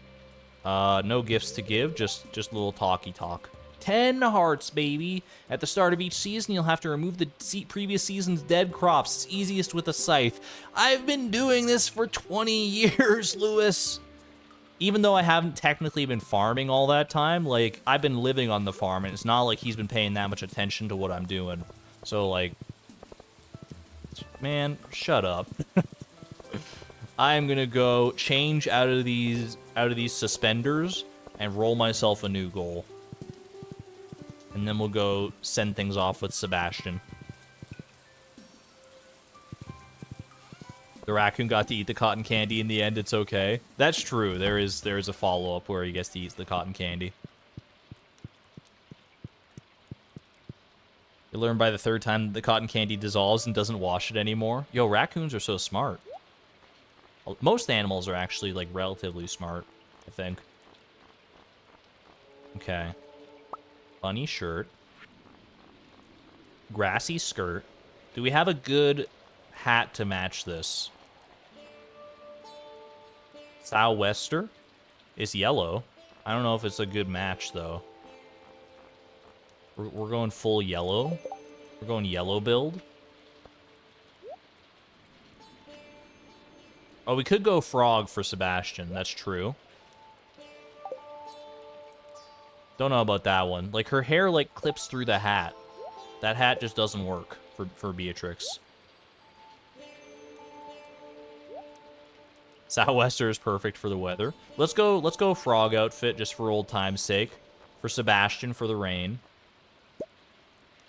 No gifts to give, just little talky talk. 10 hearts, baby. At the start of each season, you'll have to remove the previous season's dead crops. It's easiest with a scythe. I've been doing this for 20 years, Lewis. Even though I haven't technically been farming all that time, like, I've been living on the farm, and it's not like he's been paying that much attention to what I'm doing. So, like, man, shut up. I'm gonna go change out of these suspenders and roll myself a new goal. And then we'll go send things off with Sebastian. The raccoon got to eat the cotton candy in the end, it's okay. That's true, there is a follow-up where he gets to eat the cotton candy. You learn by the third time the cotton candy dissolves and doesn't wash it anymore. Yo, raccoons are so smart. Most animals are actually, like, relatively smart, I think. Okay. Bunny shirt. Grassy skirt. Do we have a good hat to match this? Sou'wester is yellow. I don't know if it's a good match, though. We're going full yellow. We're going yellow build. Oh, we could go frog for Sebastian. That's true. Don't know about that one. Like, her hair, like, clips through the hat. That hat just doesn't work for Beatrix. Sou'wester is perfect for the weather. Let's go frog outfit just for old time's sake. For Sebastian for the rain.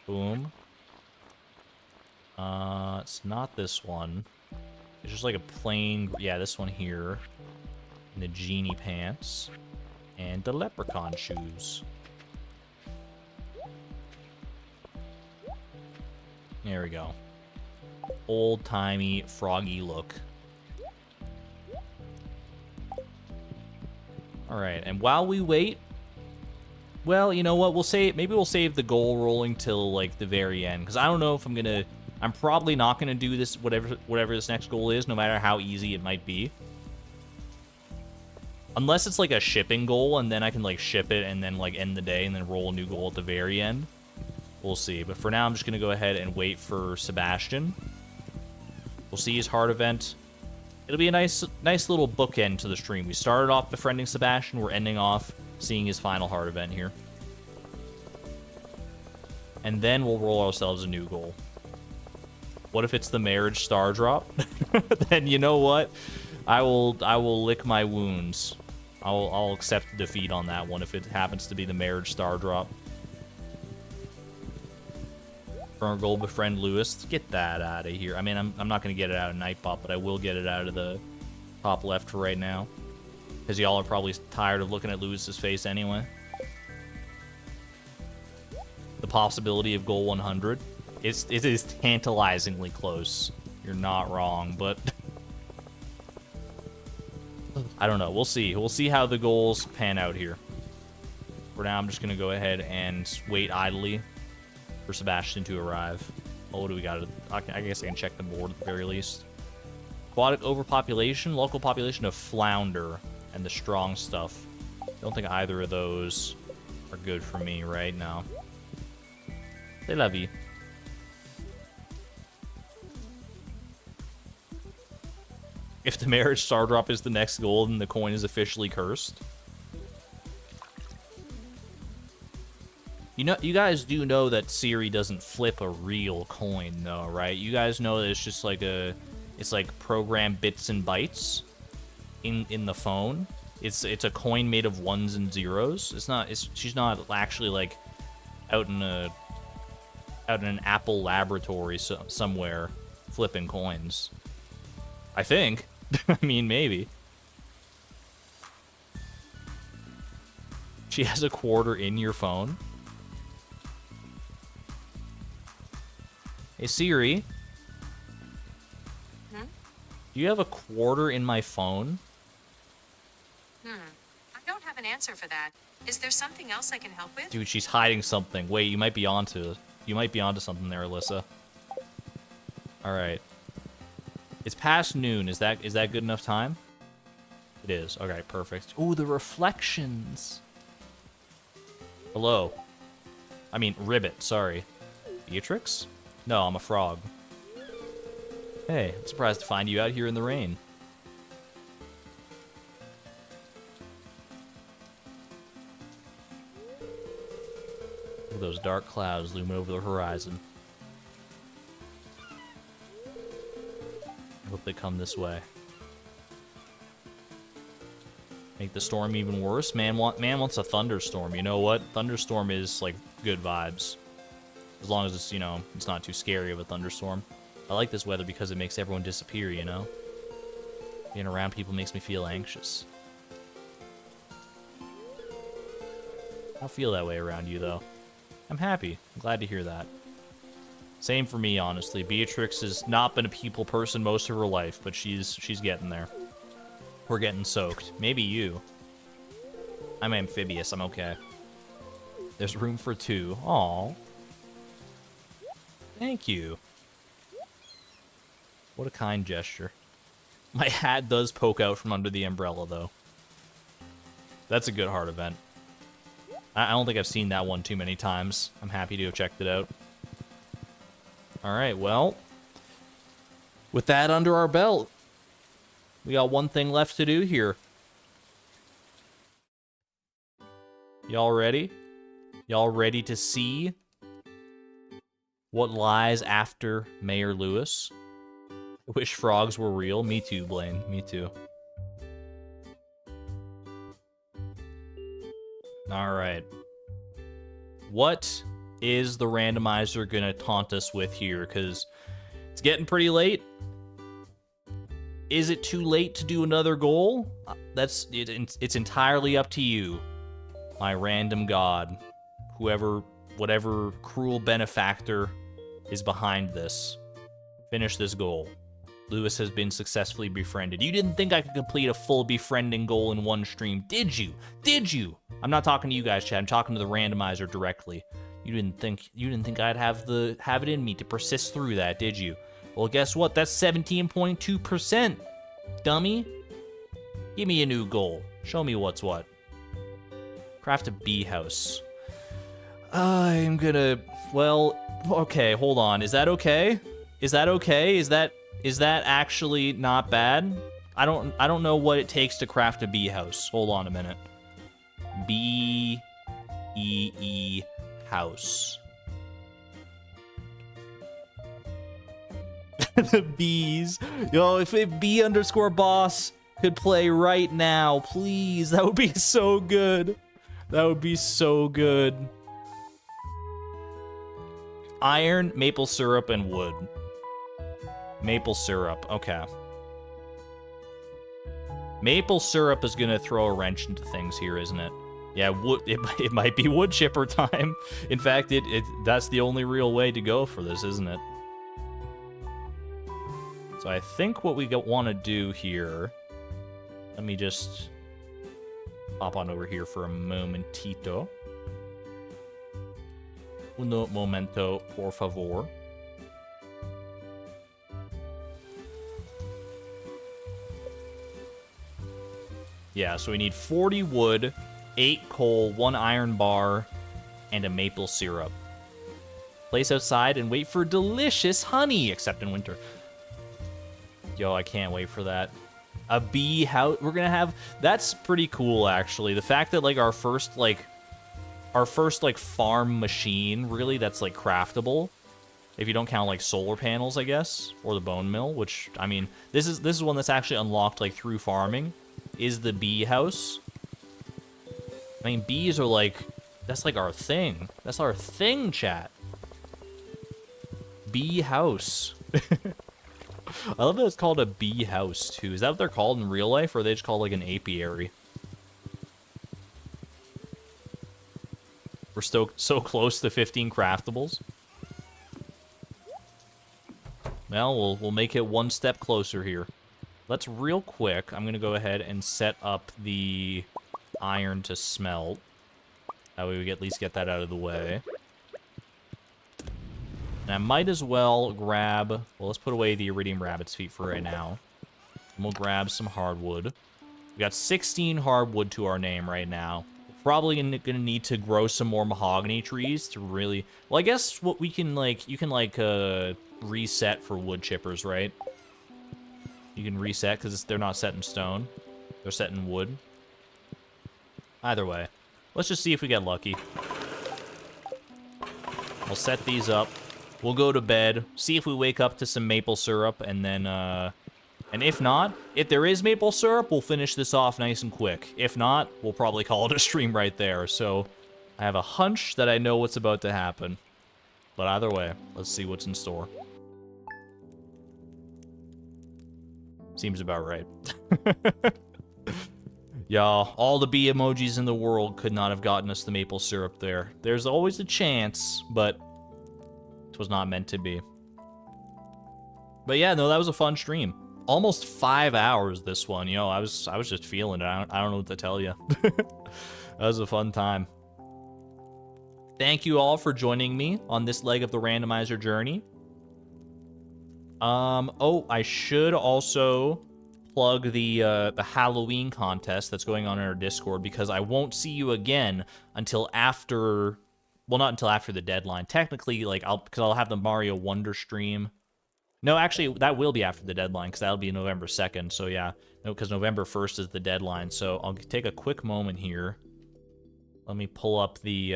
Boom. It's not this one. It's just like a plain, yeah, this one here. And the genie pants. And the leprechaun shoes. There we go. Old-timey, froggy look. Alright, and while we wait... Well, you know what? Maybe we'll save the goal rolling till, like, the very end. Because I don't know if I'm gonna... I'm probably not gonna do this, whatever this next goal is, no matter how easy it might be. Unless it's, like, a shipping goal, and then I can, like, ship it and then, like, end the day and then roll a new goal at the very end. We'll see. But for now, I'm just gonna go ahead and wait for Sebastian. We'll see his heart event. It'll be a nice little bookend to the stream. We started off befriending Sebastian. We're ending off seeing his final heart event here. And then we'll roll ourselves a new goal. What if it's the marriage star drop? Then you know what? I will lick my wounds. I'll accept defeat on that one if it happens to be the marriage star drop. For our goal befriend Lewis, get that out of here. I mean, I'm not gonna get it out of Nightbot, but I will get it out of the top left for right now, because y'all are probably tired of looking at Lewis's face anyway. The possibility of goal 100, it is tantalizingly close. You're not wrong, but I don't know. We'll see. We'll see how the goals pan out here. For now, I'm just gonna go ahead and wait idly for Sebastian to arrive. Oh, what do we got? I guess I can check the board at the very least. Aquatic overpopulation, local population of flounder, and the strong stuff. Don't think either of those are good for me right now. They love you. If the marriage star drop is the next goal, then the coin is officially cursed. You know, you guys do know that Siri doesn't flip a real coin, though, right? You guys know that it's just like it's like programmed bits and bytes in the phone. It's a coin made of ones and zeros. She's not actually like out in an Apple laboratory somewhere flipping coins. I think. I mean, maybe. She has a quarter in your phone? Hey, Siri. Hmm? Do you have a quarter in my phone? I don't have an answer for that. Is there something else I can help with? Dude, she's hiding something. Wait, you might be onto something there, Alyssa. Alright. It's past noon. Is that good enough time? It is. Okay, perfect. Ooh, the reflections. Hello. I mean, Ribbit, sorry. Beatrix? No, I'm a frog. Hey, I'm surprised to find you out here in the rain. Look at those dark clouds looming over the horizon. I hope they come this way. Make the storm even worse? Man wants a thunderstorm. You know what? Thunderstorm is, like, good vibes. As long as it's, you know, it's not too scary of a thunderstorm. I like this weather because it makes everyone disappear, you know? Being around people makes me feel anxious. I don't feel that way around you, though. I'm happy. I'm glad to hear that. Same for me, honestly. Beatrix has not been a people person most of her life, but she's getting there. We're getting soaked. Maybe you. I'm amphibious. I'm okay. There's room for two. Aw. Thank you. What a kind gesture. My hat does poke out from under the umbrella, though. That's a good heart event. I don't think I've seen that one too many times. I'm happy to have checked it out. Alright, well. With that under our belt, we got one thing left to do here. Y'all ready? Y'all ready to see what lies after Mayor Lewis? I wish frogs were real. Me too, Blaine. Me too. Alright. What is the randomizer gonna taunt us with here? Because it's getting pretty late. Is it too late to do another goal? It's entirely up to you, my random god. Whatever cruel benefactor is behind this. Finish this goal. Lewis has been successfully befriended. You didn't think I could complete a full befriending goal in one stream, did you? Did you? I'm not talking to you guys, Chad. I'm talking to the randomizer directly. You didn't think I'd have it in me to persist through that, did you? Well, guess what? That's 17.2%, dummy. Give me a new goal. Show me what's what. Craft a bee house. I'm gonna... Well, okay, hold on. Is that okay? Is that okay? Is that actually not bad? I don't know what it takes to craft a bee house. Hold on a minute. B-E-E house. The bees. Yo, if B_boss could play right now, please. That would be so good. That would be so good. Iron, maple syrup, and wood. Maple syrup. Okay. Maple syrup is gonna throw a wrench into things here, isn't it? Yeah, wood. It might be wood chipper time. In fact, that's the only real way to go for this, isn't it? So I think what we want to do here... Let me just pop on over here for a momentito. Uno momento, por favor. Yeah, so we need 40 wood, 8 coal, 1 iron bar, and a maple syrup. Place outside and wait for delicious honey, except in winter. Yo, I can't wait for that. A bee house. We're gonna have... That's pretty cool, actually. The fact that, like, our first farm machine, really, that's, like, craftable. If you don't count, like, solar panels, I guess. Or the bone mill, which, I mean, this is one that's actually unlocked, like, through farming. Is the bee house. I mean, bees are, like... That's, like, our thing. That's our thing, chat. Bee house. I love that it's called a bee house, too. Is that what they're called in real life, or are they just called, like, an apiary? We're still so close to 15 craftables. Well, we'll make it one step closer here. Let's real quick, I'm going to go ahead and set up the iron to smelt. That way we at least get that out of the way. And I might as well grab... Well, let's put away the iridium rabbit's feet for right now. And we'll grab some hardwood. We got 16 hardwood to our name right now. Probably gonna need to grow some more mahogany trees to really... Well, I guess what we can, like... You can, like, reset for wood chippers, right? You can reset, because they're not set in stone. They're set in wood. Either way. Let's just see if we get lucky. We'll set these up. We'll go to bed. See if we wake up to some maple syrup, and then, And if not, if there is maple syrup, we'll finish this off nice and quick. If not, we'll probably call it a stream right there. So, I have a hunch that I know what's about to happen. But either way, let's see what's in store. Seems about right. Y'all, all the bee emojis in the world could not have gotten us the maple syrup there. There's always a chance, but it was not meant to be. But yeah, no, that was a fun stream. Almost 5 hours, this one. You know, I was just feeling it. I don't know what to tell you. That was a fun time. Thank you all for joining me on this leg of the randomizer journey. Oh, I should also plug the Halloween contest that's going on in our Discord, because I won't see you again until after, well, not until after the deadline. Technically, like, because I'll have the Mario Wonder stream. No, actually, that will be after the deadline, because that'll be November 2nd, so yeah. No, because November 1st is the deadline, so I'll take a quick moment here. Let me pull up the,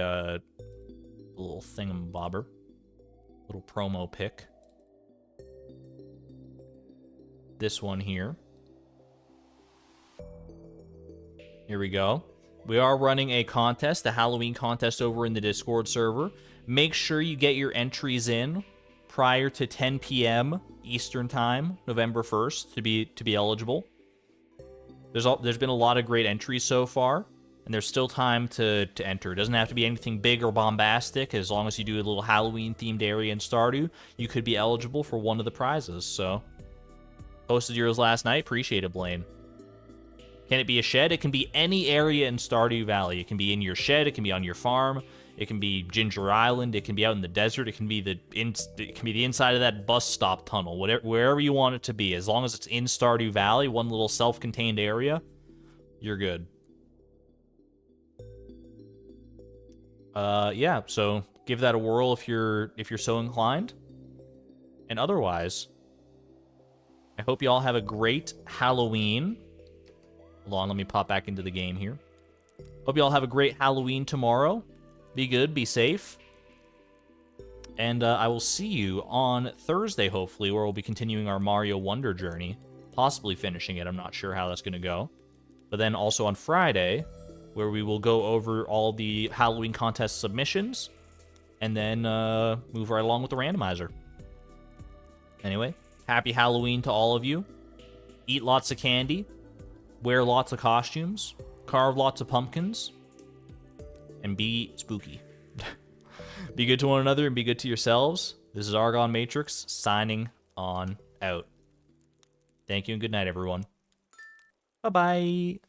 little thingamabobber. Little promo pic. This one here. Here we go. We are running a contest, the Halloween contest over in the Discord server. Make sure you get your entries in prior to 10 p.m. Eastern Time, November 1st, to be eligible. There's been a lot of great entries so far, and there's still time to enter. It doesn't have to be anything big or bombastic. As long as you do a little Halloween-themed area in Stardew, you could be eligible for one of the prizes, so... Posted yours last night. Appreciate it, Blaine. Can it be a shed? It can be any area in Stardew Valley. It can be in your shed. It can be on your farm. It can be Ginger Island. It can be out in the desert. It can be the inside of that bus stop tunnel. Wherever you want it to be. As long as it's in Stardew Valley, one little self-contained area, you're good. Yeah. So give that a whirl if you're so inclined. And otherwise, I hope you all have a great Halloween. Hold on, let me pop back into the game here. Hope you all have a great Halloween tomorrow. Be good, be safe. And I will see you on Thursday, hopefully, where we'll be continuing our Mario Wonder journey. Possibly finishing it, I'm not sure how that's going to go. But then also on Friday, where we will go over all the Halloween contest submissions. And then move right along with the randomizer. Anyway. Happy Halloween to all of you. Eat lots of candy. Wear lots of costumes. Carve lots of pumpkins. And be spooky. Be good to one another and be good to yourselves. This is Argon Matrix signing on out. Thank you and good night, everyone. Bye-bye.